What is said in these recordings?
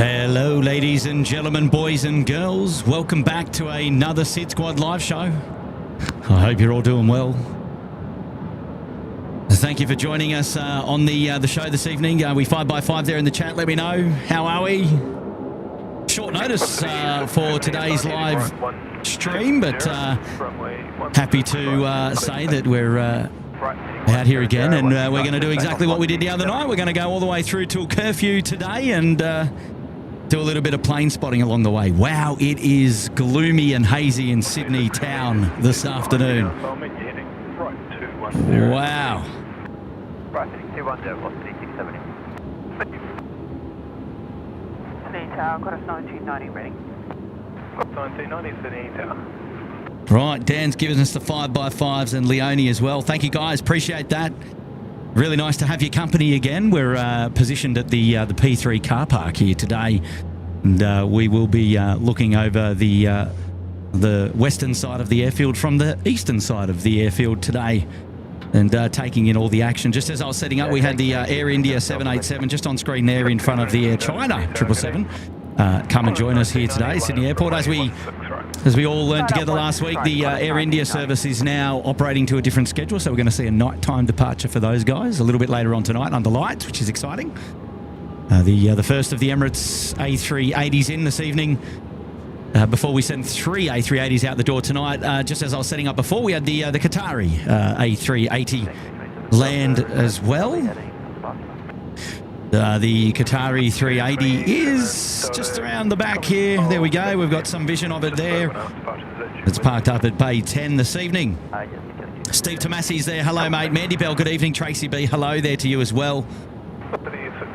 Hello, ladies and gentlemen, boys and girls. Welcome back to another SydSquad live show. I hope you're all doing well. Thank you for joining us on the show this evening. We 5x5 there in the chat. Let me know. How are we? Short notice for today's live stream, but happy to say that we're out here again, and we're going to do exactly what we did the other night. We're going to go all the way through till Curfew today and do a little bit of plane spotting along the way. Wow, it is gloomy and hazy in Sydney town this afternoon. Wow. Right, 210, velocity 670. Sydney Tower, got us 1990 reading. 1990 Sydney Tower. Right, Dan's given us the 5x5s and Leone as well. Thank you guys, appreciate that. Really nice to have your company again. We're positioned at the P3 car park here today, and we will be looking over the western side of the airfield from the eastern side of the airfield today, and taking in all the action. Just as I was setting up, we had the Air India 787 just on screen there in front of the Air China 777 come and join us here today, Sydney Airport. As we all learned together last week, the Air India service is now operating to a different schedule, so we're going to see a nighttime departure for those guys a little bit later on tonight under lights, which is exciting. The first of the Emirates A380s in this evening, before we send 3 A380s out the door tonight. Just as I was setting up before, we had the Qatari A380 land as well. The Qatari 380 is just around the back here. There we go. We've got some vision of it there. It's parked up at Bay 10 this evening. Steve Tomasi's there. Hello, mate. Mandy Bell, good evening. Tracy B, hello there to you as well.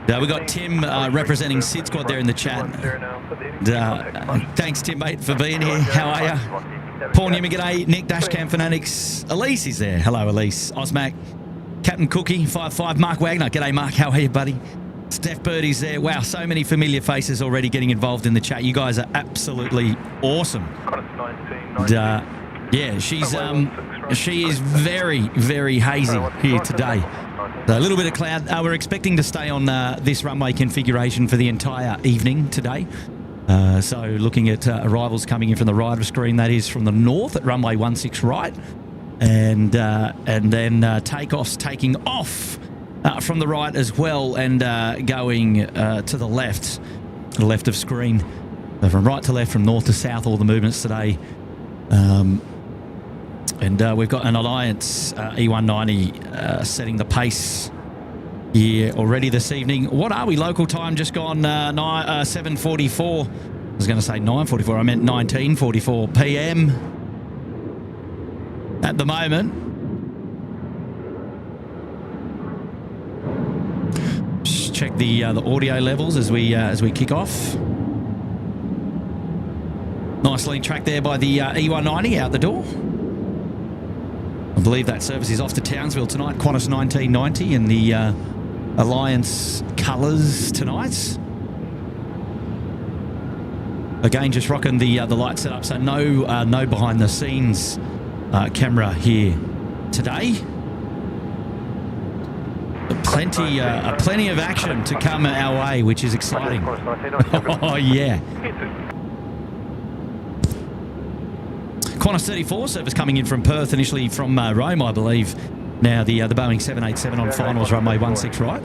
We've got Tim representing SydSquad there in the chat. Thanks, Tim, mate, for being here. How are you? Paul Newman, g'day. Nick, Dashcam Fanatics. Elise is there. Hello, Elise. Osmac. Captain Cookie, 5-5. Mark Wagner. G'day, Mark. How are you, buddy? Steph Birdie's there. Wow, so many familiar faces already getting involved in the chat. You guys are absolutely awesome. And, yeah, she is very, very hazy here today. A little bit of cloud. We're expecting to stay on this runway configuration for the entire evening today. So looking at arrivals coming in from the right of screen, that is from the north at runway 16 right. And then takeoffs taking off from the right as well, and going to the left of screen. So from right to left, from north to south, all the movements today. And we've got an Alliance E190 setting the pace here already this evening. What are we? Local time just gone 7:44. I was going to say 9:44. I meant 19:44 p.m. at the moment. Just check the audio levels as we kick off. Nice lean track there by the E190 out the door. I believe that service is off to Townsville tonight. Qantas 1990 in the Alliance colours tonight. Again, just rocking the light setup, so no behind the scenes camera here today. Plenty of action to come our way, which is exciting. Oh yeah. Qantas 34 service coming in from Perth, initially from Rome, I believe. Now the Boeing 787 on finals, runway 16 right.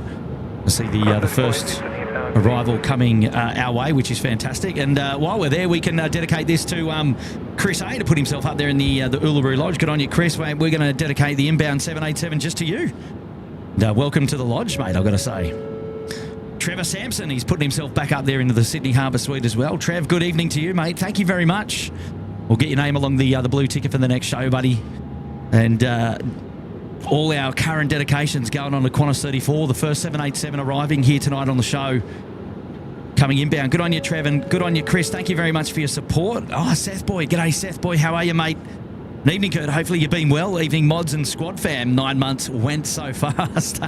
I see the first arrival coming our way, which is fantastic. And while we're there, we can dedicate this to Chris A to put himself up there in the Uluru Lodge. Good on you, Chris. We're going to dedicate the inbound 787 just to you. And, welcome to the lodge, mate, I've got to say. Trevor Sampson, he's putting himself back up there into the Sydney Harbour Suite as well. Trev, good evening to you, mate. Thank you very much. We'll get your name along the blue ticket for the next show, buddy. And all our current dedications going on to Qantas 34, the first 787 arriving here tonight on the show. Coming inbound. Good on you, Trev, and good on you, Chris. Thank you very much for your support. Oh, Seth Boy. G'day, Seth Boy. How are you, mate? Good evening, Kurt. Hopefully you've been well. Evening, mods and squad fam. 9 months went so fast.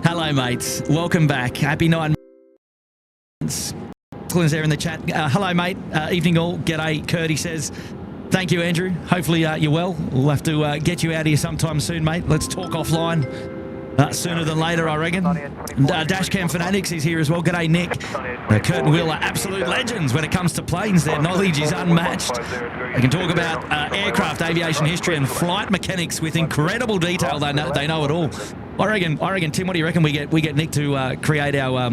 Hello, mates. Welcome back. Happy 9 months. Clint's there in the chat. Hello, mate. Evening all. G'day, Kurt. He says, thank you, Andrew. Hopefully you're well. We'll have to get you out here sometime soon, mate. Let's talk offline. Sooner than later, I reckon. And, Dashcam Fanatics is here as well. G'day, Nick. Kurt and Will are absolute legends when it comes to planes. Their knowledge is unmatched. They can talk about aircraft, aviation history, and flight mechanics with incredible detail. They know it all. I reckon, Tim. What do you reckon? We get Nick to create our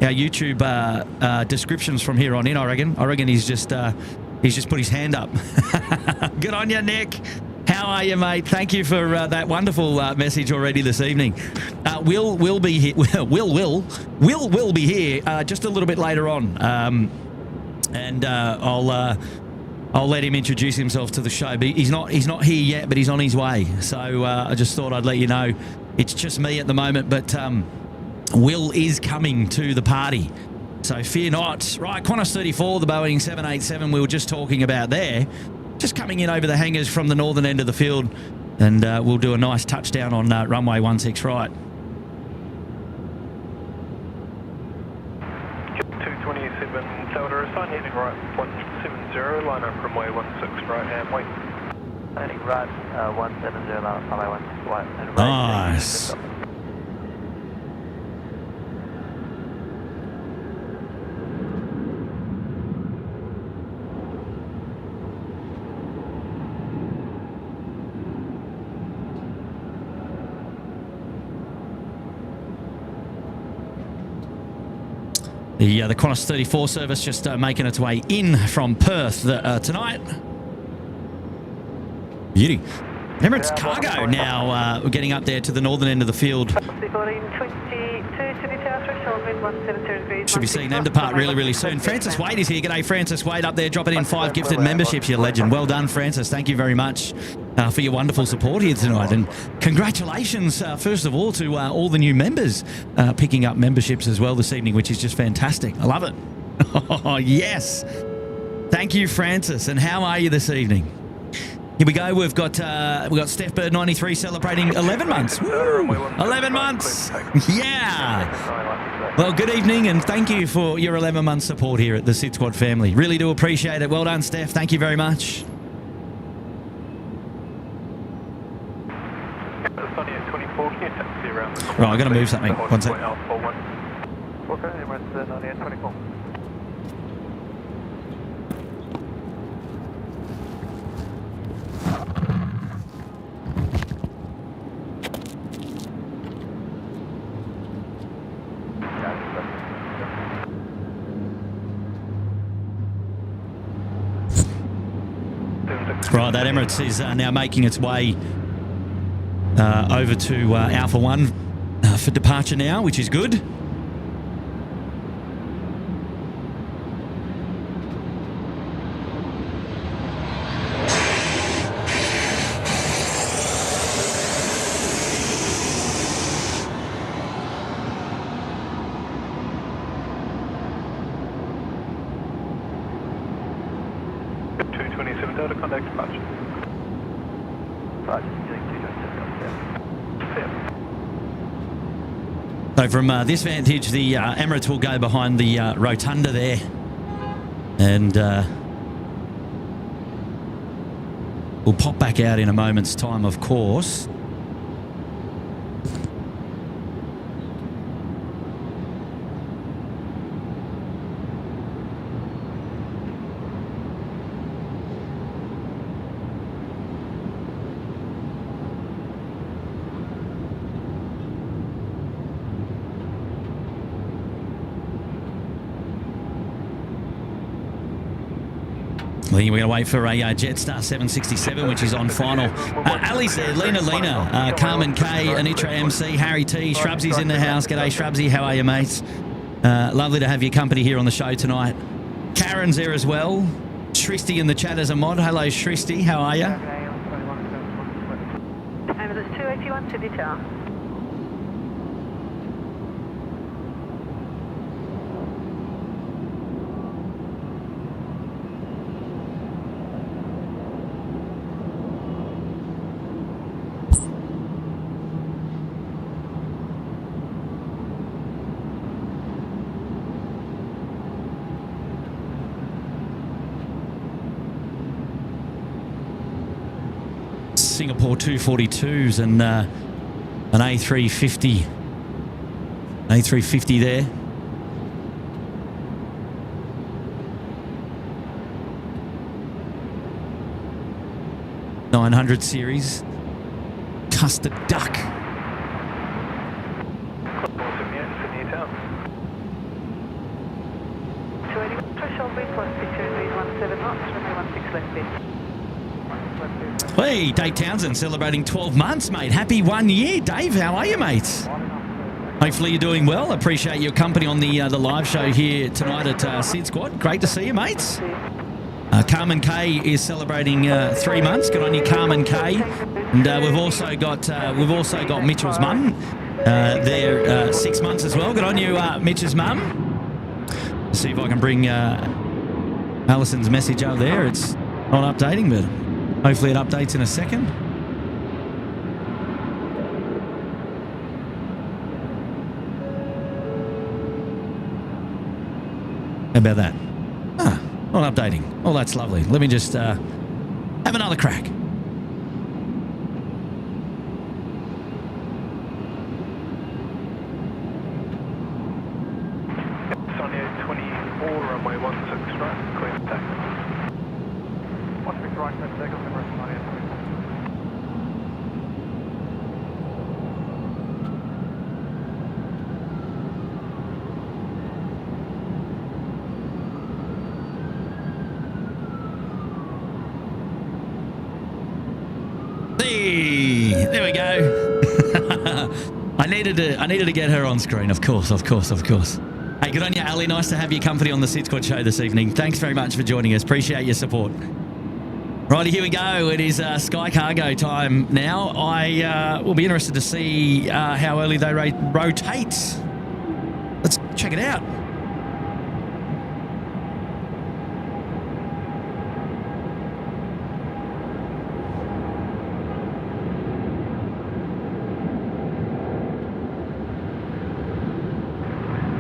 YouTube descriptions from here on in. I reckon he's just put his hand up. Good on you, Nick. How are you, mate? Thank you for that wonderful message already this evening. Will be here. Will be here just a little bit later on, and I'll let him introduce himself to the show. But he's not here yet, but he's on his way. So I just thought I'd let you know. It's just me at the moment, but Will is coming to the party. So fear not. Right, Qantas 34, the Boeing 787 we were just talking about there. Just coming in over the hangars from the northern end of the field, and we'll do a nice touchdown on runway 16 right. 227 Delta, assign heading right 170, line up runway 16 right and wait. Heading right 170, runway 16 right and wait. Nice. The Qantas 34 service just making its way in from Perth tonight. Beauty. Emirates Cargo now getting up there to the northern end of the field. Should be seeing them depart really, really soon. Francis Wade is here. G'day, Francis Wade, up there dropping in 5 gifted memberships. You legend. Well done, Francis. Thank you very much for your wonderful support here tonight. And congratulations, first of all, to all the new members picking up memberships as well this evening, which is just fantastic. I love it. Oh, yes. Thank you, Francis. And how are you this evening? Here we go. We've got Steph Bird 93 celebrating 11 months. Woo! 11 months. Yeah. Well, good evening, and thank you for your 11-month support here at the SydSquad family. Really do appreciate it. Well done, Steph. Thank you very much. Right, I've got to move something. One sec. Right, that Emirates is now making its way over to Alpha 1 for departure now, which is good. So from this vantage, the Emirates will go behind the rotunda there, and we'll pop back out in a moment's time, of course. I think we're going to wait for a Jetstar 767, which is on final. Ali's there, Lena, Carmen K, Anitra MC, Harry T, Shrubsy's in the house. G'day, Shrubsy. How are you, mates? Lovely to have your company here on the show tonight. Karen's there as well. Shristy in the chat as a mod. Hello, Shristy. How are you? Ambulance 281 Sydney Tower. Singapore 242s and An A350. A350 there. .900 series. Custard duck. Sydney Town. 281 threshold wind, 17 knots, runway 16 left bend. Hey, Dave Townsend celebrating 12 months, mate. Happy 1 year. Dave, how are you, mate? Hopefully you're doing well. Appreciate your company on the live show here tonight at SydSquad. Great to see you, mates. Carmen K is celebrating 3 months. Good on you, Carmen K. And we've also got Mitchell's mum. They're 6 months as well. Good on you, Mitch's mum. See if I can bring Alison's message over there. It's not updating, but hopefully it updates in a second. How about that? Not updating. Oh, that's lovely. Let me just have another crack. Sunny 24, runway 16 right, clear for takeoff. 16 right, clear for takeoff, and rest Sunny 24. There we go. I needed to get her on screen, of course. Hey, good on you, Ali. Nice to have your company on the SydSquad show this evening. Thanks very much for joining us. Appreciate your support. Righty, here we go. It is Sky Cargo time now. I will be interested to see how early they rotate. Let's check it out.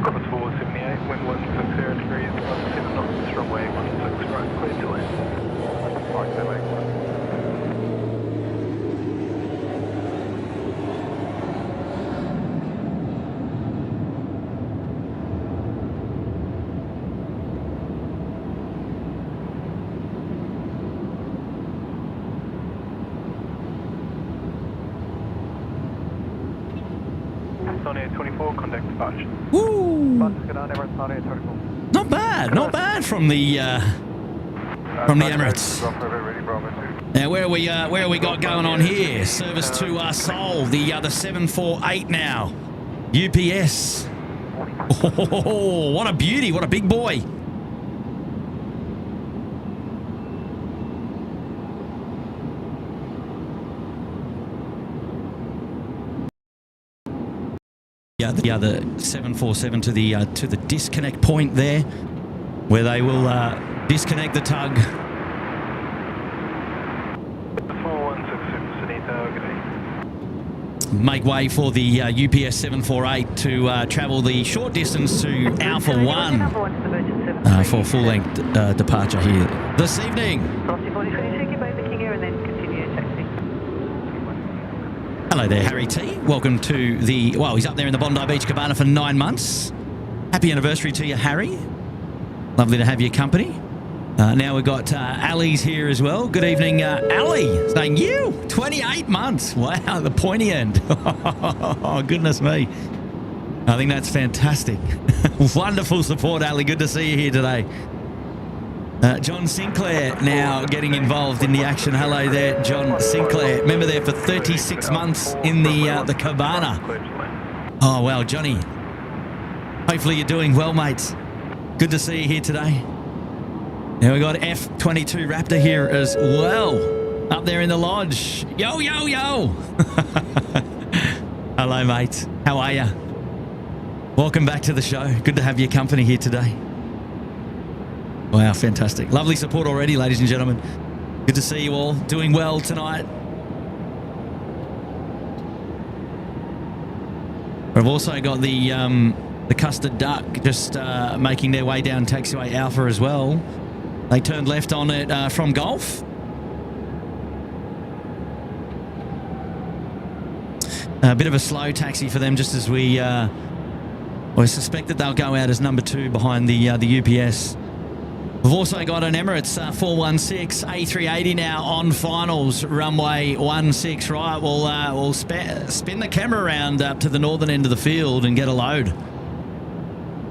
Compass 478, wind 160 degrees, 17 knots, runway 16 right, clear to land. Right, that way. Sunny 24, contact departure. Woo! Not bad from the Emirates. Now where are we got going on here? Service to Seoul, the 748 now. UPS. Oh, what a beauty! What a big boy! The other 747 to the disconnect point there, where they will disconnect the tug. 4167 Sydney Tower, good day. Make way for the UPS 748 to travel the short distance to Alpha 1 for full-length departure here this evening. Hello there, Harry T. Welcome to the... Well, he's up there in the Bondi Beach Cabana for 9 months. Happy anniversary to you, Harry. Lovely to have your company. Now we've got Ali's here as well. Good evening, Ali. Saying you, 28 months. Wow, the pointy end. Oh, goodness me. I think that's fantastic. Wonderful support, Ali. Good to see you here today. John Sinclair now getting involved in the action. Hello there, John Sinclair. Remember there for 36 months in the cabana. Oh, wow, Johnny. Hopefully you're doing well, mates. Good to see you here today. Now we got F22 Raptor here as well. Up there in the lodge. Yo, yo, yo. Hello, mates. How are you? Welcome back to the show. Good to have your company here today. Wow, fantastic. Lovely support already, ladies and gentlemen. Good to see you all doing well tonight. We've also got the Custard Duck just making their way down taxiway Alpha as well. They turned left on it from Gulf. A bit of a slow taxi for them, just as we suspect that they'll go out as number 2 behind the UPS. We've also got an Emirates 416 A380 now on finals, runway 16 right. We'll spin the camera around up to the northern end of the field and get a load.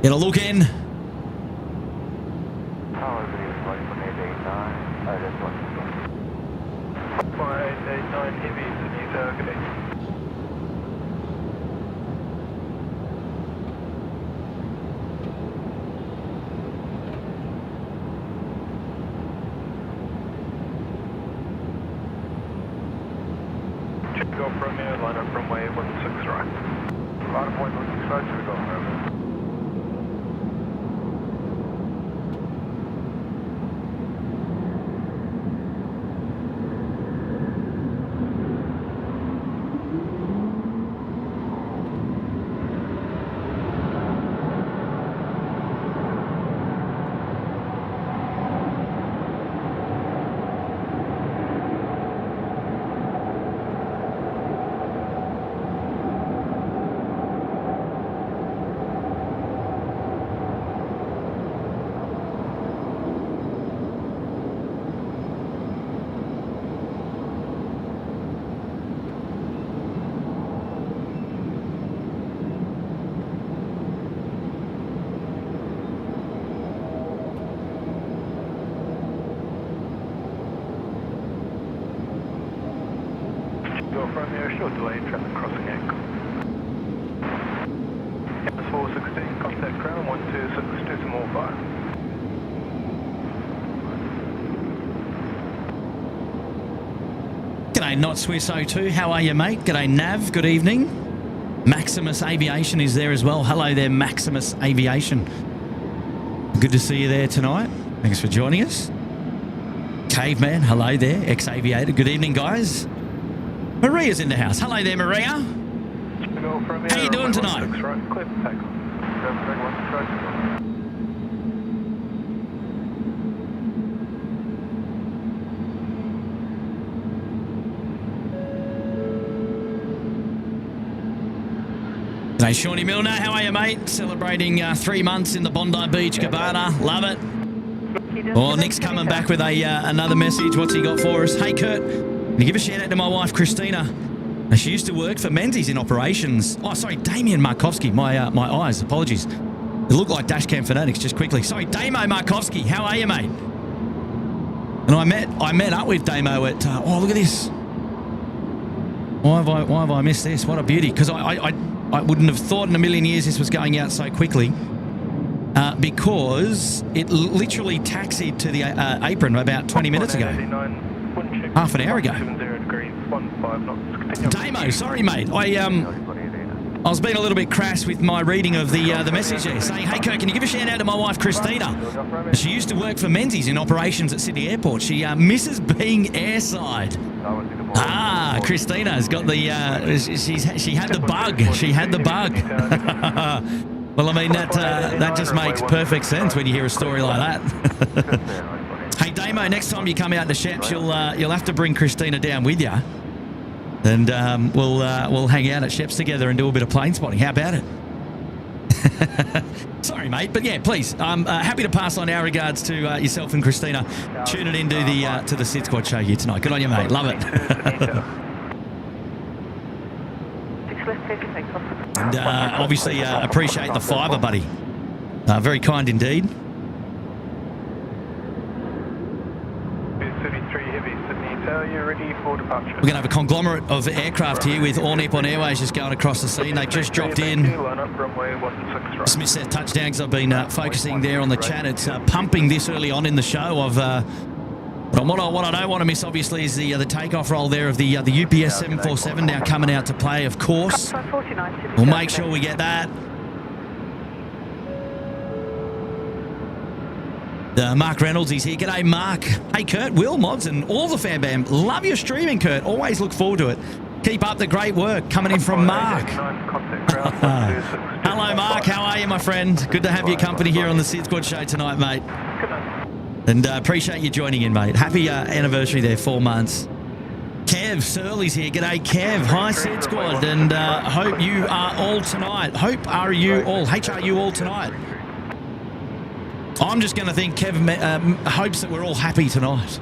Get a look in. Go from here, line up runway 16 right. Line up 16 right, should we go over? Go from here, short delay, traffic crossing angle. Airbus 416, contact ground 126, do some more fire. G'day, Not Swiss 02. How are you, mate? G'day, Nav. Good evening. Maximus Aviation is there as well. Hello there, Maximus Aviation. Good to see you there tonight. Thanks for joining us. Caveman, hello there. Ex-aviator. Good evening, guys. Maria's in the house. Hello there, Maria. How you doing tonight? Hey, Shawnee Milner, how are you, mate? Celebrating 3 months in the Bondi Beach Cabana. Love it. Well, Nick's coming back with another message. What's he got for us? Hey, Kurt, can you give a shout out to my wife, Christina? She used to work for Menzies in operations. Oh, sorry, Damien Markovsky. My eyes, apologies. They look like dashcam fanatics, just quickly. Sorry, Damo Markovsky. How are you, mate? And I met up with Damo at... oh, look at this. Why have I missed this? What a beauty. Because I wouldn't have thought in a million years this was going out so quickly, because it literally taxied to the apron about 20 minutes ago. Half an hour ago. Damo, sorry, mate. I was being a little bit crass with my reading of the message there, saying, hey, Kurt, can you give a shout out to my wife, Christina? She used to work for Menzies in operations at Sydney Airport. She misses being airside. Ah, Christina's got the, she had the bug. She had the bug. Well, I mean, that just makes perfect sense when you hear a story like that. Hey, Damo, next time you come out to Sheps, you'll have to bring Christina down with you. And we'll hang out at Sheps together and do a bit of plane spotting. How about it? Sorry, mate, but yeah, please. I'm happy to pass on our regards to yourself and Christina. Tuning into the SydSquad show here tonight. Good on you, mate. Love it. And obviously appreciate the fiver, buddy. Very kind indeed. We're going to have a conglomerate of aircraft here with All Nippon Airways just going across the scene. They've just dropped in. Just missed their touchdown because I've been focusing there on the chat. It's pumping this early on in the show. But what I don't want to miss, obviously, is the takeoff roll there of the UPS 747 now coming out to play, of course. We'll make sure we get that. Mark Reynolds, he's here. G'day, Mark. Hey, Kurt, Will, Mods, and all the fan bam. Love your streaming, Kurt. Always look forward to it. Keep up the great work. Coming in from Mark. Hello, Mark. How are you, my friend? Good to have your company here on the SydSquad show tonight, mate. And appreciate you joining in, mate. Happy anniversary there, 4 months. Kev, Kev Surly's here. G'day, Kev. Hi, SydSquad, and hope you are all tonight. Hope are you all? Are you all tonight? I'm just going to think Kev hopes that we're all happy tonight.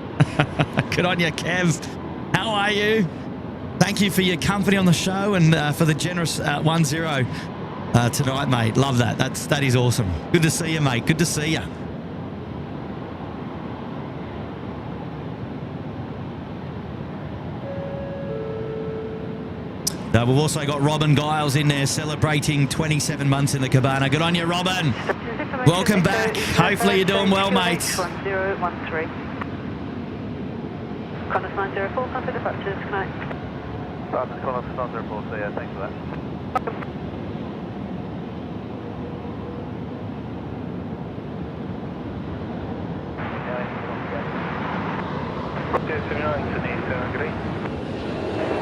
Good on you, Kev. How are you? Thank you for your company on the show and for the generous 1-0 tonight, mate. Love that. That is awesome. Good to see you, mate. Good to see you. We've also got Robin Giles in there celebrating 27 months in the cabana. Good on you, Robin. Welcome back. Hopefully you're doing well, mate. 1013. Qantas 904, come for departures, good night. Qantas 904, so yeah, thanks for that. 79 Sydney, great.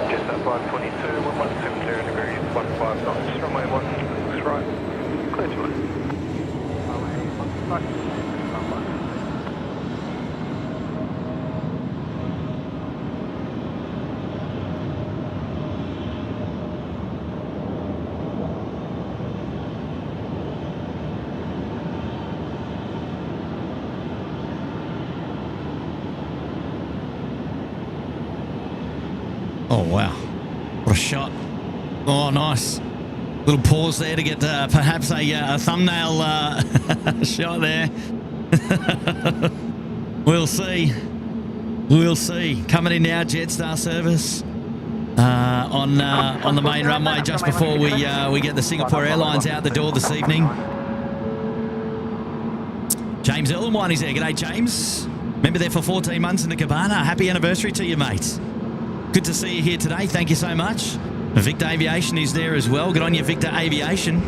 Just up 522, 1170 degrees, 15 knots, runway 16 right. Clear to it. Oh, wow. What a shot. Oh, nice. Little pause there to get perhaps a thumbnail shot there. We'll see. We'll see. Coming in now, Jetstar service on the main runway just before we get the Singapore Airlines out the door this evening. James Erlenwine is there. G'day, James. Member there for 14 months in the cabana. Happy anniversary to you, mate. Good to see you here today. Thank you so much. Victor Aviation is there as well. Good on you, Victor Aviation.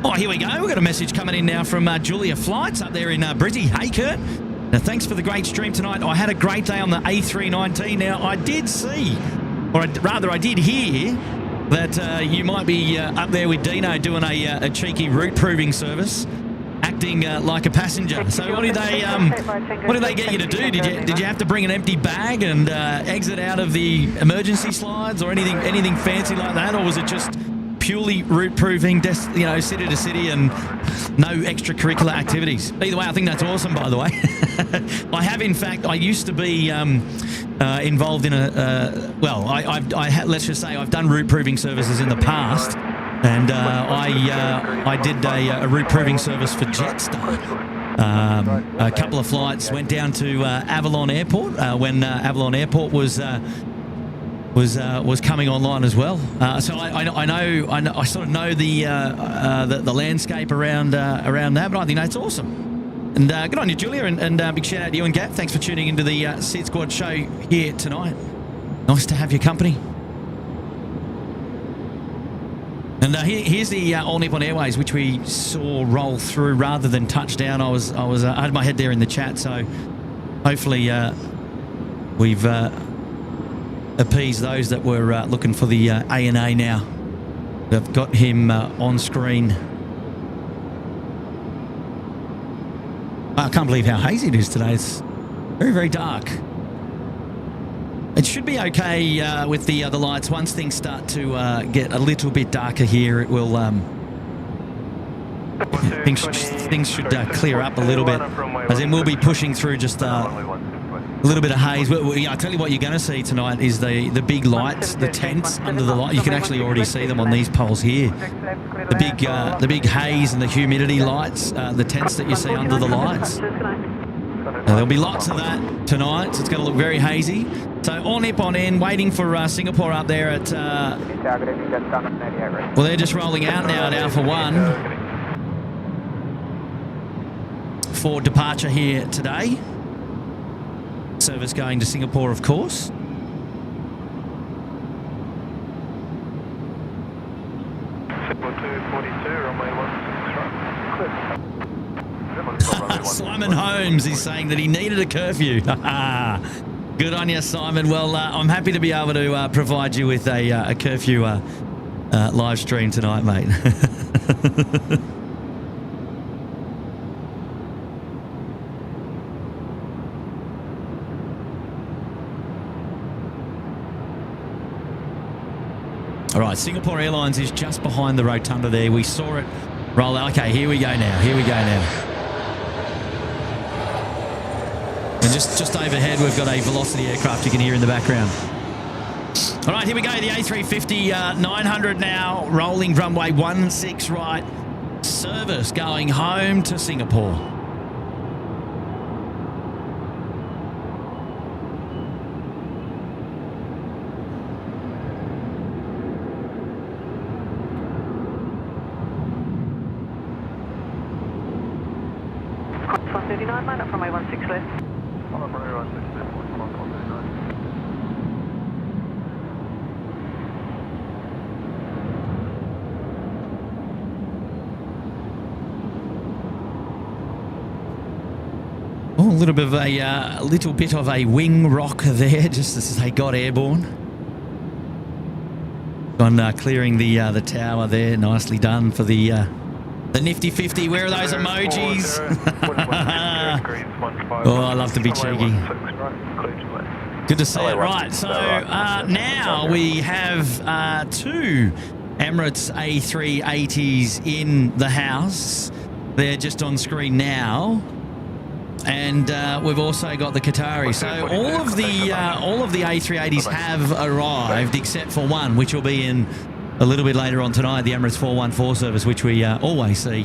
Oh, here we go. We've got a message coming in now from Julia Flights up there in Brizzy. Hey, Kurt. Now, thanks for the great stream tonight. I had a great day on the A380. Now, I did see, or rather, I did hear that you might be up there with Dino doing a cheeky route proving service, acting like a passenger. So what did they get you to do? Did you have to bring an empty bag and exit out of the emergency slides or anything fancy like that, or was it just purely route proving, city to city and no extracurricular activities? Either way, I think that's awesome, by the way. I used to be involved in let's just say I've done route proving services in the past. And I did a route proving service for Jetstar. A couple of flights went down to Avalon Airport when Avalon Airport was coming online as well. So I sort of know the landscape around that. But I think that's awesome. And good on you, Julia, and big shout out to you and Gap. Thanks for tuning into the SydSquad show here tonight. Nice to have your company. And here's the All Nippon Airways, which we saw roll through rather than touchdown. I had my head there in the chat, so hopefully we've appeased those that were looking for the ANA now. They've got him on screen. I can't believe how hazy it is today. It's very, very dark. It should be okay with the lights. Once things start to get a little bit darker here, it will things should clear up a little bit, as in we'll be pushing through just a little bit of haze. I tell you what you're going to see tonight is the big lights, the tents under the light. You can actually already see them on these poles here. The big haze and the humidity lights, the tents that you see under the lights. There'll be lots of that tonight, so it's going to look very hazy. So All Nippon in, waiting for Singapore up there at... well, they're just rolling out now at Alpha 1 for departure here today. Service going to Singapore, of course. Simon Holmes is saying that he needed a curfew. Good on you, Simon. Well, I'm happy to be able to provide you with a curfew live stream tonight, mate. All right, Singapore Airlines is just behind the rotunda there. We saw it roll out. Okay, here we go now. Here we go now. And just overhead, we've got a Velocity aircraft you can hear in the background. All right, here we go. The A350 900 now, rolling runway 16 right. Service going home to Singapore. Qantas 139, line up runway 16 left. I'm up runway 16 left, Qantas 139. Oh, a little bit of a wing rock there, just as they got airborne. On clearing the tower there, nicely done for the nifty 50. Where are those emojis? Oh, I love to be cheeky. Good to see it. Right, so now we have two Emirates A380s in the house. They're just on screen now. And we've also got the Qatari. So all of the A380s have arrived except for one, which will be in a little bit later on tonight, the Emirates 414 service, which we always see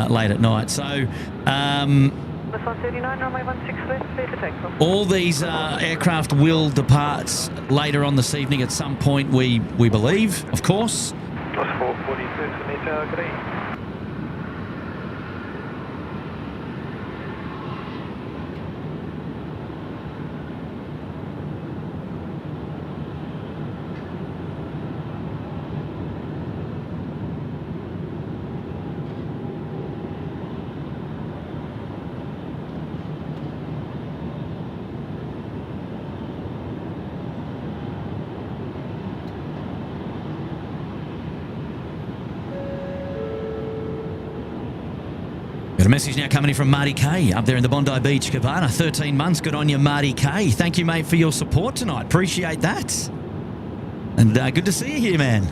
late at night. So 139, runway 16 left, clear for takeoff. all these aircraft will depart later on this evening at some point, we believe, of course. Plus 442, Sunita, agree. Got a message now coming in from Marty K up there in the Bondi Beach Cabana. 13 months. Good on you, Marty K. Thank you, mate, for your support tonight. Appreciate that. And good to see you here, man.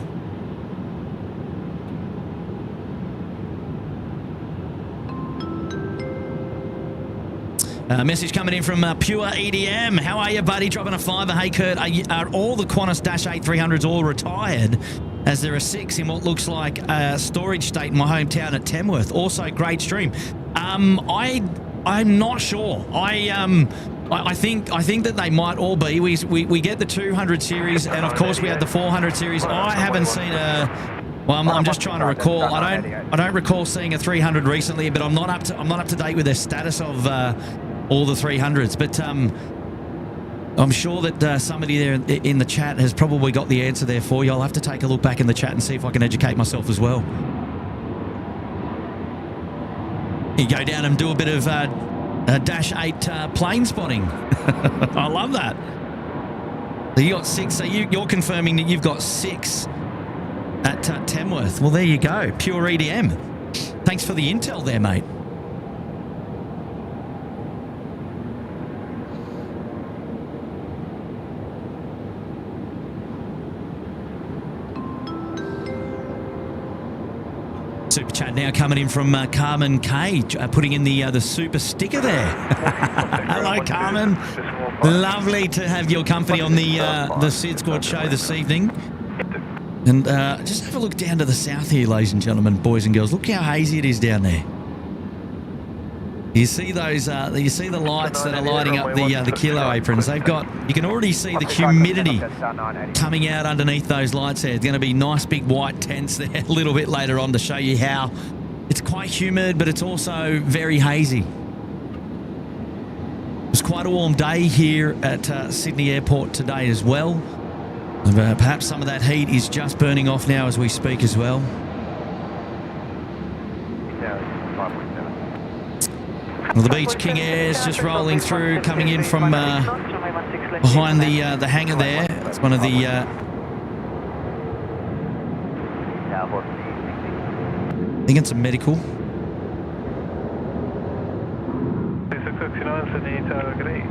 Message coming in from Pure EDM. How are you, buddy? Dropping a fiver. Hey, Kurt, are all the Qantas A300s all retired? As there are 6 in what looks like a storage state in my hometown at Tamworth. Also, great stream. I'm not sure. I think that they might all be. We get the 200 series, and of course we have the 400 series. I haven't seen a. Well, I'm just trying to recall. I don't recall seeing a 300 recently, but I'm not up to date with the status of all the 300s. But I'm sure that somebody there in the chat has probably got the answer there for you. I'll have to take a look back in the chat and see if I can educate myself as well. You go down and do a bit of Dash 8 plane spotting. I love that. So you got 6. So you're confirming that you've got 6 at Tamworth. Well, there you go. Pure EDM. Thanks for the intel there, mate. Super chat now coming in from Carmen K, putting in the super sticker there. Hello, Carmen. Lovely to have your company on the SydSquad show this evening. And just have a look down to the south here, ladies and gentlemen, boys and girls. Look how hazy it is down there. You see those? You see the lights that are lighting up the kilo aprons. They've got. You can already see the humidity coming out underneath those lights there. There's going to be nice big white tents there a little bit later on to show you how it's quite humid, but it's also very hazy. It was quite a warm day here at Sydney Airport today as well. And, perhaps some of that heat is just burning off now as we speak as well. Well, the Beach King Air is just rolling through, coming in from behind the hangar there. It's one of the... I think it's a medical. 669, Sydney, Tower, agree.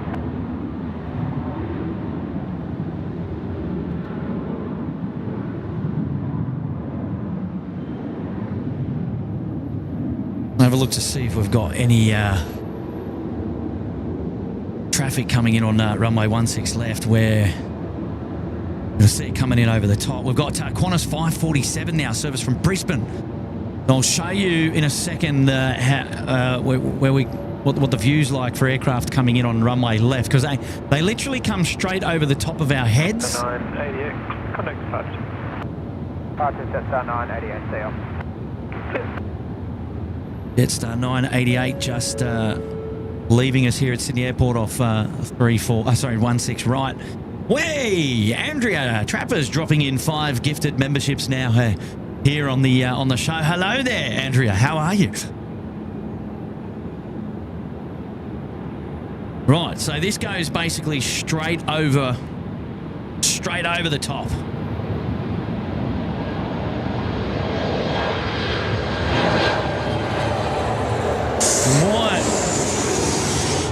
I'll have a look to see if we've got any traffic coming in on runway 16 left, where you'll see it coming in over the top. We've got Qantas 547 now, service from Brisbane. I'll show you in a second what the view's like for aircraft coming in on runway left, because they literally come straight over the top of our heads. 988, connect touch. Jetstar 988, stay up. Jetstar 988 just leaving us here at Sydney Airport off 16 right. Way, Andrea Trapper's dropping in 5 gifted memberships now here on the show. Hello there, Andrea. How are you? Right, so this goes basically straight over the top.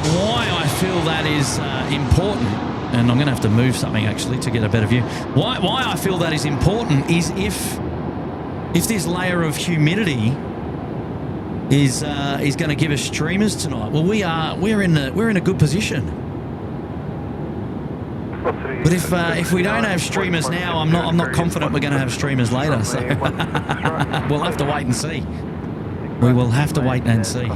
Why I feel that is important, and I'm going to have to move something actually to get a better view. Why I feel that is important is if this layer of humidity is going to give us streamers tonight. Well, we're in a good position. But if we don't have streamers now, I'm not confident we're going to have streamers later. So we'll have to wait and see. We will have to wait and see.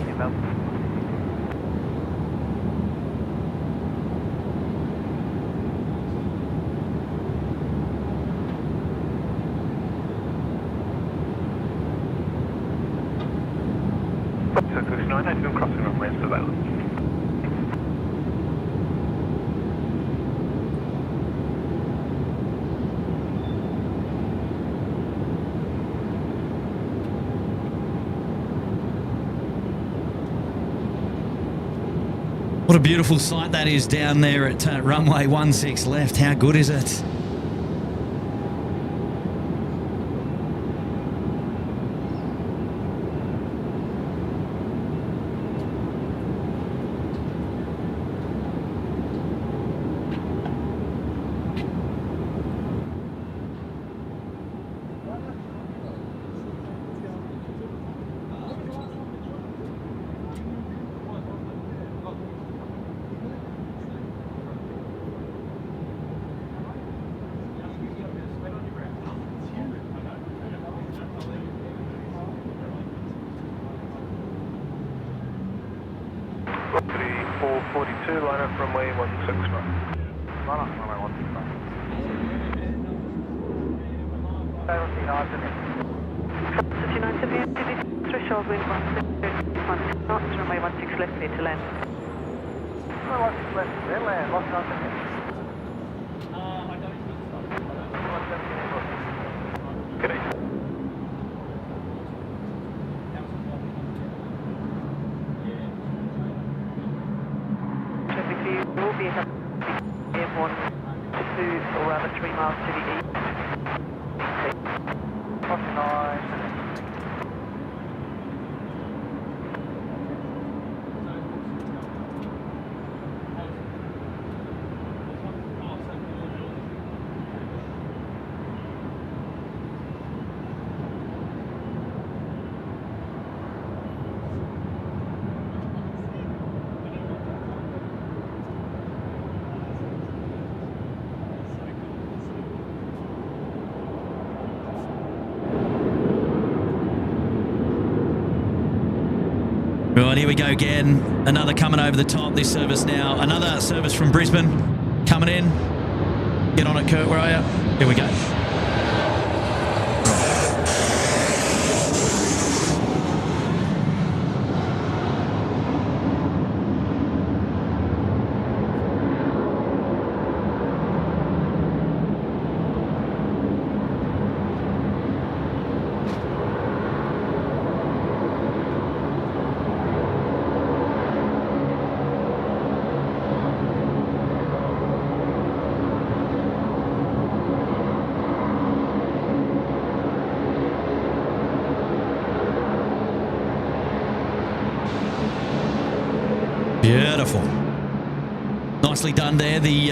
What a beautiful sight that is down there at runway 16 left. How good is it? line up runway 16 right. Line up runway 16 right. Threshold wind 1 knots, runway 16 left, clear to land. Runway 16 left, then land, lost contact. Good day. Traffic view will be airborne 2 or rather 3 miles to the east. Copy 9. Right, here we go again. Another coming over the top. This service now. Another service from Brisbane coming in. Get on it, Kurt. Where are you? Here we go. Beautiful. Nicely done there. The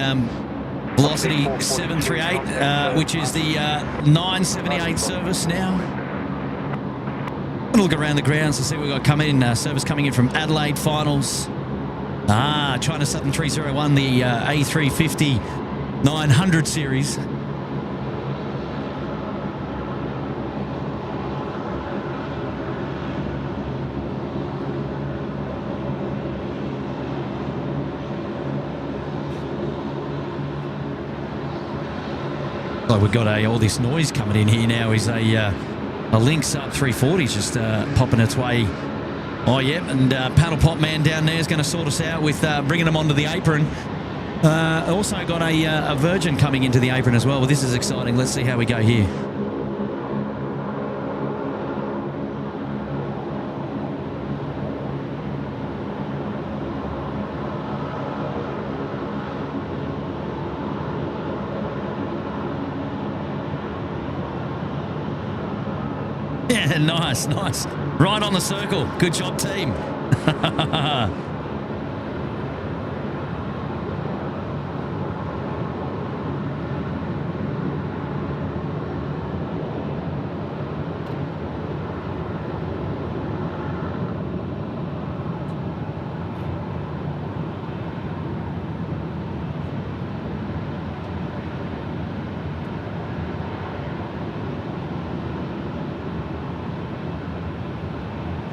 Velocity 738, which is the 978 service now. Look around the grounds to see what we've got coming in. Service coming in from Adelaide finals. China Southern 301, the A350 900 series. Like we've got all this noise coming in here now. Is a Lynx up 340 just popping its way. Oh, yeah, and paddle pop man down there is going to sort us out with bringing them onto the apron. Also got a Virgin coming into the apron as well. Well, this is exciting. Let's see how we go here. Yeah, nice. Right on the circle. Good job, team.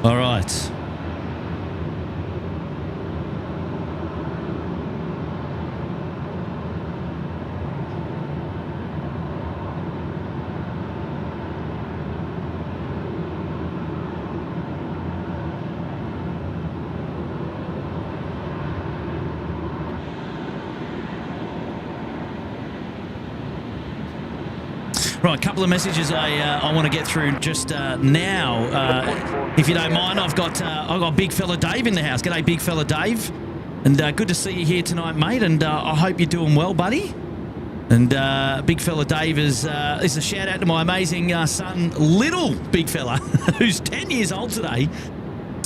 All right. Right, a couple of messages I want to get through just now. If you don't mind, I've got big fella Dave in the house. G'day, big fella Dave, and good to see you here tonight, mate. And I hope you're doing well, buddy. And big fella Dave is a shout out to my amazing son, little big fella, who's 10 years old today.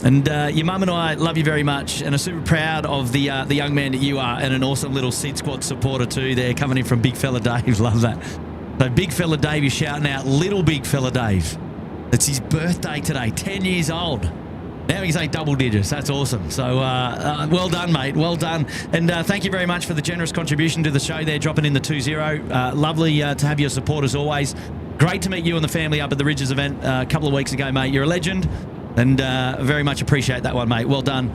And your mum and I love you very much, and are super proud of the young man that you are, and an awesome little SydSquad supporter too. There coming in from big fella Dave. Love that. So big fella Dave is shouting out little big fella Dave. It's his birthday today, 10 years old. Now he can say double digits. That's awesome. So well done, mate. Well done. And thank you very much for the generous contribution to the show there, dropping in the 2-0. Lovely to have your support as always. Great to meet you and the family up at the Ridges event a couple of weeks ago, mate. You're a legend, and very much appreciate that one, mate. Well done.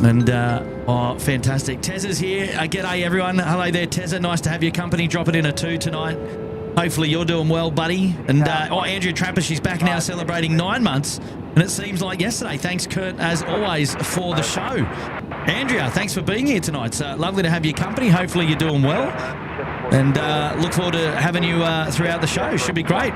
And, oh, fantastic. Tezza's here. G'day, everyone. Hello there, Tezza. Nice to have your company. Dropping in a 2 tonight. Hopefully you're doing well, buddy. And, Andrea Trapper, she's back now celebrating 9 months. And it seems like yesterday. Thanks, Kurt, as always, for the show. Andrea, thanks for being here tonight. It's lovely to have your company. Hopefully you're doing well. And look forward to having you throughout the show. Should be great.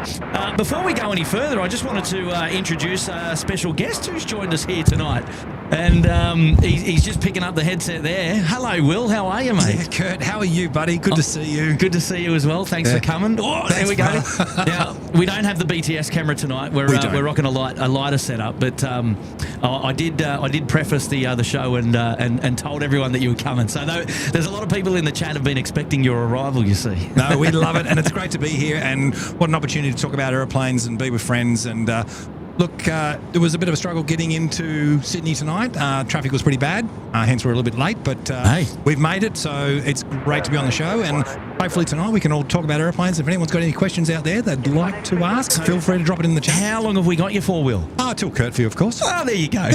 Before we go any further, I just wanted to introduce a special guest who's joined us here tonight. And he's just picking up the headset there. Hello, Will. How are you, mate? Yeah, Kurt, how are you, buddy? Good to see you. Good to see you as well. Thanks for coming. Oh, there we go. Now, we don't have the BTS camera tonight. We're rocking a lighter setup. But I did preface the show and told everyone that you were coming. So there's a lot of people in the chat have been expecting your arrival, you see. No, we love it. And it's great to be here. And what an opportunity to talk about aeroplanes and be with friends. And look, there was a bit of a struggle getting into Sydney tonight. Traffic was pretty bad, hence we're a little bit late, but we've made it, so it's great to be on the show, and hopefully tonight we can all talk about aeroplanes. If anyone's got any questions out there they'd like to ask, feel free to drop it in the chat. How long have we got you for, Will? Till Curfew, of course. Oh, there you go.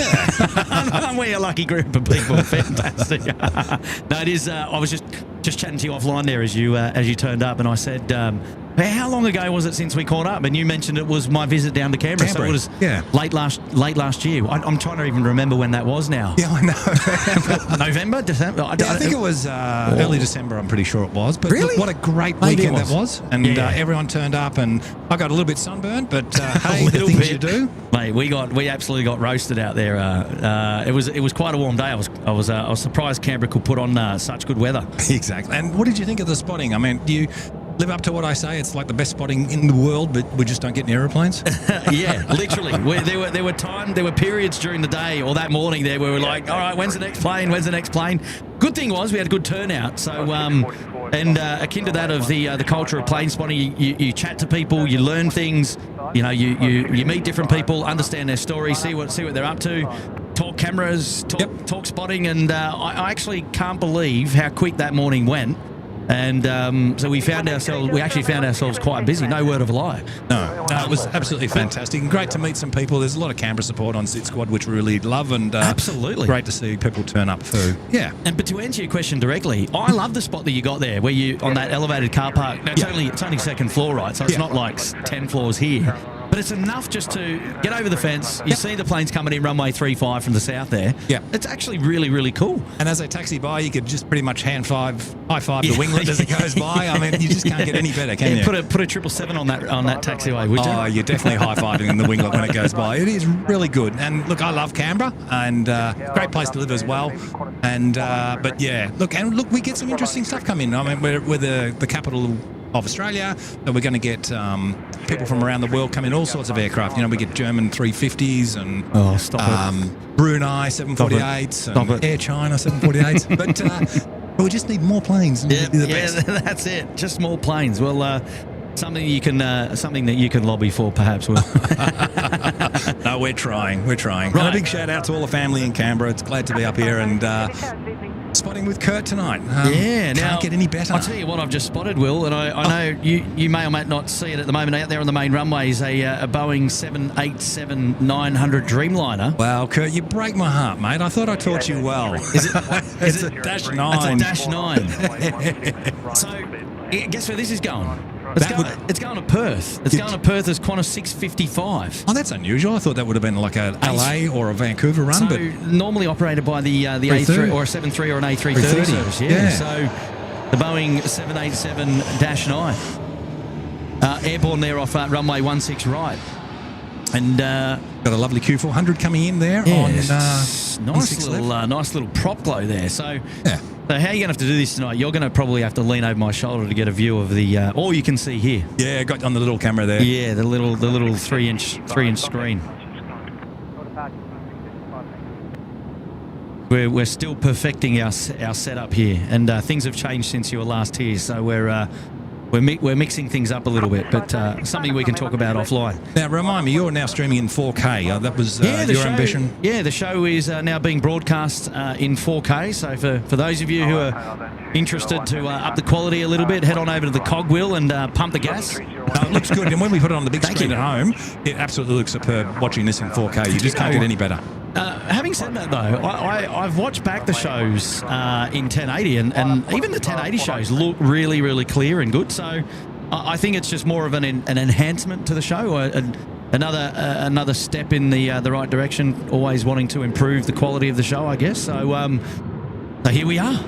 We're a lucky group of people. Fantastic. No, it is. I was just chatting to you offline there as you turned up, and I said, how long ago was it since we caught up? And you mentioned it was my visit down to Canberra. So it was late last year. I'm trying to even remember when that was now. Yeah, I know. November, December. I think it was early December. I'm pretty sure it was. But really, look, what a great weekend that was. And everyone turned up, and I got a little bit sunburned, but hey, the things you do, mate. We absolutely got roasted out there. It was quite a warm day. I was surprised Canberra could put on such good weather. Exactly. And what did you think of the spotting? I mean, do you live up to what I say? It's like the best spotting in the world, but we just don't get in aeroplanes. Yeah, literally. There were periods during the day or that morning there where we were like, all right, when's the next plane? Good thing was we had a good turnout. So And akin to that of the culture of plane spotting, you chat to people, you learn things, you know, you meet different people, understand their story, see what they're up to, talk cameras, talk spotting, and I actually can't believe how quick that morning went. And so we actually found ourselves quite busy. No word of a lie. No, it was absolutely fantastic and great to meet some people. There's a lot of Canberra support on SydSquad, which we really love, and absolutely great to see people turn up for. Yeah. But to answer your question directly, I love the spot that you got there, where you on that elevated car park. Now, it's only second floor, right? So it's not like 10 floors here. But it's enough just to get over the fence. You see the planes coming in runway 35 from the south there. Yeah. It's actually really, really cool. And as they taxi by, you could just pretty much high five the winglet as it goes by. I mean, you just can't get any better, can you? Put a 777 on that taxiway, would you? Oh, you're definitely high-fiving the winglet when it goes by. It is really good. And look, I love Canberra, and great place to live as well. And but yeah, look, we get some interesting stuff coming. I mean, we're the capital of Australia, so we're going to get people from around the world come in, all sorts of aircraft. You know, we get German 350s and Brunei 748s and Air China 748s. But we just need more planes. Yeah, that's it. Just more planes. Well, something that you can lobby for, perhaps. Will. No, we're trying. Right. And a big shout out to all the family in Canberra. It's glad to be up here and spotting with Kurt tonight. Can't get any better. I'll tell you what I've just spotted, Will, and I know you may or may not see it at the moment. Out there on the main runway is a Boeing 787-900 Dreamliner. Wow, Kurt, you break my heart, mate. I thought I taught you well. Is it a Dash 9? It's a Dash 9. So, guess where this is going? It's going to Perth. It's going to Perth as Qantas 655. Oh, that's unusual. I thought that would have been like a LA or a Vancouver run. So but normally operated by the A3 or a 73 or an A330 service. Yeah. So the Boeing 787-9 airborne there off runway 16 right. And got a lovely Q400 coming in there on nice little prop glow there. So So how are you going to have to do this tonight? You're going to probably have to lean over my shoulder to get a view of the all you can see here. Yeah, got on the little camera there. Yeah, the little 3-inch screen. We're still perfecting our setup here, and things have changed since you were last here. So we're mixing things up a little bit, but something we can talk about offline. Now, remind me, you're now streaming in 4K. That was your ambition? Yeah, the show is now being broadcast in 4K. So for those of you who are interested to up the quality a little bit, head on over to the cogwheel and pump the gas. It looks good, and when we put it on the big screen at home, it absolutely looks superb watching this in 4K. You just can't get any better. Having said that, though, I've watched back the shows in 1080, and even the 1080 shows look really, really clear and good. So I think it's just more of an enhancement to the show, another step in the right direction. Always wanting to improve the quality of the show, I guess. So here we are.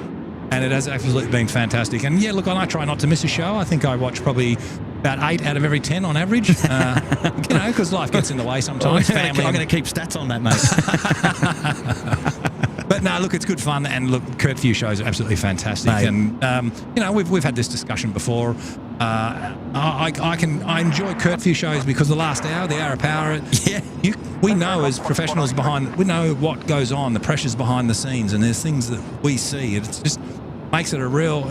And it has absolutely been fantastic. And yeah, look, I try not to miss a show. I think I watch probably about 8 out of every 10 on average. Because life gets in the way sometimes. I'm going to keep stats on that, mate. But no, look, it's good fun, and look, Curfew shows are absolutely fantastic. Mate. And we've had this discussion before. I enjoy Curfew shows because the last hour, the hour of power. Yeah, we know as professionals we know what goes on, the pressures behind the scenes, and there's things that we see. It just makes it a real.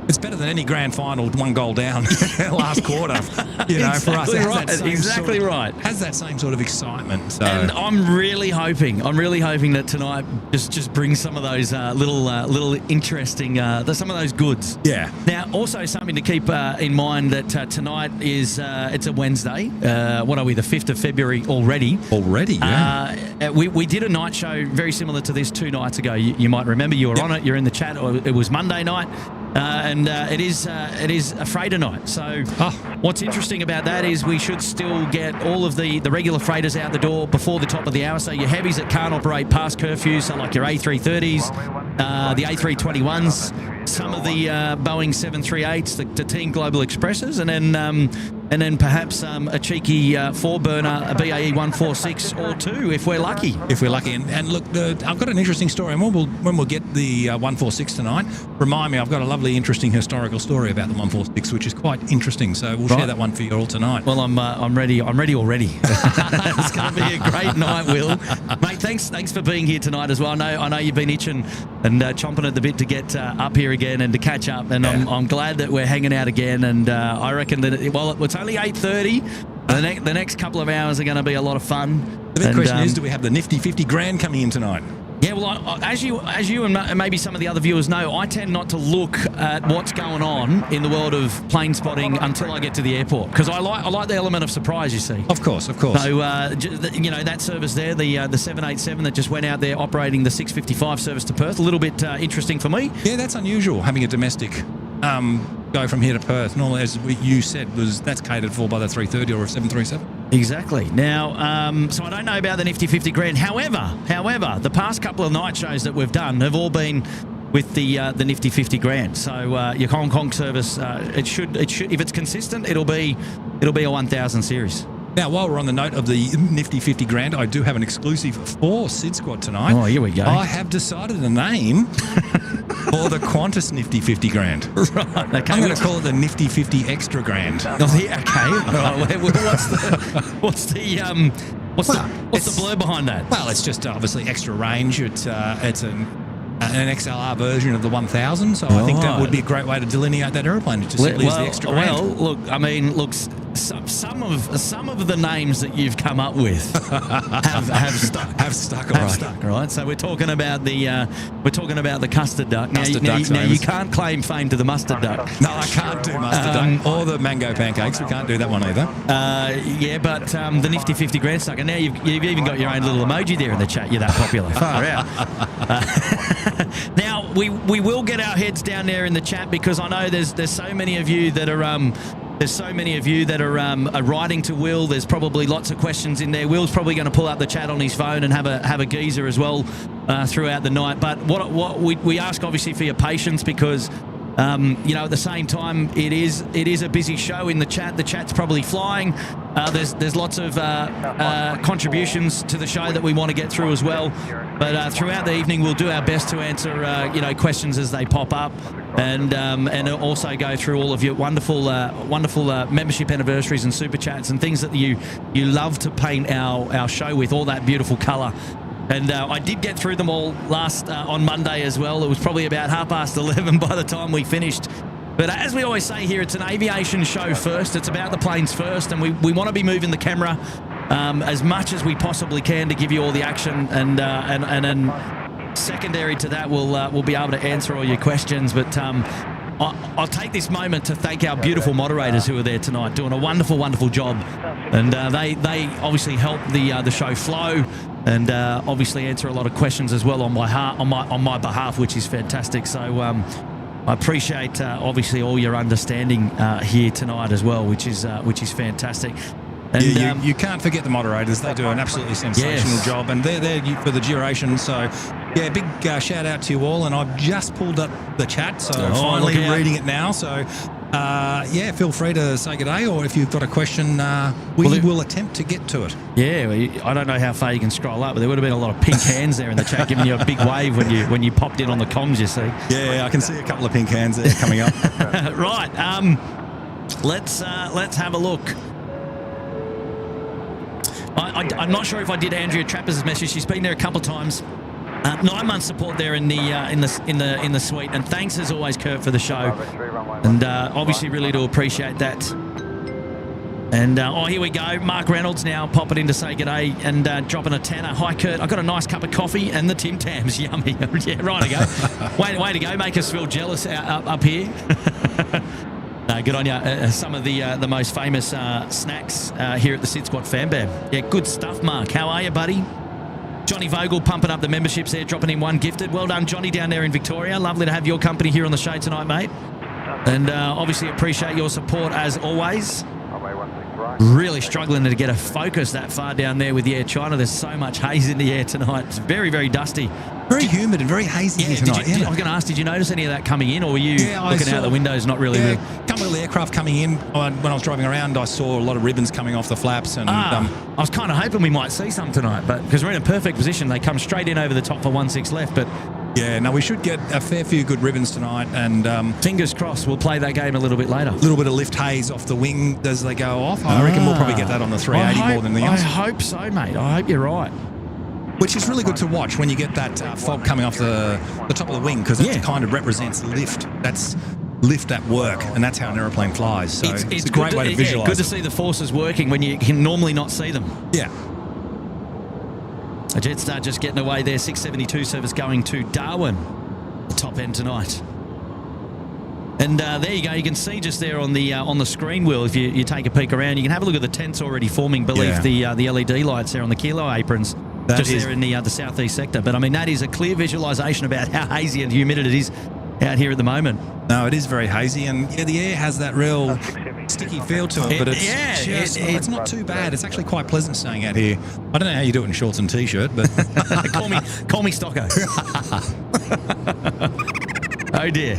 It's better than any grand final, 1 goal down last quarter. For us, exactly right. Has that same sort of excitement. So. And I'm really hoping that tonight just brings some of those little interesting, some of those goods. Yeah. Now, also something to keep in mind that tonight is it's a Wednesday. What are we? The 5th of February already. Already. Yeah. We did a night show very similar to this 2 nights ago. You might remember. You were on it. You're in the chat. It was Monday night. And it is a freighter night. So what's interesting about that is we should still get all of the regular freighters out the door before the top of the hour. So your heavies that can't operate past curfew, so like your A330s, the A321s, some of the Boeing 738s, the Team Global Expresses, and then and then perhaps a cheeky 4-burner, a BAE 146 or 2 if we're lucky. If we're lucky. And look, I've got an interesting story. And when we'll get the 146 tonight, remind me, I've got a lovely, interesting historical story about the 146, which is quite interesting. So we'll share that one for you all tonight. Well, I'm ready. I'm ready already. It's going to be a great night, Will. Mate, thanks for being here tonight as well. I know you've been itching and chomping at the bit to get up here again and to catch up. And I'm glad that we're hanging out again. And I reckon that it's only 8:30. The next couple of hours are going to be a lot of fun. The big question is, do we have the nifty 50 grand coming in tonight? Yeah, well, as you and maybe some of the other viewers know, I tend not to look at what's going on in the world of plane spotting until I get to the airport, because I like the element of surprise, you see. Of course. So, that service there, the 787 that just went out there operating the 655 service to Perth, a little bit interesting for me. Yeah, that's unusual, having a domestic go from here to Perth. Normally, as you said, that's catered for by the 330 or a 737. Exactly. Now, so I don't know about the nifty 50 grand. However, the past couple of night shows that we've done have all been with the nifty 50 grand. So your Hong Kong service, it should if it's consistent, it'll be a 1000 series. Now, while we're on the note of the nifty 50 grand, I do have an exclusive for SydSquad tonight. Oh, here we go. I have decided a name for the Qantas nifty 50 grand. Right. Okay. I'm going to call it the nifty 50 extra grand. Okay. All right. What's the blur behind that? Well, it's just obviously extra range. It's an XLR version of the 1000, so I think that would be a great way to delineate that airplane. It just simply is the extra grand. Well, look, I mean, some of the names that you've come up with have stuck. Have stuck, right? So we're talking about the custard duck. Now you can't claim fame to the mustard duck. No, I can't do mustard duck or the mango pancakes. We can't do that one either. But the nifty 50 grand stuck, and now you've even got your own little emoji there in the chat. You're that popular. Far out. Now we will get our heads down there in the chat, because I know there's so many of you that are writing to Will. There's probably lots of questions in there. Will's probably going to pull up the chat on his phone and have a geezer as well throughout the night. But what we ask obviously for your patience, because at the same time, it is a busy show in the chat. The chat's probably flying. There's lots of contributions to the show that we want to get through as well. But throughout the evening, we'll do our best to answer questions as they pop up, and also go through all of your wonderful membership anniversaries and super chats and things that you love to paint our show with, all that beautiful colour. And I did get through them all on Monday as well. It was probably about 11:30 by the time we finished. But as we always say here, it's an aviation show first. It's about the planes first, and we want to be moving the camera as much as we possibly can to give you all the action. And then secondary to that, we'll be able to answer all your questions. But I'll take this moment to thank our beautiful moderators who are there tonight, doing a wonderful, wonderful job. And they obviously help the show flow, and obviously answer a lot of questions as well on my behalf, which is fantastic. So I appreciate obviously all your understanding here tonight as well, which is fantastic. And you can't forget the moderators. They do an absolutely sensational job, and they're there for the duration. So, yeah, big shout out to you all. And I've just pulled up the chat, so finally reading it now. So, feel free to say good day, or if you've got a question, we will attempt to get to it. Yeah, I don't know how far you can scroll up, but there would have been a lot of pink hands there in the chat, giving you a big wave when you popped in on the comms, you see. Yeah, I can see a couple of pink hands there coming up. Right, let's have a look. I'm not sure if I did Andrea Trapper's message. She's been there a couple of times. 9 months support there in the suite, and thanks as always, Kurt, for the show. And obviously, really do appreciate that. And here we go. Mark Reynolds now popping in to say g'day and dropping a tenner. Hi, Kurt. I got a nice cup of coffee and the Tim Tams. Yummy. Yeah, right to go. way to go. Make us feel jealous up here. Good on you. Some of the most famous snacks here at the SydSquad Fan Bam. Yeah, good stuff, Mark. How are you, buddy? Johnny Vogel pumping up the memberships there, dropping in one gifted. Well done, Johnny, down there in Victoria. Lovely to have your company here on the show tonight, mate. And obviously appreciate your support as always. Really struggling to get a focus that far down there with the Air China. There's so much haze in the air tonight. It's very, very dusty. Very humid and very hazy here tonight. I was going to ask, did you notice any of that coming in, or were you looking out the windows, not really? Yeah, a couple of aircraft coming in. When I was driving around, I saw a lot of ribbons coming off the flaps. And I was kind of hoping we might see some tonight, but because we're in a perfect position, they come straight in over the top for 1-6 left. But yeah, no, we should get a fair few good ribbons tonight. And fingers crossed, we'll play that game a little bit later. A little bit of lift haze off the wing as they go off. I reckon we'll probably get that on the 380 more than the else. I hope so, mate. I hope you're right. Which is really good to watch when you get that fog coming off the top of the wing, because it kind of represents lift. That's lift at work, and that's how an aeroplane flies. So it's a great way to visualise. Good to see the forces working when you can normally not see them. Yeah. A Jetstar just getting away there. 672 service going to Darwin, the top end tonight. And there you go. You can see just there on the screen wheel, if you take a peek around, you can have a look at the tents already forming beneath the LED lights there on the kilo aprons. There in the southeast sector. But I mean, that is a clear visualisation about how hazy and humid it is out here at the moment. No, it is very hazy, and the air has that real sticky feel to it. But it's not too bad. It's actually quite pleasant staying out here. I don't know how you do it in shorts and t-shirt, but call me Stocko. Oh dear.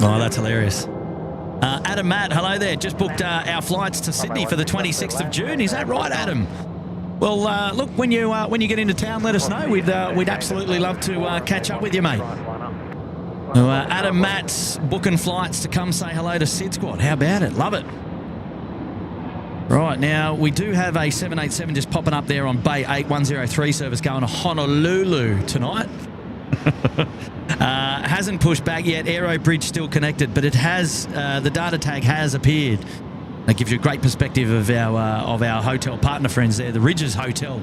Oh, that's hilarious. Adam Matt, hello there. Just booked our flights to Sydney for the 26th of June. Is that right, Adam? Well, look, when you get into town, let us know. We'd absolutely love to catch up with you, mate. Adam Matt's booking flights to come say hello to SydSquad. How about it? Love it. Right, now we do have a 787 just popping up there on Bay 8103 service going to Honolulu tonight. Hasn't pushed back yet. Aero Bridge still connected, but it has the data tag has appeared. That gives you a great perspective of our hotel partner friends there, the Ridges Hotel,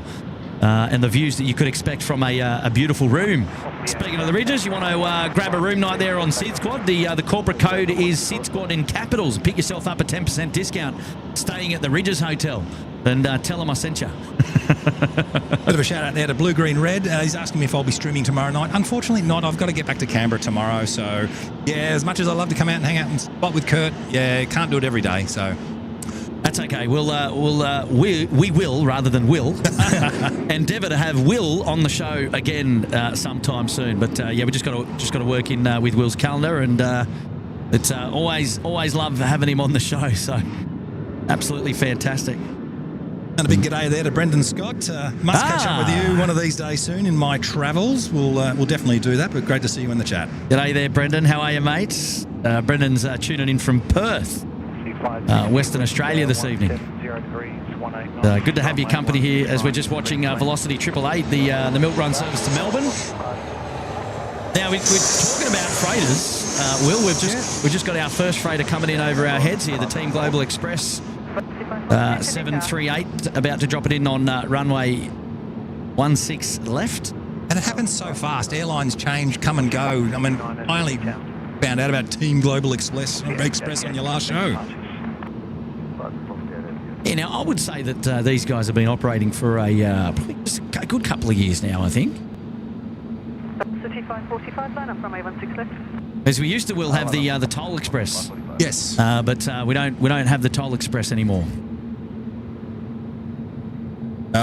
and the views that you could expect from a beautiful room. Speaking of the Ridges, you want to grab a room night there on SydSquad. The corporate code is SydSquad in capitals. Pick yourself up a 10% discount staying at the Ridges Hotel. And tell them I sent you. Bit of a shout out there to Blue Green Red. He's asking me if I'll be streaming tomorrow night. Unfortunately not. I've got to get back to Canberra tomorrow. So, yeah, as much as I love to come out and hang out and spot with Kurt, can't do it every day. So that's okay. We will, rather than will, endeavour to have Will on the show again sometime soon. But we just got to work in with Will's calendar, and it's always love having him on the show. So absolutely fantastic. And a big g'day there to Brendan Scott. Must catch up with you one of these days soon in my travels. We'll definitely do that, but great to see you in the chat. G'day there, Brendan. How are you, mate? Brendan's tuning in from Perth, Western Australia this evening. Good to have your company here as we're just watching Velocity 888, the milk run service to Melbourne. Now, we're talking about freighters. Will, we've just got our first freighter coming in over our heads here, the Team Global Express 738, about to drop it in on runway 16 left. And it happens so fast. Airlines change, come and go. I mean, I only found out about Team Global Express on your last show. Yeah, now I would say that these guys have been operating for probably just a good couple of years now, I think. City 545 line up from A16 left. As we used to, we'll have the Toll Express. Yes, but we don't have the Toll Express anymore.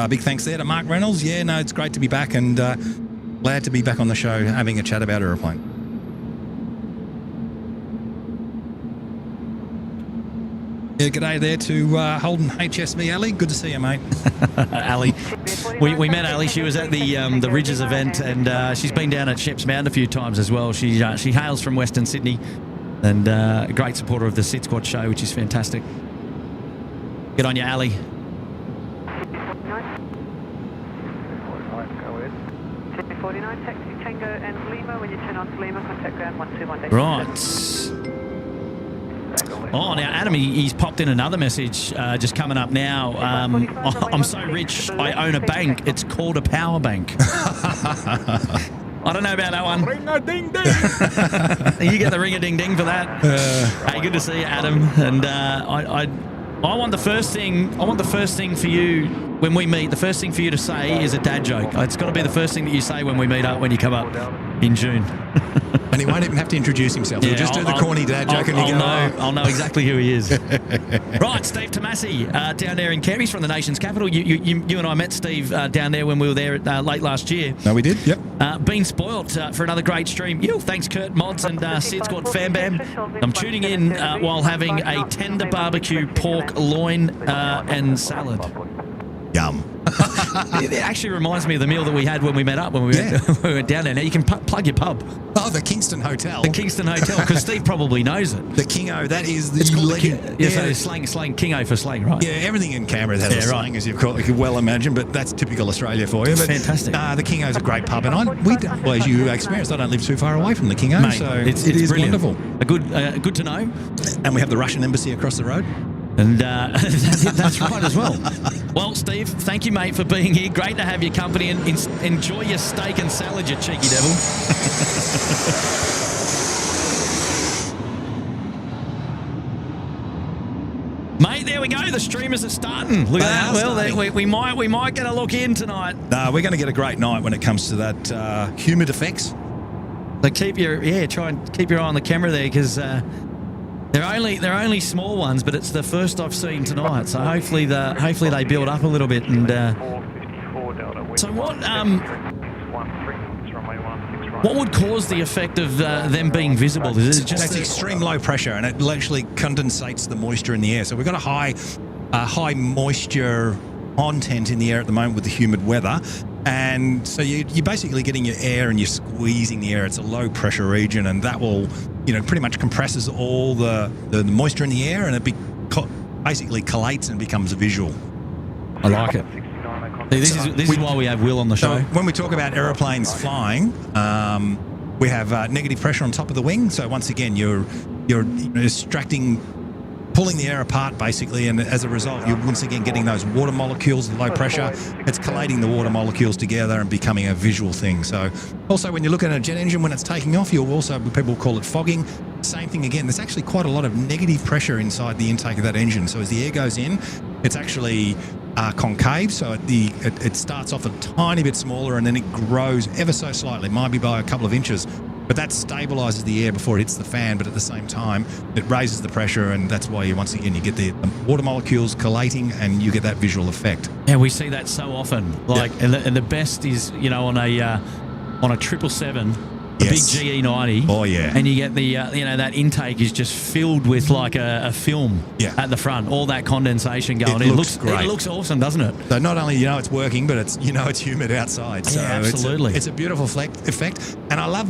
Big thanks there to Mark Reynolds. Yeah, no, it's great to be back, and glad to be back on the show having a chat about aeroplane. Yeah, g'day there to Holden HSV Ali. Good to see you, mate. Ali, we met Ali. She was at the Ridges event, and she's been down at Sheps Mountain a few times as well. She hails from Western Sydney, and a great supporter of the SydSquad show, which is fantastic. Good on you, Ali. 49, taxi Tango and Lima. When you turn on to Lima, contact ground 121. Right. Oh, now Adam, he's popped in another message just coming up now. I'm so rich, I own a bank. It's called a power bank. I don't know about that one. Ring-a-ding-ding. You get the ring-a-ding-ding for that. Hey, good to see you, Adam. And I want the first thing. I want the first thing for you when we meet, the first thing for you to say is a dad joke. It's got to be the first thing that you say when we meet up, when you come up in June. And he won't even have to introduce himself. He'll just do the corny dad joke and you go, I'll know exactly who he is. Right, Steve Tomasi, down there in Canberra. He's from the nation's capital. You and I met Steve down there when we were there late last year. No, we did, yep. Been spoilt for another great stream. Thanks, Kurt, Mods, and SydSquad Fambam. I'm tuning in while having a tender barbecue pork loin and salad. Yum. It actually reminds me of the meal that we had when we met up, when we went down there. Now you can plug your pub. Oh, the Kingston Hotel. The Kingston Hotel, because Steve probably knows it. The Kingo, that is the It's called legend. so slang, Kingo for slang, right? Yeah, everything in Canberra has a slang, as you could well imagine, but that's typical Australia for you. But, fantastic. The Kingo's a great pub, and as you experienced, I don't live too far away from the Kingo, Mate, so it's it is brilliant. wonderful. Good to know. And we have the Russian embassy across the road. And that's right as well. Well, Steve, thank you, mate, for being here. Great to have your company, and enjoy your steak and salad, you cheeky devil. Mate, there we go. The streamers are starting. Look at that. Well, we might get a look in tonight. We're going to get a great night when it comes to that humid effects. So try and keep your eye on the camera there, because they're only small ones, but it's the first I've seen tonight. So hopefully they build up a little bit. And so what would cause the effect of them being visible? Is it just that's extreme low pressure, and it actually condensates the moisture in the air. So we've got a high moisture content in the air at the moment with the humid weather. And so you're basically getting your air and you're squeezing the air. It's a low pressure region, and that will, pretty much compresses all the moisture in the air, and it basically collates and becomes a visual. I like it. This is why we have Will on the show. So when we talk about aeroplanes flying, we have negative pressure on top of the wing. So once again, you're extracting, pulling the air apart basically, and as a result you're once again getting those water molecules at low pressure. It's collating the water molecules together and becoming a visual thing. So also when you're looking at a jet engine when it's taking off, people call it fogging. Same thing again, there's actually quite a lot of negative pressure inside the intake of that engine. So as the air goes in, it's actually concave, so it starts off a tiny bit smaller and then it grows ever so slightly, might be by a couple of inches. But that stabilizes the air before it hits the fan, but at the same time, it raises the pressure, and that's why you get the water molecules collating, and you get that visual effect. Yeah, we see that so often. And the best is, on a 777, a big GE90. Oh yeah. And you get the that intake is just filled with like a film at the front, all that condensation going. It looks great. It looks awesome, doesn't it? So not only it's working, but it's it's humid outside. So absolutely. It's a beautiful effect, and I love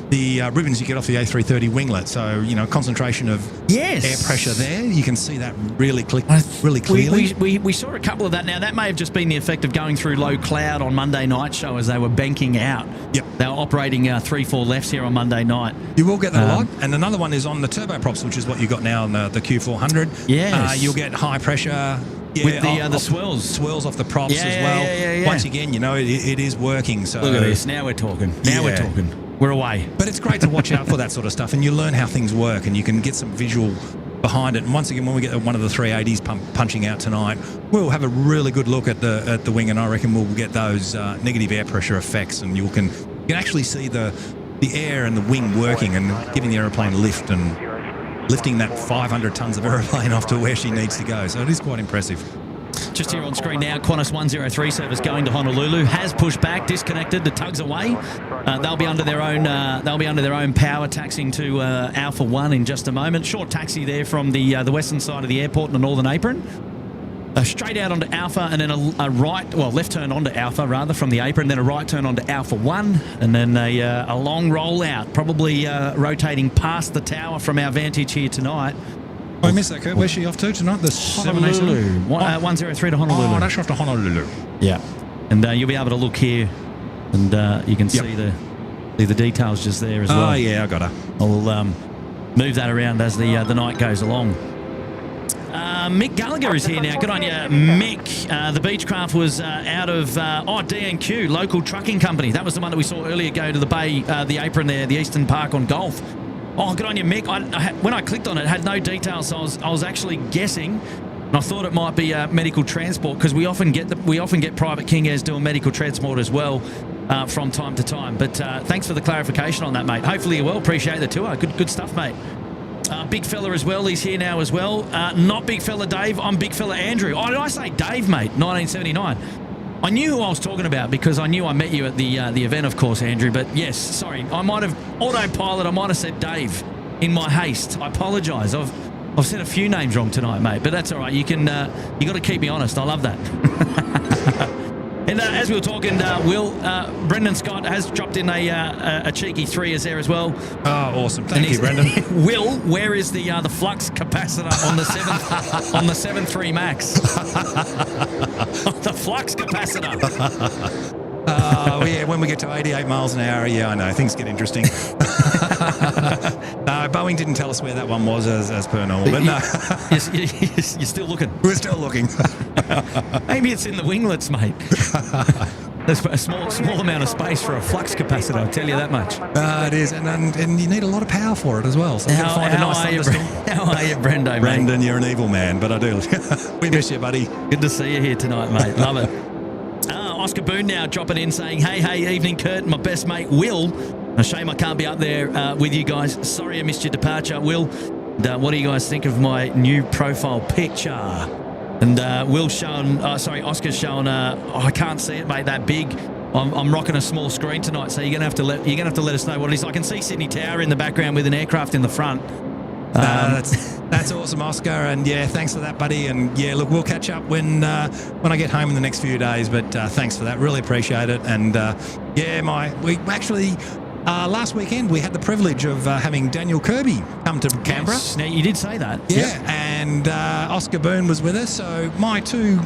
the ribbons you get off the A330 winglet. So concentration of air pressure there. You can see that really clearly. We saw a couple of that. Now that may have just been the effect of going through low cloud on Monday night show as they were banking out. Yep. They were operating 3-4 lefts here on Monday night. You will get that a lot. And another one is on the turboprops, which is what you got now on the Q400. Yes. You'll get high pressure. With the swirls. Swirls off the props as well. Yeah. Once again, it is working. So look at this. Now we're talking. We're talking. We're away. But it's great to watch out for that sort of stuff, and you learn how things work, and you can get some visual behind it. And once again, when we get one of the 380s punching out tonight, we'll have a really good look at the wing, and I reckon we'll get those negative air pressure effects, and you can actually see the air and the wing working and giving the aeroplane a lift and lifting that 500 tons of aeroplane off to where she needs to go. So it is quite impressive. Just here on screen now, Qantas 103 service going to Honolulu has pushed back, disconnected. The tug's away. They'll be under their own power, taxiing to Alpha 1 in just a moment. Short taxi there from the western side of the airport in the northern apron. Straight out onto Alpha, and then a left turn onto Alpha rather from the apron, then a right turn onto Alpha 1, and then a long roll out, probably rotating past the tower from our vantage here tonight. I missed that, Kurt. Where's she off to tonight? The Honolulu. 103 to Honolulu. Oh, that's off to Honolulu. Yeah. And you'll be able to look here, and you can see the details just there as well. Oh, yeah, I got her. I'll move that around as the night goes along. Mick Gallagher is here now. Good on you, Mick. The Beechcraft was out of DNQ, local trucking company. That was the one that we saw earlier go to the bay, the apron there, the Eastern Park on Golf. Oh, good on you, Mick. When I clicked on it, it had no details, so I was actually guessing And I thought it might be medical transport because we often get private King Airs doing medical transport as well from time to time. But thanks for the clarification on that, mate. Hopefully you will. Appreciate the tour. Good stuff, mate. Big fella as well. He's here now as well. Not big fella Dave. I'm big fella Andrew. Oh, did I say Dave, mate? 1979. I knew who I was talking about because I knew I met you at the event, of course, Andrew. But yes, sorry. I might have autopilot. I might have said Dave in my haste. I apologise. I've said a few names wrong tonight, mate, but that's all right. You got to keep me honest. I love that. And as we were talking, Will, Brendan Scott has dropped in a cheeky 3 there as well. Oh, awesome! Thank you, Brendan. Will, where is the flux capacitor on the 7.3 Max? The flux capacitor. Yeah, when we get to 88 miles an hour, yeah, I know things get interesting. No, Boeing didn't tell us where that one was as per normal, but no. You're still looking. We're still looking. Maybe it's in the winglets, mate. There's a small amount of space for a flux capacitor, I'll tell you that much. It is, and you need a lot of power for it as well. So how are you, Brendo, mate? Brendan, you're an evil man, but I do. We miss you, buddy. Good to see you here tonight, mate. Love it. Oscar Boone now dropping in saying, hey, evening, Kurt, my best mate, Will. A shame I can't be up there with you guys. Sorry I missed your departure, Will. And, what do you guys think of my new profile picture? And Oscar's showing, I can't see it, mate, that big. I'm rocking a small screen tonight, so you're gonna have to let us know what it is. I can see Sydney Tower in the background with an aircraft in the front. That's awesome, Oscar, and yeah, thanks for that, buddy. And yeah, look, we'll catch up when I get home in the next few days. But thanks for that, really appreciate it. And we actually last weekend we had the privilege of having Daniel Kirby come to Canberra. Yes. Now you did say that, yeah. And Oscar Boone was with us, so my two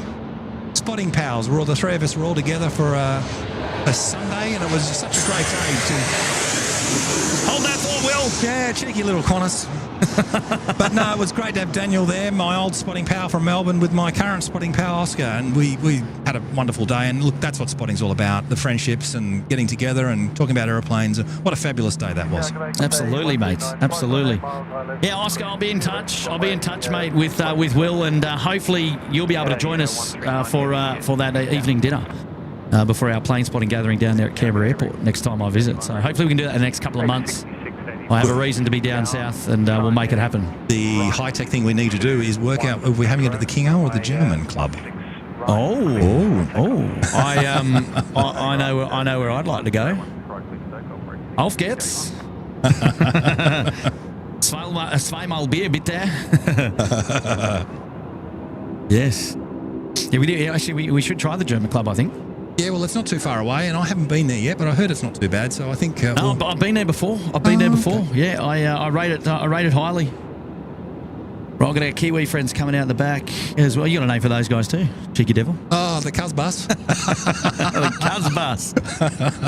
spotting pals the 3 of us were all together for a Sunday, and it was such a great day to hold that thought, Will. Yeah, cheeky little Qantas. But no, it was great to have Daniel there, my old spotting pal from Melbourne, with my current spotting pal Oscar, and we had a wonderful day. And look, that's what spotting's all about, the friendships and getting together and talking about aeroplanes. What a fabulous day that was. Absolutely, mate. Absolutely. Yeah, Oscar, I'll be in touch. Mate, with Will, and hopefully you'll be able to join us for that evening dinner before our plane spotting gathering down there at Canberra Airport next time I visit. So hopefully we can do that in the next couple of months. I have a reason to be down south, and we'll make it happen. The high-tech thing we need to do is work out if we're having it at the Kingo or the German club. I know where I'd like to go. Auf geht's. Zweimal Bier, bitte. Yes. Yeah, we do. Yeah, actually, we should try the German club, I think. Yeah, well, it's not too far away, and I haven't been there yet, but I heard it's not too bad. So I think. I've been there before. Okay. Yeah, I rate it highly. Right, I've got our Kiwi friends coming out the back as well. You got a name for those guys too, cheeky devil. Oh, the Cuz Bus. The Cuz Bus.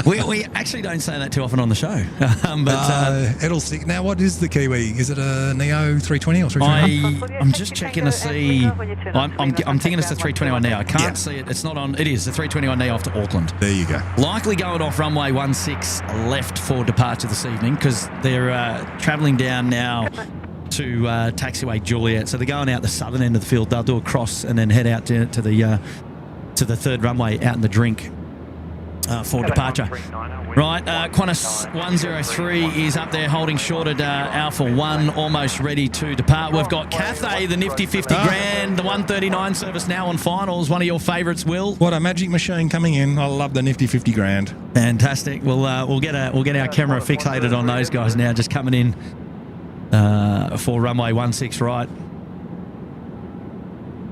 We actually don't say that too often on the show, but it'll stick. Now, what is the Kiwi? Is it a Neo 320 or 321? I'm just checking to see. I'm thinking it's the 321 Neo. I can't see it. It's not on. It is the 321 Neo off to Auckland. There you go. Likely going off runway 16 left for departure this evening because they're travelling down now to taxiway Juliet, so they're going out the southern end of the field. They'll do a cross and then head out to the third runway out in the drink for departure. Right, Qantas 103 is up there holding short at Alpha 1, almost ready to depart. We've got Cathay, the nifty 50 grand, the 139 service now on finals. One of your favourites, Will. What a magic machine coming in. I love the nifty 50 grand. Fantastic. We'll get our camera fixated on those guys now, just coming in for runway 16 right.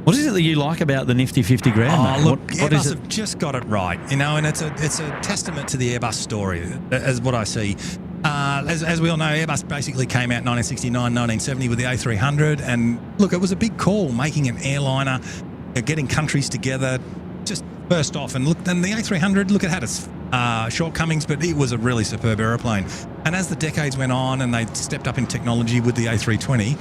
What is it that you like about the nifty 50 grand, mate? Look, Airbus have just got it right, and it's a testament to the Airbus story, as what I see. As we all know, Airbus basically came out 1969, 1970 with the A300, and look, it was a big call making an airliner, getting countries together, just first off, and look, then the A300, look, it had its shortcomings, but it was a really superb aeroplane. And as the decades went on and they stepped up in technology with the A320,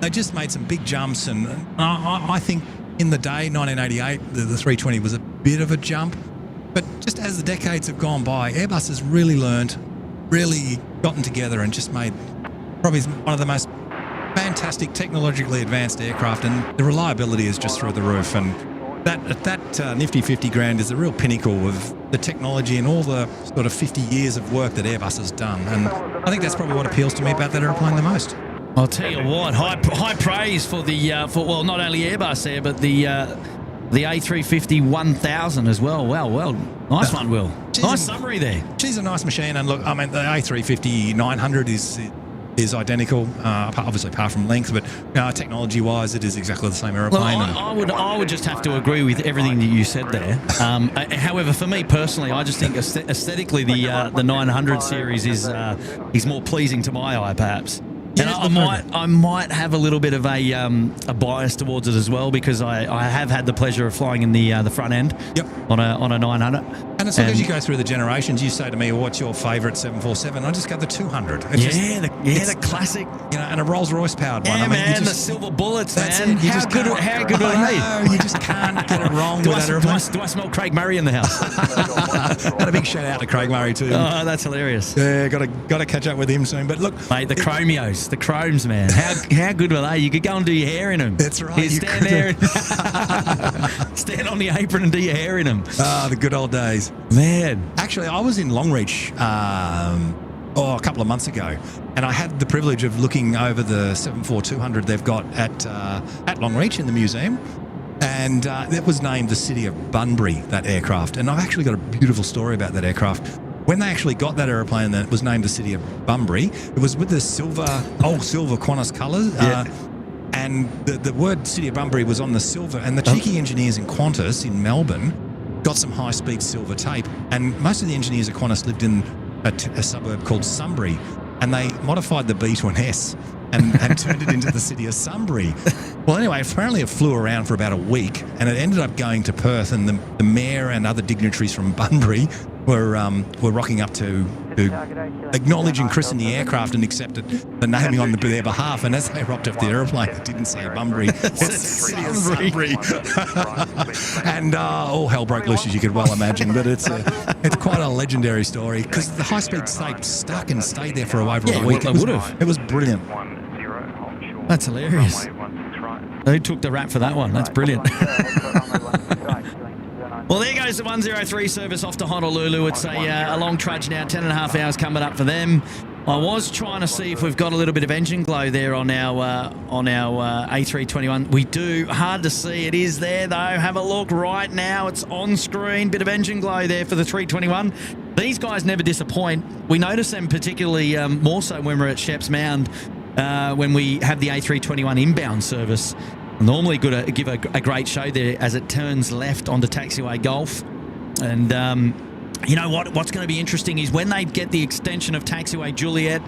they just made some big jumps, and I think in the day, 1988, the 320 was a bit of a jump. But just as the decades have gone by, Airbus has really learned, really gotten together and just made probably one of the most fantastic fantastic, technologically advanced aircraft, and the reliability is just through the roof. And that nifty 50 grand is the real pinnacle of the technology and all the sort of 50 years of work that Airbus has done. And I think that's probably what appeals to me about that aeroplane the most. I'll tell you what, high praise for well, not only Airbus there, but the A350 1000 as well. Well, nice one, Will. Nice summary there. She's a nice machine, and look, I mean, the A350 900 is identical, obviously apart from length, but technology-wise, it is exactly the same aeroplane. Well, I would just have to agree with everything that you said there. However, for me personally, I just think aesthetically the 900 series is more pleasing to my eye, perhaps. And I might have a little bit of a bias towards it as well, because I have had the pleasure of flying in the front end. Yep. On a 900. And as long as you go through the generations, you say to me, well, what's your favourite 747? I just go the 200. The classic. And a Rolls-Royce powered one. Yeah, I mean, man, the silver bullets, that's man. It. You How good are they? No, you just can't get it wrong with that aeroplane. Do I smell Craig Murray in the house? And a big shout out to Craig Murray too. Oh, that's hilarious. Yeah, got to catch up with him soon. But look, mate, the chromes, man. How good were they? You could go and do your hair in them. That's right. You stand there, and stand on the apron and do your hair in them. Ah, the good old days, man. Actually, I was in Longreach a couple of months ago, and I had the privilege of looking over the 747-200 they've got at Longreach in the museum. And it was named the City of Bunbury, that aircraft. And I've actually got a beautiful story about that aircraft. When they actually got that aeroplane that was named the City of Bunbury, it was with the old silver Qantas colours. And the word City of Bunbury was on the silver. And the cheeky engineers in Qantas in Melbourne got some high-speed silver tape. And most of the engineers at Qantas lived in a suburb called Sunbury. And they modified the B to an S and turned it into the City of Sunbury. Well, anyway, apparently it flew around for about a week, and it ended up going to Perth, and the mayor and other dignitaries from Bunbury were rocking up to acknowledge and christen the aircraft and accepted the naming on their behalf. And as they rocked off the airplane, it didn't say Bunbury, it's Sunbury. And all hell broke loose, as you could well imagine. But it's quite a legendary story, because the high-speed tape stuck and stayed there for over a week. It was brilliant. That's hilarious. Who took the rap for that one? That's brilliant. Well, there goes the 103 service off to Honolulu. It's a long trudge now, 10.5 hours coming up for them. I was trying to see if we've got a little bit of engine glow there on our A321. We do. Hard to see. It is there, though. Have a look right now. It's on screen. Bit of engine glow there for the 321. These guys never disappoint. We notice them particularly more so when we're at Sheps Mound, when we have the A321 inbound service. Normally good to give a great show there as it turns left onto Taxiway Golf. And you know what's going to be interesting is when they get the extension of Taxiway Juliet,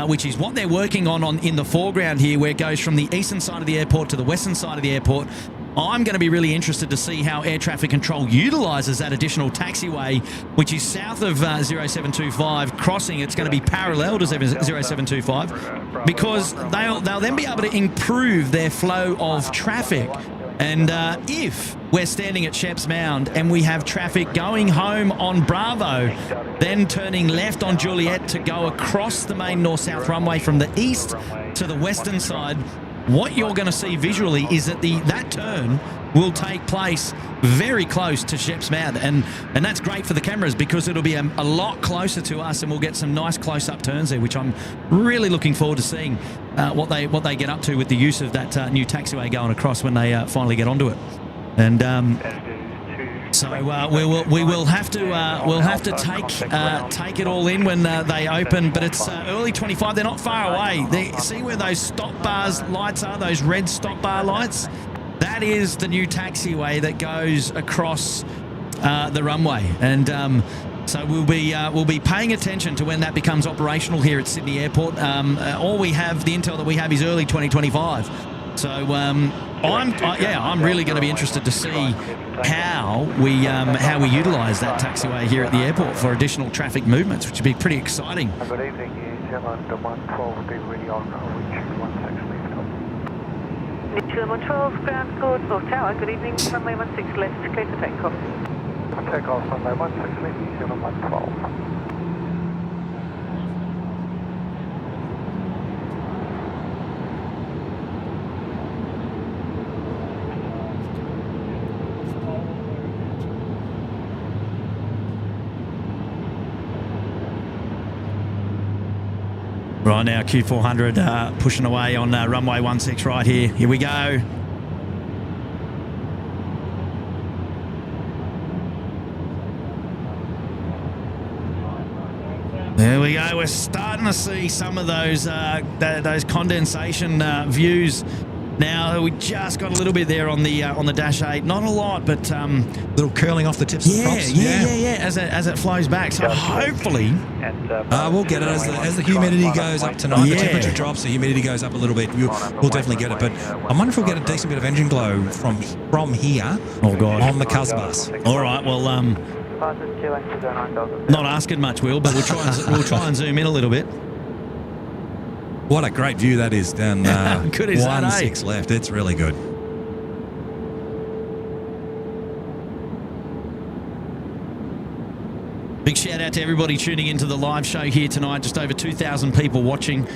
which is what they're working on in the foreground here, where it goes from the eastern side of the airport to the western side of the airport. I'm going to be really interested to see how air traffic control utilises that additional taxiway, which is south of 0725 crossing. It's going to be parallel to 0725, because they'll then be able to improve their flow of traffic. And if we're standing at Sheps Mound and we have traffic going home on Bravo, then turning left on Juliet to go across the main north-south runway from the east to the western side, what you're going to see visually is that that turn will take place very close to Sheps Mound, and that's great for the cameras, because it'll be a lot closer to us, and we'll get some nice close-up turns there, which I'm really looking forward to seeing what they get up to with the use of that new taxiway going across when they finally get onto it. And so we will have to take it all in when they open. But it's early 25. They're not far away. See where those stop bars lights are? Those red stop bar lights. That is the new taxiway that goes across the runway. And so we'll be paying attention to when that becomes operational here at Sydney Airport. The intel that we have is early 2025. So I'm really going to be interested to see how we utilise that taxiway here at the airport for additional traffic movements, which would be pretty exciting. Good evening, New Zealand 112 will be ready on New Zealand 112, ground scored, North Tower, good evening, runway 16 left, clear for takeoff. Takeoff runway 16 left, New Zealand 112. Right now, Q400 pushing away on runway 16 right here. Here we go. There we go. We're starting to see some of those condensation views. Now we just got a little bit there on the Dash 8, not a lot, but little curling off the tips of the props. Yeah. As it flows back, so hopefully we'll get it as the humidity goes up tonight. The temperature drops, the humidity goes up a little bit. We'll definitely get it. But I wonder if we'll get a decent bit of engine glow from here. Oh God, on the Cuz bus. All right, well, not asking much, Will, but we'll try and zoom in a little bit. What a great view that is down good is 16 left. It's really good. Big shout out to everybody tuning into the live show here tonight. Just over 2,000 people watching.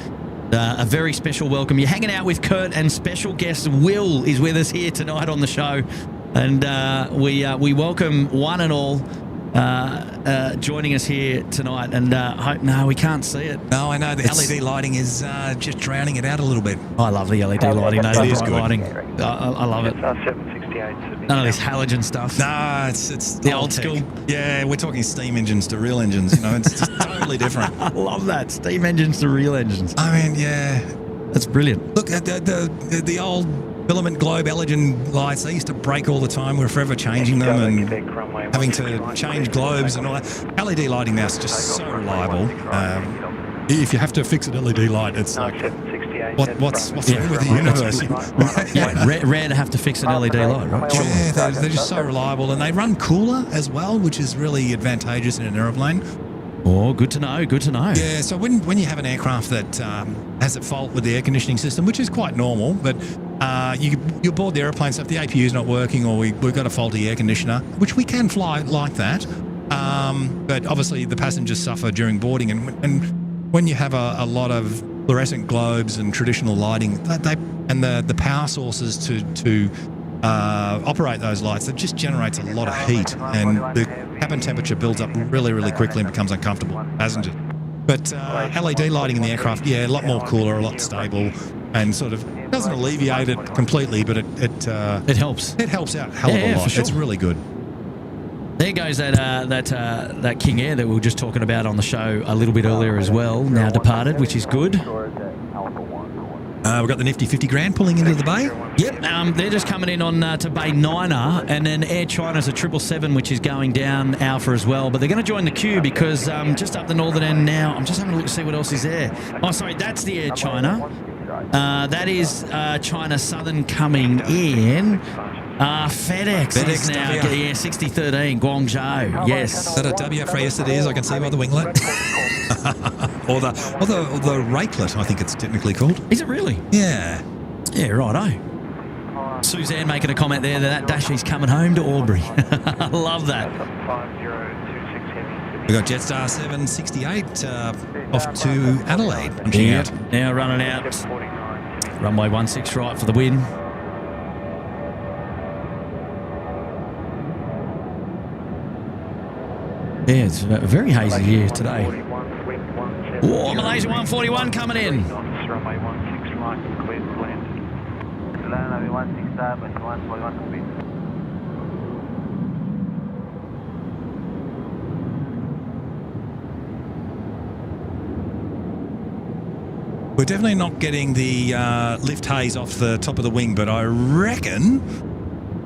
A very special welcome. You're hanging out with Kurt, and special guest Will is with us here tonight on the show. And we welcome one and all joining us here tonight, and no, we can't see it. No, I know the LED lighting is just drowning it out a little bit. I love the LED lighting. No, it is bright good. lighting. I love it. 768. None of this halogen stuff. No, it's the old tech. school. Yeah, we're talking steam engines to real engines. You know, it's just totally different. I love that. Steam engines to real engines. I mean, yeah, that's brilliant. Look at the old filament globe halogen lights. They used to break all the time. We're forever changing them and having to change globes and all that. LED lighting now is just so reliable. If you have to fix an LED light, it's like, what's wrong with the universe? Rare to have to fix an LED light, right? Sure. Yeah, they're just so reliable, and they run cooler as well, which is really advantageous in an aeroplane. Oh, good to know. Good to know. Yeah, so when you have an aircraft that has a fault with the air conditioning system, which is quite normal, but you're board the aeroplane, so if the APU is not working or we've got a faulty air conditioner, which we can fly like that, but obviously the passengers suffer during boarding, and when you have a lot of fluorescent globes and traditional lighting, and the power sources to operate those lights, it just generates a lot of heat, and the cabin temperature builds up really, really quickly and becomes uncomfortable, hasn't it? But LED lighting in the aircraft, a lot more cooler, a lot stable, and sort of doesn't alleviate it completely, but it helps. It helps out a hell of a lot. For sure. It's really good. There goes that King Air that we were just talking about on the show a little bit earlier as well. Now departed, which is good. We've got the nifty 50 grand pulling into the bay. Yep, they're just coming in on to Bay 9er, and then Air China's a 777, which is going down Alpha as well. But they're going to join the queue because just up the northern end now, I'm just having a look to see what else is there. Oh, sorry, that's the Air China. That is China Southern coming in. FedEx is now, 6013, Guangzhou, yes. Is that a W for yesterday, I can see by the winglet? or the rakelet, I think it's technically called. Is it really? Yeah. Yeah, righto. Suzanne making a comment there that Dashy's coming home to Albury. I love that. We've got Jetstar 768 off to Adelaide. Now running out. Runway 16 right for the win. Yeah, it's a very hazy here today. Oh, Malaysia 141 coming in. We're definitely not getting the lift haze off the top of the wing, but I reckon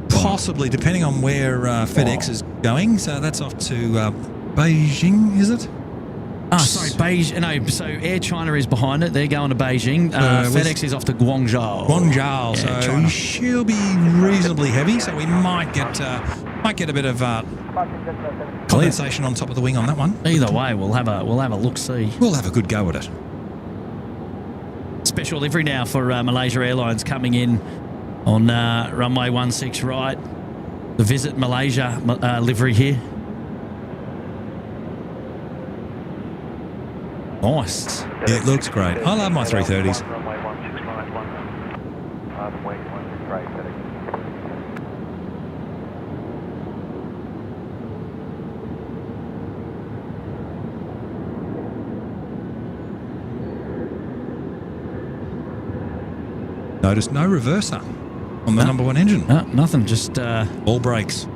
possibly, depending on where FedEx is going. So that's off to Beijing, is it? Oh, sorry, Beijing. No, so Air China is behind it. They're going to Beijing. FedEx is off to Guangzhou. Guangzhou, yeah, so China. She'll be reasonably heavy. So we might get a bit of condensation on top of the wing on that one. Either way, we'll have a look-see. We'll have a good go at it. Special livery now for Malaysia Airlines coming in on runway 16 right. The Visit Malaysia livery here. Nice. Yeah, it looks great. I love my 330s. Notice no reverser on the number one engine. No, nothing. Just All brakes.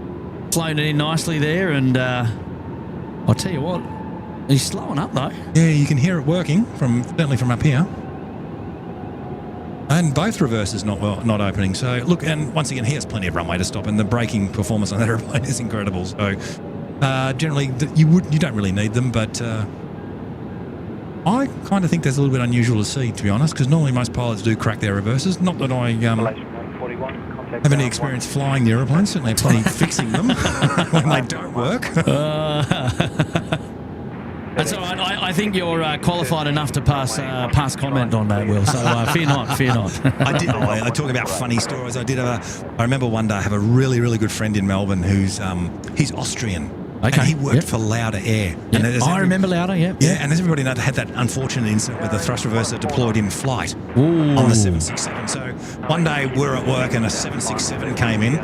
flown it in nicely there, and I'll tell you what, he's slowing up though. Yeah, you can hear it working certainly from up here. And both reverses not opening. So look, and once again, he has plenty of runway to stop, and the braking performance on that airplane is incredible. So generally, you don't really need them, but I kind of think that's a little bit unusual to see, to be honest, because normally most pilots do crack their reverses. Not that I have any experience flying the aeroplanes, certainly plenty fixing them when they don't work. That's all right. I think you're qualified enough to pass comment on that, Will. So fear not, fear not. I talk about funny stories. I remember one day I have a really, really good friend in Melbourne who's he's Austrian. Okay. And he worked for Lauda Air. Yep. And I remember Lauda, yeah. Yeah, and as everybody knows, had that unfortunate incident with the thrust reverser deployed in flight Ooh. on the 767. So one day we're at work and a 767 came in,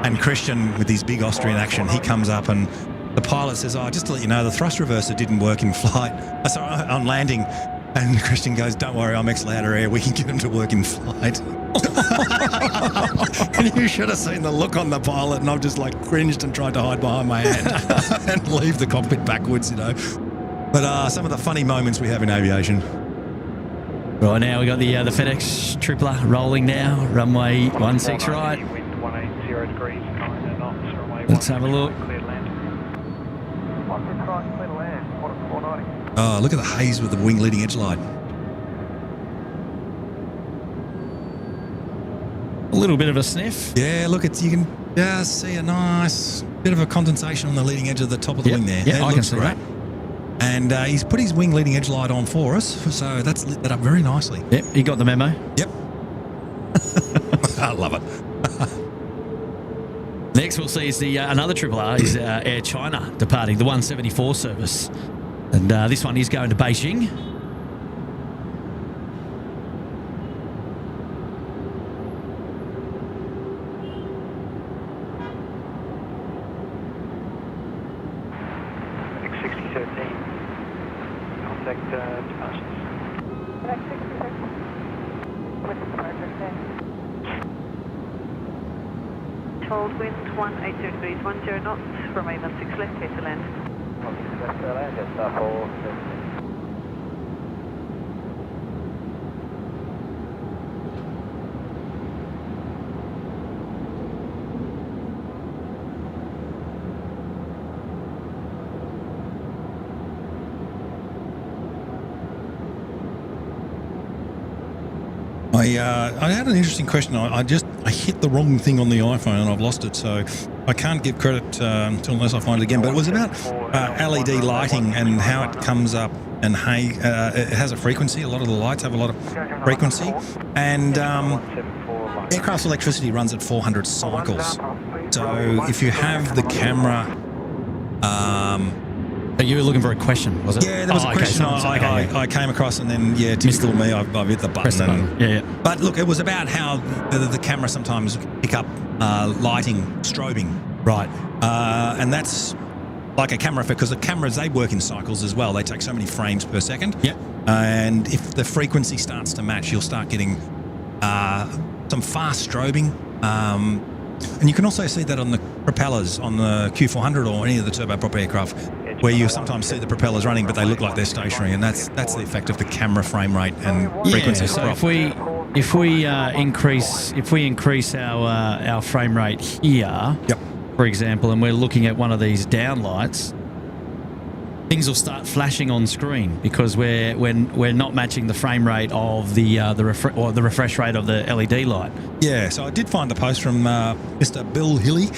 and Christian, with his big Austrian accent, he comes up and the pilot says, "Oh, just to let you know, the thrust reverser didn't work in flight. Sorry, on landing." And Christian goes, "Don't worry, I'm ex-Lauda Air. We can get him to work in flight." And you should have seen the look on the pilot, and I've just like cringed and tried to hide behind my hand and leave the cockpit backwards, you know. But some of the funny moments we have in aviation. Right, now we got the FedEx tripler rolling now, runway 16 right. Wind 180 degrees, 9 knots, runway Let's have a look. Clear to land. 16 right, clear to land. 490. Oh, look at the haze with the wing leading edge light. A little bit of a sniff. Yeah, look, you can just see a nice bit of a condensation on the leading edge of the top of the Yep, wing there. yeah, It I can looks see great. And he's put his wing leading edge light on for us, so that's lit that up very nicely. Yep, you got the memo. Yep. I love it. Next we'll see is the another triple R is Air China departing the 174 service. And this one is going to Beijing. X6013. Contact departures. Hold wind 180 degrees, 10 knots, runway 16 left, clear to land. I had an interesting question. I hit the wrong thing on the iPhone and I've lost it, so I can't give credit unless I find it again. But it was about LED lighting and how it comes up, and it has a frequency. A lot of the lights have a lot of frequency, and aircraft's electricity runs at 400 cycles. So if you have the camera. You were looking for a question, was it? Yeah, there was a question I came across, and then, typical me, I've hit the button. Yeah. But look, it was about how the camera sometimes pick up lighting, strobing. Right. And that's like a camera, because the cameras, they work in cycles as well. They take so many frames per second. Yeah. And if the frequency starts to match, you'll start getting some fast strobing. And you can also see that on the propellers on the Q400 or any of the turboprop aircraft, where you sometimes see the propellers running, but they look like they're stationary, and that's the effect of the camera frame rate and frequency. So if we increase our frame rate here, Yep. for example, and we're looking at one of these downlights, things will start flashing on screen because we're not matching the frame rate of the refresh rate of the LED light. Yeah, so I did find the post from Mr. Bill Hilly,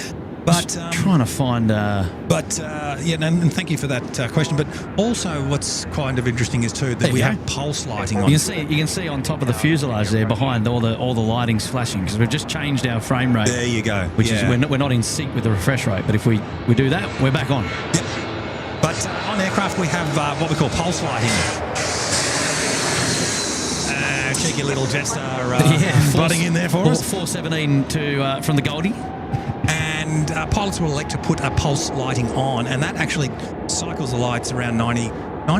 but Trying to find. and thank you for that question. But also, what's kind of interesting is too that we have pulse lighting on. You can see on top of the fuselage there behind all the lighting's flashing because we've just changed our frame rate. There you go. Which is we're not in sync with the refresh rate. But if we do that, we're back on. Yep. But on aircraft, we have what we call pulse lighting. Cheeky little Jetstar butting in there for us. 417 from the Goldie. And pilots will elect to put a pulse lighting on, and that actually cycles the lights around 90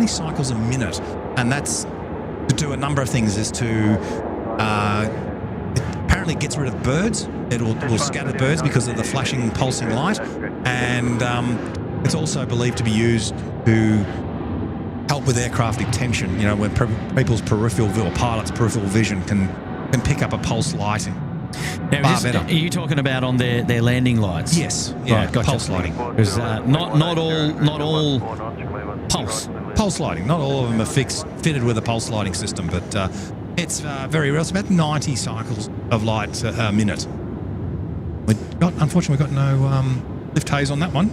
cycles a minute. And that's to do a number of things. Is to it apparently gets rid of birds. It will scatter birds because of the flashing, pulsing light. And it's also believed to be used to help with aircraft detention, you know, when people's peripheral or pilots' peripheral vision can pick up a pulse lighting. Now, Far better. Are you talking about on their landing lights? Yes. Yeah, Right, gotcha. pulse lighting. Because not all pulse. Pulse lighting. Not all of them are fitted with a pulse lighting system, but it's very real. It's about 90 cycles of light a minute. Unfortunately, we've got no lift haze on that one.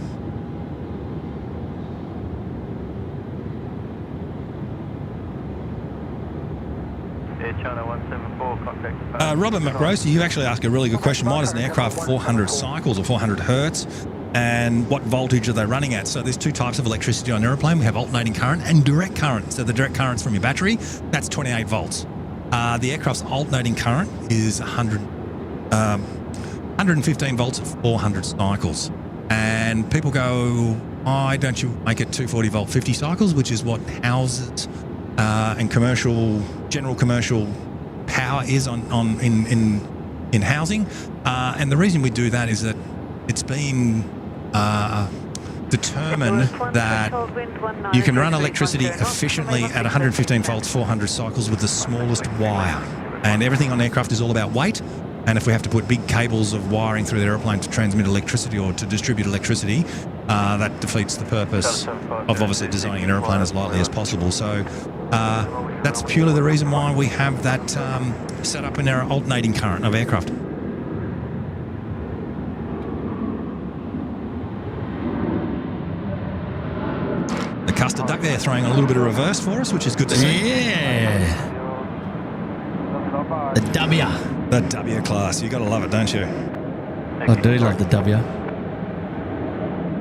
China 174, contact. Robert McRose, you actually asked a really good question. Why does an aircraft 400 cycles or 400 hertz? And what voltage are they running at? So there's two types of electricity on an aeroplane. We have alternating current and direct current. So the direct current's from your battery. That's 28 volts. The aircraft's alternating current is 115 volts at 400 cycles. And people go, why don't you make it 240 volt 50 cycles, which is what houses and general commercial power is in housing. And the reason we do that is that it's been determined that you can run electricity efficiently at 115 volts, 400 cycles with the smallest wire. And everything on aircraft is all about weight. And if we have to put big cables of wiring through the aeroplane to transmit electricity or to distribute electricity, that defeats the purpose of obviously designing an aeroplane as lightly as possible. So that's purely the reason why we have that set up in our alternating current of aircraft. The custard duck there throwing a little bit of reverse for us, which is good to see. Yeah. The W. The W class. You got to love it, don't you? I do love the W.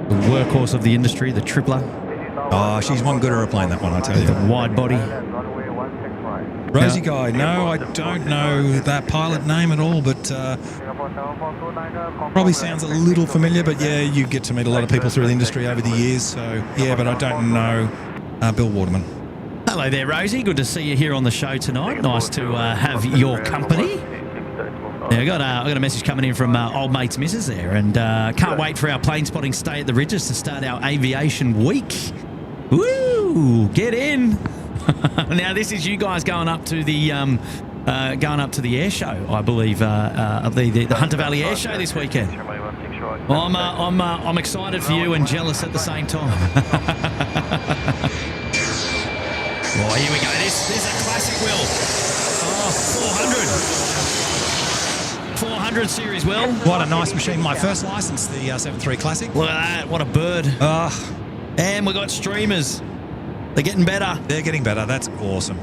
The workhorse of the industry, the tripler. Oh, she's one good aeroplane, that one, I tell you. The wide body. Rosie Guy, no, I don't know that pilot name at all, but probably sounds a little familiar. But yeah, you get to meet a lot of people through the industry over the years, so yeah, but I don't know Bill Waterman. Hello there, Rosie. Good to see you here on the show tonight. Nice to have your company. Yeah, I got a message coming in from old mate's missus there, and can't wait for our plane spotting stay at the Ridges to start our aviation week. Woo! Get in. Now this is you guys going up to the air show, I believe, the Hunter Valley Air Show this weekend. Well, I'm excited for you and jealous at the same time. Oh, here we go. This is a classic, Will. Oh, 400 series, Will. What a nice machine. My first license, the 73 Classic. Look at that. What a bird. And we got streamers. They're getting better. They're getting better. That's awesome.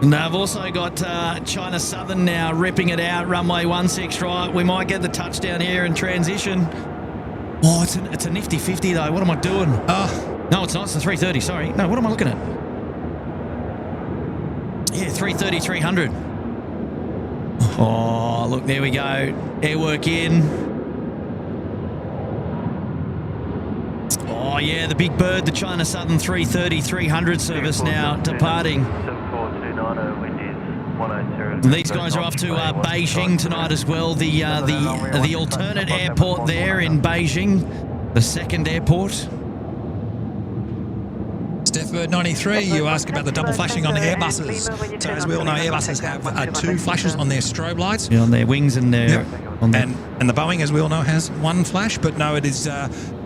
And I've also got China Southern now ripping it out. Runway 16 right. We might get the touchdown here in transition. Oh, it's a nifty 50 though. What am I doing? No, it's not. It's a 330. Sorry. No, what am I looking at? Yeah, 330, 300. Oh, look, there we go. Airwork in. Oh, yeah, the big bird, the China Southern 330, 300 service now departing. These guys are off to Beijing tonight as well. The alternate airport there in Beijing, the second airport. Steffbird 93, you ask about the double flashing on the Airbuses. So as we all know, Airbuses have two flashes on their strobe lights. Yeah, on their wings and their... Yep. And the Boeing, as we all know, has one flash, but no, it is...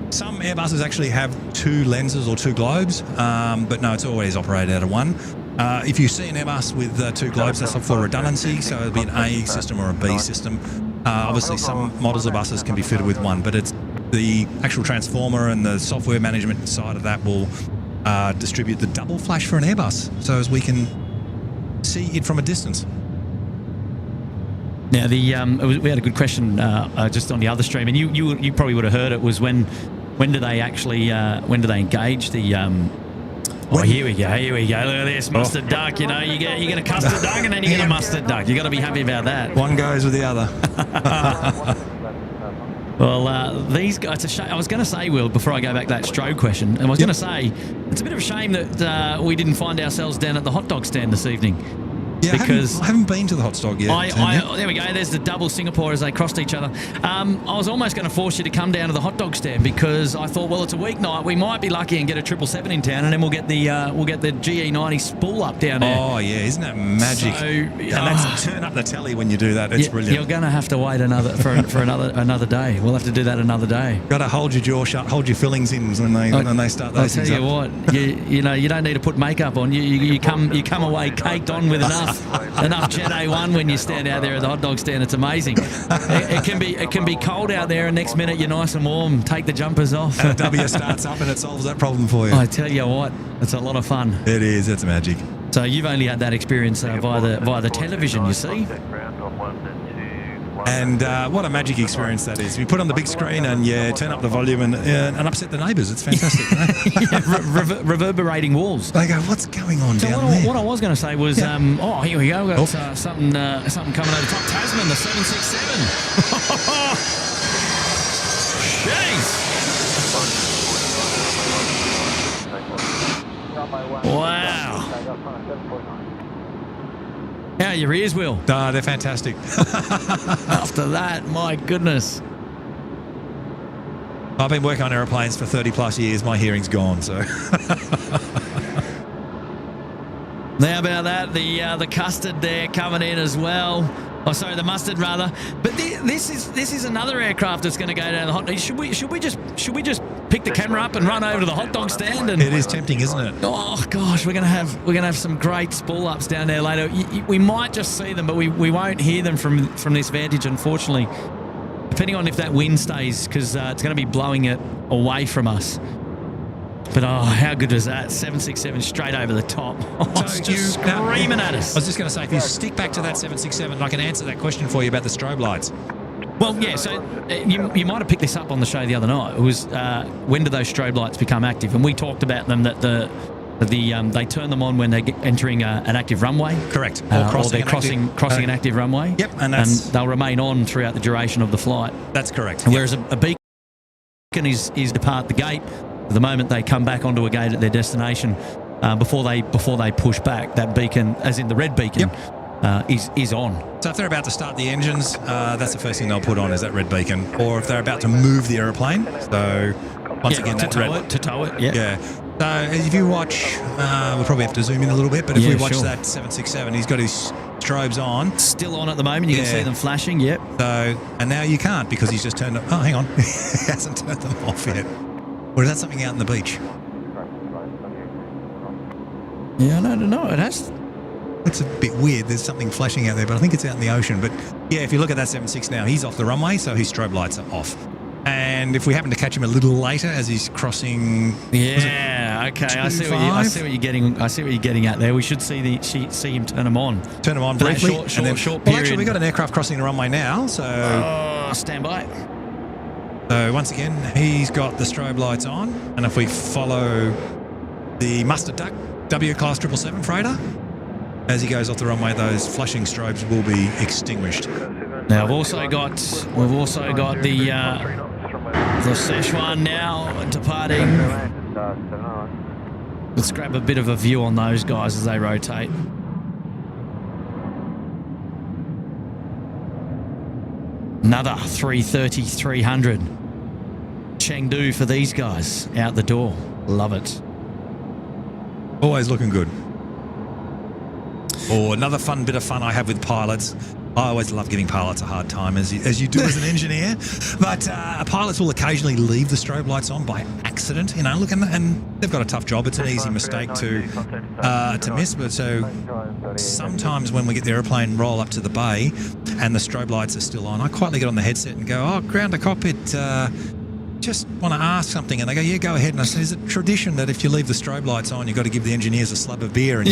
some Airbuses actually have two lenses or two globes, but no, it's always operated out of one. If you see an Airbus with two globes, that's for redundancy, so it'll be an A system or a B system. Obviously, some models of buses can be fitted with one, but it's the actual transformer and the software management side of that will distribute the double flash for an Airbus, so as we can see it from a distance. Now, we had a good question just on the other stream, and you probably would have heard it, was when do they actually engage the here we go. Look at this mustard duck. You know, you get a custard duck and then you get a mustard duck. You got to be happy about that. One goes with the other. Well, these guys. It's a shame. I was going to say, Will, before I go back to that strobe question, I was going to say it's a bit of a shame that we didn't find ourselves down at the hot dog stand this evening. Yeah, because I haven't been to the hot dog yet. there we go. There's the double Singapore as they crossed each other. I was almost going to force you to come down to the hot dog stand because I thought, well, it's a weeknight. We might be lucky and get a 777 in town, and then we'll get the GE90 spool up down there. Oh yeah, isn't that magic? So, and that's turn up the telly when you do that. It's brilliant. You're going to have to wait for another day. We'll have to do that another day. Got to hold your jaw shut, hold your fillings in when they start those things up. I'll tell you what, you know, you don't need to put makeup on. You come away caked on with enough Jet A1 when you stand out there at the hot dog stand. It's amazing. It can be cold out there, and next minute you're nice and warm. Take the jumpers off. And a W starts up and it solves that problem for you. I tell you what, it's a lot of fun. It is. It's magic. So you've only had that experience via the television, you see. And what a magic experience that is. We put on the big screen and turn up the volume and upset the neighbours. It's fantastic. Reverberating walls. They go, what's going on down there? there? What I was going to say was, here we go. We've got something coming over top. Tasman, the 767. Jeez. Wow. How are your ears, Will? They're fantastic. After that, my goodness. I've been working on aeroplanes for 30 plus years. My hearing's gone, so. How about that? The custard there coming in as well. Oh, sorry, the mustard rather. But this is another aircraft that's going to go down the hot dog. Should we just pick the camera up and run over to the hot dog stand? And it is tempting, isn't it? Oh gosh, we're gonna have some great spool ups down there later. We might just see them, but we won't hear them from this vantage, unfortunately. Depending on if that wind stays, because it's going to be blowing it away from us. But how good was that? 767 straight over the top. It's just screaming at us. I was just going to say, if you stick back to that 767, I can answer that question for you about the strobe lights. Well, yeah, so you might have picked this up on the show the other night. It was when do those strobe lights become active? And we talked about them that they turn them on when they're entering an active runway. Correct. Or they're crossing an active runway. Yep, and they'll remain on throughout the duration of the flight. That's correct. And whereas a beacon is depart the gate. The moment they come back onto a gate at their destination, before they push back, that beacon, as in the red beacon, is on. So if they're about to start the engines, that's the first thing they'll put on is that red beacon. Or if they're about to move the aeroplane, so once again that's red. To tow it, yeah. So if you watch, we'll probably have to zoom in a little bit, but if we watch that 767, he's got his strobes on. Still on at the moment, you can see them flashing, yep. So, and now you can't because he's just turned, hang on, he hasn't turned them off yet. Or is that something out on the beach? Yeah, no, it has. That's a bit weird. There's something flashing out there, but I think it's out in the ocean. But yeah, if you look at that 76 now, he's off the runway, so his strobe lights are off. And if we happen to catch him a little later as he's crossing, yeah, okay, I see what you're getting. I see what you're getting at there. We should see him turn them on. Turn them on briefly. Short well, period. Actually, we've got an aircraft crossing the runway now, so stand by. So once again, he's got the strobe lights on, and if we follow the mustard duck W-class 777 freighter, as he goes off the runway, those flashing strobes will be extinguished. Now we've also got the Szechuan now departing. Let's grab a bit of a view on those guys as they rotate. Another 330-300. Chengdu for these guys out the door. Love it. Always looking good. Oh, another fun bit of fun I have with pilots. I always love giving pilots a hard time, as you do as an engineer. But pilots will occasionally leave the strobe lights on by accident. You know, look, and they've got a tough job. It's an easy mistake to miss. But so sometimes when we get the aeroplane roll up to the bay and the strobe lights are still on, I quietly get on the headset and go, ground to cockpit, just want to ask something. And they go, yeah, go ahead. And I say, is it tradition that if you leave the strobe lights on, you've got to give the engineers a slab of beer? And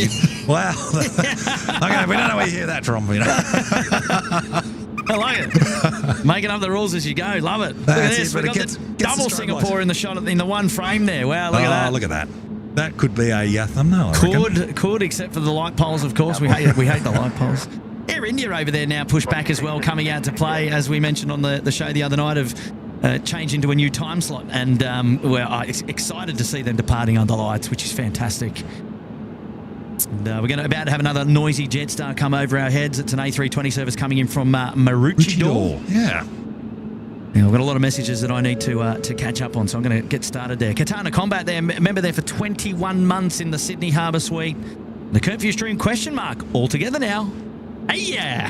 wow. Okay, we don't know where you hear that from. You know? I like it. Making up the rules as you go. Love it. Look at this. We've got the double Singapore in the shot in the one frame there. Wow, look at that. Look at that. That could be a thumbnail. Could, except for the light poles, of course. We hate the light poles. Air India over there now, pushback as well, coming out to play, as we mentioned on the show the other night, of change into a new time slot, and we're excited to see them departing under lights, which is fantastic. And we're going to about to have another noisy Jetstar come over our heads. It's an A320 service coming in from Maroochydore. Yeah. Yeah, I've got a lot of messages that I need to catch up on, so I'm going to get started there. Katana Combat there, member there for 21 months in the Sydney Harbour Suite. The Curfew stream ? All together now. Hey, yeah.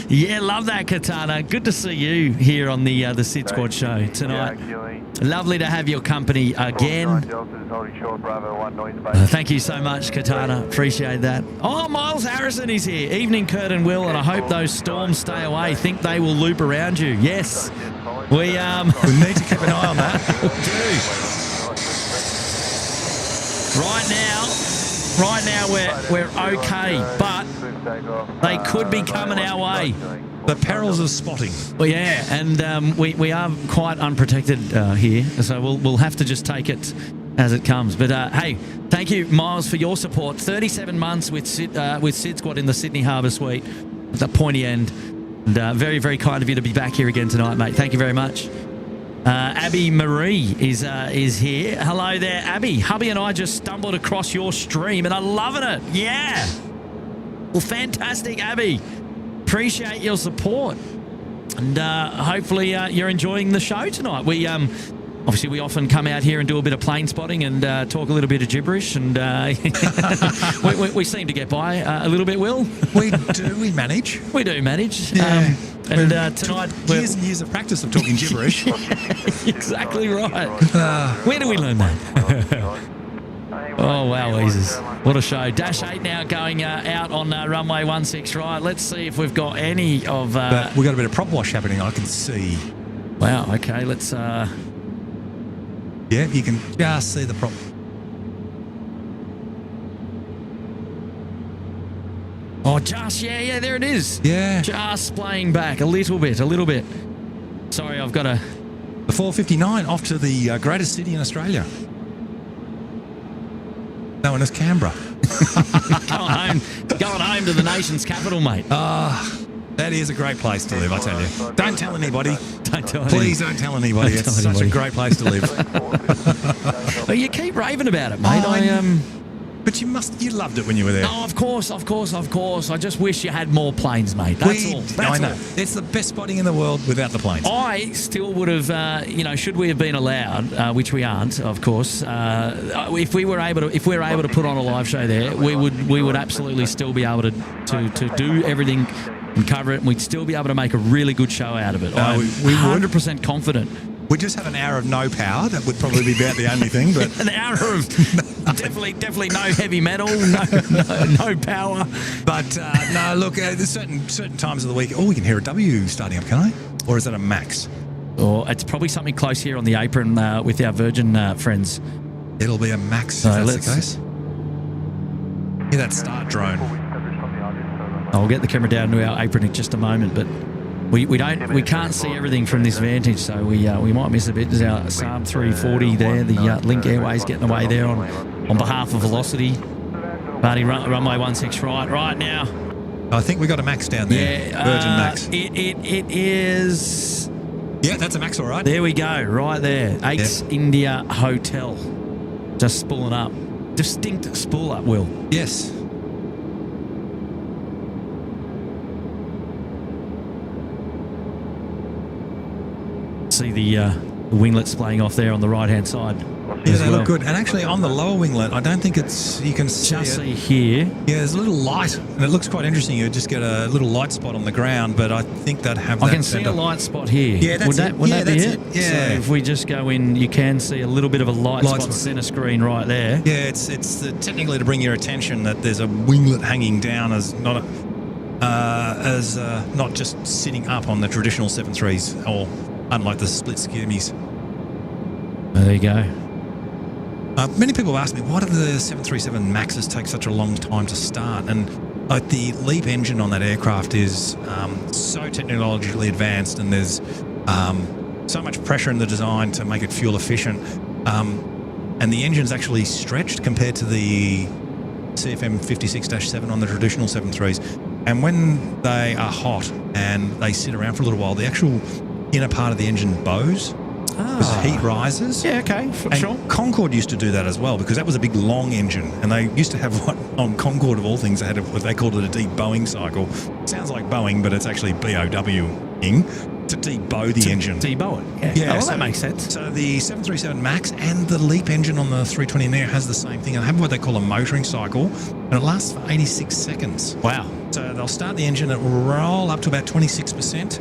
Yeah, love that, Katana. Good to see you here on the SydSquad show tonight. Lovely to have your company again. Thank you so much, Katana. Appreciate that. Oh, Miles Harrison is here. Evening, Kurt and Will, and I hope those storms stay away. Think they will loop around you. Yes. We need to keep an eye on that. Right now we're okay, but they could be coming our way. The perils of spotting. Well, yeah, and we are quite unprotected here, so we'll have to just take it as it comes. But hey, thank you, Miles, for your support. 37 months with SydSquad in the Sydney Harbour Suite at the pointy end, and very, very kind of you to be back here again tonight, mate. Thank you very much. Abby Marie is here. Hello there, Abby. Hubby and I just stumbled across your stream and I'm loving it. Yeah. Well, fantastic, Abby. Appreciate your support. And hopefully you're enjoying the show tonight. We obviously we often come out here and do a bit of plane spotting and talk a little bit of gibberish, and we seem to get by a little bit, Will. We do. We manage. We do manage. Yeah. And tonight, years and years of practice of talking gibberish. Exactly right. Where do we learn that? Oh, wow, Jesus. What a show. Dash 8 now going out on runway 16 right. Let's see if we've got any of... But we've got a bit of prop wash happening, I can see. Wow, okay, let's... Yeah, you can just see the prop. Oh, just, yeah, there it is. Yeah. Just splaying back a little bit. Sorry, I've got a... The 459 off to the greatest city in Australia. Known as Canberra. Going home to the nation's capital, mate. That is a great place to live, I tell you. Don't tell anybody. Please don't tell anybody. It's such a great place to live. Well, you keep raving about it, mate. But you loved it when you were there. Oh, of course. I just wish you had more planes, mate. That's all. I know. It's the best spotting in the world without the planes. I still would have, should we have been allowed, which we aren't, of course. If we were able to put on a live show there, we would absolutely still be able to do everything and cover it, and we'd still be able to make a really good show out of it. I'm 100% confident. We just have an hour of no power. That would probably be about the only thing. But an hour of definitely no heavy metal, no power. But no, look, there's certain times of the week. Oh, we can hear a W starting up, can I? Or is that a Max? Or it's probably something close here on the apron with our Virgin friends. It'll be a Max if that's the case. Hear that start drone. I'll get the camera down to our apron in just a moment, but we can't see everything from this vantage, so we might miss a bit. There's our Saab 340 there, the Link Airways getting away there on behalf of Velocity. Barty runway 16 right now. I think we got a Max down there. Yeah, Virgin Max. It is. Yeah, that's a Max, all right. There we go, right there. 8 India Hotel. Just spooling up. Distinct spool up, Will. Yes. See the winglets playing off there on the right-hand side. Yeah, they look good. And actually, on the lower winglet, I don't think you can see just see here. Yeah, there's a little light, and it looks quite interesting. You just get a little light spot on the ground, but I think that have. I can see a light spot here. Yeah, that's would that be it? Yeah. So if we just go in, you can see a little bit of a light spot center screen right there. Yeah, it's technically to bring your attention that there's a winglet hanging down as not just sitting up on the traditional 7.3s, or unlike the split skimmies. There you go. Many people ask me, why do the 737 Maxes take such a long time to start? And the LEAP engine on that aircraft is so technologically advanced, and there's so much pressure in the design to make it fuel efficient. And the engine's actually stretched compared to the CFM 56-7 on the traditional 7.3s. And when they are hot and they sit around for a little while, the actual inner part of the engine bows. because heat rises. Yeah, okay, for And sure. Concorde used to do that as well because that was a big long engine, and they used to have what on Concorde of all things they called it a de-Boeing cycle. Sounds like Boeing, but it's actually BOW-ing to de-bow the engine. De-bow it. Yeah, Yeah, well, so- that makes sense. So the 737 MAX and the LEAP engine on the 320 Neo has the same thing. They have what they call a motoring cycle, and it lasts for 86 seconds. Wow. So they'll start the engine, it will roll up to about 26%,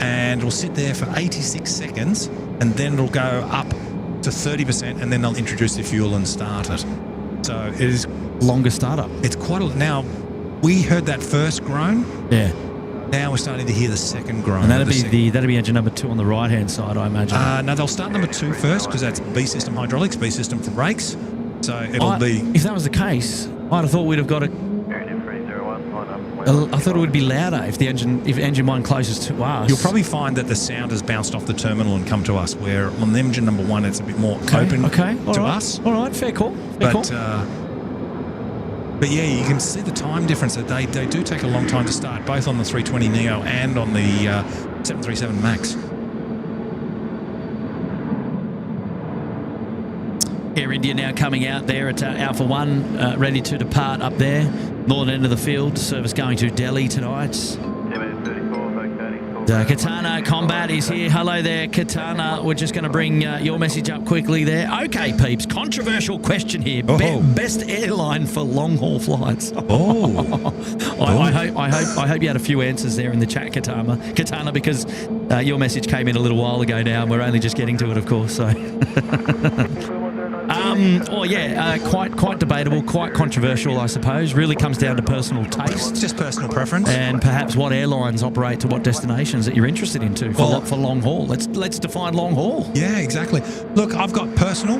and it'll sit there for 86 seconds, and then it'll go up to 30%, and then they'll introduce the fuel and start it. So it is, Longer startup. it's quite a, now we heard that first groan, Yeah. now we're starting to hear the second groan. And that'd The be that'd be engine number 2 on the right-hand side, I imagine. no, they'll start number 2 first because that's B system hydraulics, B system for brakes. So it'll be. If that was the case, I'd have thought we'd have got a. Area 301, line up. I thought it would be louder if engine 1 closest to us. You'll probably find that the sound has bounced off the terminal and come to us. Where on the engine number 1, it's a bit more open all to right. us. All right, fair call. Fair call. But yeah, you can see the time difference that they do take a long time to start, both on the 320 Neo and on the 737 MAX. Air India now coming out there at Alpha 1, ready to depart up there. Northern end of the field, service going to Delhi tonight. Katana Combat is here. Hello there, Katana. We're just going to bring your message up quickly there. Okay, peeps, controversial question here. Oh. Best airline for long-haul flights. Oh. I hope you had a few answers there in the chat, Katana, because your message came in a little while ago now, and we're only just getting to it, of course. So, quite debatable, quite controversial, I suppose. Really comes down to personal taste. It's just personal preference. And perhaps what airlines operate to what destinations that you're interested in for long haul. Let's define long haul. Yeah, exactly. Look, I've got personal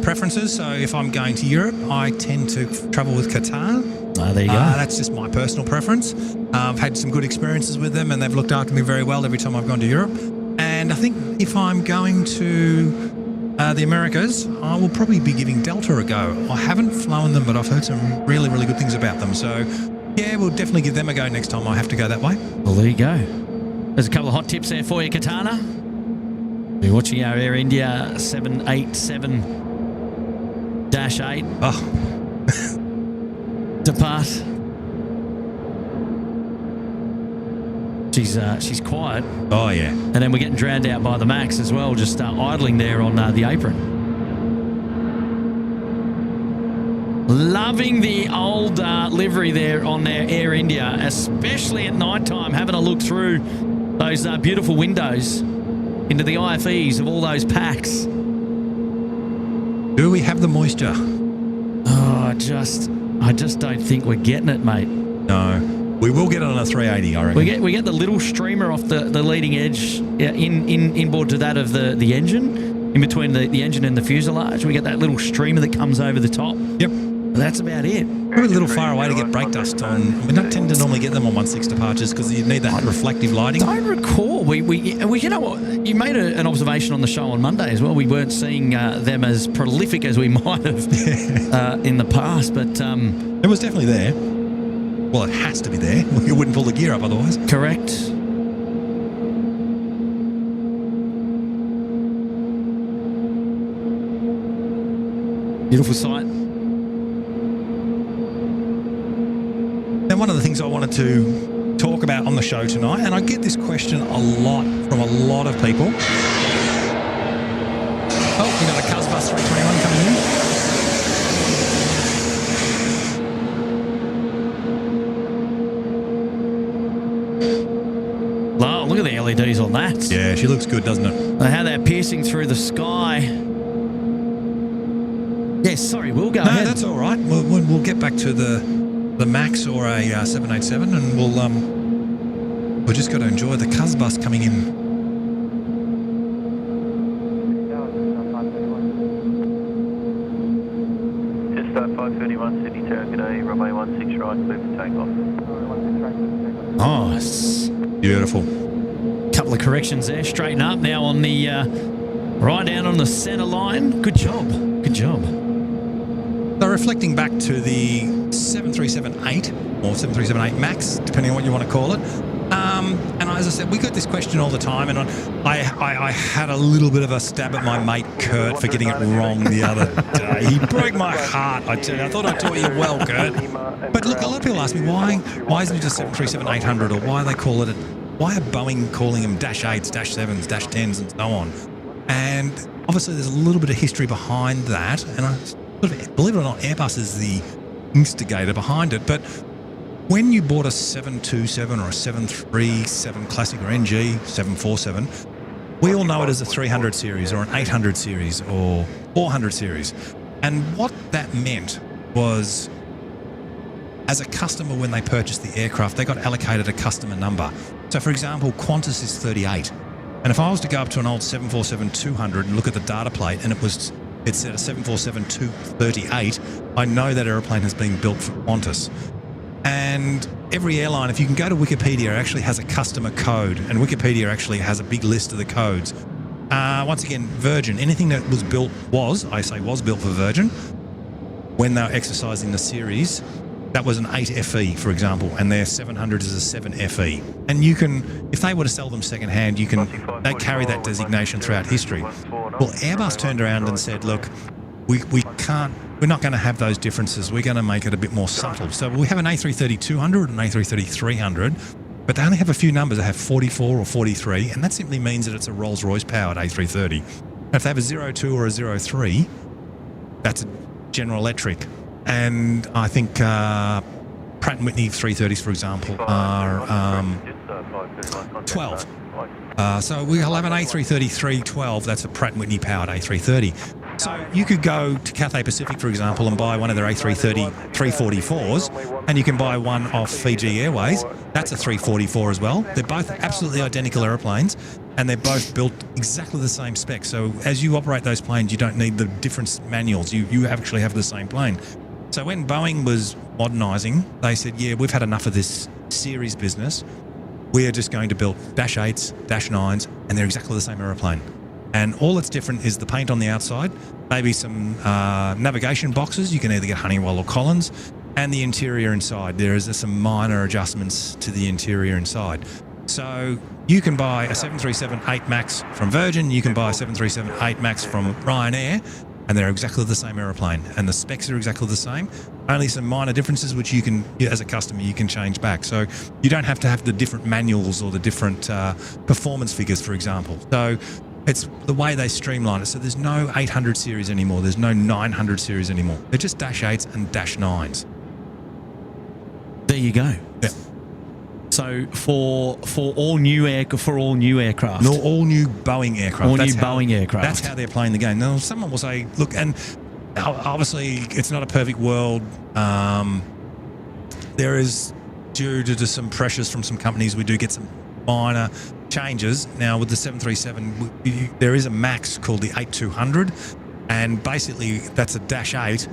preferences. So if I'm going to Europe, I tend to travel with Qatar. There you go. That's just my personal preference. I've had some good experiences with them, and they've looked after me very well every time I've gone to Europe. And I think if I'm going to the Americas, I will probably be giving Delta a go. I haven't flown them, but I've heard some really, really good things about them. So, yeah, we'll definitely give them a go next time I have to go that way. Well, there you go. There's a couple of hot tips there for you, Katana. You're watching our Air India 787-8 Oh, depart. She's quiet. oh yeah. And then we're getting drowned out by the MAX as well, just idling there on the apron. Loving the old livery there on their Air India, especially at night time, having a look through those beautiful windows into the IFEs of all those packs. Do we have the moisture? Oh, I just don't think we're getting it, mate. No. We will get it on a 380, I reckon. We get the little streamer off the leading edge inboard to that of the engine, in between the engine and the fuselage. We get that little streamer that comes over the top. Yep. That's about it. We're a little far away to get brake dust on. We don't tend to normally get them on 1.6 departures because you need that reflective lighting. I recall we you know what, you made an observation on the show on Monday as well. We weren't seeing them as prolific as we might have in the past, but It was definitely there. Well, it has to be there. You wouldn't pull the gear up otherwise. correct. Beautiful sight. Now, one of the things I wanted to talk about on the show tonight, and I get this question a lot from a lot of people. Oh, we got a Cuzbus 321 coming in. Oh, look at the LEDs on that. Yeah, she looks good, doesn't it? How they're piercing through the sky. Yes, sorry, we'll go No, ahead. that's all right. We'll get back to the MAX or a 787, and we'll just got to enjoy the Cuzbus coming in. Just 531 Sydney Tower, g'day, runway 16 right, clear for takeoff. Nice. Beautiful. Couple of corrections there. Straighten up now on the right down on the centre line. Good job. Good job. So reflecting back to the 737-8 or 737-8 MAX, depending on what you want to call it, And as I said, we got this question all the time, and I had a little bit of a stab at my mate Kurt for getting it wrong the other day. He broke my heart, I tell you. I thought I taught you well, Kurt. But look, a lot of people ask me why isn't it just 737-800, or why are Boeing calling them Dash 8s, Dash 7s, Dash 10s, and so on? And obviously there's a little bit of history behind that, and believe it or not, Airbus is the instigator behind it. But when you bought a 727 or a 737 Classic or NG 747, we all know it as a 300 series or an 800 series or 400 series. And what that meant was, as a customer, when they purchased the aircraft, they got allocated a customer number. So, for example, Qantas is 38. And if I was to go up to an old 747-200 and look at the data plate and it said a 747-238, I know that aeroplane has been built for Qantas. And every airline, if you can go to Wikipedia, actually has a customer code, and Wikipedia actually has a big list of the codes. Once again, Virgin, anything that was built was built for Virgin. When they were exercising the series, that was an 8FE, for example, and their 700 is a 7FE. And you can, if they were to sell them secondhand, they carry that designation throughout history. Well, Airbus turned around and said, look, we're not going to have those differences. We're going to make it a bit more subtle. So we have an A330-200 and an A330-300, but they only have a few numbers. They have 44 or 43, and that simply means that it's a Rolls-Royce powered A330. And if they have a 02 or a 03, that's a General Electric. And I think Pratt & Whitney 330s, for example, are 12. So we'll have an A330-312. That's a Pratt & Whitney powered A330. So you could go to Cathay Pacific, for example, and buy one of their A330-344s, and you can buy one off Fiji Airways. That's a 344 as well. They're both absolutely identical aeroplanes, and they're both built exactly the same spec. So as you operate those planes, you don't need the different manuals. You actually have the same plane. So when Boeing was modernising, they said, yeah, we've had enough of this series business. We're just going to build Dash 8s, Dash 9s, and they're exactly the same aeroplane. And all that's different is the paint on the outside, maybe some navigation boxes. You can either get Honeywell or Collins, and the interior inside. There is some minor adjustments to the interior inside. So you can buy a 737-8 MAX from Virgin, you can buy a 737-8 MAX from Ryanair, and they're exactly the same aeroplane, and the specs are exactly the same. Only some minor differences which you can, as a customer, you can change back. So you don't have to have the different manuals or the different performance figures, for example. So it's the way they streamline it. So there's no 800 series anymore. There's no 900 series anymore. They're just Dash 8s and Dash 9s. There you go. Yeah. So for all new aircraft, No, all new Boeing aircraft. Boeing aircraft. That's how they're playing the game. Now, someone will say, look, and obviously it's not a perfect world. There is, due to some pressures from some companies, we do get some minor changes. Now with the 737, there is a MAX called the 8200, and basically that's a Dash 8,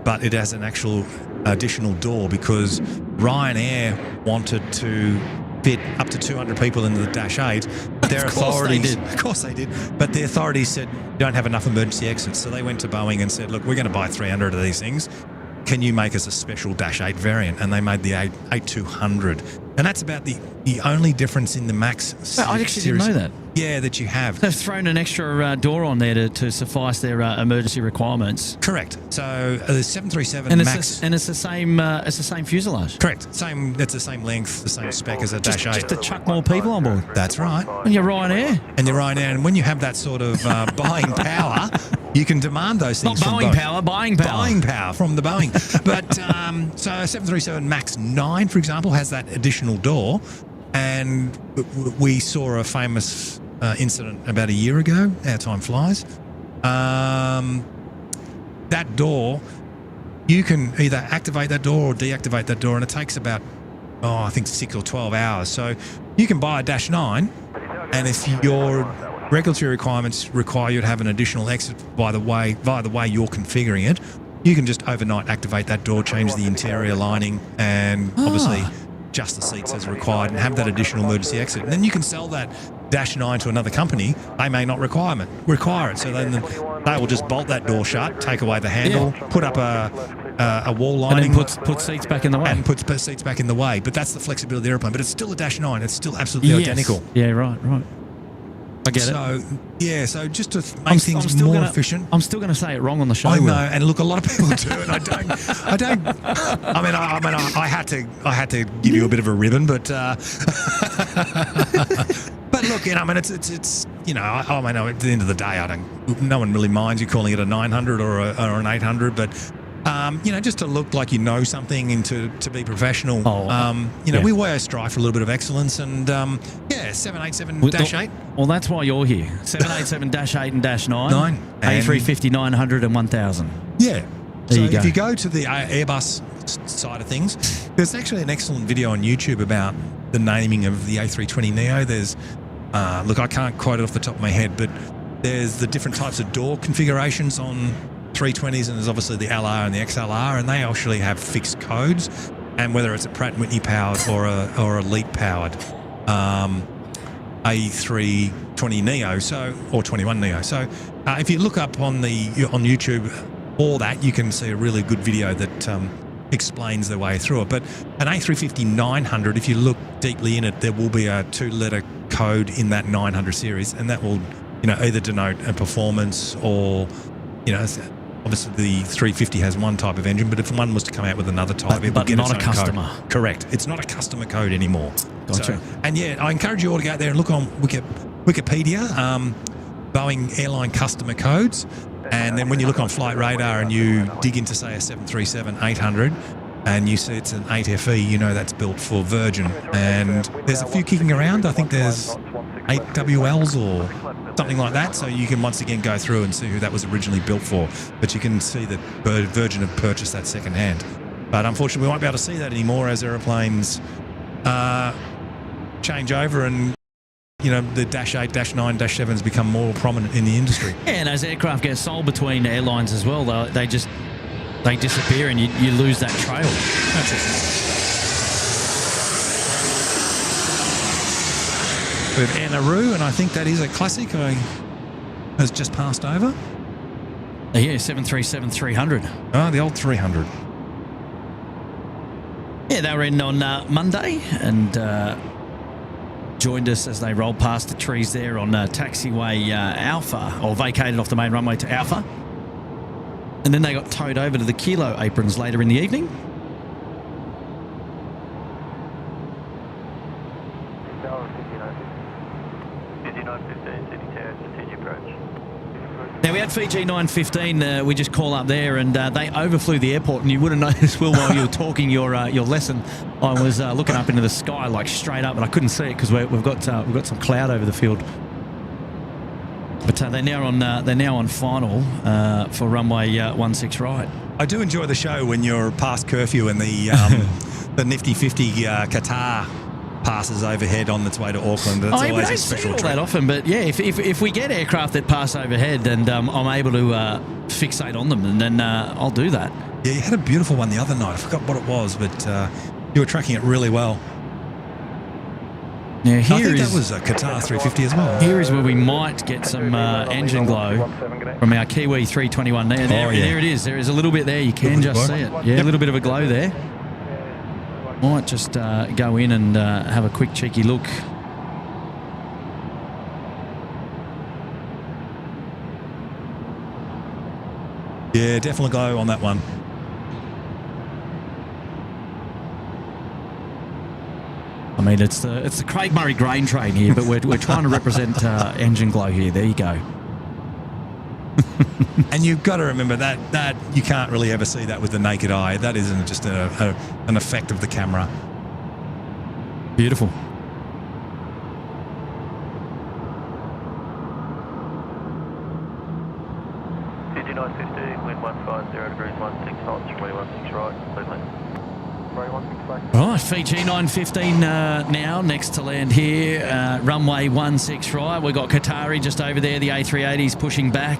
but it has an actual additional door because Ryanair wanted to fit up to 200 people into the Dash 8. But their authorities, of course they did, but the authorities said you don't have enough emergency exits. So they went to Boeing and said, look, we're going to buy 300 of these things. Can you make us a special Dash 8 variant? And they made the 8200. And that's about the only difference in the MAX series. I actually didn't know that. Yeah, that you have. They've thrown an extra door on there to suffice their emergency requirements. Correct. So the 737 and MAX, it's the same fuselage. correct. Same. That's the same length, the same spec as a Dash 8. Just to chuck more people on board. That's right. And you're Ryanair. And you're Ryanair, and when you have that sort of buying power, you can demand those Not things from Boeing Boeing. power, buying power. Buying power from the Boeing. But so 737 MAX 9, for example, has that additional door, and we saw a famous incident about a year ago. Our time flies. That door, you can either activate that door or deactivate that door, and it takes about, I think 6 or 12 hours. So you can buy a Dash 9, and if your regulatory requirements require you to have an additional exit via the way you're configuring it, you can just overnight activate that door, change the interior lining, and obviously adjust the seats as required and have that additional emergency exit. And then you can sell that -9 to another company, they may not require it. So then they will just bolt that door shut, take away the handle, put up a wall lining, and then put seats back in the way. and put seats back in the way. But that's the flexibility of the airplane. But it's still a -9. It's still absolutely identical. Yeah, right. I get it. So yeah, so just to make things more efficient. I'm still going to say it wrong on the show. I know, and look, a lot of people do, and I don't. I had to give you a bit of a ribbon, but but look, you know, I mean, it's you know, I mean, at the end of the day, no one really minds you calling it a 900 or an 800, but. You know, just to look like you know something and to be professional. You know, we always strive for a little bit of excellence, and 787-8. Well, that's why you're here. 787-8 and -9. A350, 900 and 1000. Yeah. There you go. If you go to the Airbus side of things, there's actually an excellent video on YouTube about the naming of the A320neo. There's, look, I can't quote it off the top of my head, but there's the different types of door configurations on 320s, and there's obviously the LR and the XLR, and they actually have fixed codes, and whether it's a Pratt & Whitney powered or Elite powered A320neo, or 21neo. So if you look up on YouTube all that, you can see a really good video that explains the way through it. But an A350-900, if you look deeply in it, there will be a 2-letter code in that 900 series, and that will, you know, either denote a performance or, you know, obviously the 350 has one type of engine, but if one was to come out with another type, it would get its own customer code. Correct. It's not a customer code anymore. Gotcha. So, and yeah, I encourage you all to go out there and look on Wikipedia, Boeing airline customer codes, and then when you look on Flight Radar and you dig into, say, a 737-800, and you see it's an 8FE, you know that's built for Virgin. And there's a few kicking around. I think there's 8WLs or something like that. So you can once again go through and see who that was originally built for. But you can see that Virgin have purchased that second hand. But unfortunately, we won't be able to see that anymore as aeroplanes change over and, you know, the -8, -9, -7s become more prominent in the industry. Yeah, and as aircraft get sold between airlines as well, they disappear and you lose that trail. That's it. With Anaroo, and I think that is a classic. Has just passed over. Yeah, 737-300. Oh, the old 300. Yeah, they were in on Monday and joined us as they rolled past the trees there on taxiway Alpha, or vacated off the main runway to Alpha. And then they got towed over to the Kilo aprons later in the evening. Now, we had Fiji 915. We just call up there, and they overflew the airport. And you wouldn't notice, Will, while you were talking your lesson, I was looking up into the sky, like straight up, and I couldn't see it because we've got some cloud over the field. But they're now on final for runway 16 right. I do enjoy the show when you're past curfew and the the nifty 50 Qatar passes overhead on its way to Auckland. It's always a special treat. That often, but yeah, if we get aircraft that pass overhead, and I'm able to fixate on them, and then I'll do that. Yeah, you had a beautiful one the other night. I forgot what it was, but you were tracking it really well. Now, I think that was a Qatar 350 as well. Here is where we might get some engine glow from our Kiwi 321. There it is. There is a little bit there. You can just see it. Yeah, a little bit of a glow there. Might just go in and have a quick cheeky look. Yeah, definitely glow on that one. I mean, it's the Craig Murray grain train here, but we're trying to represent engine glow here. There you go. And you've got to remember that you can't really ever see that with the naked eye. That isn't just an effect of the camera. Beautiful. Fiji 915, wind 150 degrees, 16 knots, runway 16 right, please land. Right, Fiji 915 now, next to land here, runway 16 right. We've got Qatari just over there, the A380's pushing back.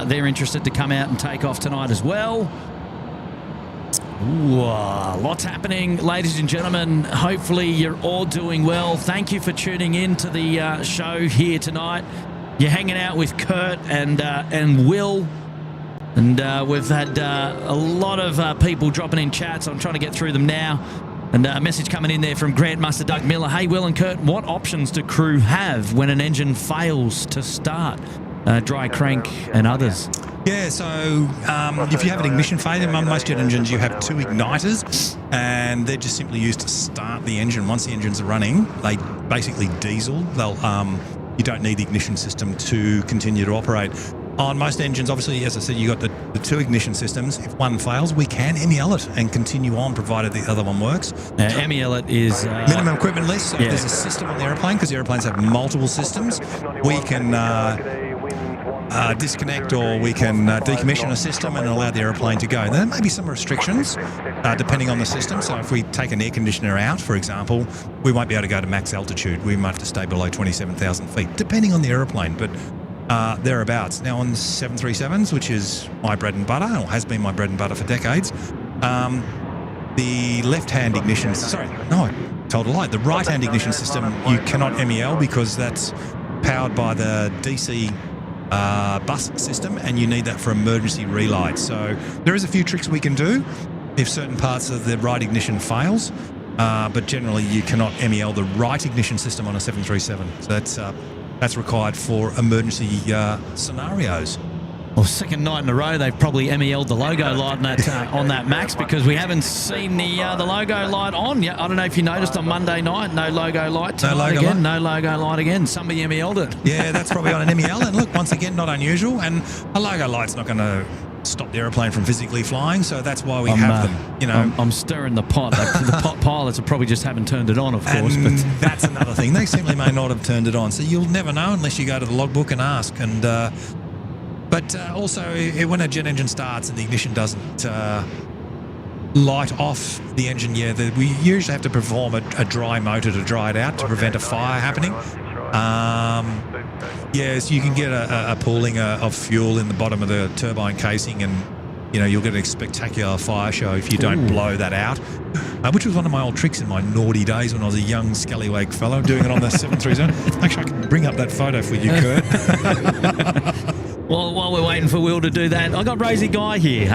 They're interested to come out and take off tonight as well. Ooh, lots happening, ladies and gentlemen. Hopefully you're all doing well. Thank you for tuning in to the show here tonight. You're hanging out with Kurt and Will. And we've had a lot of people dropping in chats. I'm trying to get through them now. And a message coming in there from Grant Master Doug Miller. Hey, Will and Kurt, what options do crew have when an engine fails to start? Dry crank and others. Yeah, so if you have an ignition failure, on most jet engines you have 2 igniters, and they're just simply used to start the engine. Once the engines are running, they basically diesel. They'll you don't need the ignition system to continue to operate. On most engines, obviously, as I said, you've got the 2 ignition systems. If one fails, we can MEL it and continue on, provided the other one works. MEL it is... minimum equipment list. So if there's a system on the airplane, because the airplanes have multiple systems, we can disconnect, or we can decommission a system and allow the airplane to go. And there may be some restrictions depending on the system. So if we take an air conditioner out, for example, we won't be able to go to max altitude. We might have to stay below 27,000 feet, depending on the airplane. But thereabouts. Now on 737s, which is my bread and butter, or has been my bread and butter for decades, the left-hand ignition... Sorry, no, I told a lie. The right-hand ignition system, you cannot MEL because that's powered by the DC bus system, and you need that for emergency relight. So there is a few tricks we can do if certain parts of the right ignition fails, but generally you cannot MEL the right ignition system on a 737. So that's required for emergency scenarios. Well, second night in a row, they've probably MEL'd the logo light on that Max, because we haven't seen the logo light on yet. I don't know if you noticed on Monday night, no logo light tonight again. No logo light again. Somebody MEL'd it. Yeah, that's probably on an MEL. And look, once again, not unusual. And a logo light's not going to stop the airplane from physically flying, so that's why we have them. You know, I'm stirring the pot. The pot pilots probably just haven't turned it on, of course. But that's another thing. They simply may not have turned it on, so you'll never know unless you go to the logbook and ask. And but also, when a jet engine starts and the ignition doesn't light off the engine, we usually have to perform a dry motor to dry it out to prevent a fire happening. Yes, you can get a pooling of fuel in the bottom of the turbine casing, and you'll get a spectacular fire show if you don't blow that out, which was one of my old tricks in my naughty days when I was a young scallywag fellow doing it on the 737. Actually, I can bring up that photo for you, Kurt. Well, while we're waiting for Will to do that, I got Rosie Guy here,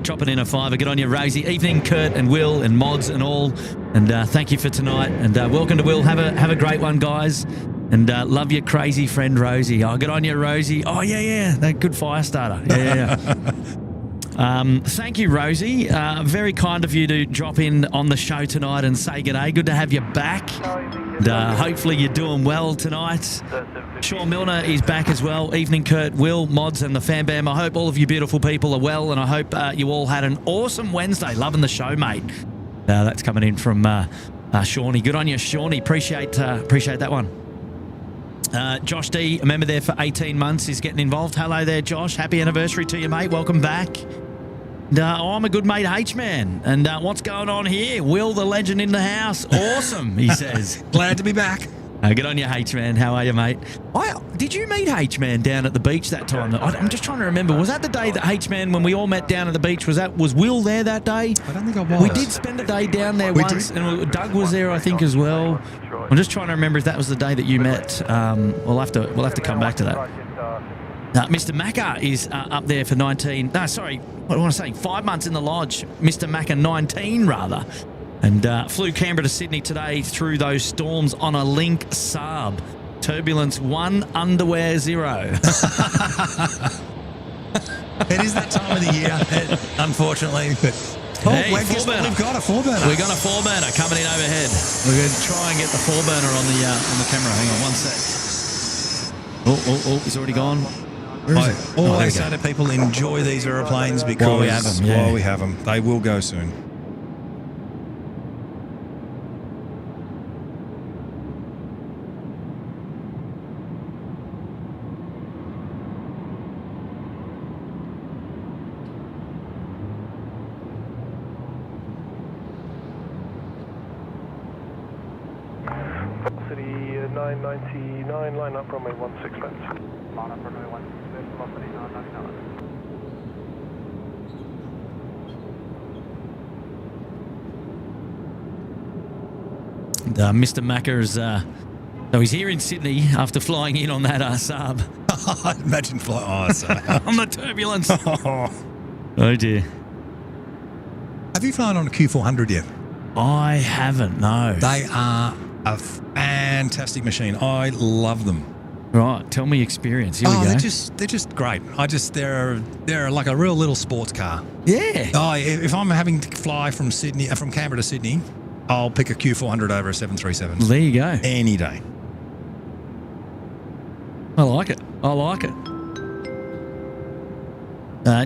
dropping in a $5. Good on you, Rosie. Evening, Kurt and Will and mods and all, and thank you for tonight. And welcome to Will. Have a great one, guys. And love your crazy friend Rosie. Oh, good on you, Rosie. Oh, yeah, that good fire starter. Yeah. Thank you, Rosie. Very kind of you to drop in on the show tonight and say g'day. Good to have you back. And hopefully you're doing well tonight. Sean Milner is back as well. Evening, Kurt, Will, Mods, and the Fan Bam. I hope all of you beautiful people are well, and I hope you all had an awesome Wednesday. Loving the show, mate. That's coming in from Shawnee. Good on you, Shawnee. Appreciate that one. Josh D, a member there for 18 months, is getting involved. Hello there, Josh. Happy anniversary to you, mate. Welcome back. And, I'm a good mate, H-Man. And what's going on here? Will the legend in the house. Awesome, he says. Glad to be back. Good on you, H-Man. How are you, mate? Did you meet H-Man down at the beach that time? I'm just trying to remember. Was that the day that H-Man, when we all met down at the beach, was Will there that day? I don't think I was. We did spend a day down there once, and Doug was there, I think, as well. I'm just trying to remember if that was the day that you met. We'll have to come back to that. Mr. Macca is up there for 19. No, sorry. What do I want to say? 5 months in the lodge. Mr. Macca 19, rather. And flew Canberra to Sydney today through those storms on a Link Saab. Turbulence 1, underwear 0. It is that time of the year, unfortunately. But hey, we've got a 4-burner. We've got a 4-burner coming in overhead. We're going to try and get the 4-burner on the camera. Hang on 1 sec. Oh, it's already gone. I always say to people, enjoy these aeroplanes because while we have them, they will go soon. Velocity 999, line up runway 16 left. Line up runway 16 left, velocity 999. Mr. Macca's, so he's here in Sydney after flying in on that Saab. Imagine flying. On the turbulence. Oh, dear. Have you flown on a Q400 yet? I haven't, no. They are a fantastic machine. I love them. Right, tell me experience. Here we go. They're just great. They're like a real little sports car. Yeah. Oh, if I'm having to fly from Canberra to Sydney, I'll pick a Q400 over a 737. There you go. Any day. I like it.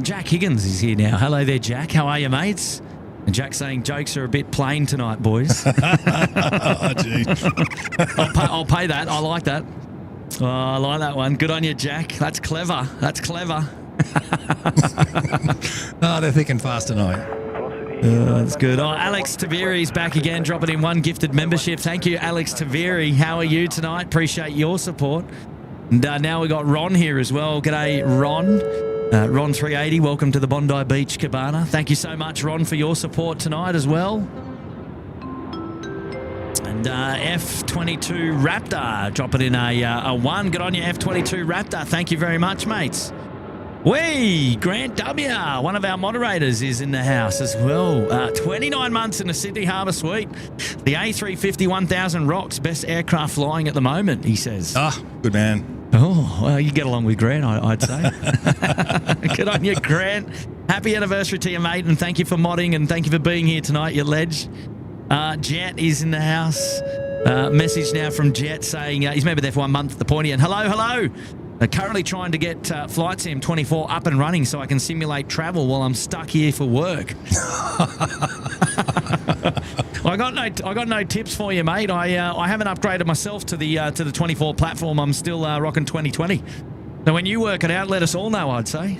Jack Higgins is here now. Hello there, Jack. How are you, mates? And Jack saying jokes are a bit plain tonight, boys. Oh, gee. I'll pay that. I like that. Oh, I like that one. Good on you, Jack. That's clever. Oh, they're thick and fast tonight. That's good. Oh, Alex Taveri's back again, dropping in one gifted membership. Thank you, Alex Taveri. How are you tonight? Appreciate your support. And now we got Ron here as well. G'day, Ron. Ron 380, welcome to the Bondi Beach Cabana. Thank you so much, Ron, for your support tonight as well. And F22 Raptor dropping in a 1. Good on you, F22 Raptor. Thank you very much, mates. Grant W, one of our moderators, is in the house as well. 29 months in the Sydney Harbour Suite. The A350 1000 rocks, best aircraft flying at the moment, he says. Good man. Oh, well, you get along with Grant, I'd say. Good on you, Grant. Happy anniversary to you, mate, and thank you for modding and thank you for being here tonight, you ledge. Jet is in the house. Message now from Jet saying he's maybe there for 1 month at the pointy end. Hello. Currently trying to get Flight Sim 24 up and running so I can simulate travel while I'm stuck here for work. I got no tips for you, mate. I haven't upgraded myself to the 24 platform. I'm still rocking 2020. So when you work it out, let us all know, I'd say.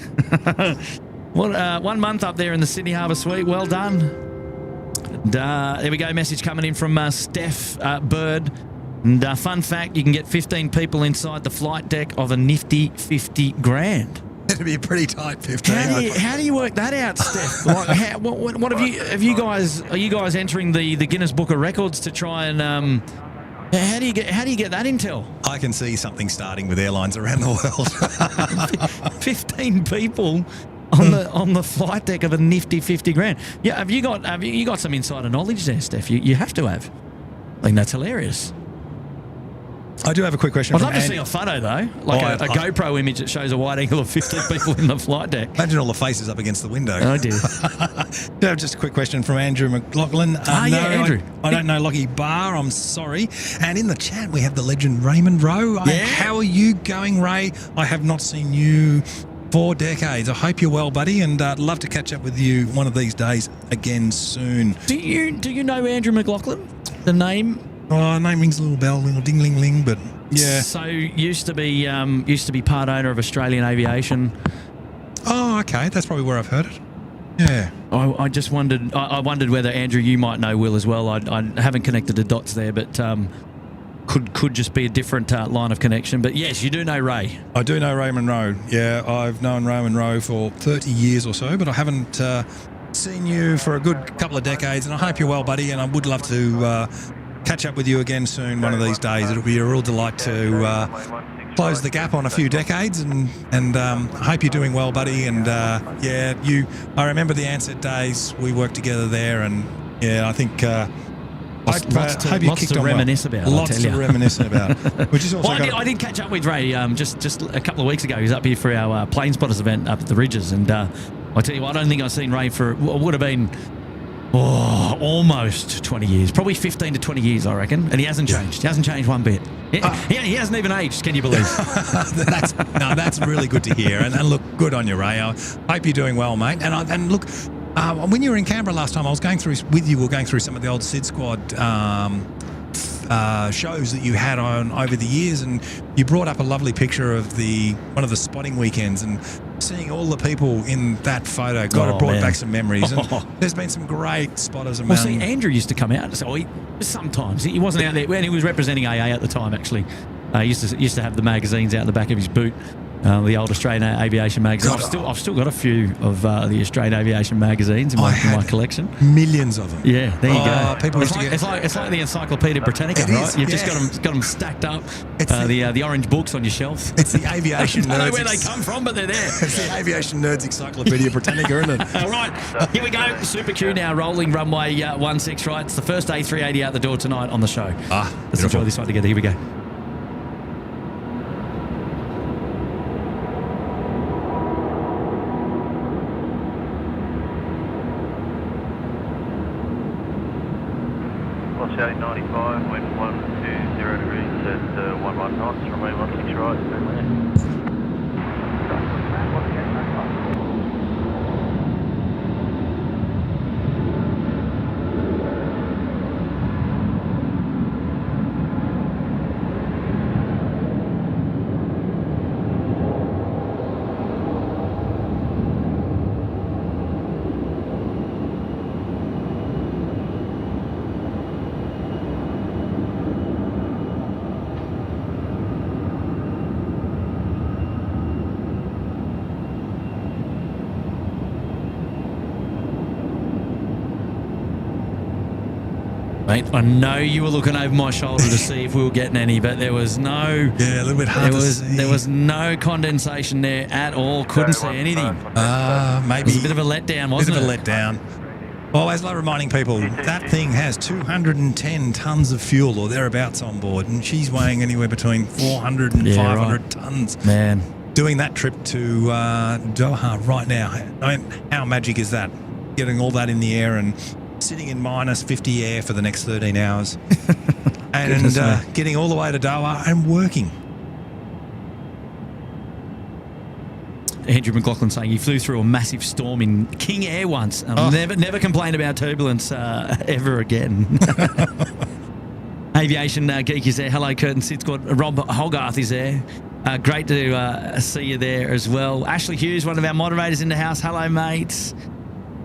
1 month up there in the Sydney Harbour Suite. Well done. And, there we go. Message coming in from Steph Bird. And fun fact, you can get 15 people inside the flight deck of a nifty 50 grand. It'd be a pretty tight 15. How do you work that out, Steph? Like, what have you guys? Are you guys entering the Guinness Book of Records to try and how do you get that intel? I can see something starting with airlines around the world. 15 people on the flight deck of a nifty 50 grand. Yeah, have you got some insider knowledge there, Steph? You have to have. I think that's hilarious. I do have a quick question. I'd love to see a photo, though. Like a GoPro image that shows a wide angle of 15 people in the flight deck. Imagine all the faces up against the window. Oh, dear. I have just a quick question from Andrew McLaughlin. Andrew. I don't know Lockie Barr, I'm sorry. And in the chat, we have the legend Raymond Rowe. How are you going, Ray? I have not seen you for decades. I hope you're well, buddy, and I'd love to catch up with you one of these days again soon. Do you know Andrew McLaughlin? The name? Oh, name rings a little bell, little ding-ling-ling, but yeah. So used to be part owner of Australian Aviation. Oh, okay. That's probably where I've heard it. Yeah. I just wondered. I wondered whether Andrew, you might know Will as well. I haven't connected the dots there, but could just be a different line of connection. But yes, you do know Ray. I do know Raymond Rowe. Yeah, I've known Raymond Rowe for 30 years or so, but I haven't seen you for a good couple of decades, and I hope you're well, buddy. And I would love to catch up with you again soon one of these days. It'll be a real delight to close the gap on a few decades, and I hope you're doing well, buddy. And I remember the Ansett days. We worked together there, and yeah, I think lots to reminisce about. Lots to reminisce about. Which is also I did catch up with Ray just a couple of weeks ago. He was up here for our Plane Spotters event up at the Ridges, and I tell you what, I don't think I've seen Ray for what would have been almost 20 years, probably 15 to 20 years, I reckon, and he hasn't changed. He hasn't changed one bit. He hasn't even aged. Can you believe? That's really good to hear. And look, good on you, Ray. I hope you're doing well, mate. And look, when you were in Canberra last time, I was going through with you. We were going through some of the old SydSquad shows that you had on over the years, and you brought up a lovely picture of one of the spotting weekends, and seeing all the people in that photo brought back some memories. And there's been some great spotters around. Well, see, Andrew used to come out. So sometimes he wasn't out there when he was representing AA at the time. Actually, he used to have the magazines out the back of his boot. The old Australian Aviation magazine. I've still got a few of the Australian Aviation magazines in my collection. Millions of them. Yeah, there you go. People it's like the Encyclopedia Britannica, right? You've just got them stacked up. The orange books on your shelf. It's the aviation nerds. I don't know where they come from, but they're there. It's the aviation nerds Encyclopedia Britannica, isn't it? All right, here we go. Super Q now rolling runway 16 right. It's the first A380 out the door tonight on the show. Let's enjoy this one together. Here we go. Watch 895, wind 120 degrees at 11 knots, runway 16 right, turn left. Mate, I know you were looking over my shoulder to see if we were getting any, but there was no... Yeah, a little bit hard to see. There was no condensation there at all. Couldn't see anything. Maybe. It was a bit of a letdown, wasn't it? A bit of a letdown. Always love reminding people, that thing has 210 tonnes of fuel or thereabouts on board, and she's weighing anywhere between 400 and 500 tonnes. Man. Doing that trip to Doha right now. I mean, how magic is that? Getting all that in the air and sitting in minus 50 air for the next 13 hours and getting all the way to Doha and working. Andrew McLaughlin saying he flew through a massive storm in King Air once. Never complained about turbulence ever again. Aviation Geek is there. Hello, Curtin SydSquad. Rob Hogarth is there. Great to see you there as well. Ashley Hughes, one of our moderators in the house. Hello, mates.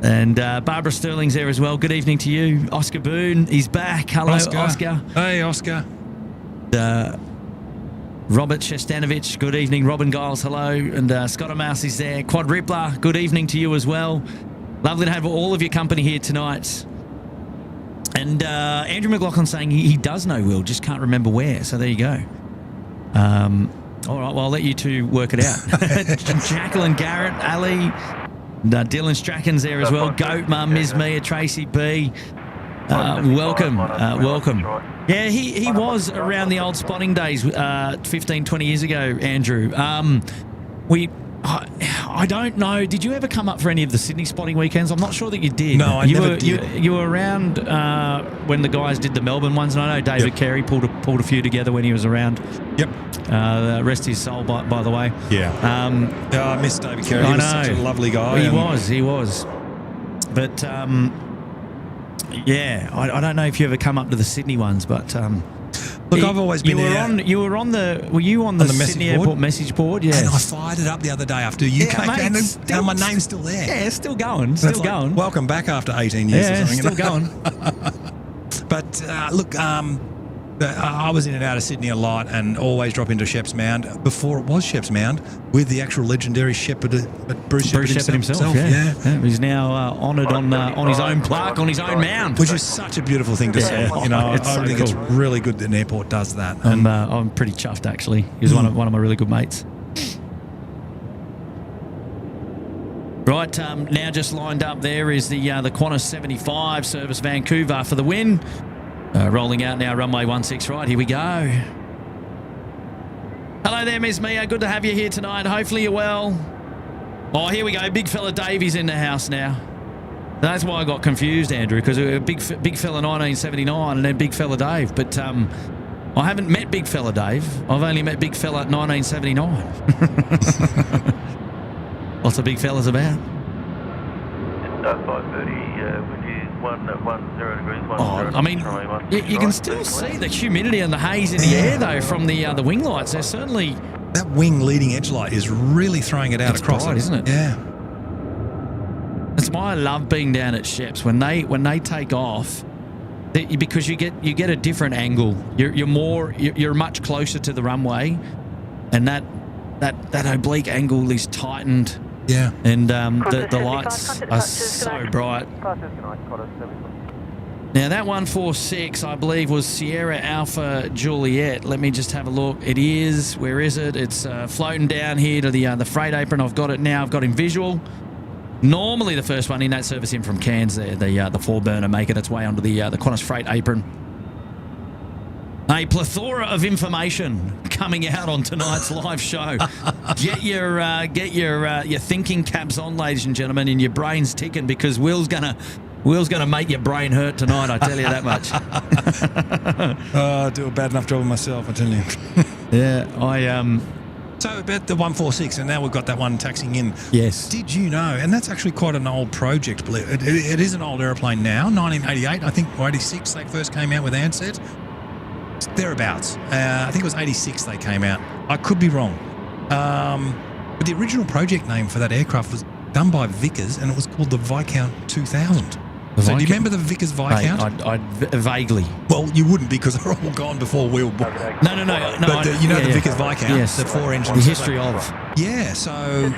And Barbara Sterling's there as well. Good evening to you. Oscar Boone, he's back. Hello, Oscar. Hey, Oscar. Robert Shestanovich, good evening. Robin Giles, hello. And Scott Mouse is there. Quad Rippler, good evening to you as well. Lovely to have all of your company here tonight. And Andrew McLaughlin saying he does know Will, just can't remember where. So there you go. All right, well, I'll let you two work it out. Jacqueline Garrett, Ali... Dylan Strachan's there as well. Goat Mum, Ms. Mia, Tracy B. Welcome. Yeah, he was around the old spotting days 15, 20 years ago, Andrew. I don't know. Did you ever come up for any of the Sydney spotting weekends? I'm not sure that you did. No, I never did. You were around when the guys did the Melbourne ones, and I know David Carey pulled a few together when he was around. Yep. Rest his soul, by the way. Yeah. I miss David Carey. He was such a lovely guy. He was. But, yeah, I don't know if you ever come up to the Sydney ones, but... Look, I've always been there. Were you on the Sydney Airport message board? Yeah. And I fired it up the other day after you came down, and my name's still there. Yeah, still going. Still going. Welcome back after 18 years or something. Still going. But, look, I was in and out of Sydney a lot and always drop into Shep's Mound before it was Shep's Mound with the actual legendary Shepherd, Bruce Shepherd himself. Yeah. He's now honoured on his own plaque, on his own mound. Which is such a beautiful thing to see. You know, I think it's really good that an airport does that. I'm pretty chuffed, actually. He's one of my really good mates. Right, now just lined up there is the Qantas 75 Service Vancouver for the win. Rolling out now, runway 16 right. Here we go. Hello there, Miss Mia. Good to have you here tonight. Hopefully you're well. Oh, here we go. Big fella Davey's in the house now. That's why I got confused, Andrew, because big fella 1979 and then big fella Dave. But I haven't met big fella Dave. I've only met big fella 1979. What's the big fella's about? It's 5:30. Wind is 110 degrees. I mean, you can still see the humidity and the haze in the air, though, from the wing lights. They're certainly... That wing leading edge light is really throwing it out across bright, isn't it? Yeah. That's why I love being down at Sheps. When they take off, because you get a different angle. You're much closer to the runway, and that that oblique angle is tightened, Yeah. and the lights are so bright. Now that 146, I believe, was Sierra Alpha Juliet. Let me just have a look. It is. Where is it? It's floating down here to the freight apron. I've got it now. I've got him visual. Normally the first one in that service in from Cairns there, the 4-burner making its way onto the Qantas freight apron. A plethora of information coming out on tonight's live show. Get your thinking caps on, ladies and gentlemen, and your brains ticking, because Will's gonna make your brain hurt tonight. I tell you that much. I do a bad enough job of myself, I tell you. Yeah, So about the 146, and now we've got that one taxiing in. Yes. Did you know, and that's actually quite an old project, it is an old aeroplane now, 1988, I think, or 86 they first came out with Ansett. Thereabouts. I think it was 86 they came out. I could be wrong. But the original project name for that aircraft was done by Vickers, and it was called the Viscount 2000. So do you remember the Vickers Viscount? I vaguely. Well, you wouldn't, because they're all gone before we were born. No. But the Vickers Viscount, yes, the 4-engine. The history of. Yeah, so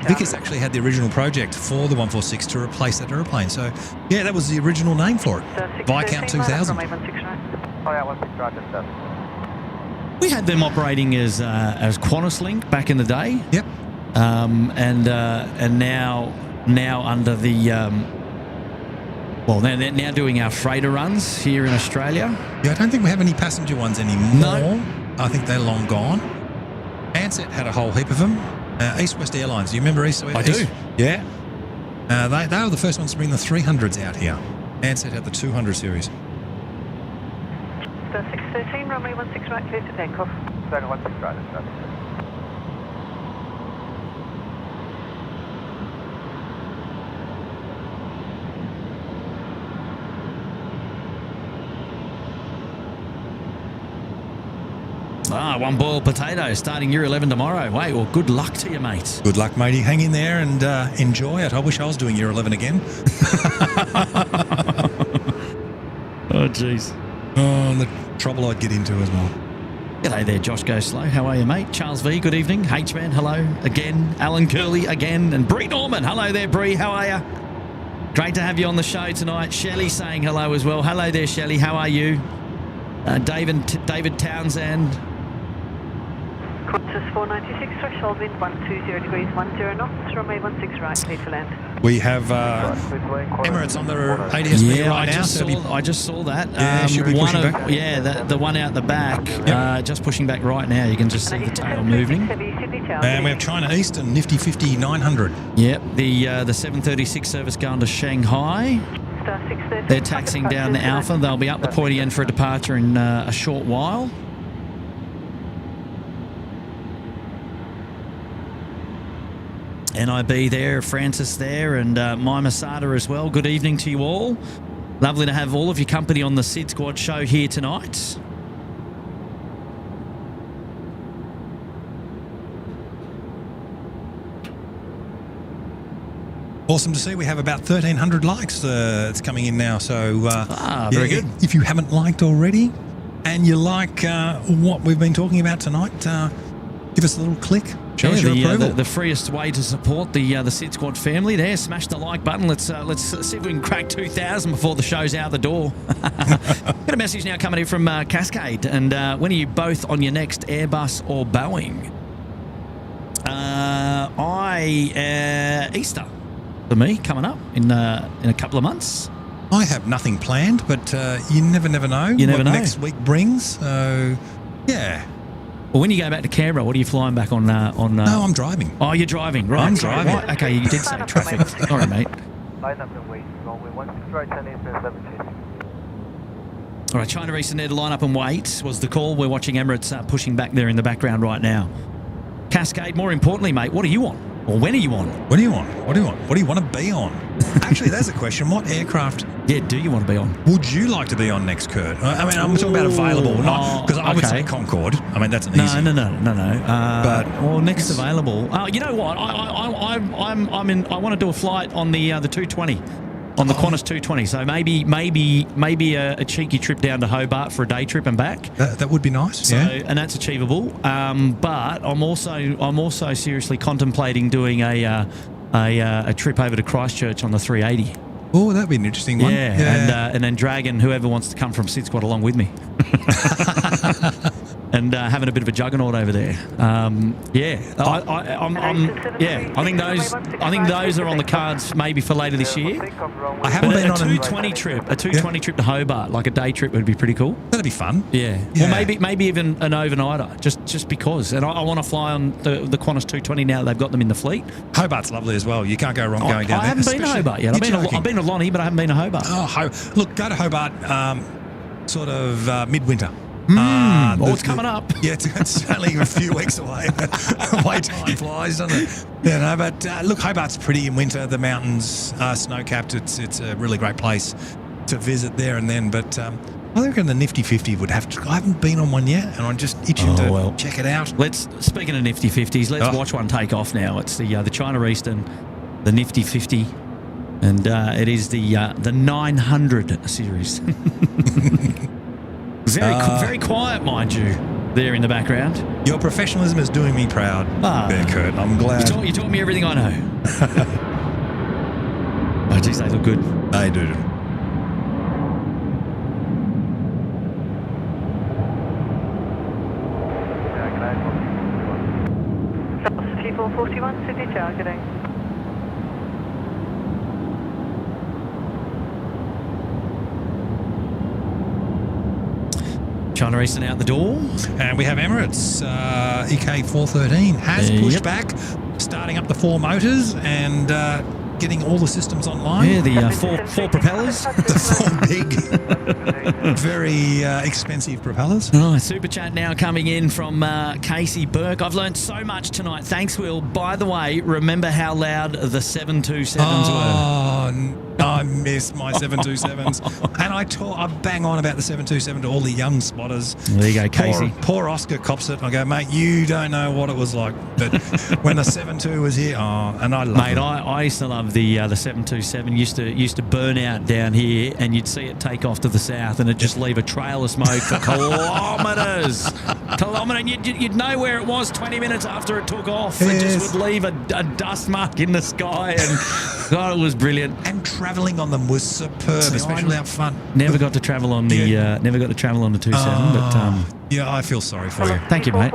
Vickers actually had the original project for the 146 to replace that aeroplane. So, yeah, that was the original name for it. Viscount 2000. We had them operating as Qantas Link back in the day. Yep. And now under the they're now doing our freighter runs here in Australia. Yeah, I don't think we have any passenger ones anymore. No. I think they're long gone. Ansett had a whole heap of them. East West Airlines. Do you remember East West? I do. Yeah. They were the first ones to bring the 300s out here. Ansett had the 200 series. 613, runway 16 right, clear to takeoff. 16 right, that's One boiled potato starting year 11 tomorrow. Wait, well, good luck to you, mate. Good luck, matey. Hang in there and enjoy it. I wish I was doing year 11 again. Oh, jeez. Oh, the trouble I'd get into as well. G'day there, Josh Go Slow. How are you, mate? Charles V, good evening. H-Man, hello again. Alan Curley again. And Bree Norman. Hello there, Bree. How are you? Great to have you on the show tonight. Shelley saying hello as well. Hello there, Shelley. How are you? David Townsend. Qantas 496, threshold wind 120 degrees 10 knots, runway 16 right, clear to land. We have Emirates on the ADSB right now. I just saw that. Yeah, should be pushing back. Yeah, the one out the back, just pushing back right now. You can just see the tail moving. And we have China Eastern, Nifty 50 900. Yep, the 736 service going to Shanghai. They're taxiing down to Alpha. They'll be up the pointy end for a departure in a short while. NIB there, Francis there, and my Masada as well. Good evening to you all. Lovely to have all of your company on the SydSquad show here tonight. Awesome to see. We have about 1,300 likes. It's coming in now. So very good. If you haven't liked already and you like what we've been talking about tonight, give us a little click. Show us your approval. The freest way to support the SydSquad family there. Smash the like button. Let's see if we can crack 2,000 before the show's out the door. Got a message now coming in from Cascade. And when are you both on your next Airbus or Boeing? Easter for me coming up in a couple of months. I have nothing planned, but you never know. You never know. Next week brings. So yeah. Well, when you go back to Canberra, what are you flying back on? No, I'm driving. Oh, you're driving, right? I'm driving. Right. Okay, you did say traffic. Sorry, mate. Line up and wait. Runway 16 right, 10 Eastern, 7 All right, China Eastern there to line up and wait was the call. We're watching Emirates pushing back there in the background right now. Cascade, more importantly, mate, what are you on? Or when are you on? What do you want? What do you want? What do you want to be on? Actually, that's a question. What aircraft do you want to be on? Would you like to be on next, Kurt? I mean, I'm talking about available, not because I would say Concorde. I mean, that's an easy. No. But next available. You know what? I'm in. I want to do a flight on the 220. on the Qantas 220. So maybe a cheeky trip down to Hobart for a day trip and back. That would be nice. So, yeah. and that's achievable. But I'm also seriously contemplating doing a trip over to Christchurch on the 380. Oh, that'd be an interesting one. Yeah. And then dragging whoever wants to come from SydSquad along with me. And having a bit of a juggernaut over there. I think those are on the cards maybe for later this year. I haven't been a on 220 trip to Hobart, like a day trip, would be pretty cool. That'd be fun. Yeah. Yeah. Well, maybe even an overnighter, just because. And I want to fly on the Qantas 220 now that they've got them in the fleet. Hobart's lovely as well. You can't go wrong going down there. I haven't been to Hobart yet. I've been to Lonnie, but I haven't been to Hobart. Oh, look, go to Hobart sort of midwinter. It's coming up. Yeah, it's only a few weeks away. Way time flies, doesn't it? Yeah, no, but look, Hobart's pretty in winter. The mountains are snow-capped. It's a really great place to visit there and then. But I reckon the Nifty 50 would have to. I haven't been on one yet, and I'm just itching to check it out. Speaking of Nifty 50s, let's watch one take off now. It's the China Eastern, the Nifty 50, and it is the 900 series. Very quiet, mind you, there in the background. Your professionalism is doing me proud, there, Kurt. I'm glad. You taught me everything I know. Oh, geez, they look good. They do. City 441, Sydney targeting. China Eastern out the door. And we have Emirates EK413 has pushed back, starting up the 4 motors and getting all the systems online. Yeah, the four propellers. The 4 big, very expensive propellers. Oh, super chat now coming in from Casey Burke. I've learned so much tonight. Thanks, Will. By the way, remember how loud the 727s were? I miss my 727s. And I bang on about the 727 to all the young spotters. There you go, Casey. Poor Oscar cops it. I go, mate, you don't know what it was like. But when the 72 was here, and I love it. Mate, I used to love the 727. Used to burn out down here, and you'd see it take off to the south, and it'd just leave a trail of smoke for kilometres. And you'd know where it was 20 minutes after it took off. Yes. It just would leave a dust mark in the sky, and God, it was brilliant. And travelling on them was superb, especially out front. Never got to travel on the 27, but yeah, I feel sorry for you. Thank you, mate.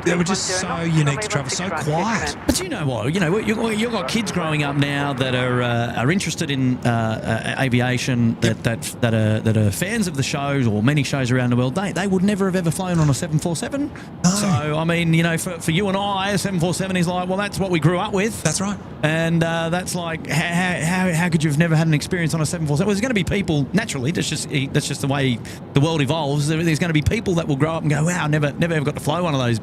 They were just so unique to travel, so quiet. But you know what? You've got kids growing up now that are interested in aviation, that are fans of the shows or many shows around the world. They would never have ever flown on a 747. No. So I mean, for you and I, a 747 is like, well, that's what we grew up with. That's right. And that's like, how could you have never had an experience on a 747? Well, there's going to be people naturally. That's just the way the world evolves. There's going to be people that will grow up and go, wow, never ever got to fly one of those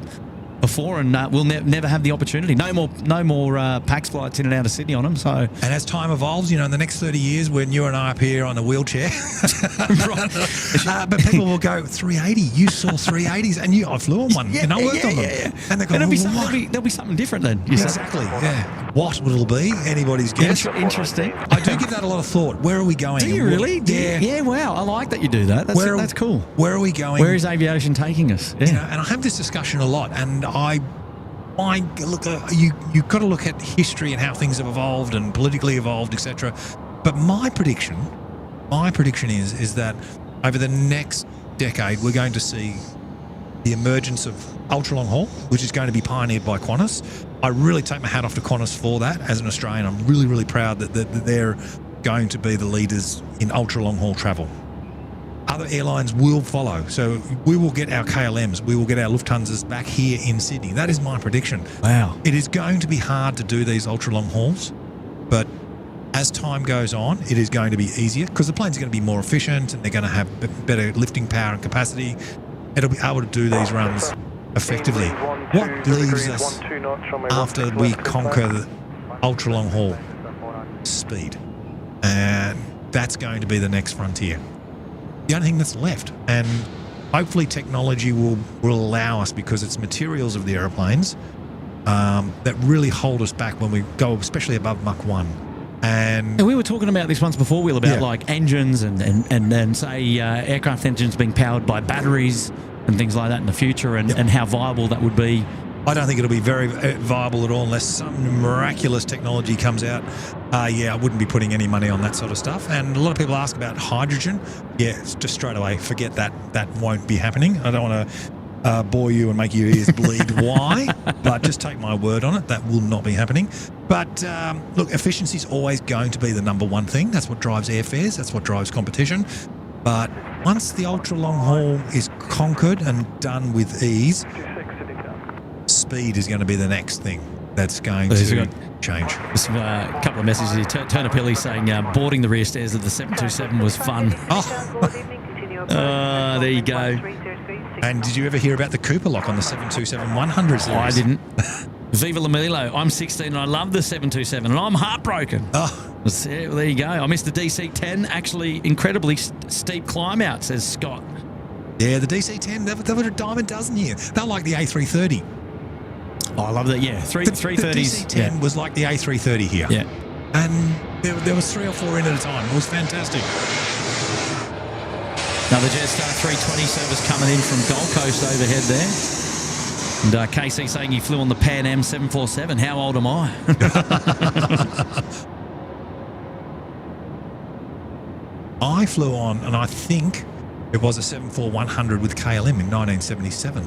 before, and we'll never have the opportunity. No more PAX flights in and out of Sydney on them. So, and as time evolves, in the next 30 years, when you and I appear on a wheelchair, but people will go 380. You saw 380s, and I flew on one, and I worked on them. Yeah. And they're going, there'll be something different then. Exactly. Yeah. What will it be? Anybody's guess. Interesting. I do give that a lot of thought. Where are we going? Do you really? Yeah. Yeah. Wow. I like that you do that. That's cool. Where are we going? Where is aviation taking us? Yeah. And I have this discussion a lot, and you've got to look at history and how things have evolved and politically evolved, etc. But my prediction is that over the next decade, we're going to see the emergence of ultra long haul, which is going to be pioneered by Qantas. I really take my hat off to Qantas for that. As an Australian, I'm really, really proud that they're going to be the leaders in ultra long haul travel. Other airlines will follow. So we will get our KLMs, we will get our Lufthansas back here in Sydney. That is my prediction. Wow. It is going to be hard to do these ultra long hauls, but as time goes on, it is going to be easier because the planes are going to be more efficient and they're going to have better lifting power and capacity. It'll be able to do these runs effectively. What leaves us after we conquer the ultra long haul? Speed. And that's going to be the next frontier. The only thing that's left, and hopefully technology will allow us, because it's materials of the aeroplanes that really hold us back when we go, especially above Mach 1. And we were talking about this once before, Will, about Yeah. like engines and say aircraft engines being powered by batteries and things like that in the future, and how viable that would be. I don't think it'll be very viable at all unless some miraculous technology comes out. I wouldn't be putting any money on that sort of stuff. And a lot of people ask about hydrogen. Yeah, it's just straight away, forget that. That won't be happening. I don't want to bore you and make your ears bleed. Why? But just take my word on it. That will not be happening. But look, efficiency is always going to be the number one thing. That's what drives airfares. That's what drives competition. But once the ultra long haul is conquered and done with ease, speed is going to be the next thing that's going to change. There's a couple of messages here. Turner Pilly saying boarding the rear stairs of the 727 was fun. There you go. And did you ever hear about the Cooper lock on the 727-100 series? I didn't. Viva La Milo. I'm 16 and I love the 727 and I'm heartbroken. Oh, Yeah, well, there you go. I missed the DC-10. Actually, incredibly steep climb out, says Scott. yeah, the DC-10, they were a dime a dozen here. They're like the A330. Oh, I love that. Yeah, The 330s. DC-10 was like the A330 here. Yeah. And there was 3 or 4 in at a time. It was fantastic. Another Jetstar 320 service coming in from Gold Coast overhead there. And KC saying he flew on the Pan Am 747. How old am I? I flew on, and I think it was a 74100 with KLM in 1977.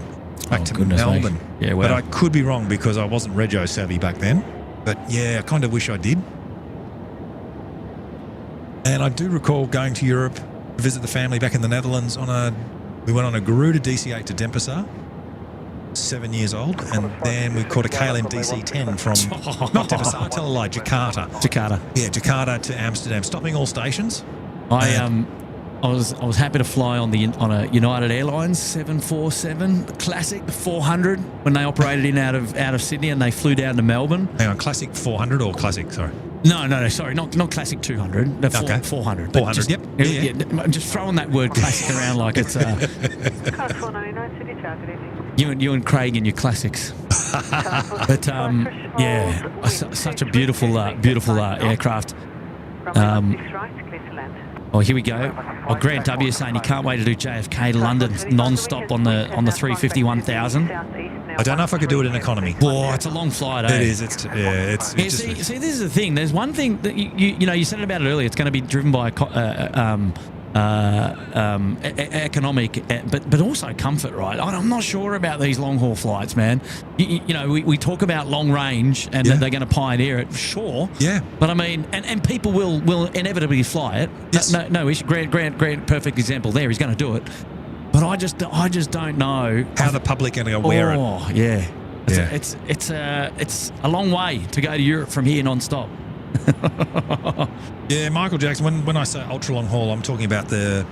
Back to Melbourne. Me. Yeah, well. But I could be wrong because I wasn't rego savvy back then. But yeah, I kind of wish I did. And I do recall going to Europe to visit the family back in the Netherlands we went on a Garuda DC-8 to Denpasar, 7 years old, and then we caught a KLM DC-10 from, not Denpasar, tell a lie, Jakarta. Yeah, Jakarta to Amsterdam, stopping all stations. I was happy to fly on a United Airlines 747 Classic 400 when they operated out of Sydney and they flew down to Melbourne. Hang on, Classic 400 or Classic, sorry? No, sorry, not Classic 200. The 400. 400, just, yep. Yeah, just throwing that word classic around like it's Car 499 City Tower, good evening. you and Craig and your classics. But yeah, such a beautiful aircraft. Runway 16 right, clear to land. Oh, here we go. Oh, Grant W saying he can't wait to do JFK to London non-stop on the 350 1000. I don't know if I could do it in economy. Whoa, it's a long flight, eh? It is. It's just... See, this is the thing. There's one thing that you said about it earlier. It's going to be driven by economic, but also comfort, right? I'm not sure about these long haul flights, man. We talk about long range and that they're going to pioneer it, sure. Yeah. But I mean, and people will inevitably fly it. Yes. No issue. Grant, perfect example there. He's going to do it. But I just don't know how the public are going to wear it. Oh, yeah. It's a long way to go to Europe from here non-stop. Yeah, Michael Jackson, when I say ultra long haul, I'm talking about the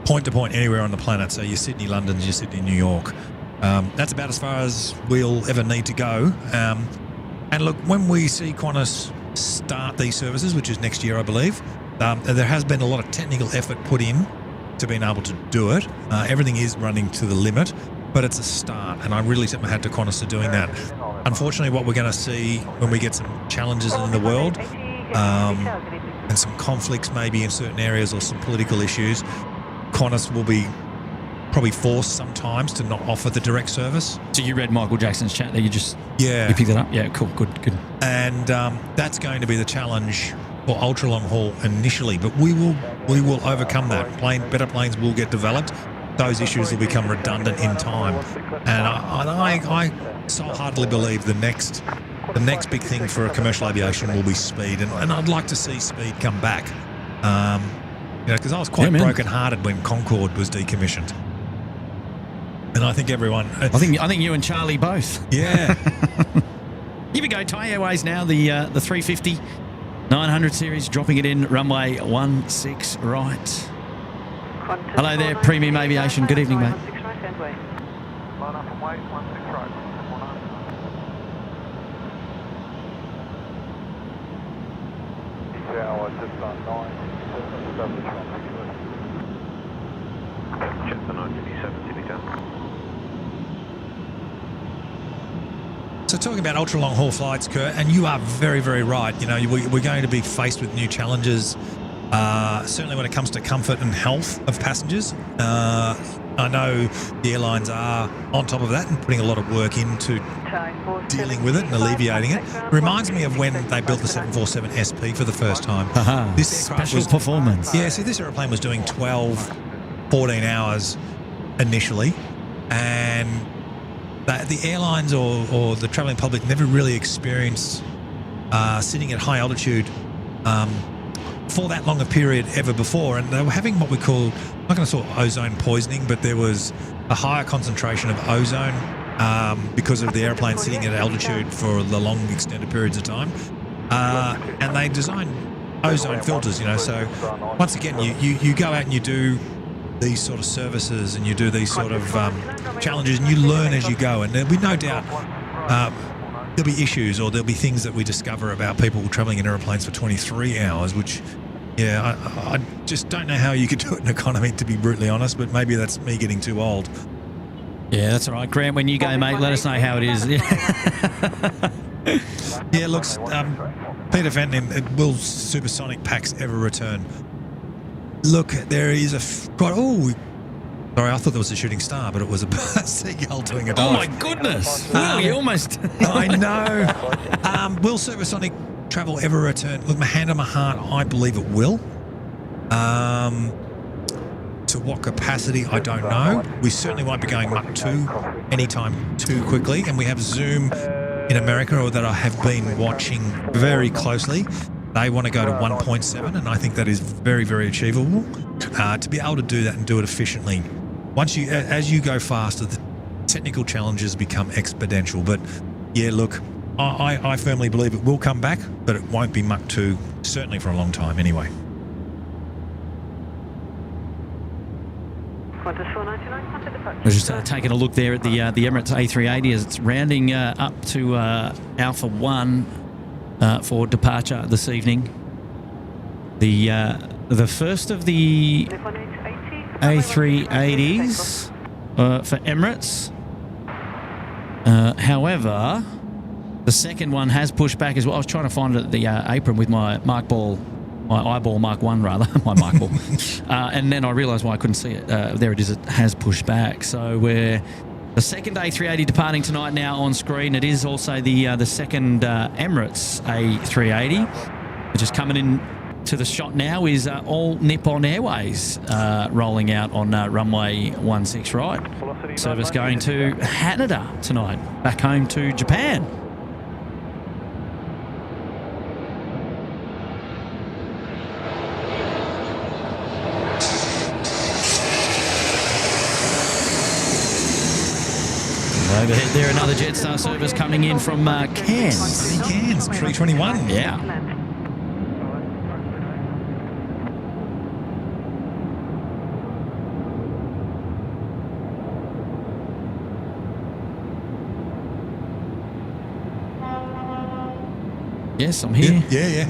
point to point anywhere on the planet. So your Sydney, London, your Sydney, New York. That's about as far as we'll ever need to go. And look, when we see Qantas start these services, which is next year, I believe, there has been a lot of technical effort put in to being able to do it. Everything is running to the limit, but it's a start, and I really tip my hat to Qantas for doing that. Unfortunately, what we're going to see when we get some challenges in the world and some conflicts maybe in certain areas or some political issues, Qantas will be probably forced sometimes to not offer the direct service. So you read Michael Jackson's chat there? You Yeah. You picked it up? Yeah, cool, good. And that's going to be the challenge for ultra long haul initially, but we will overcome that. Better planes will get developed. Those issues will become redundant in time, and I wholeheartedly believe the next big thing for commercial aviation will be speed, and I'd like to see speed come back. Because I was quite broken-hearted when Concorde was decommissioned, and I think everyone. I think you and Charlie both. Yeah. Here we go. Thai Airways now the 350 900 series, dropping it in runway 16 right. Hello there, Premium Aviation. Good evening, mate. 16 right and wait. Line up and wait, 16 right. Yeah, just on 9. Check the 957 City Town. So talking about ultra long haul flights, Kurt, and you are very, very right. You know, we're going to be faced with new challenges. Certainly when it comes to comfort and health of passengers. I know the airlines are on top of that and putting a lot of work into dealing with it and alleviating it. Reminds me of when they built the 747 SP for the first time. This special performance. Yeah, see, this aeroplane was doing 12, 14 hours initially, and the airlines or the travelling public never really experienced sitting at high altitude for that long a period ever before, and they were having what we call, I'm not going to call it ozone poisoning, but there was a higher concentration of ozone because of the airplane sitting at altitude for the long extended periods of time, and they designed ozone filters, you know. So once again, you go out and you do these sort of services and you do these sort of challenges, and you learn as you go, and there'll be no doubt there'll be issues, or there'll be things that we discover about people travelling in aeroplanes for 23 hours, which, yeah, I just don't know how you could do it in economy, to be brutally honest, but maybe that's me getting too old. Yeah, that's all right. Grant, when you go, mate, let us know how it is. Yeah, looks, Peter Fenton, will supersonic packs ever return? Look, there is sorry, I thought there was a shooting star, but it was a seagull doing a dive. Oh my goodness! Wow, you almost. I know. Will supersonic travel ever return? Look, my hand on my heart, I believe it will. To what capacity, I don't know. We certainly won't be going Mach 2 anytime too quickly, and we have Zoom in America, or that I have been watching very closely. They want to go to 1.7, and I think that is very, very achievable. To be able to do that and do it efficiently. As you go faster, the technical challenges become exponential. But yeah, look, I firmly believe it will come back, but it won't be Mach 2, certainly for a long time anyway. We're just taking a look there at the Emirates A380 as it's rounding up to Alpha 1 for departure this evening. The first of the A380s for Emirates. However, the second one has pushed back as well. I was trying to find it at the apron with my eyeball Mark 1 rather, my Mark ball. And then I realised why I couldn't see it. There it is, it has pushed back. So we're the second A380 departing tonight now on screen. It is also the second Emirates A380. Just coming in to the shot now is All Nippon Airways rolling out on runway 16 right. Service going to Haneda tonight, back home to Japan. Overhead there, another Jetstar service coming in from Cairns. Cairns, 321. Yeah. Yes, I'm here. Yeah.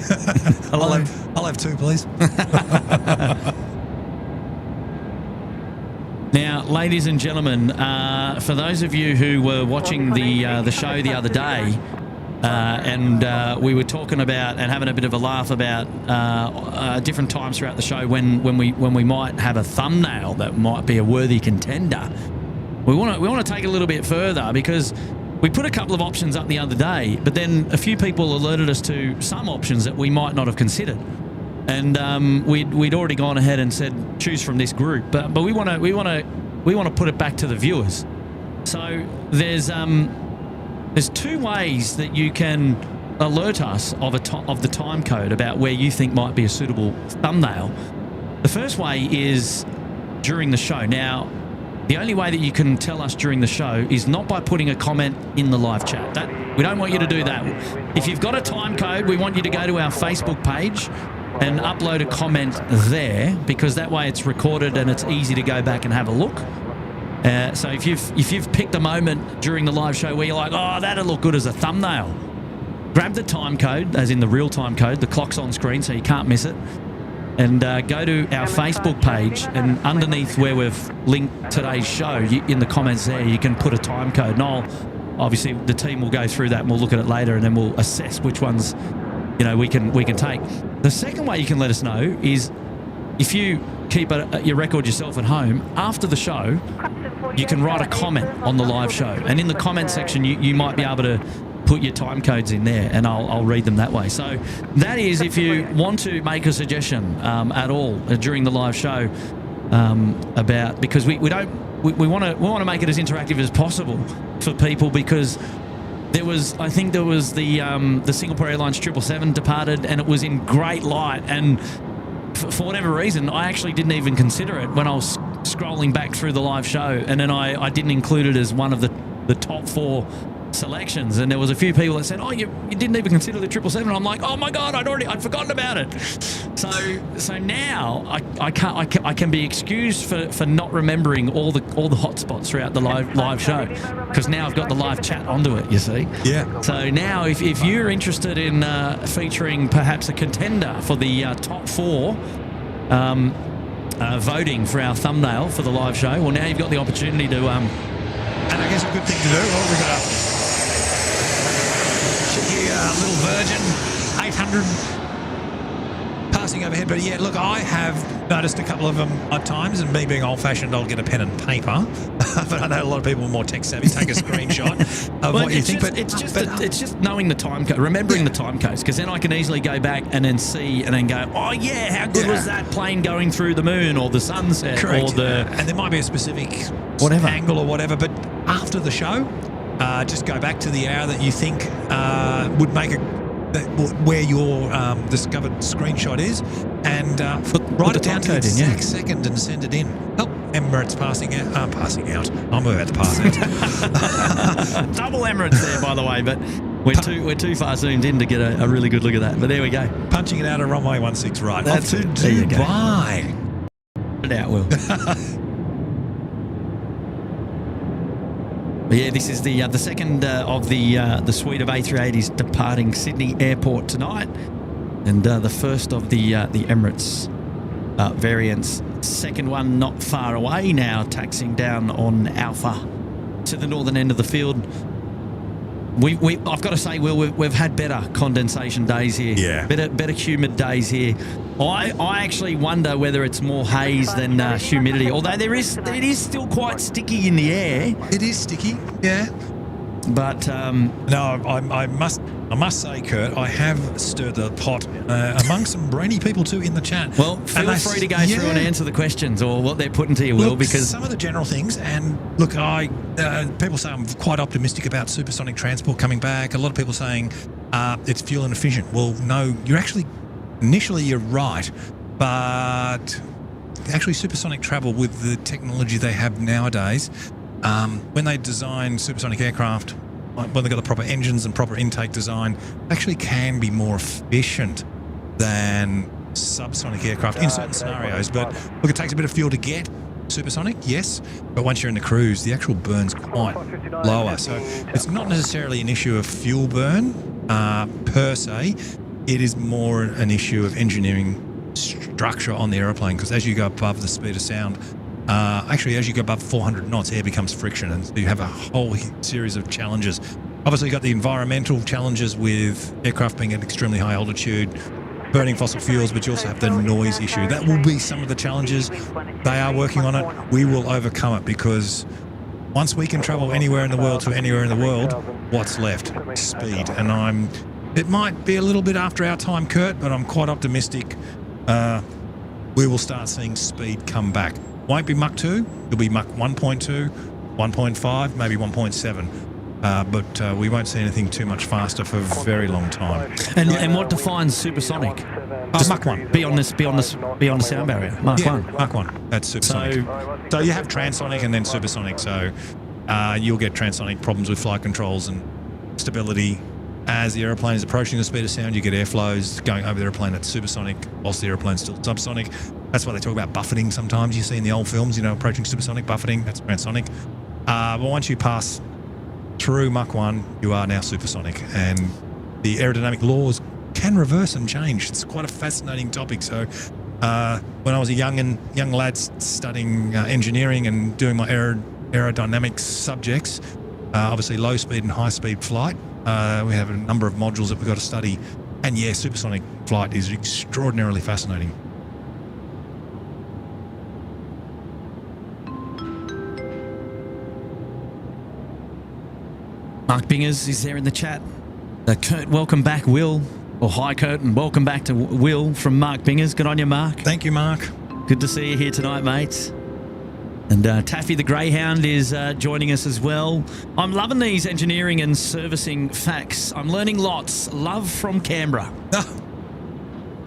Hello. I'll have two, please. Now, ladies and gentlemen, for those of you who were watching the show the other day, and we were talking about and having a bit of a laugh about different times throughout the show when we might have a thumbnail that might be a worthy contender, we want to take it a little bit further, because we put a couple of options up the other day, but then a few people alerted us to some options that we might not have considered. And we'd already gone ahead and said choose from this group, but we want to put it back to the viewers. So there's two ways that you can alert us of the time code about where you think might be a suitable thumbnail. The first way is during the show. Now, the only way that you can tell us during the show is not by putting a comment in the live chat. We don't want you to do that. If you've got a time code, we want you to go to our Facebook page and upload a comment there, because that way it's recorded and it's easy to go back and have a look. So if you've picked a moment during the live show where you're like, oh, that'd look good as a thumbnail, grab the time code, as in the real time code. The clock's on screen, so you can't miss it. And go to our Facebook page, and underneath where we've linked today's show, in the comments there, you can put a time code, and obviously the team will go through that and we'll look at it later, and then we'll assess which ones, you know, we can take. The second way you can let us know is if you keep your record yourself at home, after the show, you can write a comment on the live show. And in the comment section, you might be able to put your time codes in there, and I'll read them that way. So that is if you want to make a suggestion at all during the live show about, because we want to make it as interactive as possible for people, because I think there was the Singapore Airlines 777 departed, and it was in great light, and for whatever reason, I actually didn't even consider it when I was scrolling back through the live show, and then I didn't include it as one of the top 4 selections. And there was a few people that said, "Oh, you didn't even consider the 777." I'm like, "Oh my god, I'd forgotten about it." So now I can be excused for not remembering all the hot spots throughout the live show, because now I've got the live chat onto it. You see? Yeah. So now, if you're interested in featuring perhaps a contender for the top 4. Voting for our thumbnail for the live show, well, now you've got the opportunity to and I guess a good thing to do, well, we've got a cheeky little Virgin 800 passing overhead. But yeah, look, I have noticed a couple of them at times, and me being old-fashioned, I'll get a pen and paper. But I know a lot of people are more tech-savvy. Take a screenshot of what you think. It's just knowing the time code, remembering the time codes, because then I can easily go back and then see and then go, oh yeah, how good was that plane going through the moon or the sunset? Correct. Or the... And there might be a specific whatever angle or whatever, but after the show, just go back to the hour that you think would make where your discovered screenshot is, and write it down to the exact second and send it in. Oh, Emirates passing out. I'm about to pass out. Double Emirates there, by the way, but we're too far zoomed in to get a really good look at that. But there we go. Punching it out of runway 16 right. That's off to it. There you go. Dubai. Put it out, Will. Yeah, this is the second of the suite of A380s departing Sydney Airport tonight, and the first of the Emirates variants. Second one not far away now, taxiing down on Alpha to the northern end of the field. I've got to say, Will, we've had better condensation days here. Yeah. Better humid days here. I actually wonder whether it's more haze than humidity, although it is still quite sticky in the air. It is sticky, yeah. But no, I must say, Kurt, I have stirred the pot among some brainy people too in the chat. Well, feel free to go through and answer the questions or what they're putting to you, Will, because some of the general things. And look, people say I'm quite optimistic about supersonic transport coming back. A lot of people saying it's fuel inefficient. Well, no, initially you're right, but actually supersonic travel with the technology they have nowadays, when they design supersonic aircraft, when they've got the proper engines and proper intake design, actually can be more efficient than subsonic aircraft in certain scenarios. But look, it takes a bit of fuel to get supersonic, yes, but once you're in the cruise, the actual burn's quite lower. So it's not necessarily an issue of fuel burn per se. It is more an issue of engineering structure on the aeroplane, because as you go above the speed of sound, actually as you go above 400 knots, air becomes friction, and so you have a whole series of challenges. Obviously, you've got the environmental challenges with aircraft being at extremely high altitude, burning fossil fuels, but you also have the noise issue. That will be some of the challenges. They are working on it. We will overcome it, because once we can travel anywhere in the world to anywhere in the world, what's left? Speed. And it might be a little bit after our time, Kurt, but I'm quite optimistic we will start seeing speed come back. Won't be Mach 2, it'll be Mach 1.2, 1.5, maybe 1.7. But we won't see anything too much faster for a very long time. And what defines supersonic? Mach 1. Beyond the sound barrier. Mach 1. Mach 1. That's supersonic. So you have transonic and then supersonic. So you'll get transonic problems with flight controls and stability. As the aeroplane is approaching the speed of sound, you get airflows going over the aeroplane at supersonic whilst the aeroplane's still subsonic. That's why they talk about buffeting sometimes. You see in the old films, approaching supersonic buffeting. That's transonic. But once you pass through Mach 1, you are now supersonic. And the aerodynamic laws can reverse and change. It's quite a fascinating topic. So when I was a young lad studying engineering and doing my aerodynamics subjects, obviously low speed and high speed flight. We have a number of modules that we've got to study. And yeah, supersonic flight is extraordinarily fascinating. Mark Bingers is there in the chat. Kurt, welcome back, Will. Or hi, Kurt, and welcome back to Will from Mark Bingers. Good on you, Mark. Thank you, Mark. Good to see you here tonight, mates. And Taffy the Greyhound is joining us as well. I'm loving these engineering and servicing facts. I'm learning lots. Love from Canberra. Oh.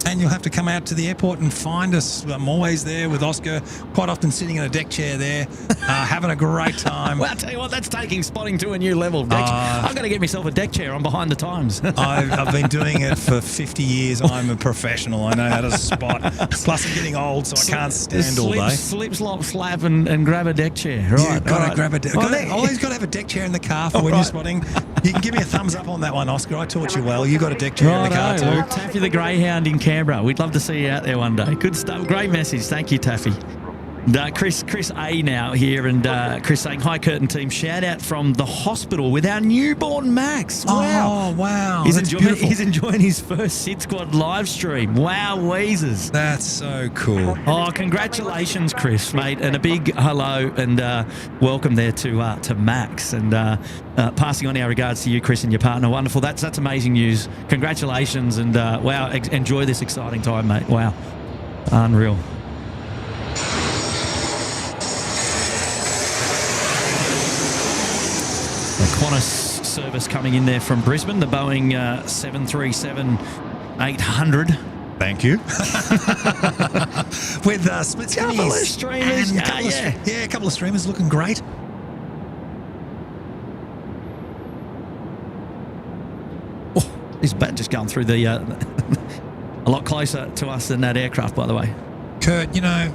And you'll have to come out to the airport and find us. I'm always there with Oscar, quite often sitting in a deck chair there, having a great time. Well, I'll tell you what, that's taking spotting to a new level. I've got to get myself a deck chair. I'm behind the times. I've been doing it for 50 years. I'm a professional. I know how to spot. Plus, I'm getting old, so I can't stand all day. Slip, slop, slap, and grab a deck chair. Right, You've got to grab a deck. Always got to have a deck chair in the car for when you're spotting. You can give me a thumbs up on that one, Oscar. I taught you well. You got a deck chair in the car too. Well, Taffy the Greyhound in Canberra. We'd love to see you out there one day. Good stuff. Great message. Thank you, Taffy. And, Chris A now here, and Chris saying, hi, Curtin team. Shout out from the hospital with our newborn Max. Wow. Oh, wow. He's Beautiful. enjoying his first SydSquad live stream. Wow, Weezers. That's so cool. Oh, congratulations, Chris, mate, and a big hello and welcome there to Max, and passing on our regards to you, Chris, and your partner. Wonderful. That's amazing news. Congratulations, and wow, enjoy this exciting time, mate. Wow, unreal. The Qantas service coming in there from Brisbane, the Boeing 737-800. Thank you. With split Couple of skinnies. streamers. And a couple of streamers looking great. Oh, this bat just going through the a lot closer to us than that aircraft, by the way. Kurt, you know,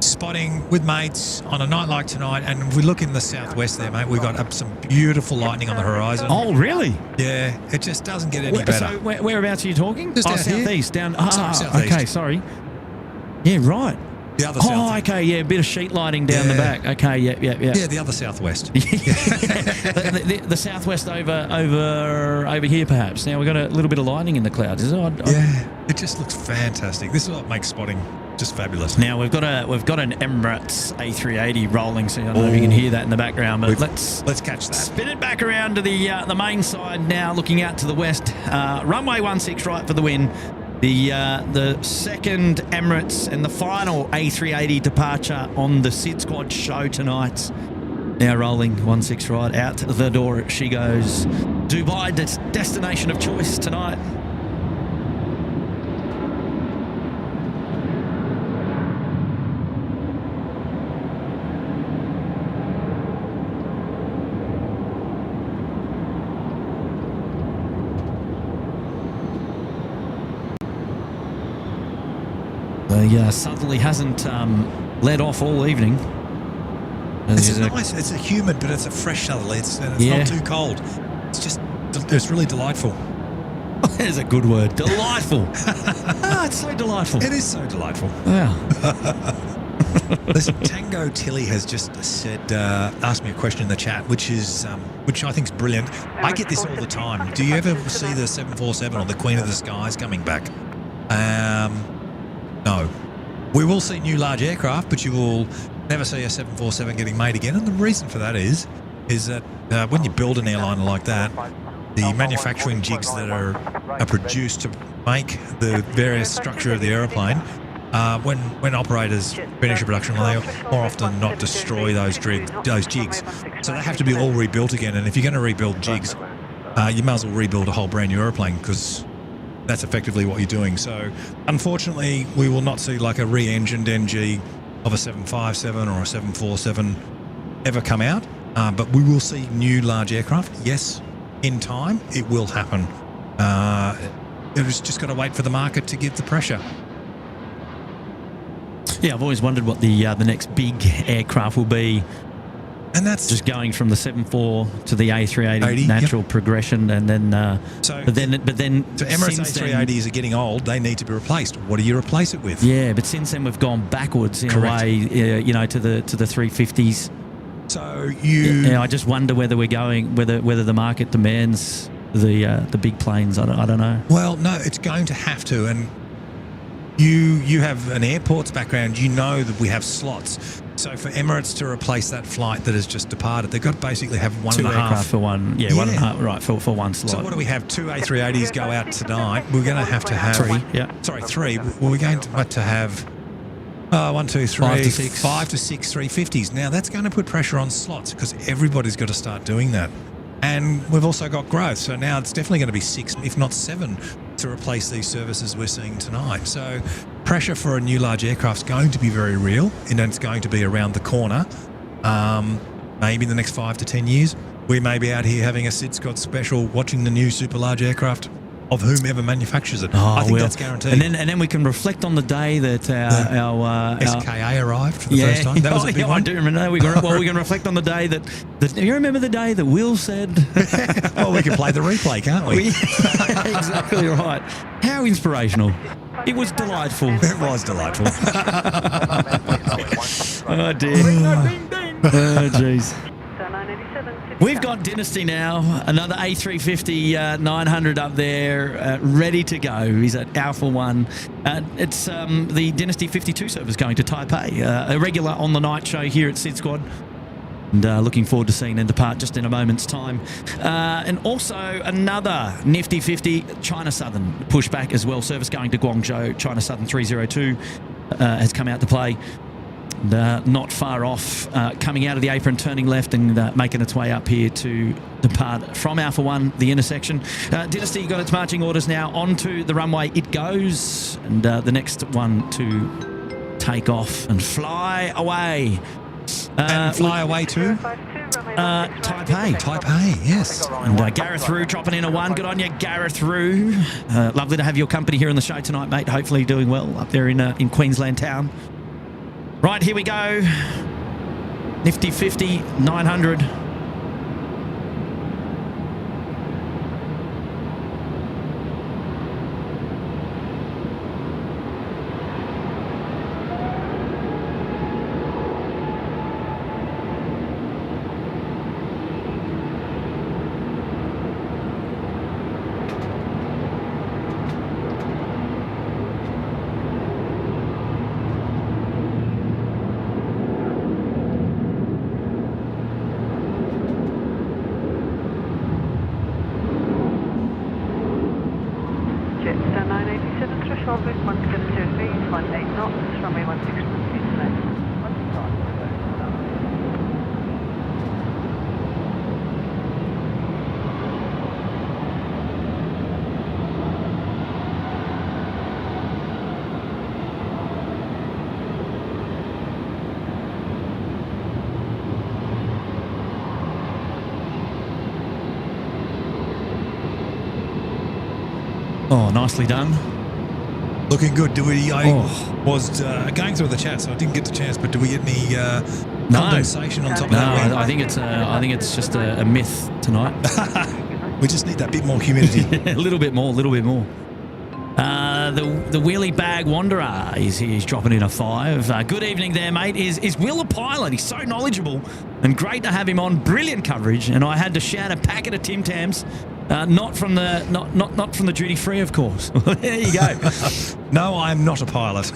spotting with mates on a night like tonight, and if we look in the southwest there, mate, we've got some beautiful lightning on the horizon. Oh, really? Yeah, it just doesn't get any better. So whereabouts are you talking? Just out here. southeast, down. Southeast. Okay, sorry. Yeah, right. The other south. Okay, yeah, a bit of sheet lighting down the back. Okay, yeah. Yeah, the other southwest. the southwest over here, perhaps. Now we've got a little bit of lightning in the clouds. Is it? Yeah, it just looks fantastic. This is what makes spotting just fabulous. Now we've got an Emirates A380 rolling, so I don't know if you can hear that in the background. But let's catch that. Spin it back around to the main side now, looking out to the west. Runway 16 right for the win. The second Emirates and the final A380 departure on the SydSquad show tonight. Now rolling 16 right out the door. She goes. Dubai, destination of choice tonight. Southerly hasn't let off all evening. It's nice. It's a humid, but it's a fresh southerly. It's not too cold. It's really delightful. There's a good word. Delightful. It's so delightful. It is so delightful. Yeah. Listen, Tango Tilly has just said, asked me a question in the chat, which I think is brilliant. I get this all the time. Do you ever see the 747 or the Queen of the Skies coming back? No. We will see new large aircraft, but you will never see a 747 getting made again. And the reason for that is that when you build an airliner like that, the manufacturing jigs that are produced to make the various structure of the aeroplane, when operators finish a production, they more often than not destroy those jigs. So they have to be all rebuilt again. And if you're going to rebuild jigs, you might as well rebuild a whole brand new aeroplane, because that's effectively what you're doing. So unfortunately, we will not see like a re-engined NG of a 757 or a 747 ever come out, but we will see new large aircraft. Yes, in time it will happen. It's just got to wait for the market to give the pressure. Yeah, I've always wondered what the next big aircraft will be. And that's just going from the 74 to the A380 natural progression, and then so Emirates A380s are getting old. They need to be replaced. What do you replace it with? Yeah, but since then we've gone backwards in a way, to the 350s. So Yeah, I just wonder whether we're going, whether the market demands the big planes. I don't know. Well, no, it's going to have to, and you have an airports background. You know that we have slots. So for Emirates to replace that flight that has just departed, they've got to basically have one Two and a half. aircraft for one. Yeah, one and a half. Right, for one slot. So what do we have? 2 A380s go out tonight. We're going to have Three. Yeah. Sorry, 3. Well, we're going to have 1, 2, 3, 5 to 6. 5 to 6 350s. Now that's going to put pressure on slots because everybody's got to start doing that. And we've also got growth. So now it's definitely going to be 6, if not 7, to replace these services we're seeing tonight. So pressure for a new large aircraft is going to be very real, and it's going to be around the corner. Maybe in the next 5 to 10 years, we may be out here having a SydSquad special watching the new super large aircraft of whomever manufactures it. I think that's guaranteed. And then we can reflect on the day that our SKA arrived for the first time. That was a big one. I do remember. We can reflect on the day that you remember the day that Will said. Well, we can play the replay, can't we? Exactly right. How inspirational! It was delightful. It was delightful. Oh dear. Oh jeez. We've got Dynasty now, another A350 900 up there, ready to go. He's at Alpha 1. It's the Dynasty 52 service going to Taipei, a regular on the night show here at SydSquad. And looking forward to seeing them depart just in a moment's time. And also another Nifty 50 China Southern pushback as well. Service going to Guangzhou, China Southern 302 has come out to play. Not far off, coming out of the apron, turning left and making its way up here to depart from Alpha 1, the intersection. Dynasty got its marching orders now. Onto the runway it goes, and the next one to take off and fly away. And fly away to? Taipei, yes. And Gareth Rue dropping in a 1. Good on you, Gareth Rue. Lovely to have your company here on the show tonight, mate. Hopefully doing well up there in Queensland town. Right, here we go. Nifty 50, 900. Jetstar 987, threshold with 170 feet, 18 knots, runway 16 Oh, nicely done. Looking good. I was going through the chat, so I didn't get the chance. But do we get any condensation on top of that wind? I think it's just a myth tonight. We just need that bit more humidity. A little bit more. The wheelie bag wanderer is here. He's dropping in a 5. Good evening there, mate. Is Will a pilot? He's so knowledgeable and great to have him on. Brilliant coverage, and I had to shout a packet of Tim Tams. Not from the duty free, of course. There you go. No, I'm not a pilot.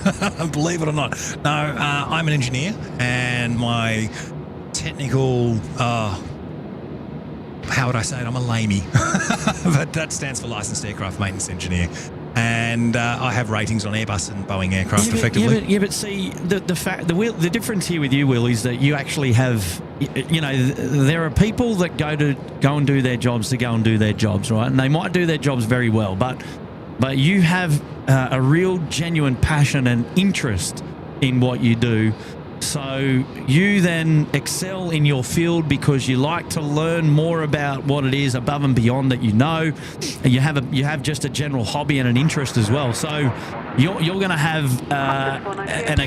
Believe it or not. No, I'm an engineer, and my technical, how would I say it? I'm a lamey, but that stands for licensed aircraft maintenance engineer. And I have ratings on Airbus and Boeing aircraft, effectively. But see, the difference here with you, Will, is that you actually have, there are people that go and do their jobs to go and do their jobs, right? And they might do their jobs very well, but you have a real genuine passion and interest in what you do. So you then excel in your field because you like to learn more about what it is above and beyond that you know. And you have just a general hobby and an interest as well. So you're going to have an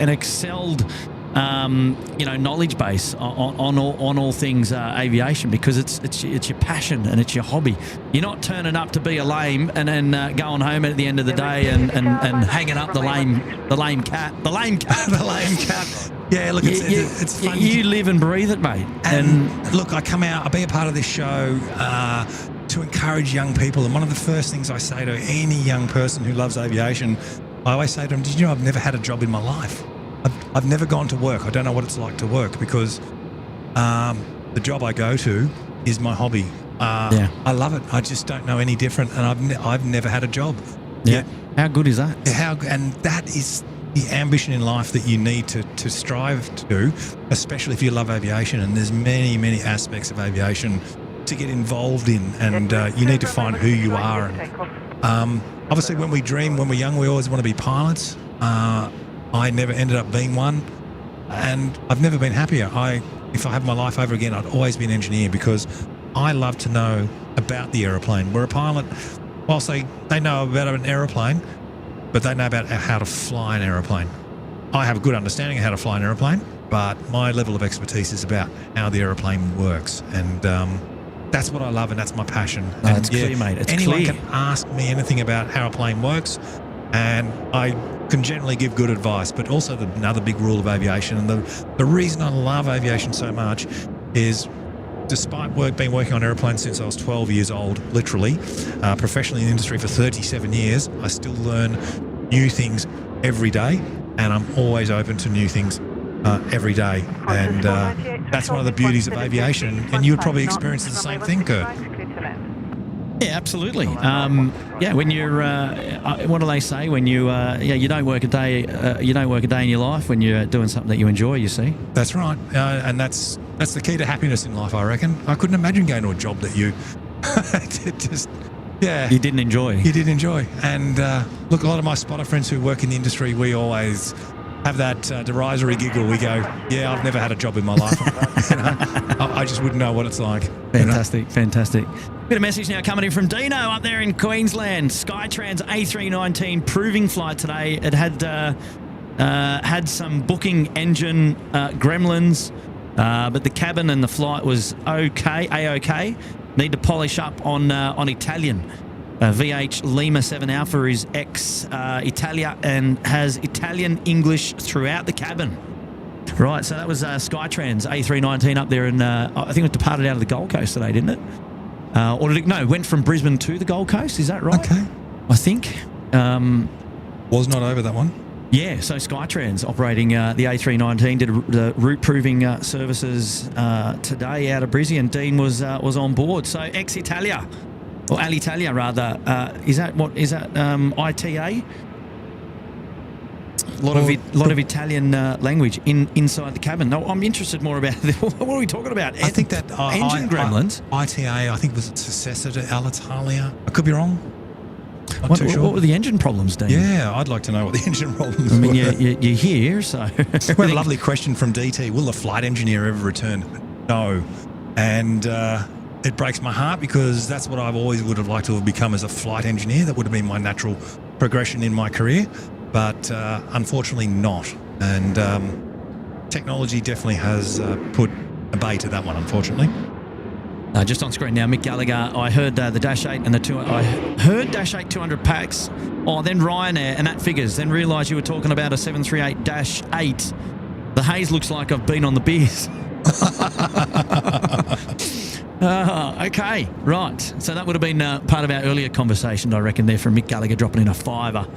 excelled knowledge base on all things aviation, because it's your passion and it's your hobby. You're not turning up to be a lame and then going home at the end of the day and hanging up the lame cat. The lame cat. Yeah, look, it's fun. You live and breathe it, mate. And look, I come out, I'll be a part of this show to encourage young people. And one of the first things I say to any young person who loves aviation, I always say to them, did you know I've never had a job in my life? I've never gone to work. I don't know what it's like to work, because the job I go to is my hobby. I love it. I just don't know any different, and I've never had a job. Yeah. How good is that? And that is the ambition in life that you need to strive to, especially if you love aviation. And there's many, many aspects of aviation to get involved in, and you need to find who you are. And obviously, when we dream, when we're young, we always want to be pilots. I never ended up being one, and I've never been happier. If I have my life over again, I'd always be an engineer, because I love to know about the aeroplane. Where a pilot, whilst they know about an aeroplane, but they know about how to fly an aeroplane. I have a good understanding of how to fly an aeroplane, but my level of expertise is about how the aeroplane works, and that's what I love, and that's my passion. No, it's clear, mate. It's anyone clear. can ask me anything about how a plane works, and I can generally give good advice. But also another big rule of aviation, and the reason I love aviation so much is, despite been working on airplanes since I was 12 years old, literally, professionally in the industry for 37 years, I still learn new things every day, and I'm always open to new things every day. And that's one of the beauties of aviation, and you would probably experience the same thing, Kurt. Yeah, absolutely. When you're, what do they say? When you don't work a day, you don't work a day in your life when you're doing something that you enjoy. You see. That's right, and that's the key to happiness in life, I reckon. I couldn't imagine going to a job that you you didn't enjoy. You did enjoy, and look, a lot of my spotter friends who work in the industry, we always have that derisory giggle. We go, yeah, I've never had a job in my life. I just wouldn't know what it's like. Fantastic, fantastic. Bit of message now coming in from Dino up there in Queensland. Skytrans A319 proving flight today. It had some booking engine gremlins, but the cabin and the flight was A-OK. Need to polish up on Italian. VH Lima 7 Alpha is ex-Italia and has Italian English throughout the cabin. Right, so that was Skytrans A319 up there, and I think it departed out of the Gold Coast today, didn't it? Or did it? No, went from Brisbane to the Gold Coast. Is that right? Okay. I think. Was not over that one. Yeah, so Skytrans operating the A319 did the route proving services today out of Brisbane, and Dean was on board. So ex-Italia. Or Alitalia, rather. Is that ITA? A lot of Italian language inside the cabin. No, I'm interested more about what are we talking about? I think that engine gremlins. ITA, I think, was a successor to Alitalia. I could be wrong. Not What, too sure. what were the engine problems, Dean? Yeah, I'd like to know what the engine problems I mean, were. you're here, so... We have a lovely question from DT. Will the flight engineer ever return? No. And it breaks my heart, because that's what I've always would have liked to have become as a flight engineer. That would have been my natural progression in my career. But unfortunately not. And technology definitely has put a bay to that one, unfortunately. Just on screen now, Mick Gallagher. I heard the Dash 8 and the 2. I heard Dash 8 200 packs. Oh, then Ryanair, and that figures. Then realised you were talking about a 738-8. The haze looks like I've been on the beers. Okay, right. So that would have been part of our earlier conversation, I reckon, there from Mick Gallagher dropping in a $5.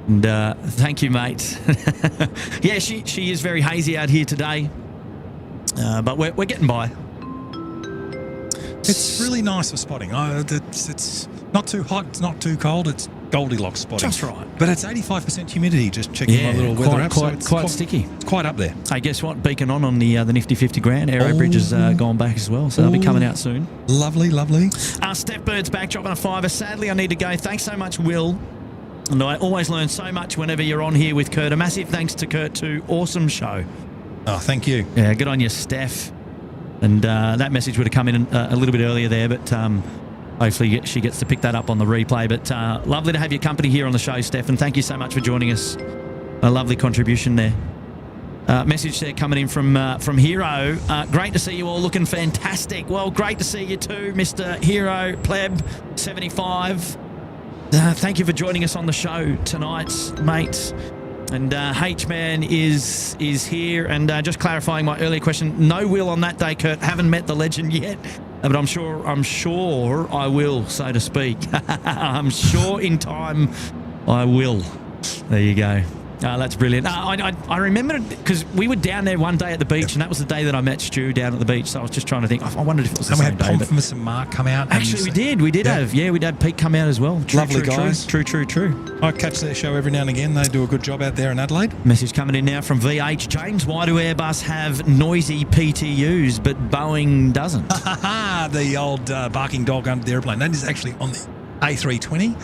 And thank you, mate. Yeah, she is very hazy out here today, but we're getting by. It's really nice for spotting. It's not too hot, it's not too cold, it's Goldilocks spotting. Just right. But it's 85% humidity, just checking my little weather app. Quite sticky. It's quite up there. Hey, guess what? Beacon on the nifty 50 grand. Aero Bridge has gone back as well, so they'll be coming out soon. Lovely, lovely. Steph Bird's back, dropping a $5. Sadly, I need to go. Thanks so much, Will. And I always learn so much whenever you're on here with Kurt. A massive thanks to Kurt too. Awesome show. Oh, thank you. Yeah, good on you, Steph. And that message would have come in a little bit earlier there, but hopefully she gets to pick that up on the replay. But lovely to have your company here on the show, Steph, and thank you so much for joining us. A lovely contribution there. Message there coming in from Hero. Great to see you all looking fantastic. Well, great to see you too, Mr. Hero Pleb 75. Thank you for joining us on the show tonight, mates. And H-Man is here. And just clarifying my earlier question, no Will on that day, Kurt. Haven't met the legend yet, but I'm sure I will, so to speak. I'm sure in time I will. There you go. That's brilliant. I remember because we were down there one day at the beach, and that was the day that I met Stu down at the beach. So I was just trying to think. I wondered if it was the same day. And we had Pomphamus and Mark come out. Actually, we did. We'd have Pete come out as well. Lovely guys. True. I catch their show every now and again. They do a good job out there in Adelaide. Message coming in now from VH. James, why do Airbus have noisy PTUs but Boeing doesn't? The old barking dog under the airplane. That is actually on the A320.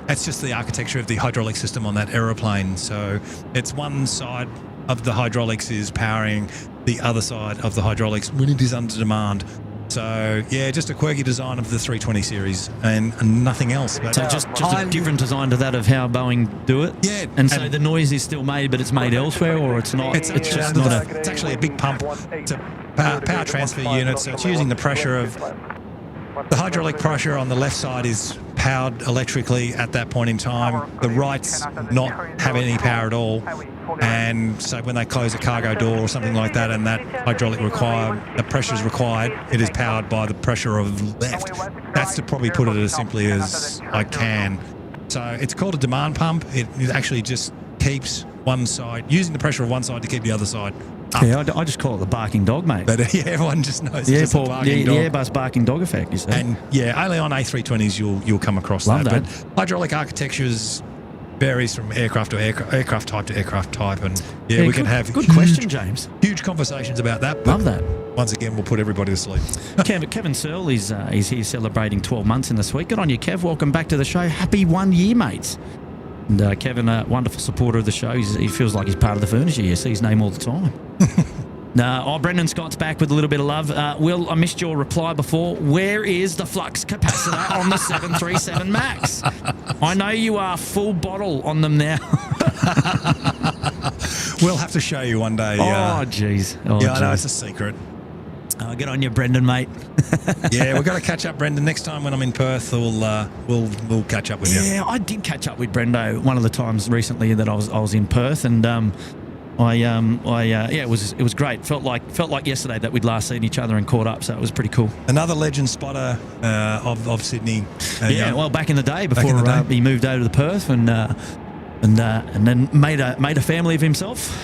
It's just the architecture of the hydraulic system on that aeroplane. So it's one side of the hydraulics is powering the other side of the hydraulics when it is under demand. So yeah, just a quirky design of the 320 series and nothing else. But so just a different design to that of how Boeing do it. Yeah, and so the noise is still made, but it's made elsewhere, or it's not. It's just not a. It's actually a big pump. It's a power transfer unit, so it's using the pressure of. The hydraulic pressure on the left side is powered electrically at that point in time. The right's not have any power at all. And so when they close a cargo door or something like that and that hydraulic the pressure is required, it is powered by the pressure of left. That's to probably put it as simply as I can. So it's called a demand pump. It actually just keeps one side, using the pressure of one side to keep the other side up. Yeah, I just call it the barking dog, mate. But yeah, everyone just knows the it's airport, a barking dog. The Airbus barking dog effect, you see. And yeah, only on A320s you'll come across Love that. But hydraulic architectures varies from aircraft to aircraft type to aircraft type, and yeah, we can have good question, James. Huge conversations about that. But Love that. Once again, we'll put everybody to sleep. Kevin Searle is here celebrating 12 months in this week. Good on you, Kev. Welcome back to the show. Happy 1 year, mates. And Kevin, a wonderful supporter of the show. He feels like he's part of the furniture. You see his name all the time. Brendan Scott's back with a little bit of love. Will, I missed your reply before. Where is the flux capacitor on the 737 MAX? I know you are full bottle on them now. We'll have to show you one day. Oh, jeez. I know it's a secret. Get on you, Brendan, mate. Yeah, we've got to catch up, Brendan. Next time when I'm in Perth, we'll catch up with you. Yeah, I did catch up with Brendo one of the times recently that I was in Perth, and it was great. Felt like yesterday that we'd last seen each other and caught up, so it was pretty cool. Another legend spotter of Sydney. Well, back in the day before he moved over to Perth and then made a family of himself.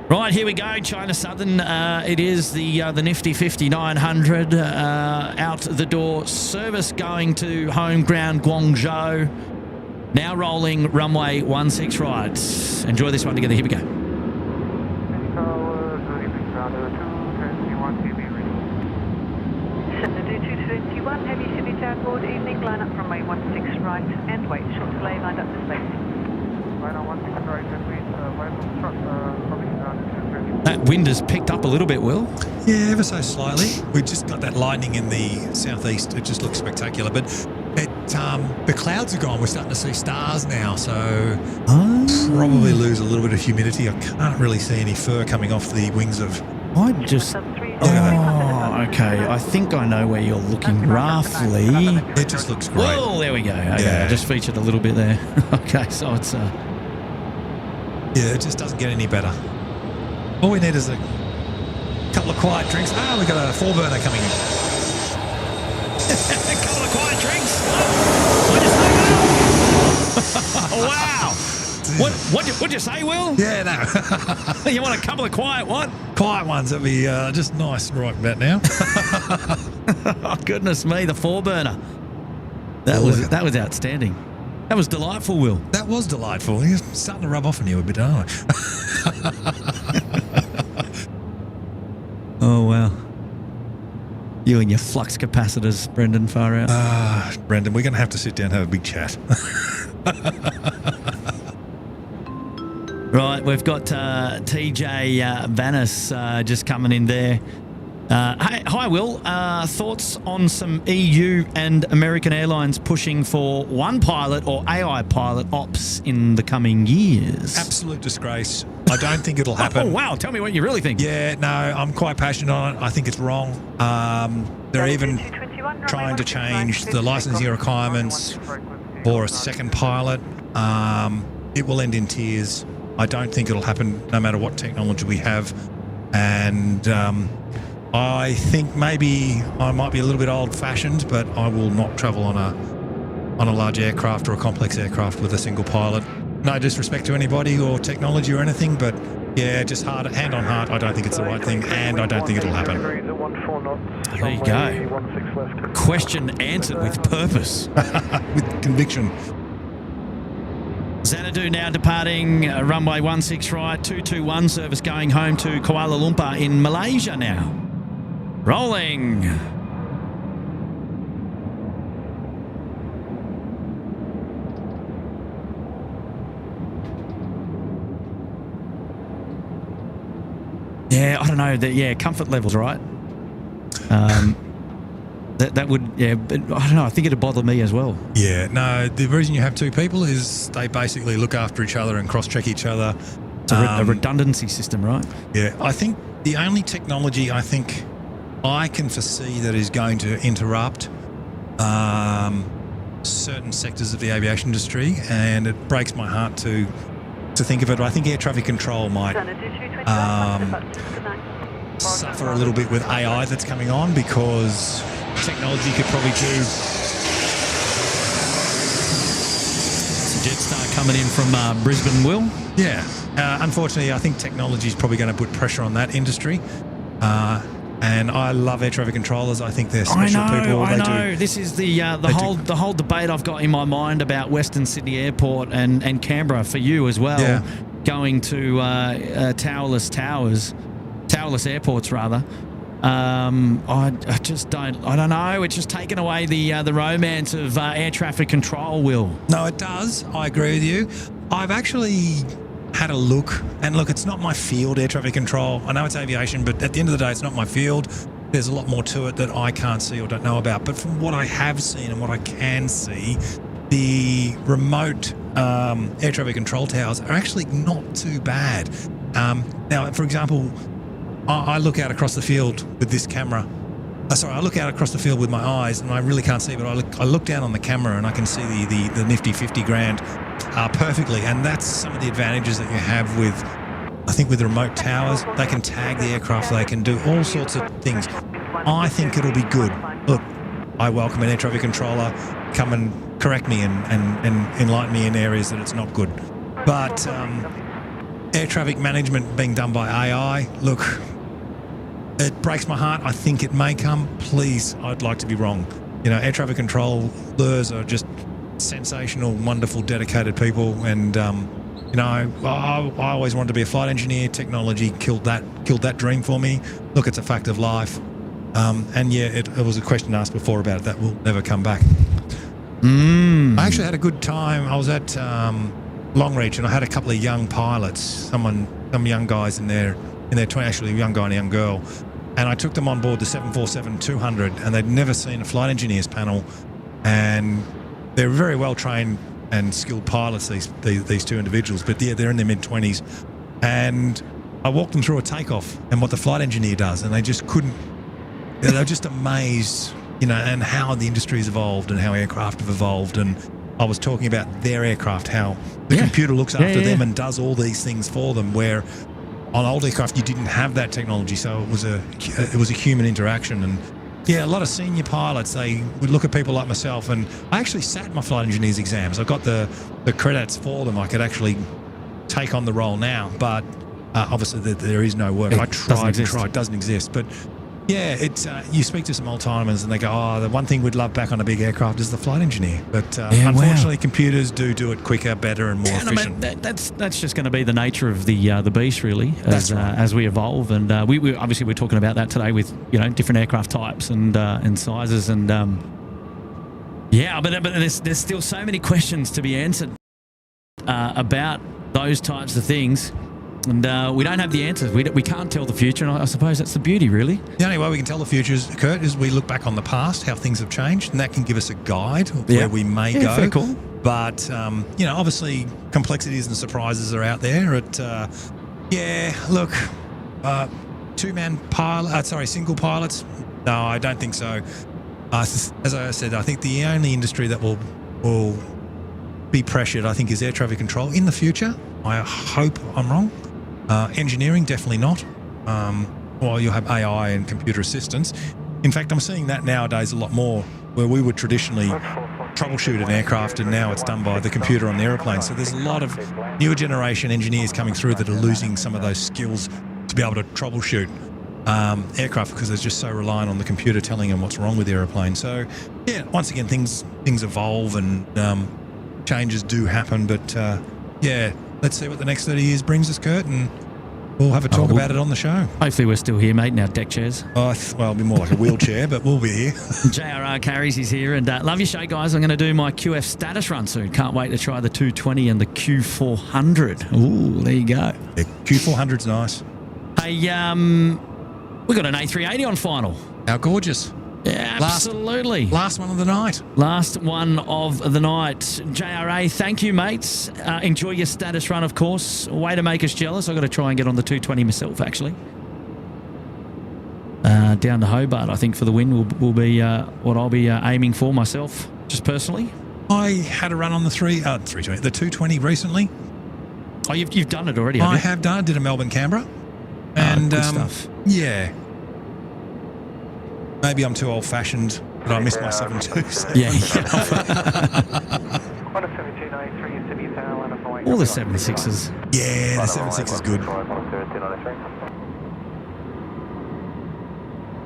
Right, here we go, China Southern. It is the nifty 5900 out the door. Service going to home ground Guangzhou. Now rolling runway 16 right. Enjoy this one together. Here we go. Heavy Sydney Town board, evening, line up runway 16 right and wait, short delay, lined up to space. Line up 16 right and wait, That wind has picked up a little bit, Will. Yeah, ever so slightly. We've just got that lightning in the southeast. It just looks spectacular. But the clouds are gone. We're starting to see stars now, so probably lose a little bit of humidity. I can't really see any fur coming off the wings of... Okay. I think I know where you're looking roughly. It just looks great. Oh, there we go. Okay, Yeah. I just featured a little bit there. Okay, so it's... Yeah, it just doesn't get any better. All we need is a couple of quiet drinks. We've got a 4-burner coming in. A couple of quiet drinks. Wow. What'd you say, Will? Yeah, no. You want a couple of quiet what? Quiet ones. That'd be just nice right about now. Oh, goodness me, the 4-burner. That was outstanding. That was delightful, Will. That was delightful. You're starting to rub off on you a bit, aren't I? Oh, wow. You and your flux capacitors, Brendan, far out. Brendan, we're going to have to sit down and have a big chat. Right, we've got TJ Vanis just coming in there. Hi, Will. Thoughts on some EU and American airlines pushing for one pilot or AI pilot ops in the coming years? Absolute disgrace. I don't think it'll happen. Oh, wow. Tell me what you really think. Yeah, no, I'm quite passionate on it. I think it's wrong. They're even trying to change the licensing requirements for a second pilot. It will end in tears. I don't think it'll happen no matter what technology we have. And I think maybe I might be a little bit old-fashioned, but I will not travel on a large aircraft or a complex aircraft with a single pilot. No disrespect to anybody or technology or anything, but yeah, just hand on heart, I don't think it's the right thing, and I don't think it'll happen. There you go. Question answered with purpose. With conviction. Xanadu now departing runway 16 right, 221 service going home to Kuala Lumpur in Malaysia now. Rolling. Yeah, I don't know. Comfort levels, right? That would, but I don't know. I think it'd bother me as well. Yeah, no, the reason you have two people is they basically look after each other and cross-check each other. It's a redundancy system, right? Yeah, I think the only technology I think I can foresee that is going to interrupt certain sectors of the aviation industry, and it breaks my heart to think of it. I think air traffic control might suffer a little bit with AI that's coming on, because technology could probably do. Jetstar coming in from Brisbane, Will? Yeah. Unfortunately, I think technology is probably going to put pressure on that industry. And I love air traffic controllers. I think they're special people. I know. This is the whole debate I've got in my mind about Western Sydney Airport and Canberra for you as well. Yeah. Going to towerless airports rather. I just don't. I don't know. It's just taken away the romance of air traffic control. Will. No, it does. I agree with you. I've actually had a look, and look, it's not my field, air traffic control. I know it's aviation, but at the end of the day, it's not my field. There's a lot more to it that I can't see or don't know about. But from what I have seen and what I can see, the remote air traffic control towers are actually not too bad. Now, for example, I look out across the field with this camera. I look out across the field with my eyes, and I really can't see, but I look down on the camera and I can see the nifty 50 grand perfectly. And that's some of the advantages that you have with, I think, with the remote towers. They can tag the aircraft, they can do all sorts of things. I think it'll be good. Look, I welcome an air traffic controller. Come and correct me and enlighten me in areas that it's not good. But air traffic management being done by AI, look, it breaks my heart. I think it may come. Please, I'd like to be wrong. You know, air traffic controllers are just sensational, wonderful, dedicated people. And, you know, I always wanted to be a flight engineer. Technology killed that dream for me. Look, it's a fact of life. And yeah, it was a question asked before about it that will never come back. I actually had a good time. I was at Longreach, and I had a couple of young pilots, some young guys in their 20s, actually a young guy and a young girl, and I took them on board the 747-200, and they'd never seen a flight engineers panel, and they're very well trained and skilled pilots, these two individuals, but yeah, they're in their mid-20s, and I walked them through a takeoff and what the flight engineer does, and they just couldn't. They were just amazed, you know, and how the industry has evolved and how aircraft have evolved. And I was talking about their aircraft, how the computer looks after them and does all these things for them, where on old aircraft you didn't have that technology, so it was a human interaction. And yeah, a lot of senior pilots, they would look at people like myself, and I actually sat my flight engineers exams. I got the credits for them. I could actually take on the role now, but obviously there is no work. I tried, it doesn't exist, but. Yeah, it's you speak to some old timers and they go, "Oh, the one thing we'd love back on a big aircraft is the flight engineer." But unfortunately, computers do it quicker, better, and more efficient. No, that's just going to be the nature of the beast, really, as we evolve. And we obviously we're talking about that today with different aircraft types and sizes and but there's still so many questions to be answered about those types of things. And we don't have the answers. We can't tell the future, and I suppose that's the beauty, really. The only way we can tell the future, Kurt, is we look back on the past, how things have changed, and that can give us a guide of where we may go. Very cool. But, obviously complexities and surprises are out there. Single pilots? No, I don't think so. As I said, I think the only industry that will be pressured, I think, is air traffic control in the future. I hope I'm wrong. Engineering, definitely not. You'll have AI and computer assistance. In fact, I'm seeing that nowadays a lot more, where we would traditionally troubleshoot an aircraft, and now it's done by the computer on the aeroplane. So there's a lot of newer generation engineers coming through that are losing some of those skills to be able to troubleshoot aircraft, because they're just so reliant on the computer telling them what's wrong with the aeroplane. So, yeah, once again, things evolve and changes do happen. But, let's see what the next 30 years brings us, Kurt, and we'll have a talk about it on the show. Hopefully we're still here, mate, in our deck chairs. It'll be more like a wheelchair, but we'll be here. JRR Carries is here, and love your show, guys. I'm going to do my QF status run soon. Can't wait to try the 220 and the Q400. Ooh, there you go. Yeah, Q400's nice. Hey, we got an A380 on final. How gorgeous. Yeah, absolutely. Last one of the night. Last one of the night. JRA, thank you, mates. Enjoy your status run, of course. Way to make us jealous. I've got to try and get on the 220 myself, actually. Down to Hobart, I think, for the win will be what I'll be aiming for myself, just personally. I had a run on the 220 recently. Oh, you've done it already, have you? I have done it. Did a Melbourne-Canberra. And good stuff. Yeah. Maybe I'm too old-fashioned, but I miss my 727. Yeah. All the 76s. Yeah, the 76 is good.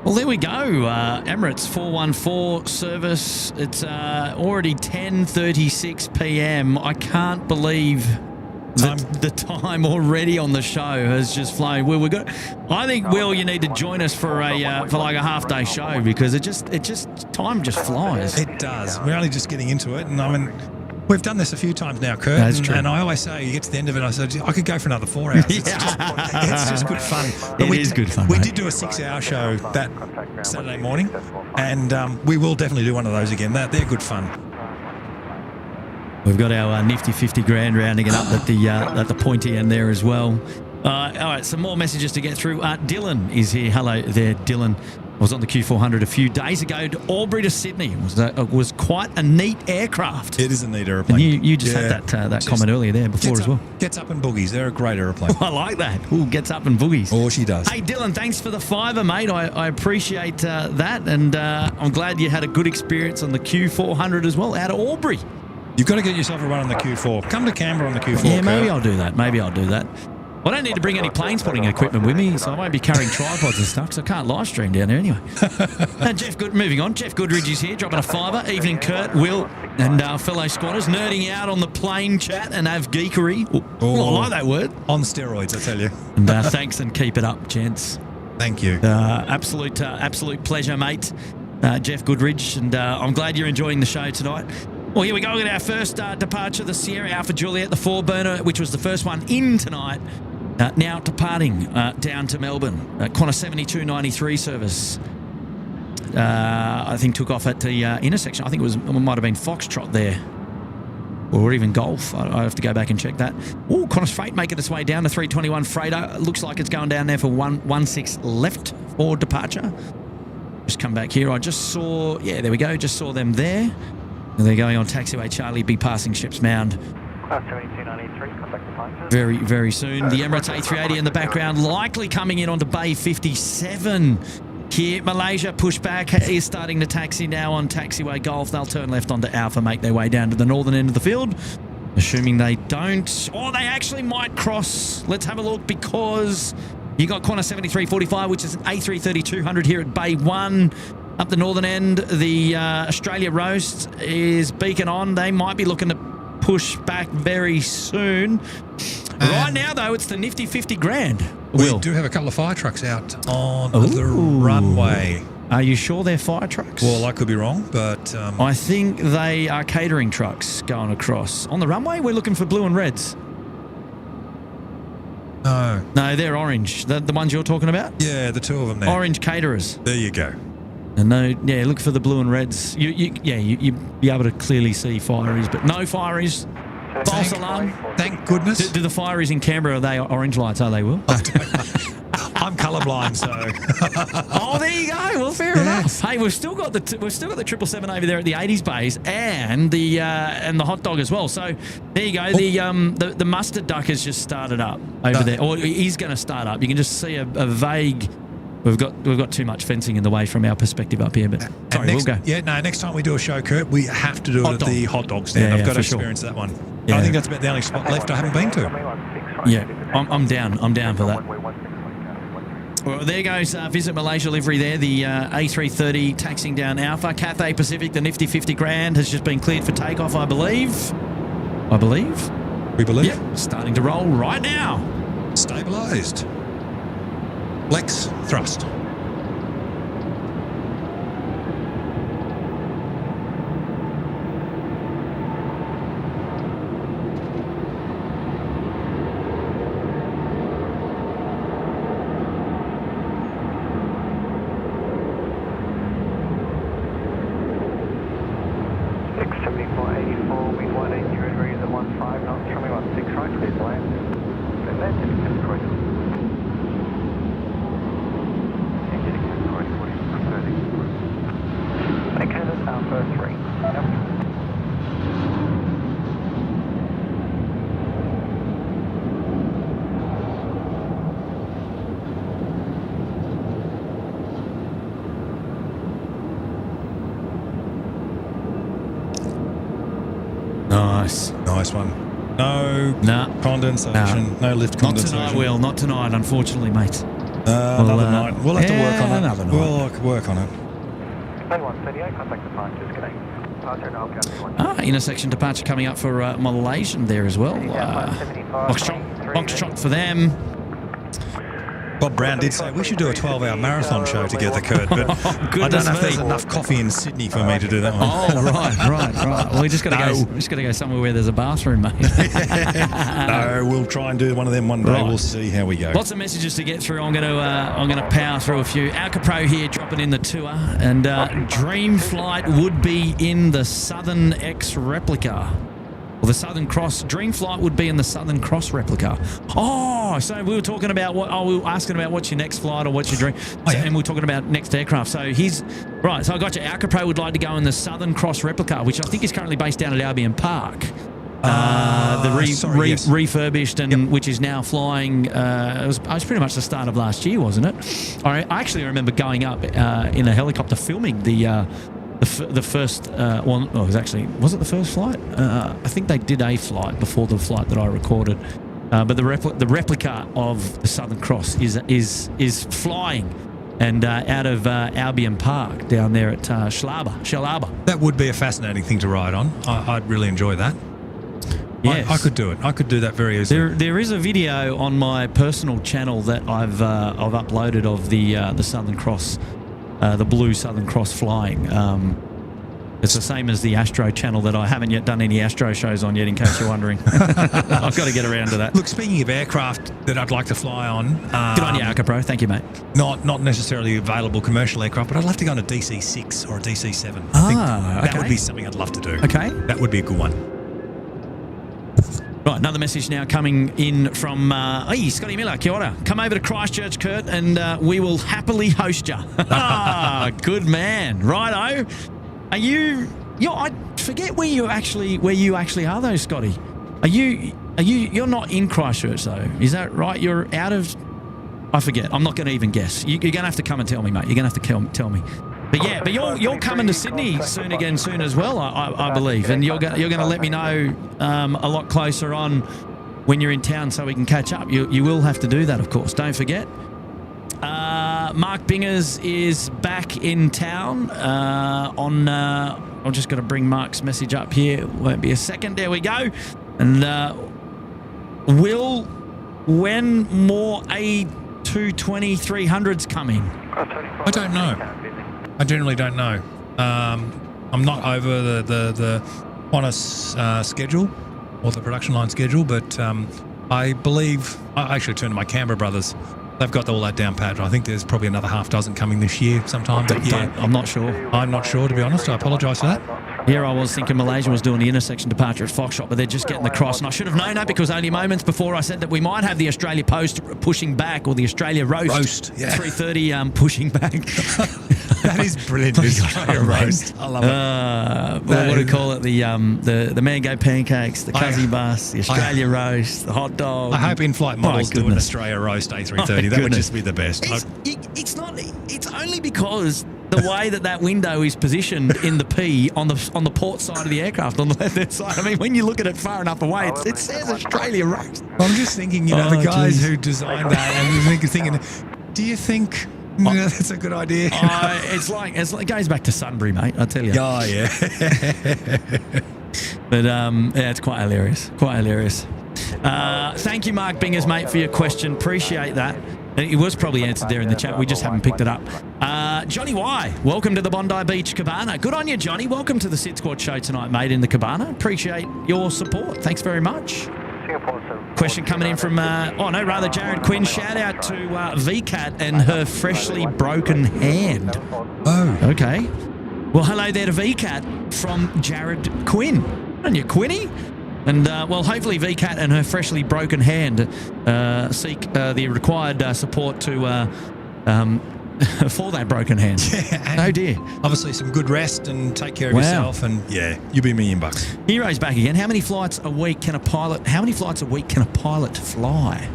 Well, there we go. Emirates 414 service. It's already 10:36 p.m. I can't believe the time already on the show has just flown. Well, I think, Will, you need to join us for like a half-day show, because time just flies. It does. We're only just getting into it, and I mean, we've done this a few times now, Kurt. That's true. And I always say, you get to the end of it, I said, I could go for another 4 hours. It's just good fun. But It is good fun. We mate. did do a 6-hour show that Saturday morning, and we will definitely do one of those again. They're good fun. We've got our nifty 50 grand rounding it up at the pointy end there as well. All right, some more messages to get through. Dylan is here. Hello there, Dylan. I was on the Q400 a few days ago to Albury to Sydney. It was quite a neat aircraft. It is a neat aeroplane. And you just had that comment earlier there before as well. Gets up and boogies. They're a great aeroplane. I like that. Ooh, gets up and boogies. Oh, she does. Hey, Dylan, thanks for the $5, mate. I appreciate that. And I'm glad you had a good experience on the Q400 as well, out of Albury. You've got to get yourself a run on the Q4. Come to Canberra on the Q4. Yeah, maybe I'll do that. I don't need to bring any plane spotting equipment with me, so I won't be carrying tripods and stuff, because I can't live stream down there anyway. Moving on, Jeff Goodridge is here, dropping a $5. Evening, Kurt, Will, and our fellow squatters, nerding out on the plane chat and have geekery. I like that word. On steroids, I tell you. And thanks, and keep it up, gents. Thank you. Absolute pleasure, mate. Jeff Goodridge, and I'm glad you're enjoying the show tonight. Well, here we go. We got our first departure, the Sierra Alpha Juliet, the 4-burner, which was the first one in tonight. Now departing down to Melbourne. Qantas 7293 service. I think took off at the intersection. I think it might have been Foxtrot there. Or even Golf. I have to go back and check that. Oh, Qantas Freight making its way down to 321 Freighter. Looks like it's going down there for 116 left for departure. Just come back here. I just saw... Yeah, there we go. Just saw them there. And they're going on taxiway Charlie, be passing Ships Mound very, very soon. The Emirates A380 in the background, likely coming in onto Bay 57 here. Malaysia pushback is starting to taxi now on taxiway Golf. They'll turn left onto Alpha, make their way down to the northern end of the field. Assuming they don't, or they actually might cross. Let's have a look, because you got Qantas 7345, which is an A330-200 here at Bay 1. Up the northern end, the Australia Roast is beacon on. They might be looking to push back very soon. Right now, though, it's the nifty 50 grand. We do have a couple of fire trucks out on the runway. Are you sure they're fire trucks? Well, I could be wrong, but... I think they are catering trucks going across. On the runway, we're looking for blue and reds. No. No, they're orange. The ones you're talking about? Yeah, the two of them there. Orange caterers. There you go. And no, yeah, look for the blue and reds. You'd be able to clearly see fireys, but no fireys. False alarm. Thank goodness. Do the fireys in Canberra, are they orange lights? Are they, Will? I'm colourblind, so. Oh, there you go. Well, fair enough. Hey, we've still got the 777 over there at the 80s base and the hot dog as well. So there you go. The mustard duck has just started up over there, or is going to start up. You can just see a vague. We've got too much fencing in the way from our perspective up here, but sorry, we'll go. Yeah, no, next time we do a show, Kurt, we have to do it at the hot dog stand. Yeah, I've got to for experience that one. Yeah. I think that's about the only spot left I haven't been to. Yeah, I'm down. I'm down for that. Well, there goes Visit Malaysia livery there. The A330 taxiing down Alpha. Cathay Pacific, the nifty 50 grand has just been cleared for takeoff, I believe. We believe? Yep, starting to roll right now. Stabilised. Flex thrust. Nice one. No condensation. No lift condensation. Not tonight, Will. Not tonight, unfortunately, mate. Another night. We'll have to work on it. Another night. We'll work on it. 138, contact departure, disconnect. Intersection departure coming up for Malaysian there as well. Foxtrot for them. Bob Brown did say we should do a 12-hour marathon show together, Kurt, but I don't know if there's enough coffee in Sydney for me to do that one. Oh, right. Well, we just got to go somewhere where there's a bathroom, mate. No, we'll try and do one of them one day. Right. We'll see how we go. Lots of messages to get through. I'm going to power through a few. Alka Pro here dropping in the tour, and Dream Flight would be in the Southern X replica. Well, the Southern Cross Dream Flight would be in the Southern Cross replica. Oh, so we were talking about we were asking about what's your next flight or what's your dream, and we were talking about next aircraft. So right. So I got you. Alka Pro would like to go in the Southern Cross replica, which I think is currently based down at Albion Park. Refurbished and which is now flying. It was pretty much the start of last year, wasn't it? I actually remember going up in a helicopter filming the first one. Oh, was it the first flight? I think they did a flight before the flight that I recorded. But the replica of the Southern Cross is flying and out of Albion Park down there at Shalaba. That would be a fascinating thing to ride on. I'd really enjoy that. Yes. I could do it. I could do that very easily. There is a video on my personal channel that I've uploaded of the Southern Cross, the blue Southern Cross flying. It's the same as the Astro channel that I haven't yet done any Astro shows on yet, in case you're wondering. I've got to get around to that. Look, speaking of aircraft that I'd like to fly on... Good on you, Alka Pro. Thank you, mate. Not necessarily available commercial aircraft, but I'd love to go on a DC-6 or a DC-7. I think that would be something I'd love to do. Okay. That would be a good one. Right, another message now coming in from Scotty Miller. Kia ora. Come over to Christchurch, Kurt, and we will happily host you. Good man. Righto. Are you? I forget where you actually are, though, Scotty. You're not in Christchurch, though. Is that right? You're out of. I forget. I'm not going to even guess. You're going to have to come and tell me, mate. You're going to have to tell me. But you're coming to Sydney soon as well, I believe, and you're going to let me know a lot closer on when you're in town so we can catch up. You will have to do that, of course. Don't forget. Mark Bingers is back in town I'm just going to bring Mark's message up here. Won't be a second. There we go. And when more A220 300s coming? I don't know. I generally don't know. I'm not over the Qantas schedule or the production line schedule, but I believe I actually turned to my Canberra brothers. They've got all that down pat. I think there's probably another half dozen coming this year sometime. But yeah, I'm not sure. I'm not sure, to be honest. I apologise for that. Here I was thinking Malaysia was doing the intersection departure at Foxshot, but they're just getting the cross. And I should have known that because only moments before I said that we might have the Australia Post pushing back, or the Australia Roast, yeah. 330 pushing back. That is brilliant. The Australia Roast. I love it. Well, what do you call it? The mango pancakes, the cuzzy bus, the Australia Roast, the hot dog. I hope in-flight models do an goodness. Australia Roast A330. That would just be the best. It's not. It's only because the way that window is positioned in the P on the port side of the aircraft on the left-hand side. I mean, when you look at it far enough away, it says Australia Roast. I'm just thinking, the guys who designed that, and thinking, do you think that's a good idea? It goes back to Sunbury, mate. I tell you. Oh yeah. But yeah, it's quite hilarious. Quite hilarious. Thank you, Mark Bingers, mate, for your question. Appreciate that. It was probably answered there in the chat. We just haven't picked it up. Johnny Y, welcome to the Bondi Beach Cabana. Good on you, Johnny. Welcome to the SydSquad show tonight, mate, in the Cabana. Appreciate your support. Thanks very much. Question coming in from, Jared Quinn. Shout out to VCAT and her freshly broken hand. Oh. Okay. Well, hello there to VCAT from Jared Quinn. And you, Quinny? And, hopefully VCAT and her freshly broken hand seek the required support to for that broken hand. Yeah, oh, dear. Obviously some good rest and take care of yourself. And, yeah, you'll be $1 million. Hero's back again. How many flights a week can a pilot fly?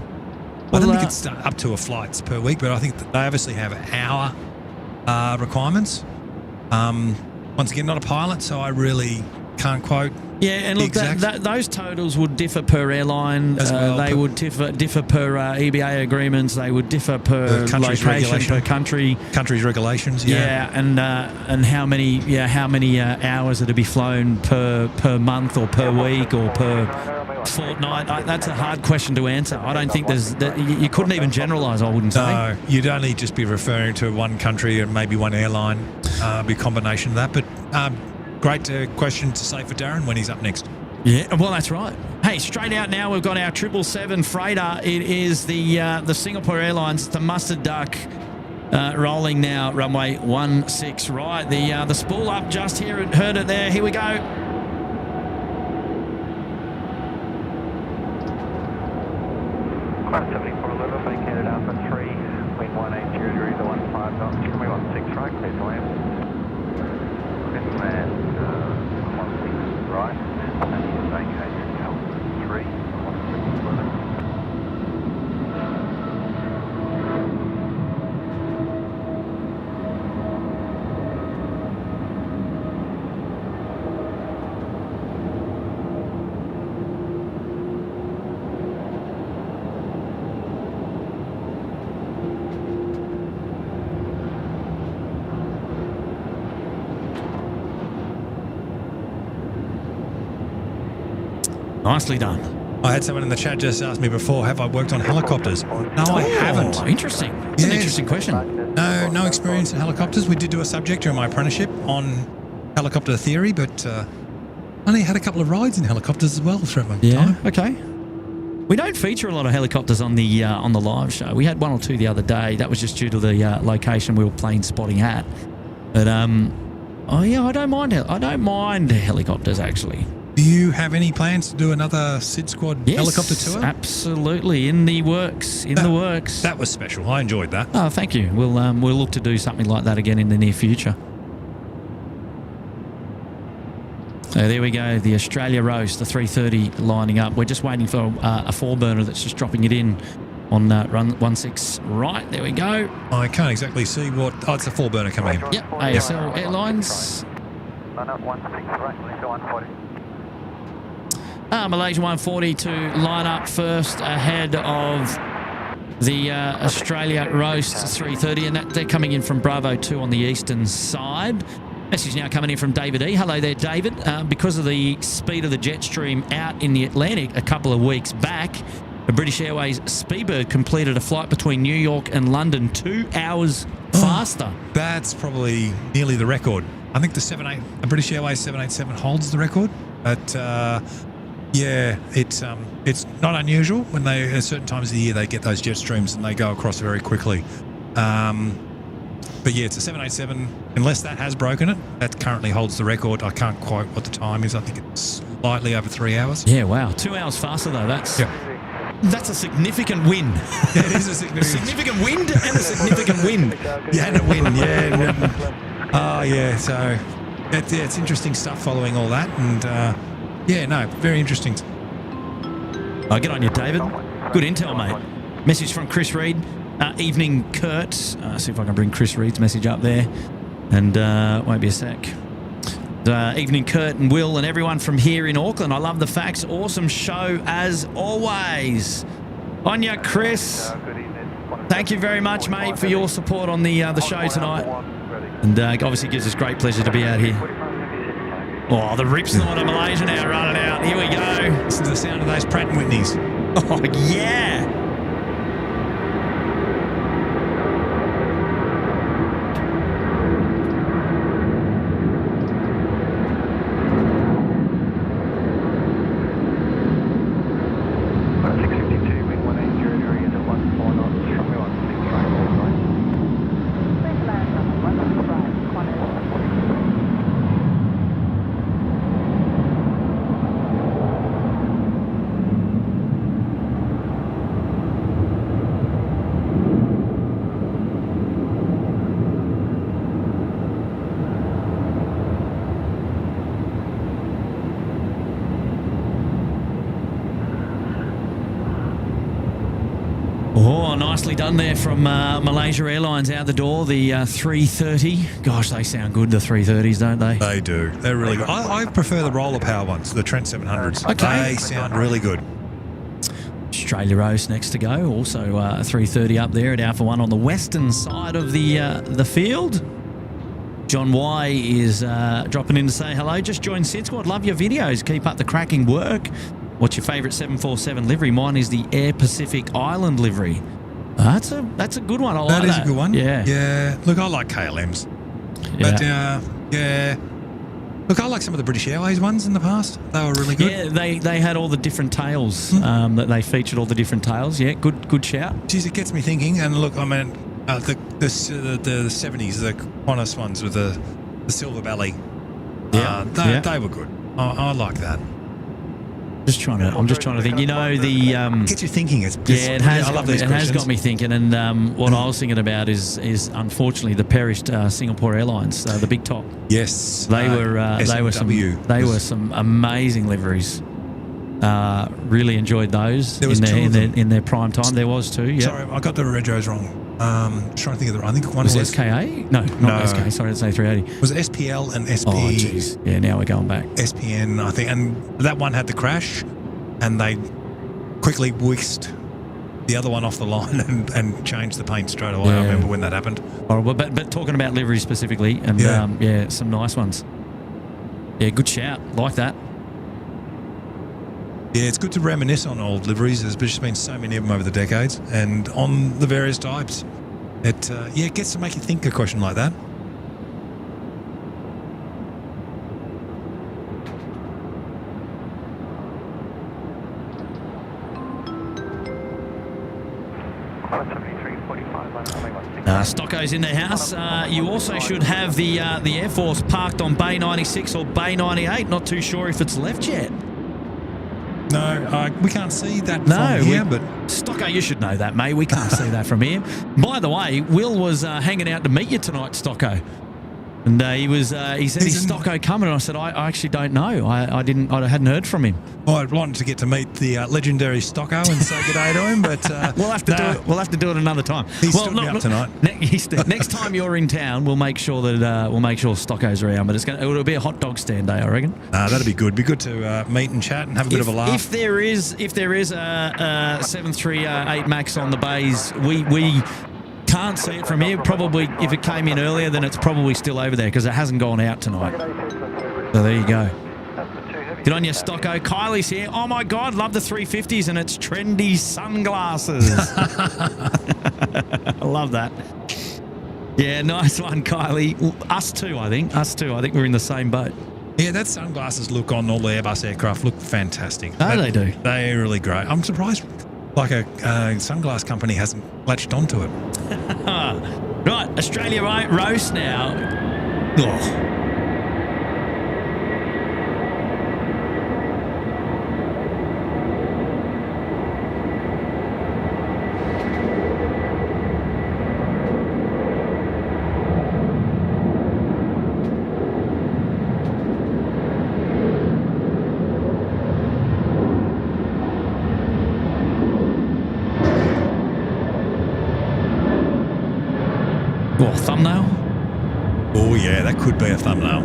I don't think it's up to a flights per week, but I think that they obviously have hour requirements. Once again, not a pilot, so I really can't quote. Yeah, and look, those totals would differ per airline. As well, they would differ per EBA agreements. They would differ per location, per country. Country's regulations. Yeah, and how many hours are to be flown per month or per week or per fortnight? That's a hard question to answer. I don't think you couldn't even generalise. I wouldn't say. No, you'd only just be referring to one country and maybe one airline. Be a combination of that, but. Great question to say for Darren when he's up next. Yeah, well, that's right. Hey, straight out now, we've got our 777 freighter. It is the Singapore Airlines, the Mustard Duck, rolling now, runway 16 right. The spool up just here, heard it there. Here we go. Class 7411, vacated Alpha 3, wind 180 degrees, 15 knots, runway 16 right, clear to land. Clear to land, 16 right, and vacated Alpha 3, 1711. Nicely done. I had someone in the chat just ask me before, have I worked on helicopters? No, I haven't. Interesting. It's an interesting question. No experience in helicopters. We did do a subject during my apprenticeship on helicopter theory, but only had a couple of rides in helicopters as well throughout my time. Okay. We don't feature a lot of helicopters on the live show. We had one or two the other day. That was just due to the location we were plane spotting at. But I don't mind. I don't mind helicopters actually. Do you have any plans to do another SydSquad helicopter tour? Absolutely, in the works. That was special. I enjoyed that. Oh, thank you. We'll look to do something like that again in the near future. So there we go, the Australia Roast, the 330 lining up. We're just waiting for a 4-burner that's just dropping it in on run 16 right. There we go. I can't exactly see what... Oh, it's a 4-burner coming in. Yep, ASL Airlines. Line up 16 right, Malaysia 140. Malaysia 140 to line up first ahead of the Australia Roast 330, and they're coming in from Bravo 2 on the eastern side. Message now coming in from David E. Hello there, David. Because of the speed of the jet stream out in the Atlantic a couple of weeks back, the British Airways Speedbird completed a flight between New York and London 2 hours faster. That's probably nearly the record. I think the British Airways 787 holds the record, but Yeah, it's not unusual when they at certain times of the year they get those jet streams and they go across very quickly. But yeah, it's a 787. Unless that has broken it, that currently holds the record. I can't quote what the time is. I think it's slightly over 3 hours. Yeah, wow. 2 hours faster though. That's a significant win. Yeah, it is a significant wind and a significant win. Yeah, and a win. Yeah. Oh yeah. So it's interesting stuff following all that, and yeah, no, very interesting. I'll get on you, David. Good intel, mate. Message from Chris Reed. Evening, Kurt. See if I can bring Chris Reed's message up there. And won't be a sec. Evening, Kurt and Will and everyone from here in Auckland. I love the facts. Awesome show as always. On ya, Chris. Thank you very much, mate, for your support on the show tonight. And obviously gives us great pleasure to be out here. Oh, the rips on a Malaysia now running out. Here we go. Listen to the sound of those Pratt & Whitneys. Oh, yeah. Oh, nicely done there from Malaysia Airlines out the door, the 330. Gosh, they sound good, the 330s, don't they? They do. They're really good. I prefer the roller power ones, the Trent 700s. Okay. They sound really good. Australia Rose next to go. Also a 330 up there at Alpha 1 on the western side of the field. John Y is dropping in to say hello. Just joined SydSquad. Love your videos. Keep up the cracking work. What's your favourite 747 livery? Mine is the Air Pacific Island livery. That's a good one. I like that. That is a good one. Yeah. Yeah. Look, I like KLMs. But, yeah. Look, I like some of the British Airways ones in the past. They were really good. Yeah, they had all the different tails, that they featured all the different tails. Yeah, good shout. Geez, it gets me thinking. And look, I mean, the 70s, the Qantas ones with the Silver Belly. They were good. I like that. I'm just trying to think. You know, the gets you thinking. It has got me thinking. And what I was thinking about is unfortunately the perished Singapore Airlines, the Big Top. Yes, they were some amazing liveries. Really enjoyed those in their prime time. There was two. Yeah. Sorry, I got the regos wrong. Trying to think of I think one was SKA. No, not SKA. Sorry, it's A380. Was it SPL and SP? Oh, jeez. Yeah, now we're going back. SPN, I think, and that one had the crash, and they quickly whisked the other one off the line and changed the paint straight away. I remember when that happened. Oh, but talking about livery specifically, and some nice ones. Yeah, good shout. Like that. Yeah, it's good to reminisce on old liveries. There's just been so many of them over the decades, and on the various types. It gets to make you think a question like that. Stocko's in the house. You also should have the Air Force parked on Bay 96 or Bay 98. Not too sure if it's left yet. No, we can't see that from here, but... Stocko, you should know that, mate. We can't see that from here. By the way, Will was hanging out to meet you tonight, Stocko. And he said, is Stocko coming? And I said, I actually don't know. I hadn't heard from him. Well, I wanted to get to meet the legendary Stocko and say good day to him, but we'll have to do it another time. He's stood me up tonight. Next time you're in town, we'll make sure that Stocko's around. But it'll be a hot dog stand day, I reckon. That'd be good. Be good to meet and chat and have a bit of a laugh. If there is a 738 Max on the bays, we can't see it from here. Probably, if it came in earlier, then it's probably still over there because it hasn't gone out tonight. So there you go. Good on you, Stocko. Kylie's here. Oh my God, love the 350s and its trendy sunglasses. I love that. Yeah, nice one, Kylie. Us too, I think. We're in the same boat. Yeah, that sunglasses look on all the Airbus aircraft look fantastic. They do. They're really great. I'm surprised like a sunglass company hasn't latched onto it. Right, Australia roast now. Oh. Oh, thumbnail? Oh, yeah, that could be a thumbnail.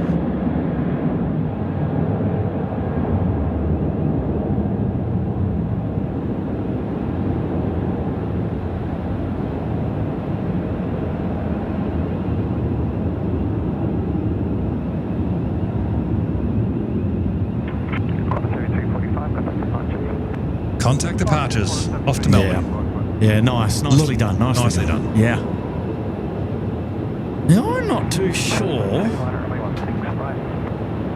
Contact departures. Off to Melbourne. Yeah, nice. Nicely done. Nicely done. Yeah. Now, I'm not too sure.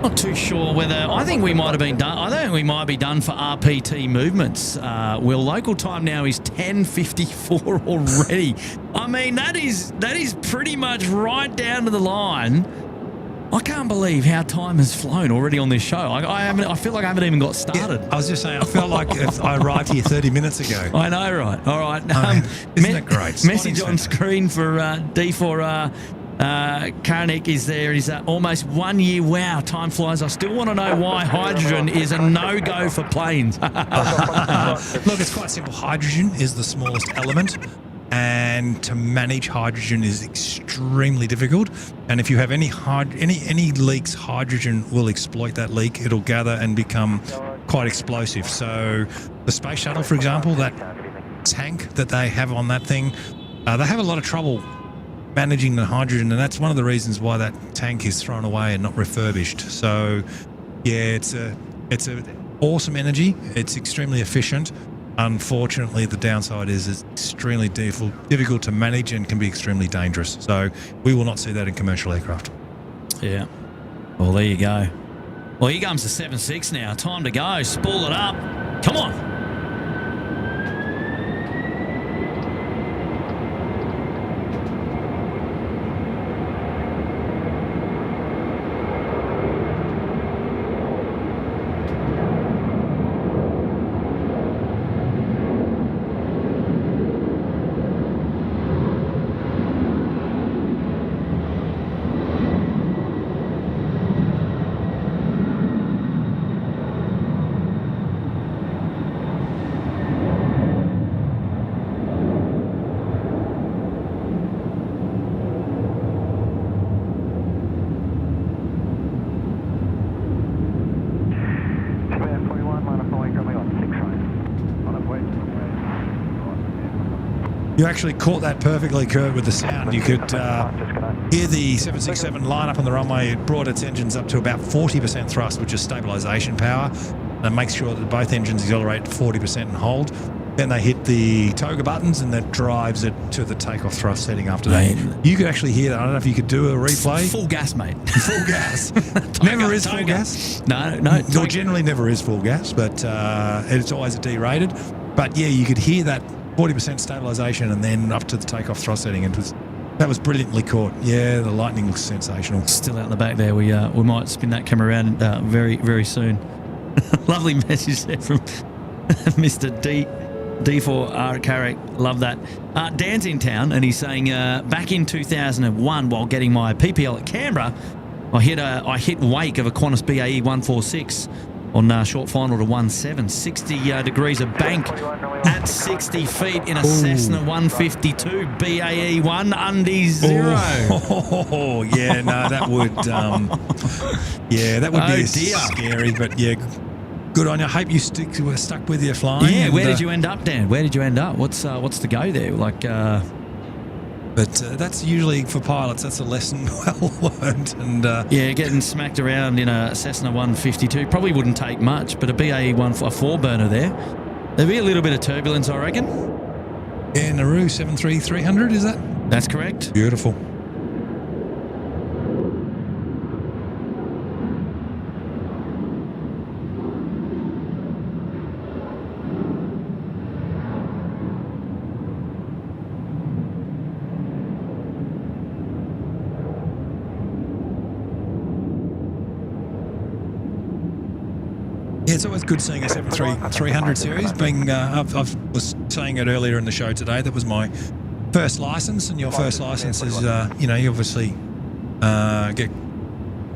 Not too sure whether... I think we might have been done. I think we might be done for RPT movements. Well, local time now is 10:54 already. I mean, that is pretty much right down to the line. I can't believe how time has flown already on this show. I feel like I haven't even got started. Yeah, I was just saying, I felt like if I arrived here 30 minutes ago. I know, right? All right. Isn't that great? Message on screen for D4 Karnik is there. Is almost 1 year. Wow, time flies. I still want to know why hydrogen is a no-go for planes. Look, it's quite simple. Hydrogen is the smallest element, and to manage hydrogen is extremely difficult. And if you have any leaks, hydrogen will exploit that leak. It'll gather and become quite explosive. So the space shuttle, for example, that tank that they have on that thing, they have a lot of trouble managing the hydrogen, and that's one of the reasons why that tank is thrown away and not refurbished. So yeah, it's a awesome energy. It's extremely efficient. Unfortunately, the downside is it's extremely difficult to manage and can be extremely dangerous. So we will not see that in commercial aircraft. Yeah. Well, there you go. Well, here comes the 7.6 now. Time to go. Spool it up. Come on. You actually caught that perfectly, Kurt, with the sound. You could hear the 767 line up on the runway. It brought its engines up to about 40% thrust, which is stabilisation power. That makes sure that both engines accelerate 40% and hold. Then they hit the toga buttons, and that drives it to the takeoff thrust setting after that. You could actually hear that. I don't know if you could do a replay. Full gas, mate. Full gas. Never is full gas. No. Or generally never is full gas, but it's always a derated. But yeah, you could hear that 40% stabilisation and then up to the takeoff thrust setting. That was brilliantly caught. Yeah, the lightning looks sensational. Still out the back there. We might spin that camera around very, very soon. Lovely message there from Mr. D4R Carrick. Love that. Dan's in town, and he's saying back in 2001, while getting my PPL at Canberra, I hit wake of a Qantas BAE 146 on short final to 17, 60 degrees of bank at 60 feet in a Cessna 152 BAE 1 undy 0. Oh, yeah, no, that would, be scary, but yeah, good on you. I hope you stuck with your flying. Yeah, where did you end up, Dan? Where did you end up? What's the go there? But that's usually for pilots. That's a lesson well learned. And yeah, getting smacked around in a Cessna 152 probably wouldn't take much, but a BAE 4-burner there. There'd be a little bit of turbulence, I reckon. Yeah, Nauru 73300, is that? That's correct. Beautiful. Yeah, it's always good seeing a 300 series. Being, I was saying it earlier in the show today. That was my first license, and your first license is, you obviously get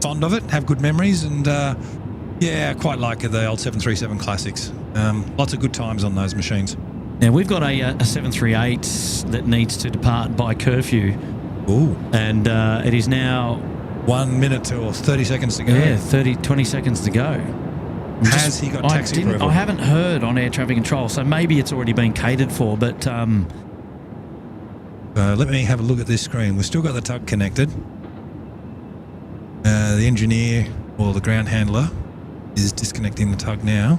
fond of it, have good memories, and yeah, I quite like the old 737 classics. Lots of good times on those machines. Now, we've got a 738 that needs to depart by curfew. Ooh. And it is now 1 minute or 30 seconds to go. Yeah, 20 seconds to go. Has he got taxi approval? I haven't heard on air traffic control, so maybe it's already been catered for, but... let me have a look at this screen. We've still got the tug connected. The engineer, or the ground handler, is disconnecting the tug now.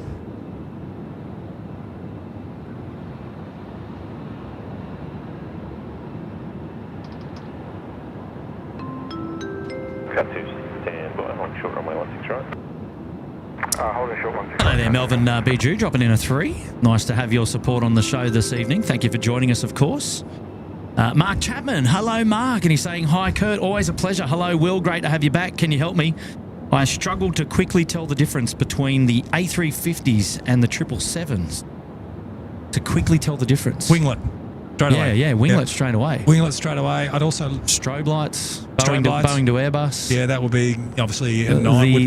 Cut 2, stand by, hold short runway 16 right. Hold a short 16. Hello there, Melvin Bijou, dropping in a 3. Nice to have your support on the show this evening. Thank you for joining us, of course. Mark Chapman, hello, Mark. And he's saying, hi, Kurt, always a pleasure. Hello, Will, great to have you back. Can you help me? I struggle to quickly tell the difference between the A350s and the 777s. To quickly tell the difference. Winglet. Straight away. Yeah, winglet straight away. Winglet straight away. I'd also... Strobe lights. Strobe lights. Boeing to Airbus. Yeah, that would be obviously...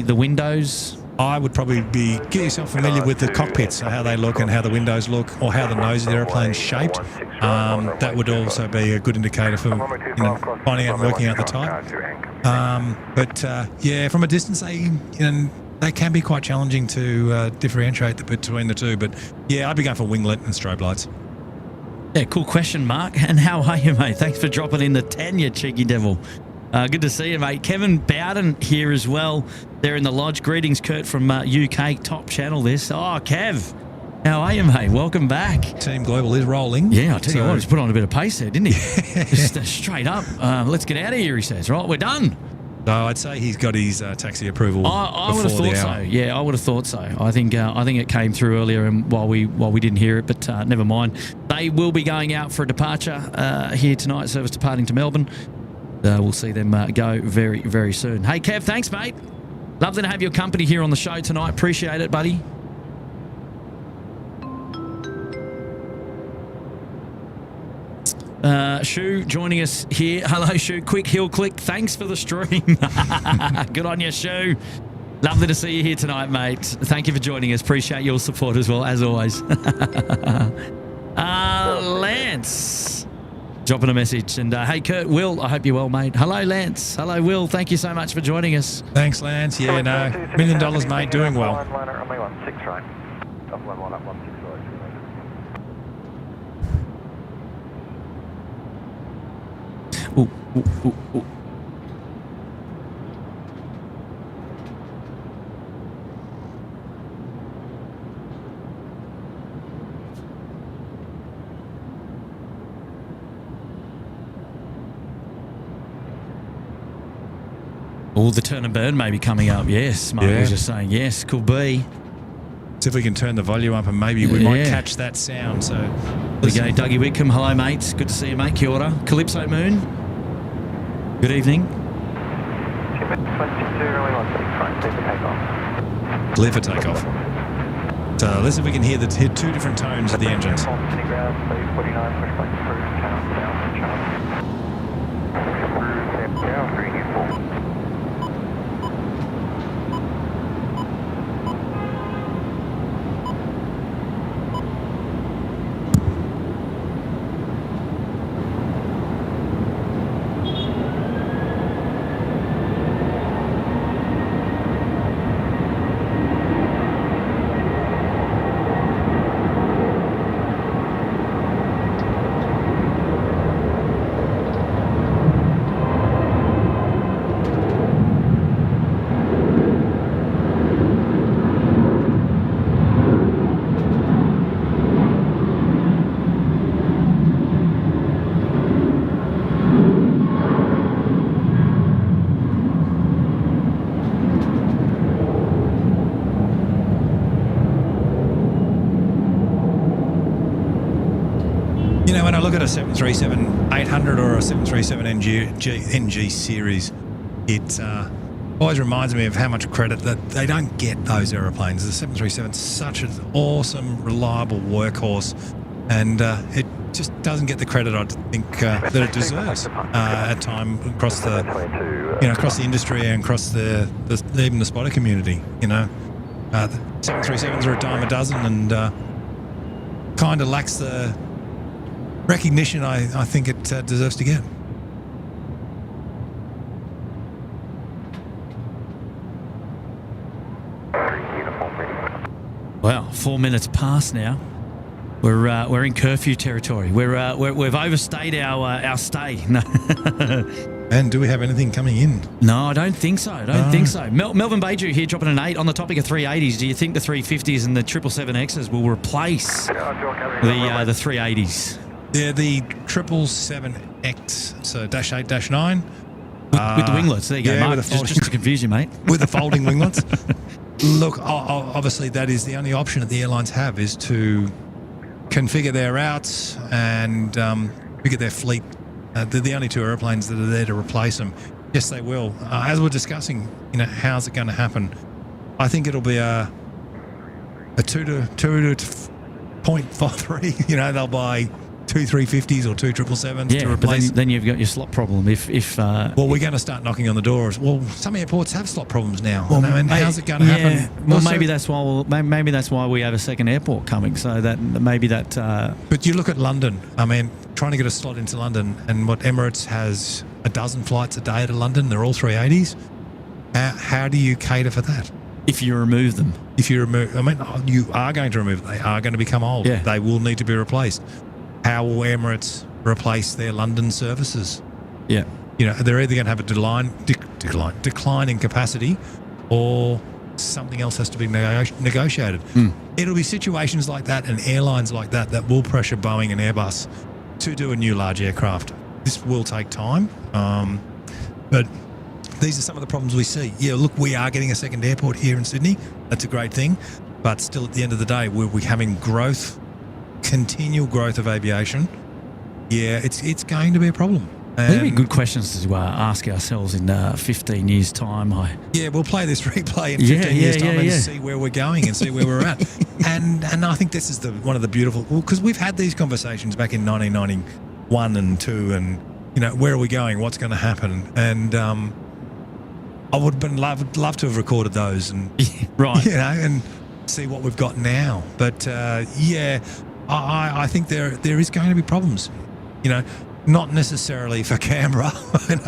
the windows. I would probably get yourself familiar with the cockpits, how they look and how the windows look, or how the nose of the aeroplane's shaped. That would also be a good indicator for finding out and working out the type. Yeah, from a distance, they can be quite challenging to differentiate between the two. But yeah, I'd be going for winglet and strobe lights. Yeah, cool question, Mark. And how are you, mate? Thanks for dropping in the 10, you cheeky devil. Good to see you, mate. Kevin Bowden here as well. They're in the lodge. Greetings, Kurt, from UK. Top channel this. Oh, Kev. How are you, mate? Welcome back. Team Global is rolling. Yeah, I'll tell you what, he's put on a bit of pace there, didn't he? Just straight up. Let's get out of here, he says. Right, we're done. No, I'd say he's got his taxi approval. I would have thought so. Yeah, I would have thought so. I think it came through earlier, and while we didn't hear it, but never mind. They will be going out for a departure here tonight. Service departing to Melbourne. We'll see them go very, very soon. Hey, Kev, thanks, mate. Lovely to have your company here on the show tonight. Appreciate it, buddy. Shu joining us here. Hello, Shu. Quick heel click. Thanks for the stream. Good on you, Shu. Lovely to see you here tonight, mate. Thank you for joining us. Appreciate your support as well, as always. Lance. Dropping a message. And hey, Kurt, Will, I hope you're well, mate. Hello, Lance. Hello, Will. Thank you so much for joining us. Thanks, Lance. Yeah, no. $1 million, mate. Doing well. Ooh, ooh, ooh, ooh. Oh, the turn and burn may be coming up. Yes, Mark was just saying. Yes, could be. See if we can turn the volume up and maybe we might catch that sound. So there we go. Dougie Whitcomb. Hello, mates. Good to see you, mate. Kia ora. Calypso Moon. Good evening. Clear for takeoff. So let's see if we can hear two different tones of the engines. When I look at a 737-800 or a 737 NG series, it always reminds me of how much credit that they don't get those aeroplanes. The 737 is such an awesome, reliable workhorse, and it just doesn't get the credit I think that it deserves at time across the across the industry and across the even the spotter community. The 737s are a dime a dozen, and kind of lacks the recognition I think it deserves to get. Wow, 4 minutes past now. We're in curfew territory. We've overstayed our stay. No. And do we have anything coming in? No, I don't think so. I don't think so. Melvin Beju here dropping an 8 on the topic of 380s. Do you think the 350s and the 777Xs will replace the 380s? Yeah, the 777X, so -8, -9. With the winglets. There you go, Mark. Just to confuse you, mate. With the folding winglets. Look, obviously that is the only option that the airlines have, is to configure their routes and configure their fleet. They're the only two airplanes that are there to replace them. Yes, they will. As we're discussing, how's it going to happen? I think it'll be a 2 to 0.53. They'll buy 2 350s or 2 777s to replace. Then you've got your slot problem. Well, we're going to start knocking on the doors. Well, some airports have slot problems now. And how's it going to happen? Well, maybe that's why we have a second airport coming. So that maybe that. But you look at London. I mean, trying to get a slot into London, and what Emirates has a dozen flights a day to London. They're all 380s. How do you cater for that? If you remove them. You are going to remove them. They are going to become old. Yeah. They will need to be replaced. How will Emirates replace their London services? Yeah. They're either going to have a decline in capacity, or something else has to be negotiated. It'll be situations like that and airlines like that will pressure Boeing and Airbus to do a new large aircraft. This will take time, but these are some of the problems we see. Yeah, look, we are getting a second airport here in Sydney. That's a great thing, but still at the end of the day, we're having growth, continual growth of aviation. Yeah, it's going to be a problem. They'd be good questions to ask ourselves in 15 years' time. We'll play this replay in 15 years' time and see where we're going and see where we're at. And I think this is one of the beautiful, because we've had these conversations back in 1991 and 2, and where are we going? What's going to happen? And I would have loved to have recorded those and right, and see what we've got now. But I think there is going to be problems. Not necessarily for Canberra.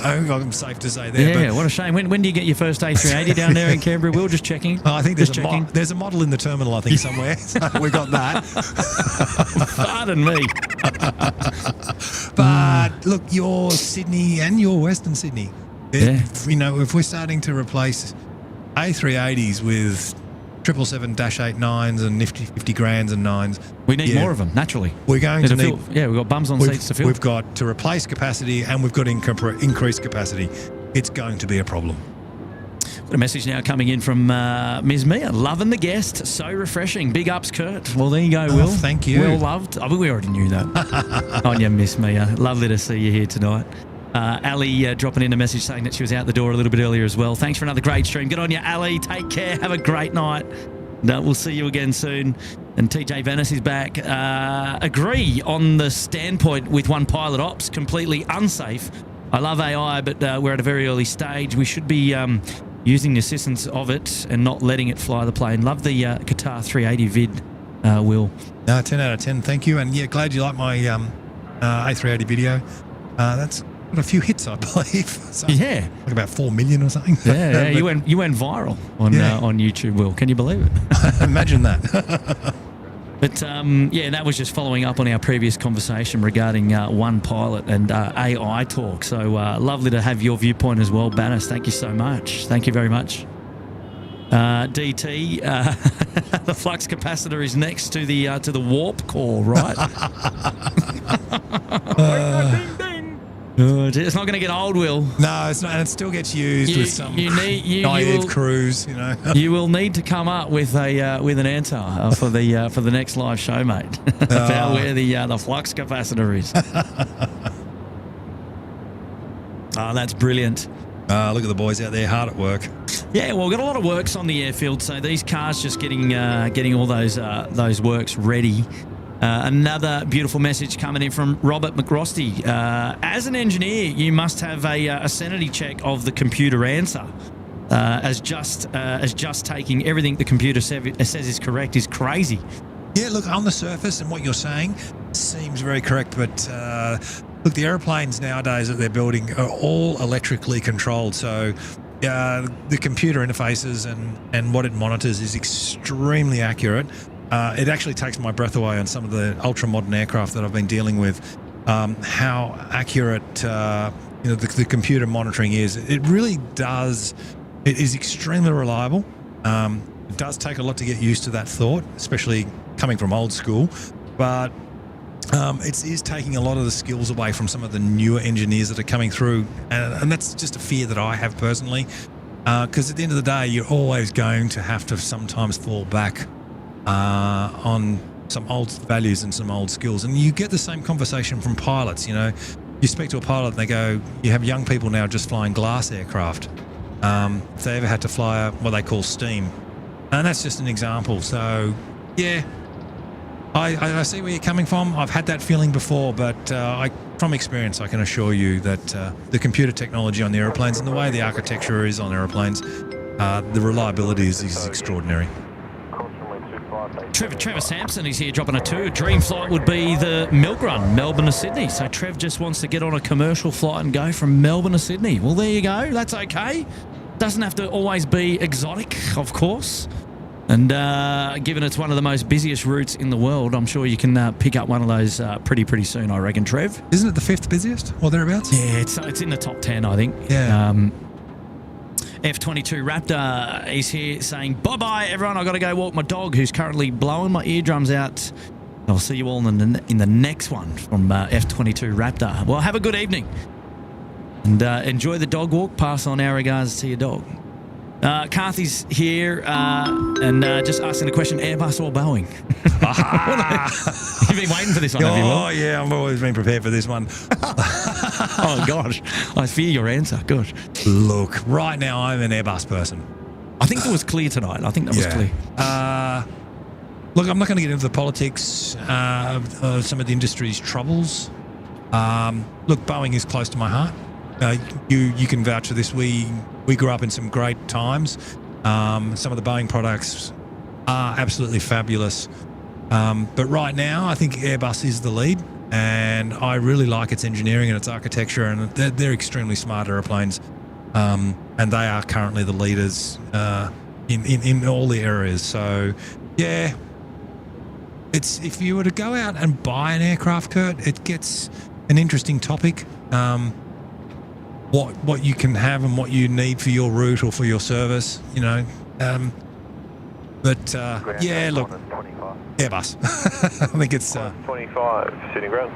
I'm safe to say there. Yeah, but what a shame. When do you get your first A380 down there in Canberra? Will, just checking. I think there's a model in the terminal, I think, somewhere. So we got that. Pardon me. But look, you're Sydney and you're Western Sydney. If we're starting to replace A380s with 777-89s and nifty 50 grands and 9s. We need more of them, naturally. We're going to need... we've got bums on seats to fill. We've got to replace capacity, and we've got to increase capacity. It's going to be a problem. Got a message now coming in from Ms. Mia. Loving the guest. So refreshing. Big ups, Kurt. Well, there you go, Will. Thank you. Well loved. We already knew that. On you, Miss Mia. Lovely to see you here tonight. Ali dropping in a message saying that she was out the door a little bit earlier as well. Thanks for another great stream. Good on you, Ali. Take care. Have a great night. We'll see you again soon. And TJ Venice is back. Agree on the standpoint with one pilot ops. Completely unsafe. I love AI, but we're at a very early stage. We should be using the assistance of it and not letting it fly the plane. Love the Qatar 380 vid, Will. 10 out of 10. Thank you. And yeah, glad you like my A380 video. That's got a few hits, I believe. So, like about 4 million or something. Yeah, you went viral on YouTube, Will. Can you believe it? Imagine that. But that was just following up on our previous conversation regarding one pilot and AI talk. So lovely to have your viewpoint as well, Bannis. Thank you so much. Thank you very much. DT, the flux capacitor is next to the warp core, right? It's not going to get old, Will. No, it's not, and it still gets used with some naive crews. You will need to come up with an answer for the next live show, mate, about where the flux capacitor is. That's brilliant. Look at the boys out there, hard at work. Yeah, well, we've got a lot of works on the airfield, so these cars just getting all those works ready. Another beautiful message coming in from Robert McRosty. As an engineer, you must have a sanity check of the computer answer. As just taking everything the computer says is correct is crazy. Yeah, look, on the surface and what you're saying seems very correct, but look, the aeroplanes nowadays that they're building are all electrically controlled, so the computer interfaces and what it monitors is extremely accurate. It actually takes my breath away on some of the ultra-modern aircraft that I've been dealing with, how accurate the computer monitoring is. It really does. It is extremely reliable. It does take a lot to get used to that thought, especially coming from old school, but it is taking a lot of the skills away from some of the newer engineers that are coming through, and that's just a fear that I have personally, because at the end of the day, you're always going to have to sometimes fall back on some old values and some old skills. And you get the same conversation from pilots. You speak to a pilot and they go, you have young people now just flying glass aircraft. If they ever had to fly what they call steam. And that's just an example. So, yeah, I see where you're coming from. I've had that feeling before, but from experience, I can assure you that the computer technology on the aeroplanes and the way the architecture is on aeroplanes, the reliability is extraordinary. Trevor Sampson is here dropping a 2. A dream flight would be the Milk Run, Melbourne to Sydney. So Trev just wants to get on a commercial flight and go from Melbourne to Sydney. Well, there you go. That's okay. Doesn't have to always be exotic, of course. And given it's one of the most busiest routes in the world, I'm sure you can pick up one of those pretty soon, I reckon, Trev. Isn't it the 5th busiest or thereabouts? Yeah, it's in the top 10, I think. Yeah. F22 Raptor is here saying, bye-bye, everyone. I've got to go walk my dog who's currently blowing my eardrums out. I'll see you all in the next one from F22 Raptor. Well, have a good evening. And enjoy the dog walk. Pass on our regards to your dog. Carthy's here and just asking the question, Airbus or Boeing? You've been waiting for this one, have you, Will? Oh, yeah, I've always been prepared for this one. Oh, gosh. I fear your answer. Gosh. Look, right now I'm an Airbus person. I think it was clear tonight. I think that was clear. Look, I'm not going to get into the politics of some of the industry's troubles. Look, Boeing is close to my heart. You can vouch for this. We grew up in some great times. Some of the Boeing products are absolutely fabulous. But right now, I think Airbus is the lead, and I really like its engineering and its architecture, and they're extremely smart airplanes, and they are currently the leaders in all the areas. So, yeah, it's if you were to go out and buy an aircraft, Kurt, it gets an interesting topic. What you can have and what you need for your route or for your service, yeah, look, Airbus. I think it's 25 Sydney ground.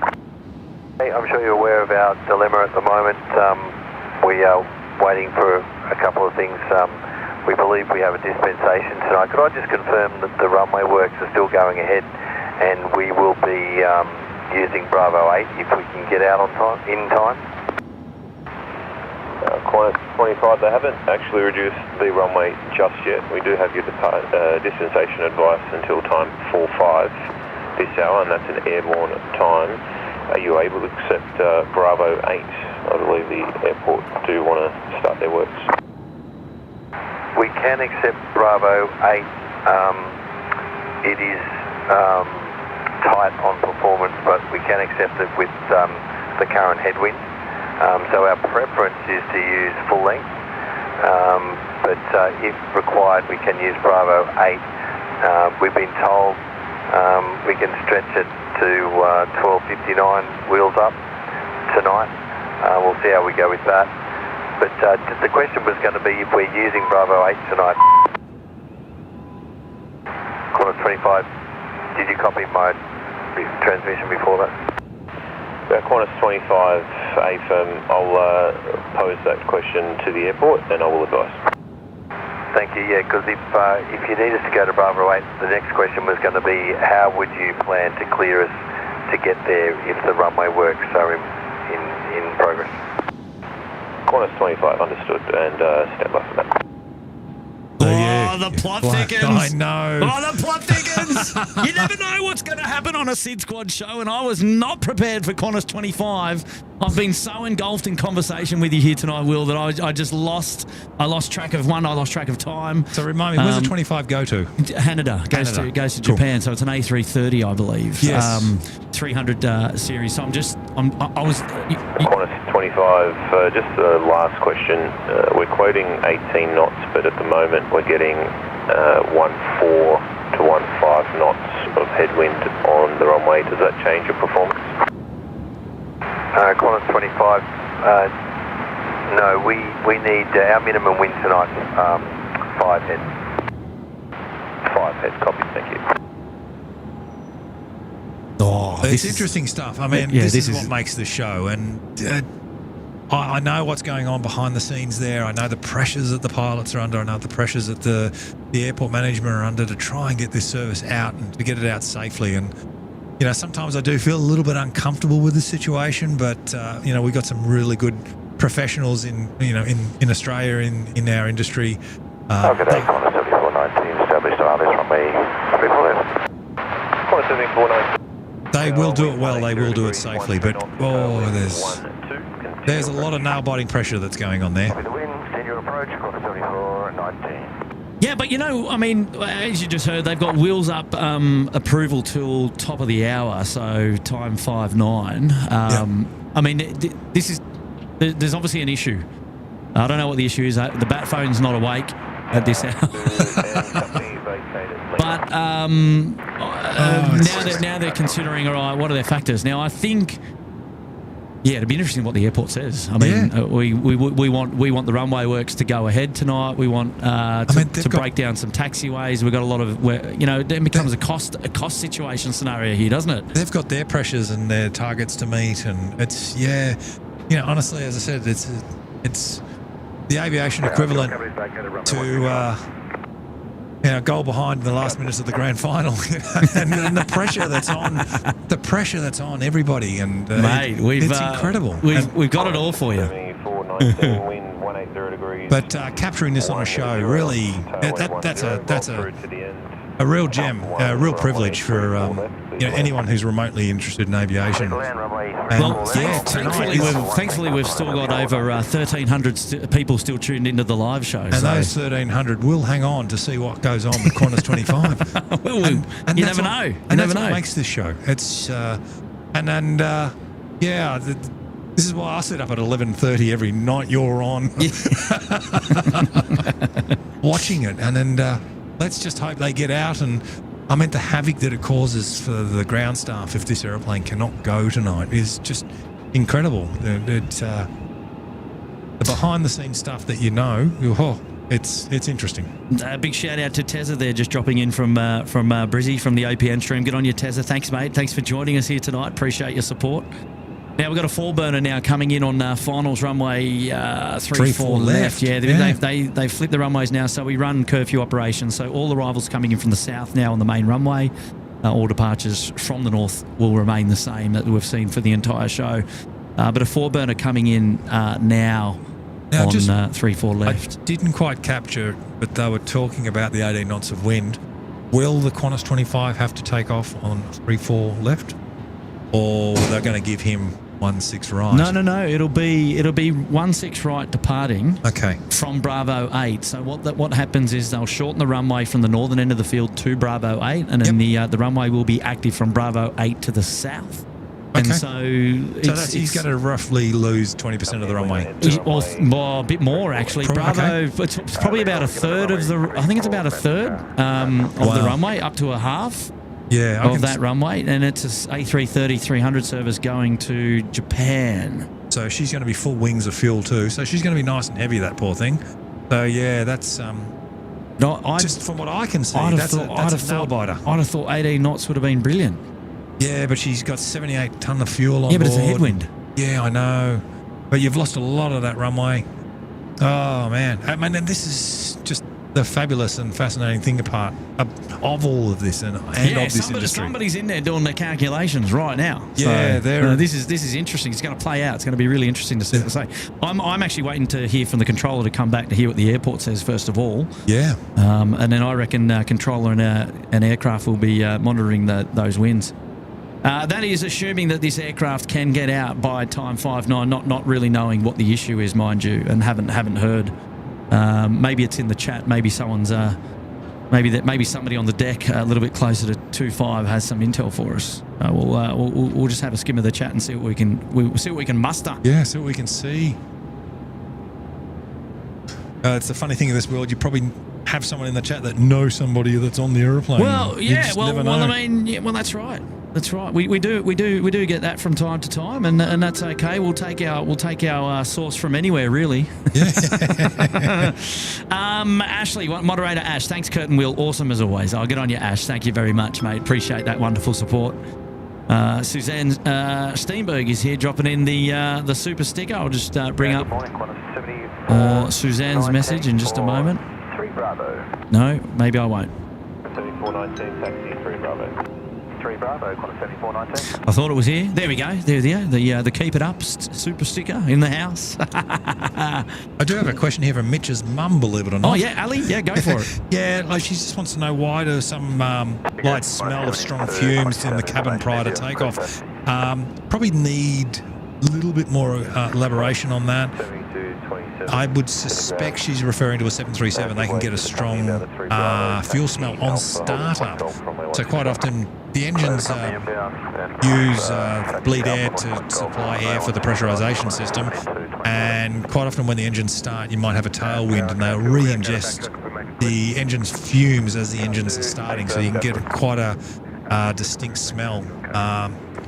Hey, I'm sure you're aware of our dilemma at the moment. We are waiting for a couple of things. We believe we have a dispensation tonight. Could I just confirm that the runway works are still going ahead, and we will be using Bravo 8 if we can get out on time, in time? Qantas 25, they haven't actually reduced the runway just yet. We do have your dispensation advice until time 45 this hour, and that's an airborne time. Are you able to accept Bravo 8? I believe the airport do want to start their works. We can accept Bravo 8. It is tight on performance, but we can accept it with the current headwind. So our preference is to use full length, but if required, we can use Bravo 8. We've been told we can stretch it to 12:59 wheels up tonight. We'll see how we go with that. But the question was going to be if we're using Bravo 8 tonight. Qantas 25, did you copy my transmission before that? Qantas 25, AFM, I'll pose that question to the airport and I will advise. Thank you, yeah, because if you need us to go to Bravo 8, the next question was going to be how would you plan to clear us to get there if the runway works are in progress? Qantas 25, understood, and stand by for that. Oh, the plot thickens. I know. Oh, the plot thickens. You never know what's going to happen on a SydSquad show, and I was not prepared for Qantas 25. I've been so engulfed in conversation with you here tonight, Will, that I just lost. I lost track of one. I lost track of time. So remind me, where's the 25 go to? Haneda goes to Cool. Japan, so it's an A330, I believe. Yes. 300 series. So I was. Qantas 25, just the last question. We're quoting 18 knots, but at the moment we're getting 14 to 15 knots of headwind on the runway. Does that change your performance? Qantas 25, no, we need our minimum wind tonight, 5 head. 5 head, copy, thank you. Oh, It's interesting stuff. I mean, this is what makes the show. And I know what's going on behind the scenes there. I know the pressures that the pilots are under. I know the pressures that the airport management are under to try and get this service out and to get it out safely. And, you know, sometimes I do feel a little bit uncomfortable with the situation, but, you know, we've got some really good professionals in Australia, in our industry. Good day, Qantas 7419, established on this runway 34 left. Qantas 7419. They will do it well. They will do it safely. But, there's a lot of nail-biting pressure that's going on there. With the wind, steady your approach, Qantas 7419. Yeah, but, you know, I mean, as you just heard, they've got wheels up approval till top of the hour, so time 5:09. I mean, there's obviously an issue. I don't know what the issue is. The bat phone's not awake at this hour. But now they're considering, all right, what are their factors? Now, I think, yeah, it'd be interesting what the airport says. I mean, we want the runway works to go ahead tonight. We want to break down some taxiways. We've got a lot of, then becomes a cost situation scenario here, doesn't it? They've got their pressures and their targets to meet, and it's honestly, as I said, it's the aviation equivalent to goal behind in the last minutes of the grand final, and the pressure that's on everybody, and mate, it's incredible. We've got it all for you. But capturing this on a show, really, that's a real gem, a real privilege for anyone who's remotely interested in aviation. Well, thankfully we've still got over 1,300 people still tuned into the live show. And those 1,300 will hang on to see what goes on with Qantas 25. Well, you never know. And that's what makes this show. It's this is why I sit up at 11:30 every night. You're on, watching it, and then let's just hope they get out. And I mean, the havoc that it causes for the ground staff if this aeroplane cannot go tonight is just incredible. The behind-the-scenes stuff that it's interesting. Big shout out to Tezza there, just dropping in from Brizzy from the OPN stream. Good on you, Tezza. Thanks, mate. Thanks for joining us here tonight. Appreciate your support. Now we've got a 4-burner now coming in on finals runway 34 left. Yeah, they flipped the runways now, so we run curfew operations. So all arrivals coming in from the south now on the main runway. All departures from the north will remain the same that we've seen for the entire show. But a 4-burner coming in now on 34 left. I didn't quite capture, but they were talking about the 18 knots of wind. Will the Qantas 25 have to take off on 34 left? Or they're going to give him 16 right? No. It'll be 16 right departing. Okay. From Bravo 8. So what happens is they'll shorten the runway from the northern end of the field to Bravo 8, and then the runway will be active from Bravo 8 to the south. Okay. And so he's going to roughly lose 20% of the runway. Or a bit more, actually. Bravo, it's probably about a third of the. I think it's about a third of the runway, up to a half. Yeah, of that runway, and it's an A330 300 service going to Japan. So she's going to be full wings of fuel too. So she's going to be nice and heavy, that poor thing. So yeah, that's just from what I can see, that's a nail biter. I'd have thought 18 knots would have been brilliant. Yeah, but she's got 78 tonne of fuel on board. Yeah, but it's a headwind. Yeah, I know. But you've lost a lot of that runway. Oh man, I mean, and this is just the fabulous and fascinating thing of all of this and of this industry. Somebody's in there doing the calculations right now. Yeah, so, this is interesting. It's going to play out. It's going to be really interesting to see what they say. I'm actually waiting to hear from the controller to come back to hear what the airport says first of all. Yeah. And then I reckon controller and an aircraft will be monitoring those winds. That is assuming that this aircraft can get out by time 5-9, not really knowing what the issue is, mind you, and haven't heard. Maybe it's in the chat. Maybe someone's maybe somebody on the deck a little bit closer to 25 has some intel for us. We'll just have a skim of the chat and see what we can muster. Yeah, see what we can see. It's the funny thing in this world. You probably have someone in the chat that knows somebody that's on the airplane. Well, yeah. Never know. I mean, yeah, well, that's right. That's right. We do get that from time to time, and that's okay. We'll take our source from anywhere, really. Yeah. Ashley, moderator Ash, thanks, Curtin Will. Awesome as always. I'll get on you, Ash. Thank you very much, mate. Appreciate that wonderful support. Suzanne Steenberg is here, dropping in the super sticker. I'll just bring up Suzanne's message in just a moment. 3 Bravo. No, maybe I won't. 7419, taxi 3 Bravo. 3 Bravo, Qantas 7419. I thought it was here. There we go. There. The keep it up super sticker in the house. I do have a question here from Mitch's mum, believe it or not. Oh yeah, Ali. Yeah, go for it. Yeah, like she just wants to know why there's some light smell of strong fumes in the cabin prior to takeoff. Probably need a little bit more elaboration on that. I would suspect she's referring to a 737. They can get a strong fuel smell on startup. So quite often the engines bleed air to supply air for the pressurization system, and quite often when the engines start you might have a tailwind and they'll re-ingest the engine's fumes as the engines are starting, so you can get quite a distinct smell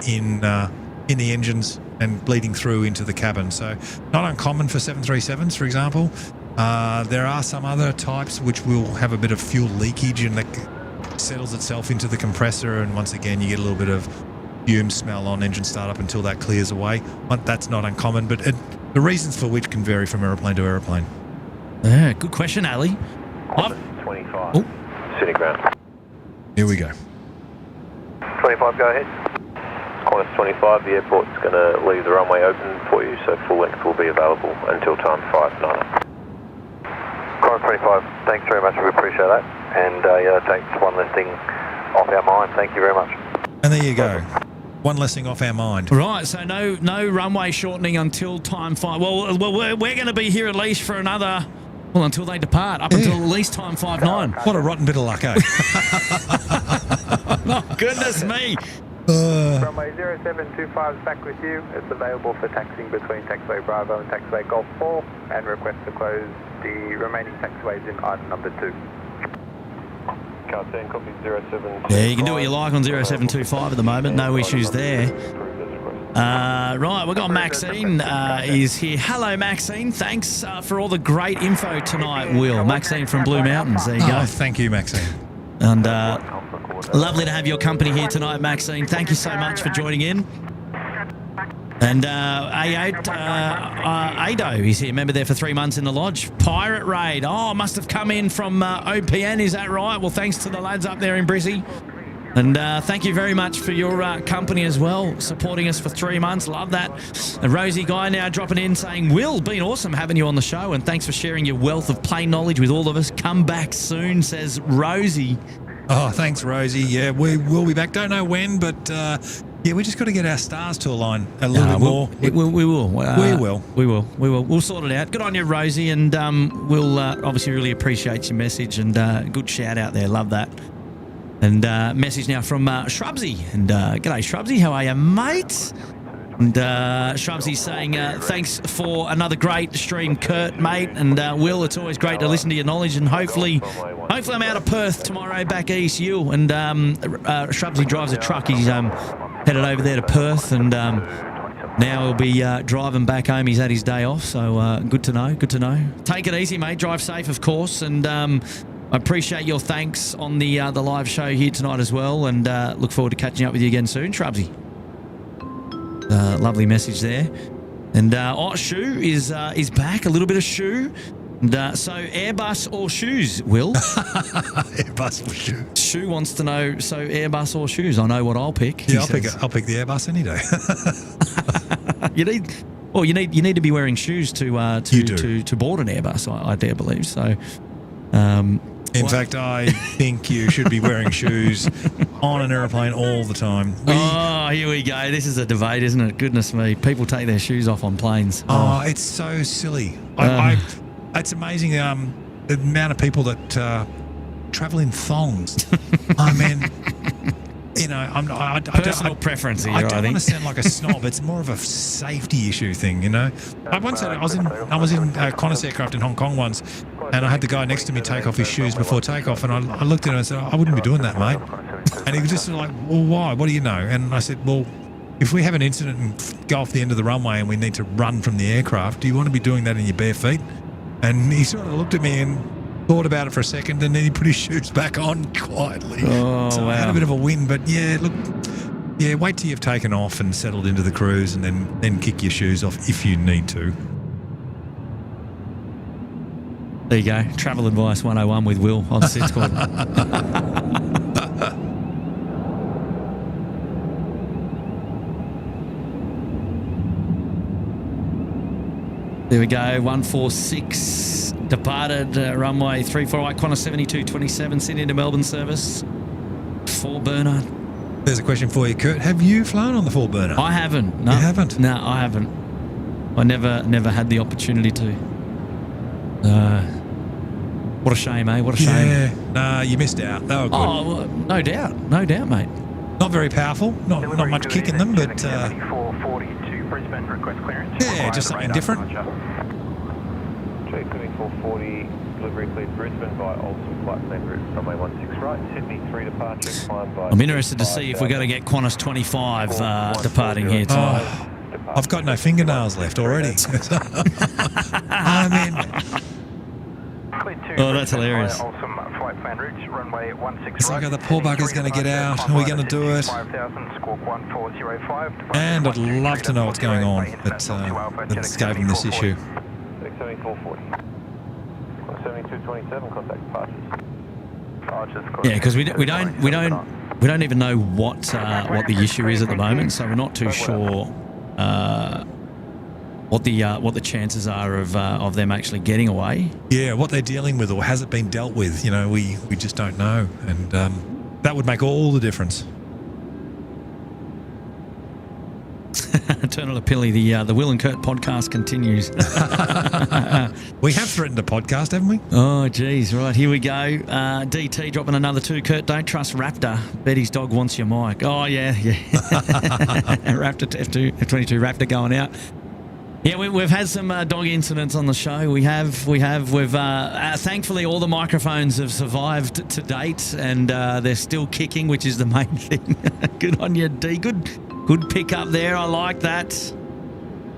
in the engines and bleeding through into the cabin. So not uncommon for 737s, for example. There are some other types which will have a bit of fuel leakage and that settles itself into the compressor, and once again you get a little bit of fume smell on engine startup until that clears away. But that's not uncommon, but the reasons for which can vary from aeroplane to aeroplane. Yeah, good question, Ali. 25. City ground. Here we go. 25, go ahead. Qantas 25, the airport's going to leave the runway open for you, so full length will be available until time 5-9. Qantas 25, thanks very much, we appreciate that. And that takes one less thing off our mind, thank you very much. And there you go. One less thing off our mind. Right, so no runway shortening until time 5. Well, we're going to be here at least for another, well, until they depart, until at least time 5-9. What a rotten bit of luck, eh? Oh, goodness me. Runway 0725 is back with you. It's available for taxiing between taxiway Bravo and taxiway Golf 4, and request to close the remaining taxiways in item number 2. Can't copy 07. Yeah, you can do what you like on 0725 at the moment. No issues there. Right, we've got Maxine is here. Hello, Maxine. Thanks for all the great info tonight, Will. Maxine from Blue Mountains. There you go. Oh, thank you, Maxine. And lovely to have your company here tonight, Maxine. Thank you so much for joining in. And Ado is here. Remember, there for 3 months in the lodge. Pirate Raid. Oh, must have come in from OPN. Is that right? Well, thanks to the lads up there in Brizzy. And thank you very much for your company as well, supporting us for 3 months. Love that. A Rosie guy now dropping in saying, Will, been awesome having you on the show, and thanks for sharing your wealth of plane knowledge with all of us. Come back soon, says Rosie. Oh, thanks, Rosie. Yeah, we will be back. Don't know when, but yeah, we just got to get our stars to align a little bit more. We will. We will. We'll sort it out. Good on you, Rosie, and we'll obviously really appreciate your message, and good shout out there. Love that. And message now from Shrubsy. And g'day, Shrubsy. How are you, mate? And Shrubsy's saying, thanks for another great stream, Kurt, mate. And Will, it's always great to listen to your knowledge. And hopefully I'm out of Perth tomorrow, back east, you. And Shrubsy drives a truck. He's headed over there to Perth. And now he'll be driving back home. He's had his day off. So good to know. Good to know. Take it easy, mate. Drive safe, of course. And I appreciate your thanks on the live show here tonight as well, and look forward to catching up with you again soon, Shrubsy. Lovely message there. And Shu is back. A little bit of Shu. And, so Airbus or shoes, Will? Airbus or shoes. Shu wants to know, so Airbus or shoes? I know what I'll pick. Yeah, I'll pick the Airbus any day. You need to be wearing shoes to board an Airbus, I dare believe. So, in fact, I think you should be wearing shoes on an aeroplane all the time. Here we go. This is a debate, isn't it? Goodness me. People take their shoes off on planes. Oh, it's so silly. It's amazing the amount of people that travel in thongs. I mean, you know, I Personal preference here, I don't I think. want to sound like a snob. It's more of a safety issue thing, you know. I was in Qantas aircraft in Hong Kong once, and I had the guy next to me take off his shoes before takeoff, and I looked at him and I said, I wouldn't be doing that, mate. And he was just sort of like, well, why? What do you know? And I said, well, if we have an incident and go off the end of the runway and we need to run from the aircraft, do you want to be doing that in your bare feet? And he sort of looked at me and thought about it for a second, and then he put his shoes back on quietly. Oh, so wow. I had a bit of a win, but yeah, look, wait till you've taken off and settled into the cruise, and then kick your shoes off if you need to. There you go. Travel Advice 101 with Will on SydSquad. There we go. 146 departed runway 348 Qantas 7227 Sydney to Melbourne service. 4-burner. There's a question for you, Kurt. Have you flown on the 4-burner? I haven't. No. You haven't? No, I haven't. I never had the opportunity to. What a shame, eh? What a shame. Yeah. Nah, you missed out. They were good. Oh, well, no doubt, mate. Not very powerful. Not much kick in them, but 440 to Brisbane, request clearance. yeah, just something different. J7440, delivery cleared Brisbane by Olsen flight plan route runway 16 right, Sydney 3 departure, climb by... I'm interested to see if we're going to get Qantas 25 departing here tonight. Oh, I've got no fingernails left already. I mean... Oh, that's hilarious. It's like, the poor bugger's going to get out. Are we going to do it? And I'd love to know what's going on that's gave him this issue. 7440. 7227, contact departures. Yeah, because we don't even know what the issue is at the moment, so we're not too sure what the chances are of them actually getting away. Yeah, what they're dealing with, or has it been dealt with? You know, we just don't know, and that would make all the difference. Eternal Apilli, the Will and Kurt podcast continues. We have threatened a podcast, haven't we? Oh, geez. Right, here we go. DT dropping another 2. Kurt, don't trust Raptor. Betty's dog wants your mic. Oh, yeah. Raptor, F22 Raptor going out. Yeah, we've had some dog incidents on the show. We've thankfully all the microphones have survived to date, and they're still kicking, which is the main thing. Good on you, D. Good pick up there. I like that.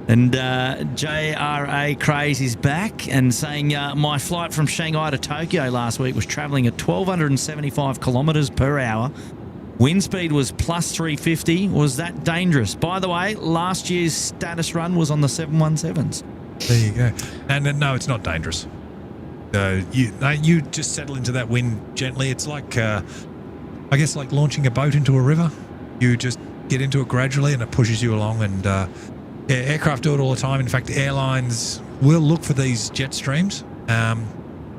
And JRA Craze is back and saying my flight from Shanghai to Tokyo last week was travelling at 1,275 kilometres per hour. Wind speed was plus 350. Was that dangerous? By the way, last year's status run was on the 717s. There you go. And no, it's not dangerous. You just settle into that wind gently. It's like, I guess, like launching a boat into a river. You just get into it gradually, and it pushes you along. And aircraft do it all the time. In fact, airlines will look for these jet streams.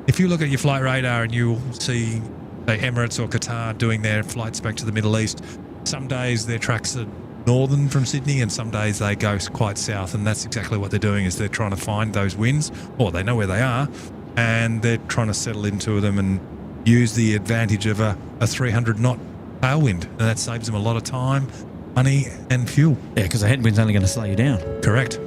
If you look at your flight radar and you'll see, say, Emirates or Qatar doing their flights back to the Middle East, some days their tracks are northern from Sydney, and some days they go quite south, and that's exactly what they're doing, is they're trying to find those winds, or they know where they are, and they're trying to settle into them and use the advantage of a 300-knot tailwind, and that saves them a lot of time, money and fuel. Yeah, because the headwind's only going to slow you down. Correct.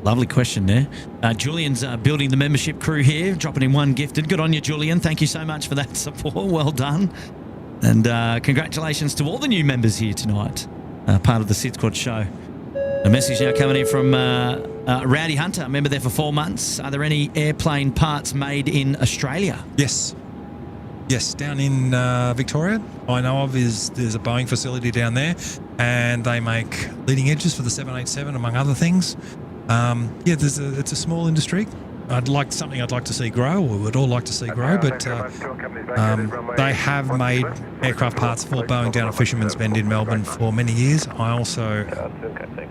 Lovely question there. Julian's building the membership crew here, dropping in 1 gifted. Good on you, Julian. Thank you so much for that support. Well done. And congratulations to all the new members here tonight, part of the SydSquad show. A message now coming in from Rowdy Hunter, member there for 4 months. Are there any airplane parts made in Australia? Yes, down in Victoria, I know of, there's a Boeing facility down there, and they make leading edges for the 787, among other things. It's a small industry. I'd like to see grow, or would all like to see grow, but they have made aircraft parts for Boeing down at Fisherman's Bend in Melbourne for many years. I also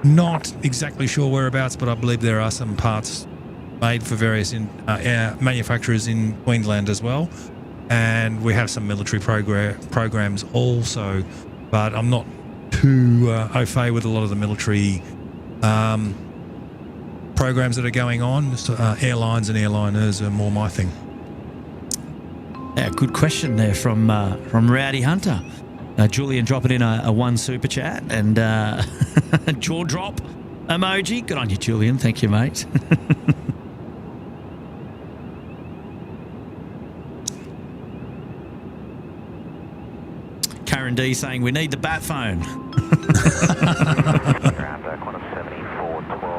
not exactly sure whereabouts, but I believe there are some parts made for various manufacturers in Queensland as well, and we have some military programs also, but I'm not too au fait with a lot of the military programs that are going on. Airlines and airliners are more my thing. Yeah, good question there from Rowdy Hunter. Julian dropping in a one super chat and jaw drop emoji. Good on you, Julian. Thank you, mate. Karen D saying we need the bat phone.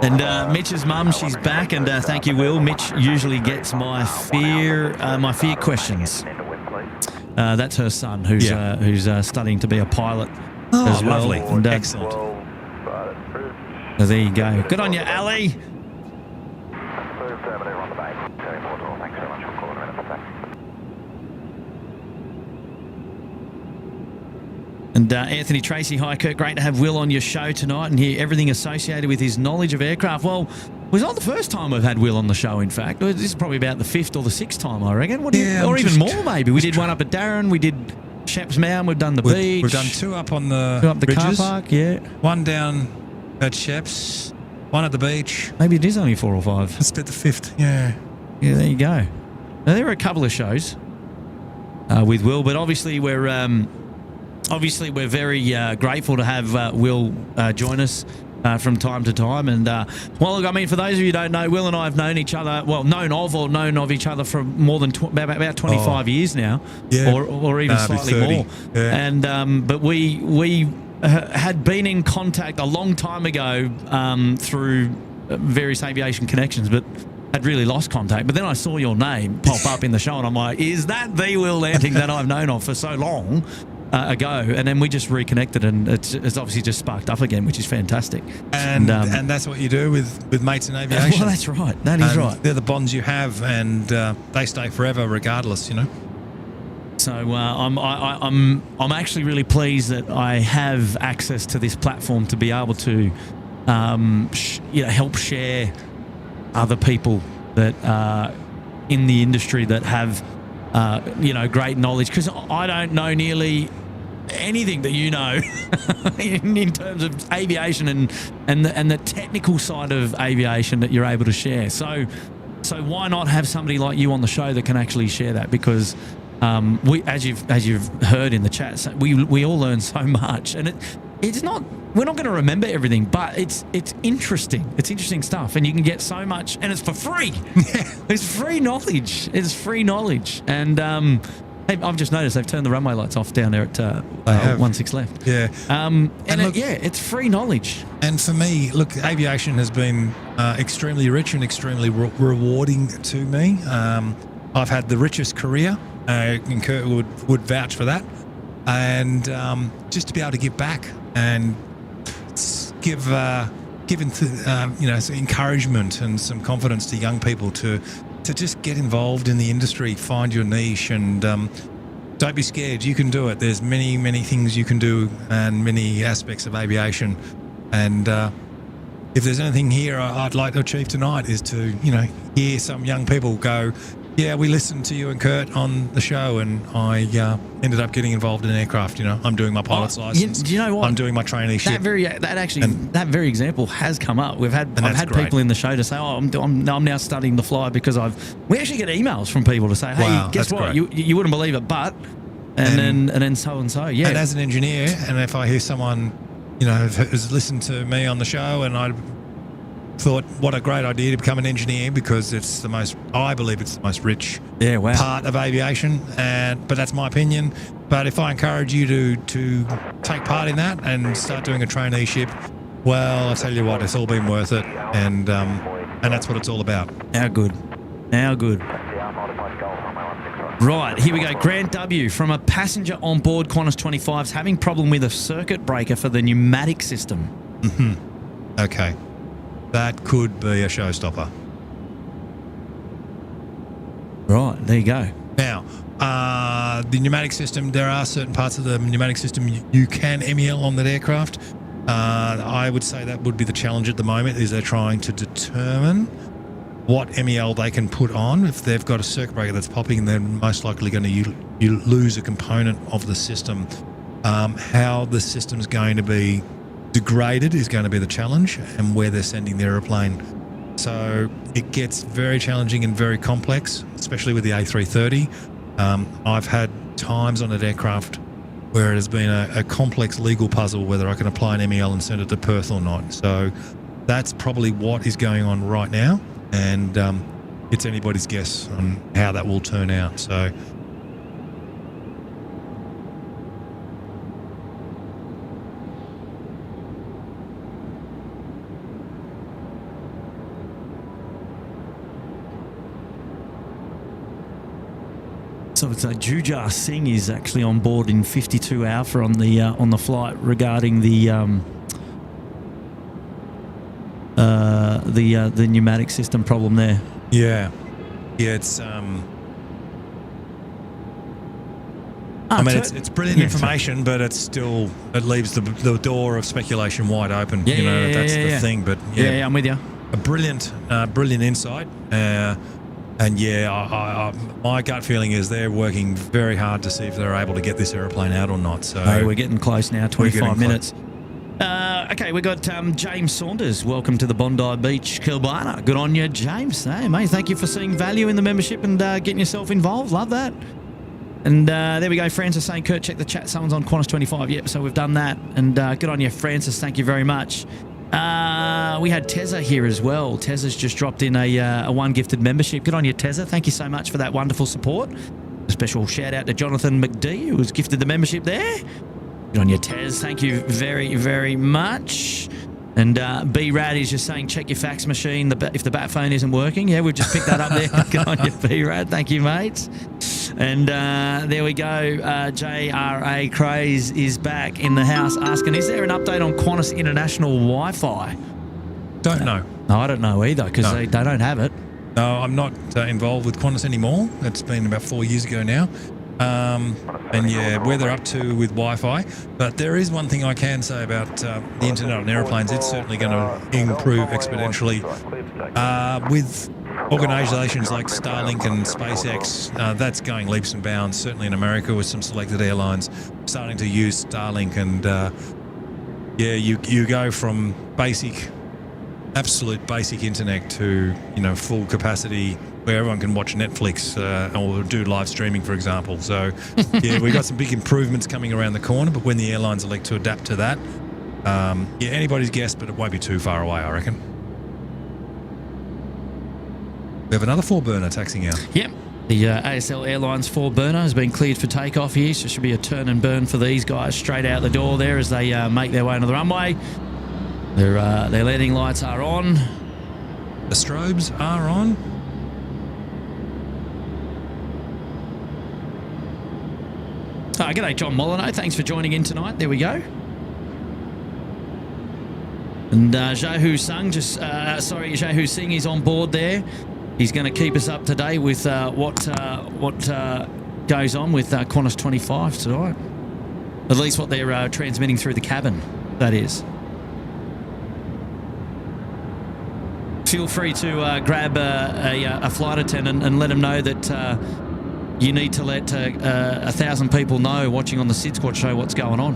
And Mitch's mum, she's back, and thank you, Will. Mitch usually gets my fear questions. That's her son, who's studying to be a pilot as well. Lovely. And, Excellent. So there you go. Good on you, Ali. And Anthony Tracy, hi Kurt, great to have Will on your show tonight and hear everything associated with his knowledge of aircraft. Well, it was not the first time we've had Will on the show, in fact. This is probably about the 5th or the 6th time, I reckon. Or even more, maybe. We did one up at Darren, we did Sheps Mound, we've done the beach. We've done two up on the car ridges, park, yeah. one down at Sheps, one at the beach. Maybe it is only 4 or 5. It's about the 5th, yeah. Yeah, there you go. Now, there were a couple of shows with Will, but obviously we're very grateful to have Will join us from time to time. And well, look, I mean, for those of you who don't know, Will and I have known each other, known of each other for more than about 25 years now, yeah. or even slightly 30. more. Yeah. And but we had been in contact a long time ago through various aviation connections, but had really lost contact. But then I saw your name pop up in the show, and I'm like, is that the Will Lanting that I've known of for so long ago? And then we just reconnected, and it's obviously just sparked up again, which is fantastic. And that's what you do with mates in aviation. Well, that's right. That is right. They're the bonds you have, and they stay forever, regardless. You know. So I'm actually really pleased that I have access to this platform to be able to help share other people that are in the industry that have great knowledge, because I don't know nearly anything that you know in terms of aviation and the technical side of aviation that you're able to share. So why not have somebody like you on the show that can actually share that? Because we, as you've heard in the chat, we all learn so much, and it's not. We're not going to remember everything, but it's interesting. It's interesting stuff, and you can get so much, and it's for free. It's free knowledge. It's free knowledge. And hey, I've just noticed they've turned the runway lights off down there at 16 left. Yeah. It's free knowledge. And for me, look, aviation has been extremely rich and extremely rewarding to me. I've had the richest career, and Kurt would vouch for that. And just to be able to give back and give encouragement and some confidence to young people to just get involved in the industry, find your niche, and don't be scared. You can do it. There's many things you can do, and many aspects of aviation. And if there's anything here I'd like to achieve tonight is to hear some young people go, yeah, we listened to you and Kurt on the show, and I ended up getting involved in aircraft. I'm doing my pilot's license. Do you know what? I'm doing my traineeship. That very example has come up. I've had people in the show to say, I'm now studying to fly because we actually get emails from people to say, hey, wow, guess what? You wouldn't believe it, but and then so and so. Yeah. And as an engineer, and if I hear someone who's listened to me on the show, and I thought, what a great idea to become an engineer, because I believe it's the most rich part of aviation, but that's my opinion. But if I encourage you to take part in that and start doing a traineeship, well, I tell you what, it's all been worth it, and that's what it's all about. How good. Right, here we go. Grant W. from a passenger on board Qantas 25's having problem with a circuit breaker for the pneumatic system. Mm-hmm. Okay. That could be a showstopper. Right, there you go. Now, the pneumatic system, there are certain parts of the pneumatic system you can MEL on that aircraft. I would say that would be the challenge at the moment, is they're trying to determine what MEL they can put on. If they've got a circuit breaker that's popping, they're most likely going to lose a component of the system. How the system's going to be degraded is going to be the challenge, and where they're sending the aeroplane. So it gets very challenging and very complex, especially with the A330. I've had times on an aircraft where it has been a complex legal puzzle whether I can apply an MEL and send it to Perth or not. So that's probably what is going on right now, and it's anybody's guess on how that will turn out. So So it's Jujar Singh is actually on board in 52 Alpha on the flight regarding the pneumatic system problem there. yeah, it's I mean, it's brilliant information, but it leaves the door of speculation wide open. Yeah, that's the thing. But yeah, I'm with you. A brilliant insight. And my gut feeling is they're working very hard to see if they're able to get this aeroplane out or not. So we're getting close now, 25 minutes. Okay, we got James Saunders. Welcome to the Bondi Beach, Kilbana. Good on you, James. Hey, mate, thank you for seeing value in the membership and getting yourself involved. Love that. And there we go. Francis saying, Kurt, check the chat. Someone's on Qantas 25. Yep, so we've done that. And good on you, Francis. Thank you very much. We had Tezza here as well. Tezza's just dropped in a one gifted membership. Good on you, Tezza. Thank you so much for that wonderful support. A special shout out to Jonathan McD, who was gifted the membership there. Good on you, Tez. Thank you very, very much. And B-Rad is just saying, check your fax machine if the bat phone isn't working. Yeah, we've just picked that up there. Good on you, B-Rad. Thank you, mate. And there we go. JRA Craze is back in the house asking, is there an update on Qantas International Wi-Fi? don't know. No, I don't know either, because they don't have it. No, I'm not involved with Qantas anymore. It's been about 4 years ago now. And yeah, where they're up to with Wi-Fi. But there is one thing I can say about the internet on aeroplanes. It's certainly going to improve exponentially with organisations like Starlink and SpaceX. That's going leaps and bounds, certainly in America with some selected airlines starting to use Starlink. And yeah, you go from absolute basic internet to, full capacity where everyone can watch Netflix or do live streaming, for example. So, yeah, we've got some big improvements coming around the corner, but when the airlines elect to adapt to that, yeah, anybody's guess, but it won't be too far away, I reckon. We have another 4-burner taxiing out. Yep. The ASL Airlines 4-burner has been cleared for takeoff here, so it should be a turn and burn for these guys straight out the door there as they make their way onto the runway. Their landing lights are on. The strobes are on. G'day, John Molyneux. Thanks for joining in tonight. There we go. And Jahu Singh is on board there. He's going to keep us up to date with what goes on with Qantas 25 tonight. At least what they're transmitting through the cabin, that is. Feel free to grab a flight attendant and let them know that you need to let 1,000 people know watching on the SydSquad show what's going on.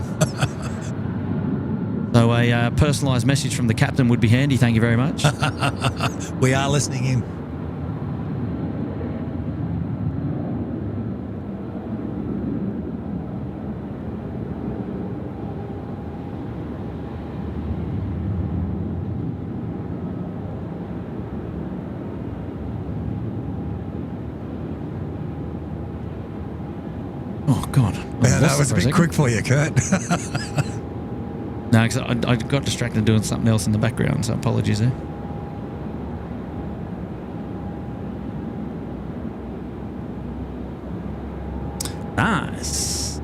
So a personalised message from the captain would be handy. Thank you very much. We are listening in. Oh, God. Yeah, that was a bit quick for you, Kurt. No, because I got distracted doing something else in the background, so apologies there. Nice.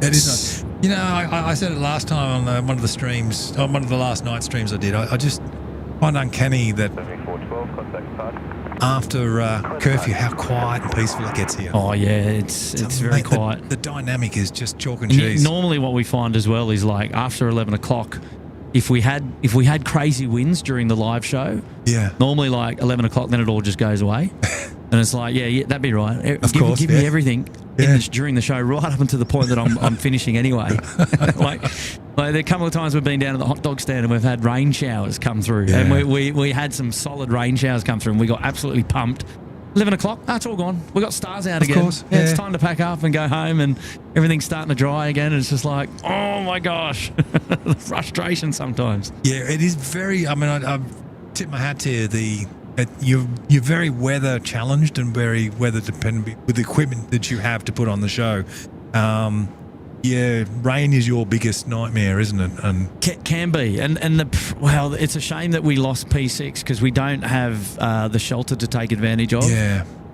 It is nice. I said it last time on one of the streams, on one of the last night streams I did. I just find uncanny that contact card. After curfew, how quiet and peaceful it gets here. Oh yeah, it's very Mate, quiet. The dynamic is just chalk and And cheese. normally, what we find as well is like after 11 o'clock, if we had crazy winds during the live show, Yeah. normally like 11 o'clock, then it all just goes away, and it's like yeah, that'd be right. Of course, give yeah. me everything during the show, right up until the point that I'm finishing anyway. like there are a couple of times we've been down at the hot dog stand and we've had rain showers come through, Yeah. and we had some solid rain showers come through, and we got absolutely pumped. 11 o'clock, it's all gone. We got stars out again. Course, yeah, yeah. it's time to pack up and go home, and everything's starting to dry again. And it's just like, oh my gosh, the frustration sometimes. Yeah, it is very. I mean, I tip my hat to you. You're very weather challenged and very weather dependent with the equipment that you have to put on the show. Yeah, rain is your biggest nightmare, isn't it? And Can be, and it's a shame that we lost P6 because we don't have the shelter to take advantage of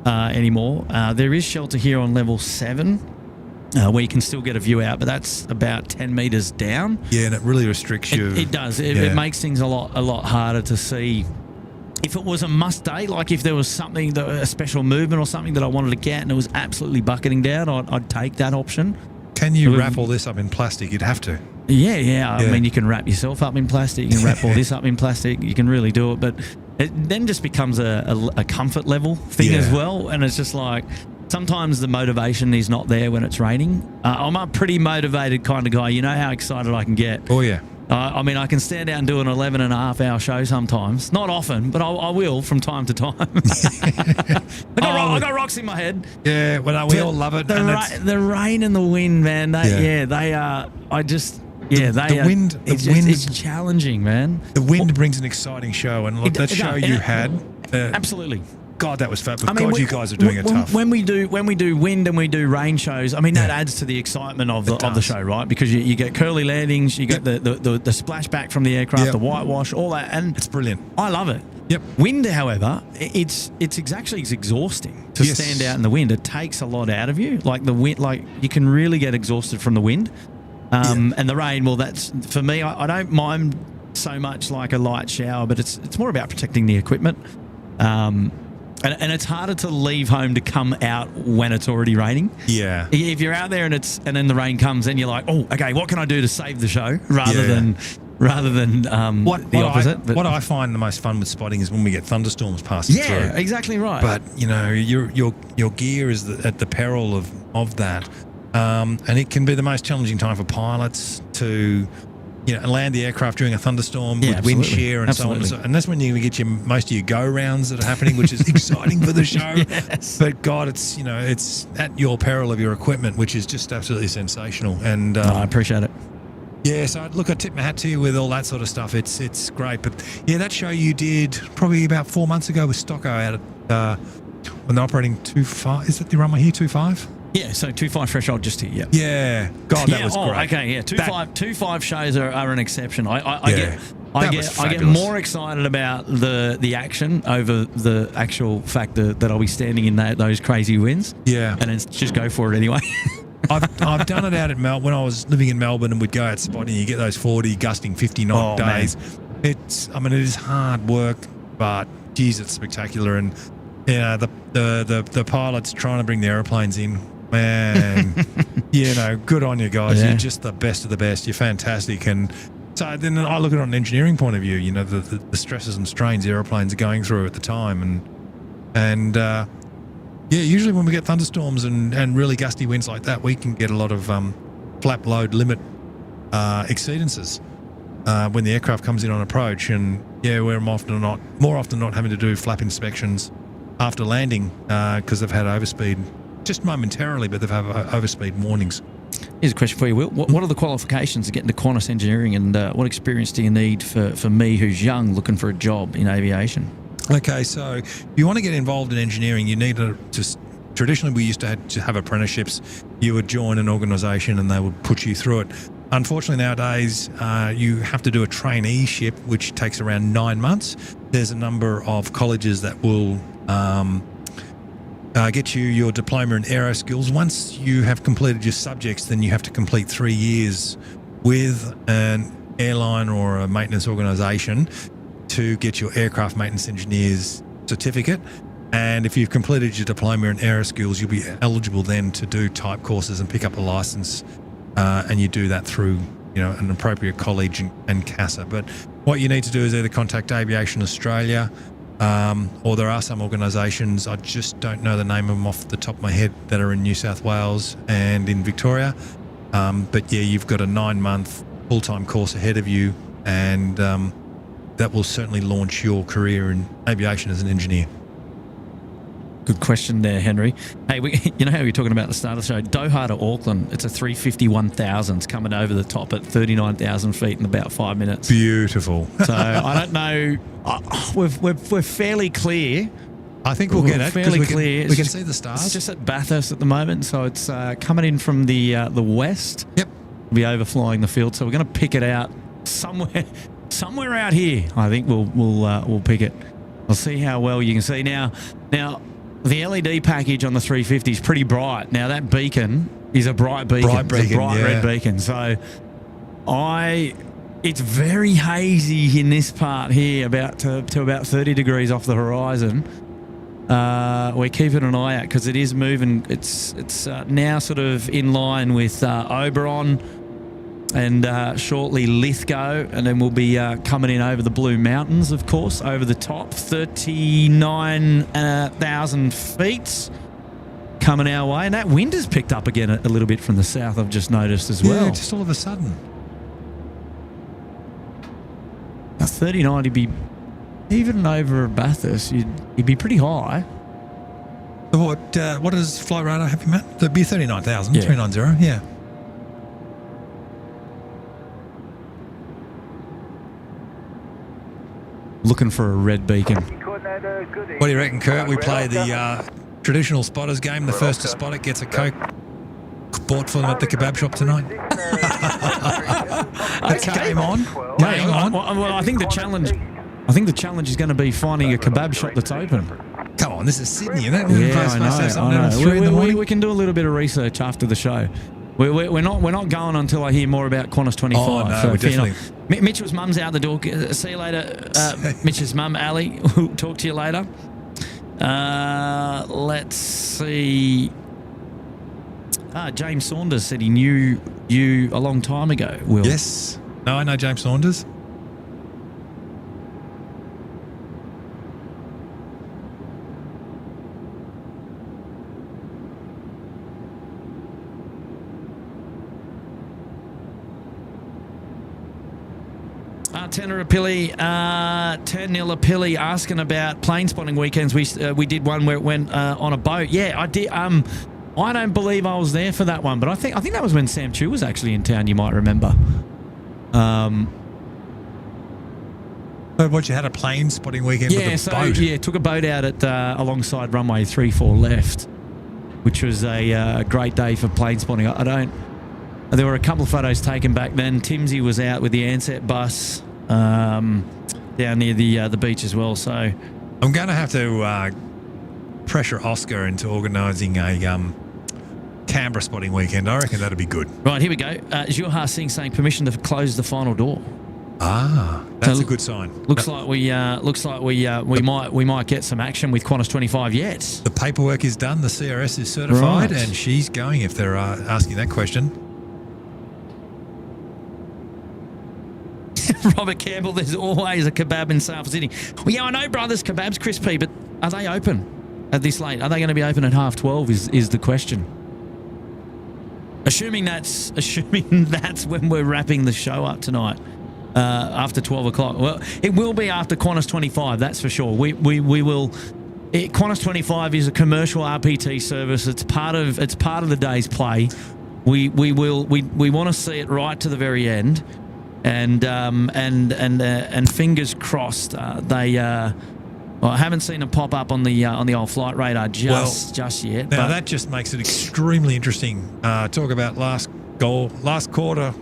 anymore. There is shelter here on level 7 where you can still get a view out, but that's about 10 meters down. Yeah, and it really restricts you. It does. It makes things a lot harder to see. If it was a must day, like if there was something, a special movement or something that I wanted to get and it was absolutely bucketing down, I'd take that option. Can you wrap all this up in plastic? You'd have to. Yeah. I mean, you can wrap yourself up in plastic. You can wrap all this up in plastic. You can really do it. But it then just becomes a comfort level thing as well. And it's just like sometimes the motivation is not there when it's raining. I'm a pretty motivated kind of guy. You know how excited I can get. Oh, yeah. I mean, I can stand out and do an 11.5-hour show sometimes. Not often, but I will from time to time. I got rocks in my head. Yeah, well, we all love it. The rain and the wind, man. They are. The wind. It's challenging, man. The wind brings an exciting show, and look, that show you had. Absolutely. God, that was fabulous. God, you guys are doing it tough. When we do wind and we do rain shows, I mean that adds to the excitement of the show, right? Because you get curly landings, you get the splashback from the aircraft, the whitewash, all that, and it's brilliant. I love it. Yep. Wind, however, it's exhausting to stand out in the wind. It takes a lot out of you. Like the wind, like you can really get exhausted from the wind. And the rain, well, that's for me. I don't mind so much like a light shower, but it's more about protecting the equipment. And it's harder to leave home to come out when it's already raining. Yeah. If you're out there and then the rain comes, then you're like, oh, okay, what can I do to save the show rather than the opposite. What I find the most fun with spotting is when we get thunderstorms passing through. Yeah, exactly right. But your gear is at the peril of that, and it can be the most challenging time for pilots to. Land the aircraft during a thunderstorm with wind shear and so on. And that's when you get most of your go rounds that are happening, which is exciting for the show. Yes. But God, it's at your peril of your equipment, which is just absolutely sensational. And I appreciate it. Yeah, so look, I tip my hat to you with all that sort of stuff. It's great. But yeah, that show you did probably about 4 months ago with Stocko out at when they're operating 25. Is that the runway here, 25? Yeah, so 25 threshold just here. Yeah. God, that was great. Okay, yeah. 25 shows are an exception. I get more excited about the action over the actual fact that I'll be standing in those crazy winds. Yeah. And then just go for it anyway. I've done it out at Melbourne when I was living in Melbourne, and we'd go out spotting. You get those 40 gusting 50 knot days. Man. It is hard work, but geez, it's spectacular. And the pilots trying to bring the airplanes in. Man, good on you guys. Yeah. You're just the best of the best. You're fantastic. And so then I look at it on an engineering point of view, the stresses and strains the airplanes are going through at the time. And usually when we get thunderstorms and really gusty winds like that, we can get a lot of flap load limit exceedances when the aircraft comes in on approach. And we're more often than not having to do flap inspections after landing because they've had overspeed. Just momentarily, but they've had overspeed warnings. Here's a question for you, Will. What are the qualifications to get into Qantas engineering, and what experience do you need for me who's young looking for a job in aviation? Okay, so if you want to get involved in engineering, you need to traditionally we used to have apprenticeships. You would join an organisation and they would put you through it. Unfortunately, nowadays, you have to do a traineeship, which takes around 9 months. There's a number of colleges that will get you your diploma in aero skills. Once you have completed your subjects, then you have to complete 3 years with an airline or a maintenance organisation to get your aircraft maintenance engineer's certificate. And if you've completed your diploma in aero skills, you'll be eligible then to do type courses and pick up a license. And you do that through, an appropriate college and CASA. But what you need to do is either contact Aviation Australia, or there are some organisations, I just don't know the name of them off the top of my head, that are in New South Wales and in Victoria. But yeah, you've got a 9-month full-time course ahead of you, and that will certainly launch your career in aviation as an engineer. Good question there, Henry. Hey, you know how we were talking about at the start of the show? Doha to Auckland, it's a 350-1000. It's coming over the top at 39,000 feet in about 5 minutes. Beautiful. So I don't know. We're fairly clear. I think we'll get it. Fairly clear. We can see the stars. It's just at Bathurst at the moment, so it's coming in from the west. Yep. We'll be overflying the field, so we're going to pick it out somewhere out here. I think we'll pick it. We'll see how well you can see now. The LED package on the 350 is pretty bright. Now, that beacon is a bright beacon. It's a bright red beacon. So, it's very hazy in this part here, to about 30 degrees off the horizon. We're keeping an eye out because it is moving. It's now sort of in line with Oberon and shortly Lithgow, and then we'll be coming in over the Blue Mountains, of course, over the top, 39,000 feet coming our way. And that wind has picked up again a little bit from the south, I've just noticed as well. Yeah, just all of a sudden. Now, 39, he'd be, even over Bathurst, he'd be pretty high. What does Flight Radar have him at? It'd be 39,000, yeah. 390, yeah. Looking for a red beacon. What do you reckon, Kurt? We play the traditional spotters game. The first to spot it gets a Coke bought for them at the kebab shop tonight. That's game on. Game on. Well, I think the challenge is going to be finding a kebab shop that's open. Come on, this is Sydney, isn't it? Yeah, I know. 3 in the morning. We can do a little bit of research after the show. We're not going until I hear more about Qantas 25. Oh, no, so definitely. Mitchell's mum's out the door. See you later, Mitch's mum, Ali. We'll talk to you later. Let's see. James Saunders said he knew you a long time ago, Will. Yes. No, I know James Saunders. Tenor-a-Pilly, 10-0-a-Pilly asking about plane spotting weekends. We did one where it went on a boat. Yeah, I did. I don't believe I was there for that one, but I think that was when Sam Chu was actually in town. You might remember. But you had a plane spotting weekend with a boat? Yeah, took a boat out at alongside runway 34 left, which was a great day for plane spotting. There were a couple of photos taken back then. Timsy was out with the Ansett bus down near the beach as well. So I'm going to have to pressure Oscar into organising a Canberra spotting weekend. I reckon that'd be good. Right, here we go. Juha Singh saying permission to close the final door. That's a good sign. Looks like we might get some action with Qantas 25 yet. The paperwork is done. The CRS is certified, and she's going. If they're asking that question. Robert Campbell, there's always a kebab in South Sydney. Well, yeah, I know Brothers Kebab's crispy, but are they open at this late? Are they going to be open at 12:30 is the question. Assuming that's when we're wrapping the show up tonight, after 12 o'clock. Well, it will be after Qantas 25, that's for sure. We will. Qantas 25 is a commercial RPT service. It's part of the day's play. We want to see it right to the very end. And fingers crossed. I haven't seen it pop up on the old flight radar just yet. Now that just makes it extremely interesting. Talk about last quarter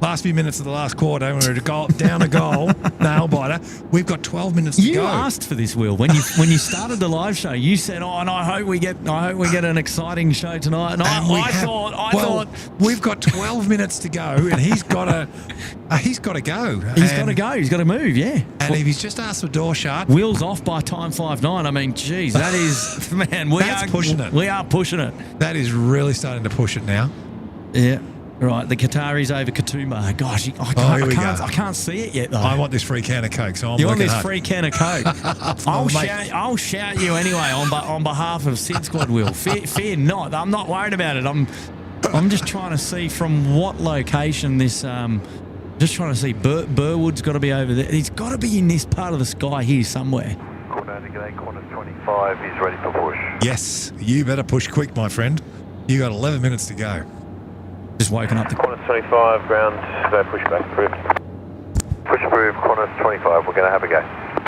last few minutes of the last quarter, and we're down a goal, nail biter. We've got 12 minutes to You go. asked for this, Will, when you started the live show. You said, "Oh, and I hope we get an exciting show tonight." And I thought we've got 12 minutes to go, and he's got to go. He's got to go. He's got to move. Yeah. And if he's just asked the door shut, Will's off by time 5:09. I mean, geez, that is man. That's pushing it. We are pushing it. that is really starting to push it now. Yeah. Right, the Qataris over Katoomba. Gosh, I can't see it yet though. I want this free can of Coke, so I'm You want working this hard. free can of Coke? I'll shout you anyway on behalf of SydSquad. Will fear not. I'm not worried about it. I'm just trying to see from what location this. Just trying to see Burwood's got to be over there. He's got to be in this part of the sky here somewhere. Corner 25 is ready for push. Yes, you better push quick, my friend. You got 11 minutes to go. Just woken up. Corner 25, ground, no pushback approved. Push approved, corner 25. We're going to have a go.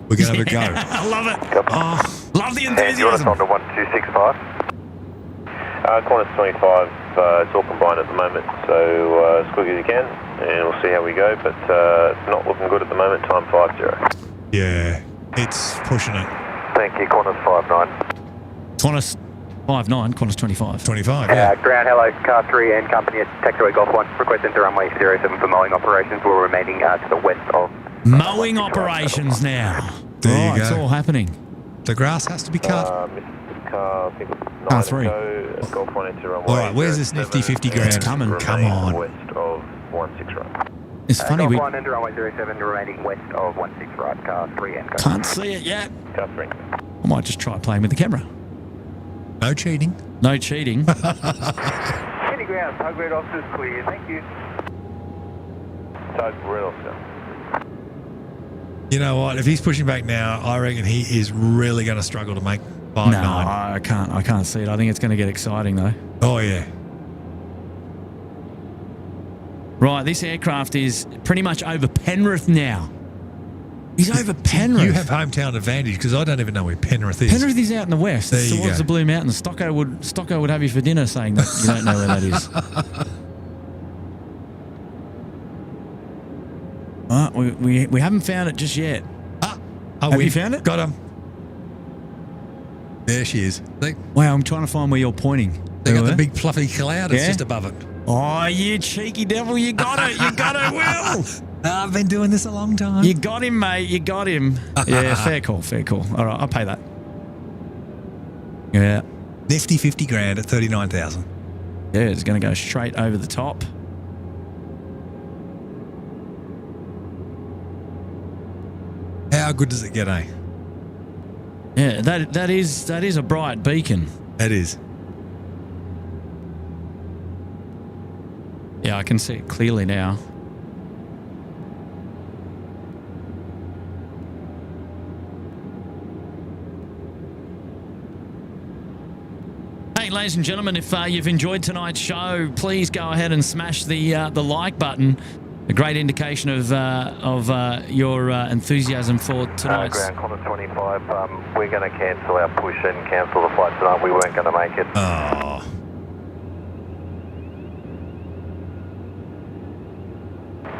We're going to have a go. I love it. Oh, Love the And you want us enthusiasm. on to 1265? Corner 25, it's all combined at the moment, so as quick as you can, and we'll see how we go, but it's not looking good at the moment, time 50. yeah, it's pushing it. Thank you, corner 59. Qantas 59, Qantas 25. 25, yeah. Ground, hello, car 3 and company at taxiway Golf 1. Request enter runway 07 for mowing operations. We're remaining to the west of... Mowing operations now. There you Right, it's go. all happening. The grass has to be cut. Car, I think it's Car 3. Golf 1 into runway. All right, where's this nifty 50 grand? It's coming. Come on. West of 16 right. It's funny, Golf we 1 enter runway 07 remaining west of 16 right, car 3 and company. can't see it yet. Car 3. I might just try playing with the camera. No cheating. No cheating. Any ground, tug red officers clear. Thank you. Tug red officer. You know what? If he's pushing back now, I reckon he is really going to struggle to make 5-9. No, I can't see it. I think it's going to get exciting though. Oh, yeah. Right, this aircraft is pretty much over Penrith now. He's over Penrith. You have hometown advantage because I don't even know where Penrith is. Penrith is out in the west. There you towards go. the Blue Mountains. Stocko would have you for dinner saying that you don't know where that is. We haven't found it just yet. Have you found it? Got him. There she is. Wow, I'm trying to find where you're pointing. They got the big fluffy cloud. It's Yeah? just above it. Oh, you cheeky devil. You got it. You got it, Will. I've been doing this a long time. You got him, mate. You got him. Yeah, fair call. Fair call. All right, I'll pay that. Yeah. Nifty 50 grand at 39,000. Yeah, it's going to go straight over the top. How good does it get, eh? Yeah, that is a bright beacon. That is. Yeah, I can see it clearly now. Hey, ladies and gentlemen, if you've enjoyed tonight's show, please go ahead and smash the like button. A great indication of your enthusiasm for tonight's. Ground, corner 25. We're going to cancel our push and cancel the flight tonight. We weren't going to make it. Oh.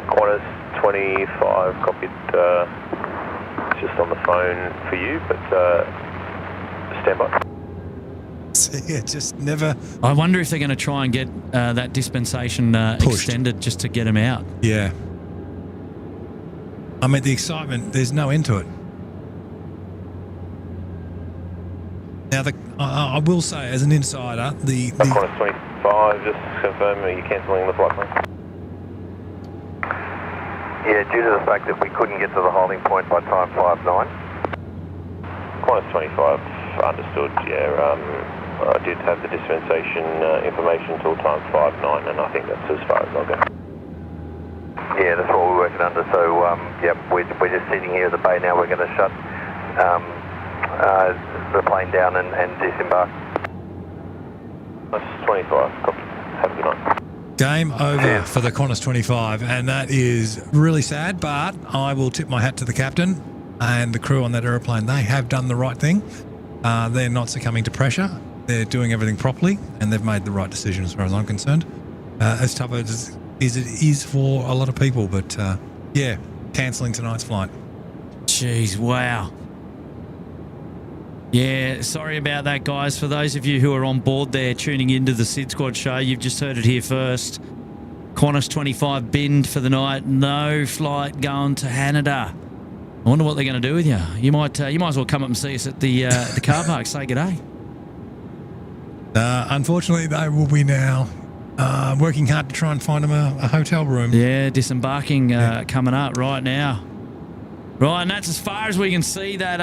Corners 25, copied. Just on the phone for you, but stand by. See, it just never. I wonder if they're going to try and get that dispensation extended just to get him out. Yeah. I mean, the excitement, there's no end to it. Now, I will say, as an insider, the Corners 25, just confirm, are you cancelling the flight plan? Yeah, due to the fact that we couldn't get to the holding point by time 59. Corners 25, understood, yeah. I did have the dispensation information until time 59, and I think that's as far as I'll go. Yeah, that's what we're working under. So, yep, we're just sitting here at the bay now. We're going to shut the plane down and disembark. That's 25, copy. Have a good night. game over for the Qantas 25, and that is really sad, but I will tip my hat to the captain and the crew on that aeroplane. They have done the right thing. They're not succumbing to pressure. They're doing everything properly, and they've made the right decision as far as I'm concerned. As tough as as it is for a lot of people. But yeah, cancelling tonight's flight. Jeez, wow. Yeah, sorry about that, guys. For those of you who are on board there tuning into the SydSquad show, you've just heard it here first. Qantas 25 binned for the night. No flight going to Canada. I wonder what they're going to do with you. You might as well come up and see us at the car park. Say good day. Unfortunately, they will be now working hard to try and find them a hotel room. Yeah, disembarking coming up right now. Right, and that's as far as we can see that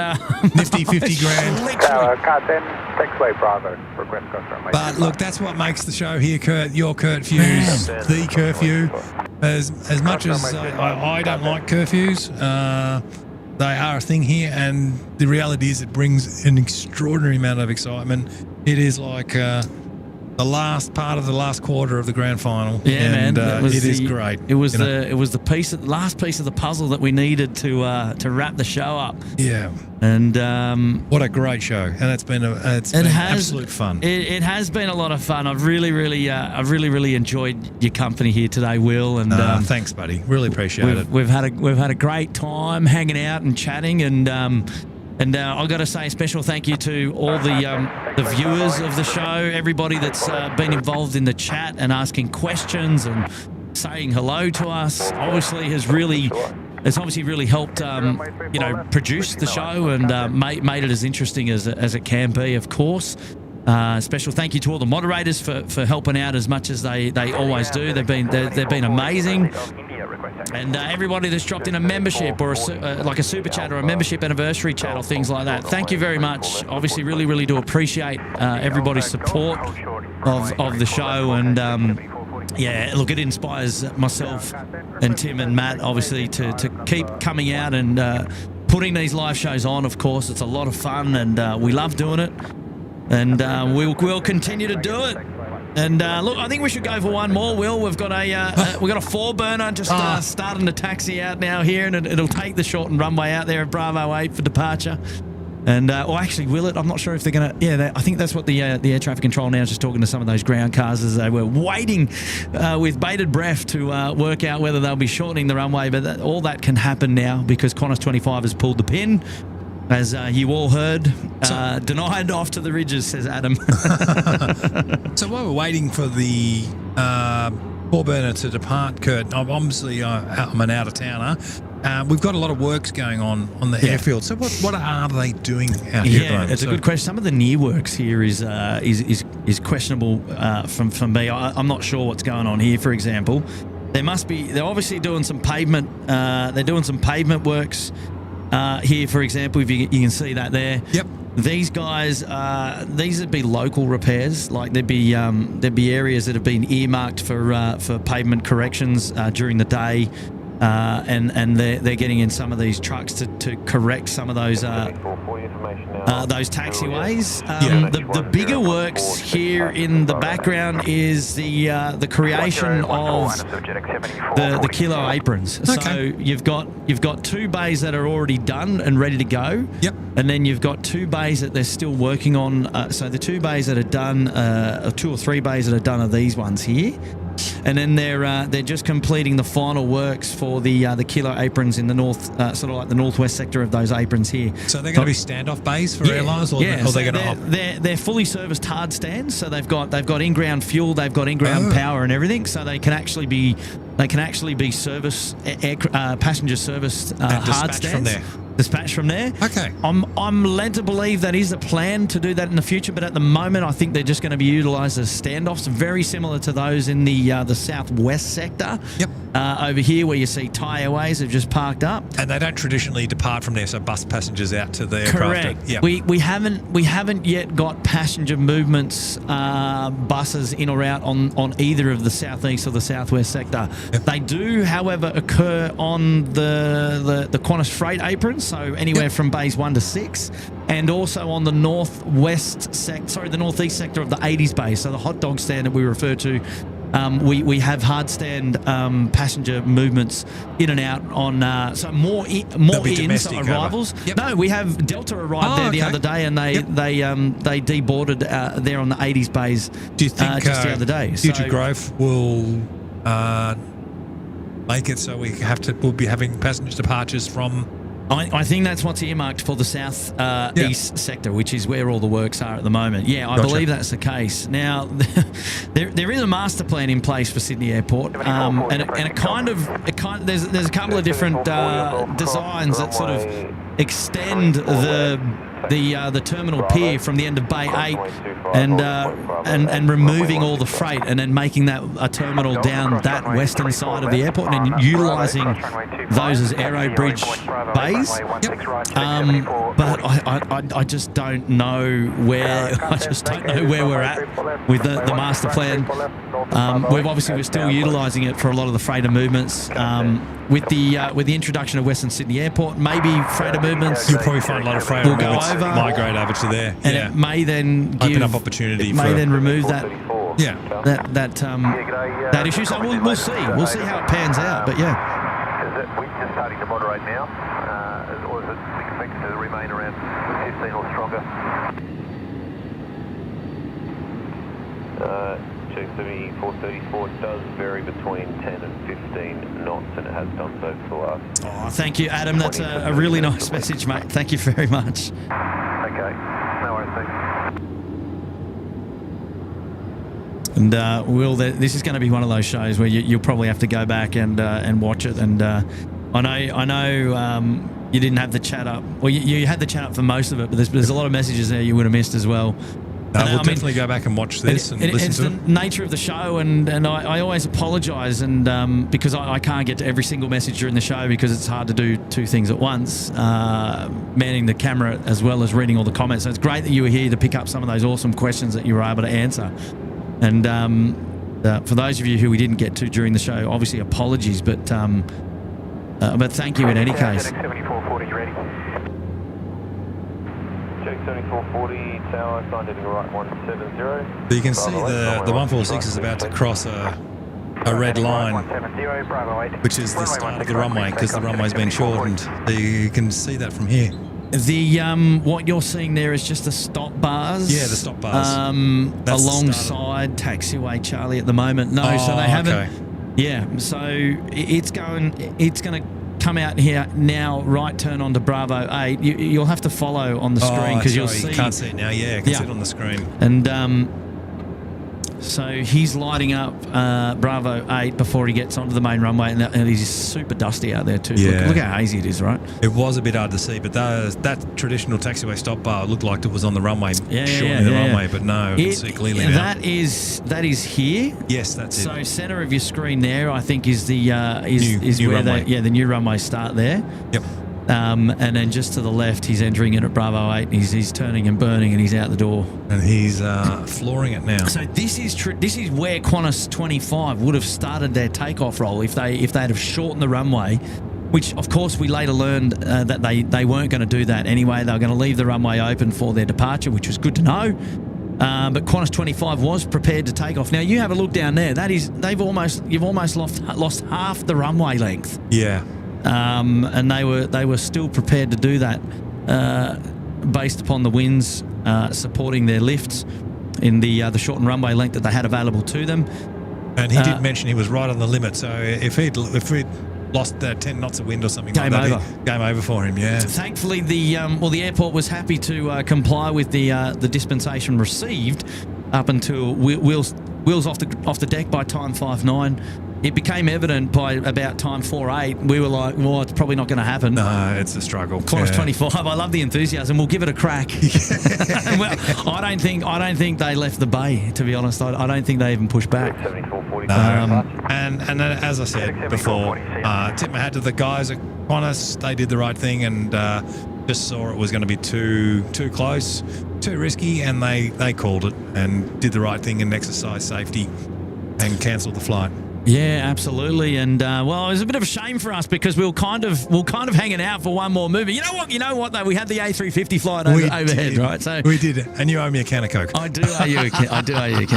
nifty 50 grand. Car 10, taxiway Bravo, request confirmation. But look, that's what makes the show here, Kurt. Your curfews, the curfew. As much as I don't like curfews, they are a thing here, and the reality is it brings an extraordinary amount of excitement. It is like the last part of the last quarter of the grand final. Yeah, and, man, it is great. It was the last piece of the puzzle that we needed to wrap the show up. Yeah, and what a great show, and it's been absolute fun. It has been a lot of fun. I've really enjoyed your company here today, Will. And thanks, buddy. Really appreciate it. We've had a great time hanging out and chatting, and I've got to say a special thank you to all the viewers of the show, everybody that's been involved in the chat and asking questions and saying hello to us. It's obviously really helped, produce the show and made it as interesting as it can be, of course. Special thank you to all the moderators for helping out as much as they always do. They've been amazing. And everybody that's dropped in a membership or like a super chat or a membership anniversary chat or things like that, thank you very much. Obviously, really do appreciate everybody's support of the show. And yeah, look, it inspires myself and Tim and Matt, obviously, to keep coming out and putting these live shows on. Of course, it's a lot of fun, and we love doing it. And we'll continue to do it. And look, I think we should go for one more, Will. We've got a 4-burner just starting to taxi out now here, and it'll take the shortened runway out there at Bravo 8 for departure. And actually, will it? I'm not sure if they're going to. Yeah, I think that's what the air traffic control now is just talking to some of those ground cars as they were waiting with bated breath to work out whether they'll be shortening the runway. But all that can happen now because Qantas 25 has pulled the pin. As you all heard, denied off to the ridges, says Adam. So while we're waiting for the 4-burner to depart, Kurt, obviously I'm an out-of-towner. We've got a lot of works going on the airfield. So what are they doing out here? Yeah, it's a good question. Some of the near works here is questionable from me. I'm not sure what's going on here. For example, they're obviously doing some pavement. They're doing some pavement works. Here, for example, if you can see that there. Yep. These guys, these would be local repairs. Like there'd be areas that have been earmarked for pavement corrections during the day, and they're getting in some of these trucks to correct some of those taxiways. The bigger works here in the background is the creation of the kilo aprons. Okay. So you've got 2 bays that are already done and ready to go. Yep. And then you've got 2 bays that they're still working on. So the 2 bays that are done, 2 or 3 bays that are done are these ones here. And then they're just completing the final works for the kilo aprons in the north, sort of like the northwest sector of those aprons here. So they're going to be standoff bays for airlines, or so they're going to they're fully serviced hard stands. So they've got in-ground fuel, they've got in-ground power and everything. So they can actually be service passenger serviced hard stands from there. Dispatched from there. Okay. I'm led to believe that is a plan to do that in the future, but at the moment I think they're just going to be utilised as standoffs, very similar to those in the southwest sector. Yep. Over here where you see Thai Airways have just parked up. And they don't traditionally depart from there, so bus passengers out to the aircraft. Correct. Yep. We haven't yet got passenger movements buses in or out on either of the southeast or the southwest sector. Yep. They do, however, occur on the Qantas freight aprons, so anywhere from bays 1 to 6, and also on the northeast sector of the 80s bay, so the hot dog stand that we refer to. We have hard stand passenger movements in and out on so more ins arrivals. Yep. No, we have Delta arrived there the other day, and they deboarded there on the 80s bays. Do you think just the other day? Future growth will make it so we'll be having passenger departures from. I think that's what's earmarked for the south east sector, which is where all the works are at the moment. Yeah, I believe that's the case. Now, there is a master plan in place for Sydney Airport, and it kind of there's a couple of different designs that sort of extend the terminal pier from the end of Bay 8 and removing all the freight and then making that a terminal down that western side of the airport and utilising those as aero bridge bays. But I just don't know where we're at with the master plan. We're still utilising it for a lot of the freighter movements. With the introduction of Western Sydney Airport, maybe freighter movements. You'll probably find a lot of freighter movements migrate over to there, and it may then open up opportunity. It may then remove that issue. So we'll see how it pans out. But yeah, Is it wind just starting to moderate now, or is it expected to remain around 15 or stronger? Check 7434 does vary between 10 and 15 knots, and it has done so for the last. Oh, thank you, Adam. That's a really nice message, mate. Thank you very much. Okay, no worries, thanks. And this is going to be one of those shows where you'll probably have to go back and watch it. And I know you didn't have the chat up. Well, you had the chat up for most of it, but there's a lot of messages there you would have missed as well. We'll definitely go back and watch this and listen to it. It's the nature of the show, and I always apologise, and because I can't get to every single message during the show because it's hard to do two things at once, manning the camera as well as reading all the comments. So it's great that you were here to pick up some of those awesome questions that you were able to answer. And for those of you who we didn't get to during the show, obviously apologies, but thank you in any case. 7440 ready. Check 7440 tower, signed heading right 170. So you can see the 146 is about to cross a red line, 170, Bravo 8. which is the start of the runway because the runway's been shortened. So you can see that from here. The what you're seeing there is just the stop bars. Yeah, the stop bars. That's alongside taxiway Charlie at the moment. No, so they haven't. Okay. Yeah, so it's going to come out here now. Right turn onto Bravo 8. You'll have to follow on the screen because you'll see. You can't see it now. Yeah, I can see it on the screen. And so he's lighting up Bravo 8 before he gets onto the main runway, and he's super dusty out there too. Yeah. Look how hazy it is, right? It was a bit hard to see, but that traditional taxiway stop bar looked like it was on the runway, shortening the runway, but no, I can see clearly now. That is here. Yes, that's it. So center of your screen there, I think, is the new where runway. the new runway start there. Yep. And then just to the left, he's entering it at Bravo 8. He's turning and burning, and he's out the door. And he's flooring it now. So this is where Qantas 25 would have started their takeoff roll if they'd have shortened the runway, which of course we later learned that they weren't going to do that anyway. They were going to leave the runway open for their departure, which was good to know. But Qantas 25 was prepared to take off. Now you have a look down there. You've almost lost half the runway length. Yeah. And they were still prepared to do that based upon the winds supporting their lifts in the shortened runway length that they had available to them. And he did mention he was right on the limit. So if he'd lost 10 knots of wind or something game like over. that, game over for him. Yeah. Thankfully, the airport was happy to comply with the dispensation received up until wheels off the deck by time 5:09. It became evident by about time 4:08. We were like, well, it's probably not going to happen. No, it's a struggle. Qantas 25. I love the enthusiasm. We'll give it a crack. Well, I don't think they left the bay. To be honest, I don't think they even pushed back. 7440. And as I said before, tip my hat to the guys at Qantas. They did the right thing and just saw it was going to be too close, too risky, and they called it and did the right thing and exercised safety and cancelled the flight. Yeah, absolutely. And well, it was a bit of a shame for us because we were kind of hanging out for one more movie. You know what though? We had the A350 flight overhead, right? So we did, and you owe me a can of Coke. I do owe you a can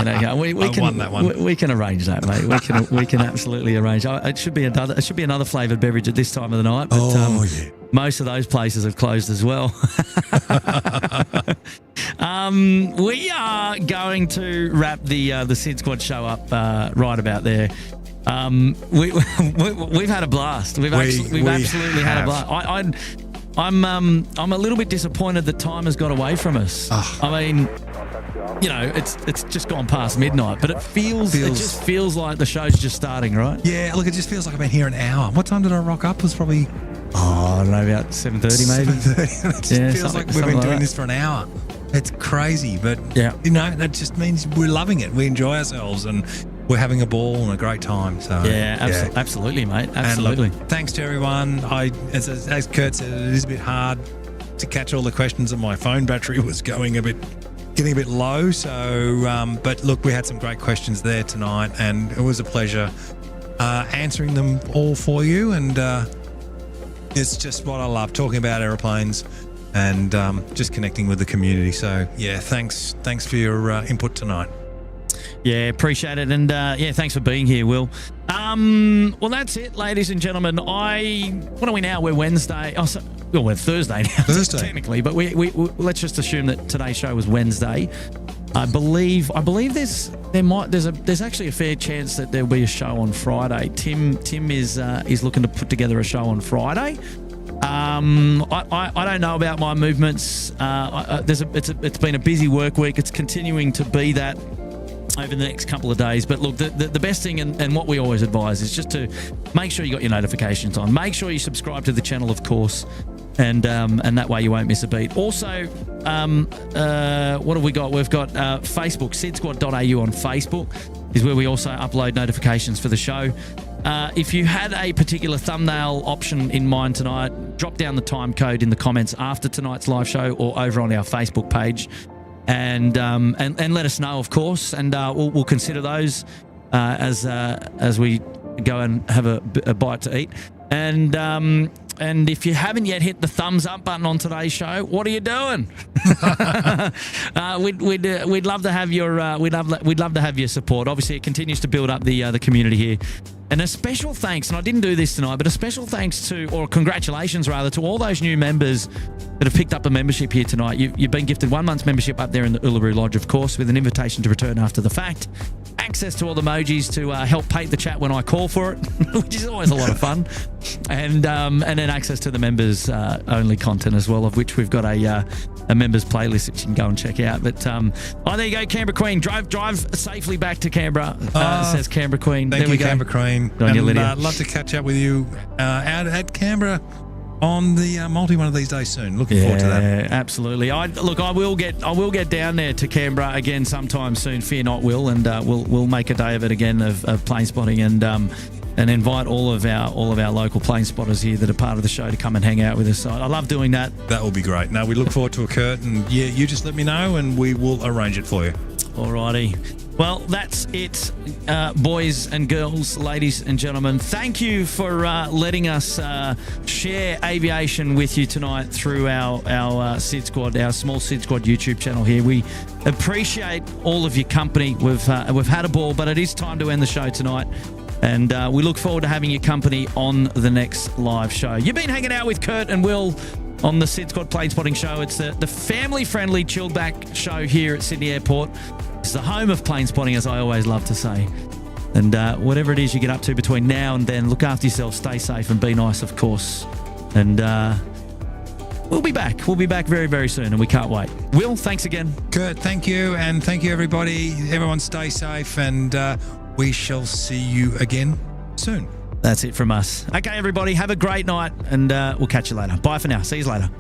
of Coke. We won that one. We can arrange that, mate. We can absolutely arrange. It should be another flavoured beverage at this time of the night. But, yeah. Most of those places have closed as well. We are going to wrap the SydSquad show up right about there. We've had a blast. We've absolutely had a blast. I'm a little bit disappointed that time has got away from us. I mean, you know, it's just gone past midnight, but it just feels like the show's just starting, right? Yeah, look, it just feels like I've been here an hour. What time did I rock up? It was probably I don't know, about 7:30 maybe. 7:30. It just feels like we've been doing this for an hour. It's crazy, but you know, that just means we're loving it. We enjoy ourselves and we're having a ball and a great time. So absolutely, mate. Absolutely. And look, thanks to everyone. As Kurt said, it is a bit hard to catch all the questions, and my phone battery was getting a bit low. So, but look, we had some great questions there tonight, and it was a pleasure answering them all for you. And it's just what I love, talking about aeroplanes and just connecting with the community. So yeah, thanks for your input tonight. Yeah, appreciate it. And thanks for being here, Will. Well, that's it, ladies and gentlemen. What are we now? We're Wednesday. We're Thursday now, technically, but we let's just assume that today's show was Wednesday. I believe there's actually a fair chance that there'll be a show on Friday. Tim is looking to put together a show on Friday. I don't know about my movements. It's been a busy work week. It's continuing to be that over the next couple of days. But look, the best thing and what we always advise is just to make sure you got your notifications on. Make sure you subscribe to the channel, of course, and that way you won't miss a beat. Also, what have we got? We've got Facebook, SydSquad.au on Facebook is where we also upload notifications for the show. If you had a particular thumbnail option in mind tonight, drop down the time code in the comments after tonight's live show or over on our Facebook page, and let us know, of course, and we'll consider those as we go and have a bite to eat. And if you haven't yet hit the thumbs up button on today's show, what are you doing? We'd love to have your we'd love to have your support. Obviously, it continues to build up the community here. And a special thanks, and I didn't do this tonight, but a special thanks or congratulations rather, to all those new members that have picked up a membership here tonight. You've been gifted 1 month's membership up there in the Uluru Lodge, of course, with an invitation to return after the fact. Access to all the emojis to help paint the chat when I call for it, which is always a lot of fun. And then access to the members only content as well, of which we've got a members playlist that you can go and check out. But there you go, Canberra Queen. Drive safely back to Canberra, says Canberra Queen. Thank you, Canberra Queen. Lydia. Love to catch up with you out at Canberra on the multi one of these days soon. Looking forward to that. Yeah, absolutely. I will get down there to Canberra again sometime soon. Fear not, Will, and we'll make a day of it again of plane spotting and invite all of our local plane spotters here that are part of the show to come and hang out with us. I love doing that. That will be great. No, we look forward to a Kurt, and yeah, you just let me know and we will arrange it for you. Alrighty. Well, that's it, boys and girls, ladies and gentlemen. Thank you for letting us share aviation with you tonight through our SydSquad, our small SydSquad YouTube channel here. We appreciate all of your company. We've had a ball, but it is time to end the show tonight. And we look forward to having your company on the next live show. You've been hanging out with Kurt and Will on the SydSquad Plane Spotting Show. It's the family-friendly, chilled-back show here at Sydney Airport. It's the home of plane spotting, as I always love to say. And whatever it is you get up to between now and then, look after yourself, stay safe, and be nice, of course. And we'll be back. We'll be back very, very soon, and we can't wait. Will, thanks again. Kurt, thank you, and thank you, everybody. Everyone stay safe, and we shall see you again soon. That's it from us. Okay, everybody, have a great night, and we'll catch you later. Bye for now. See you later.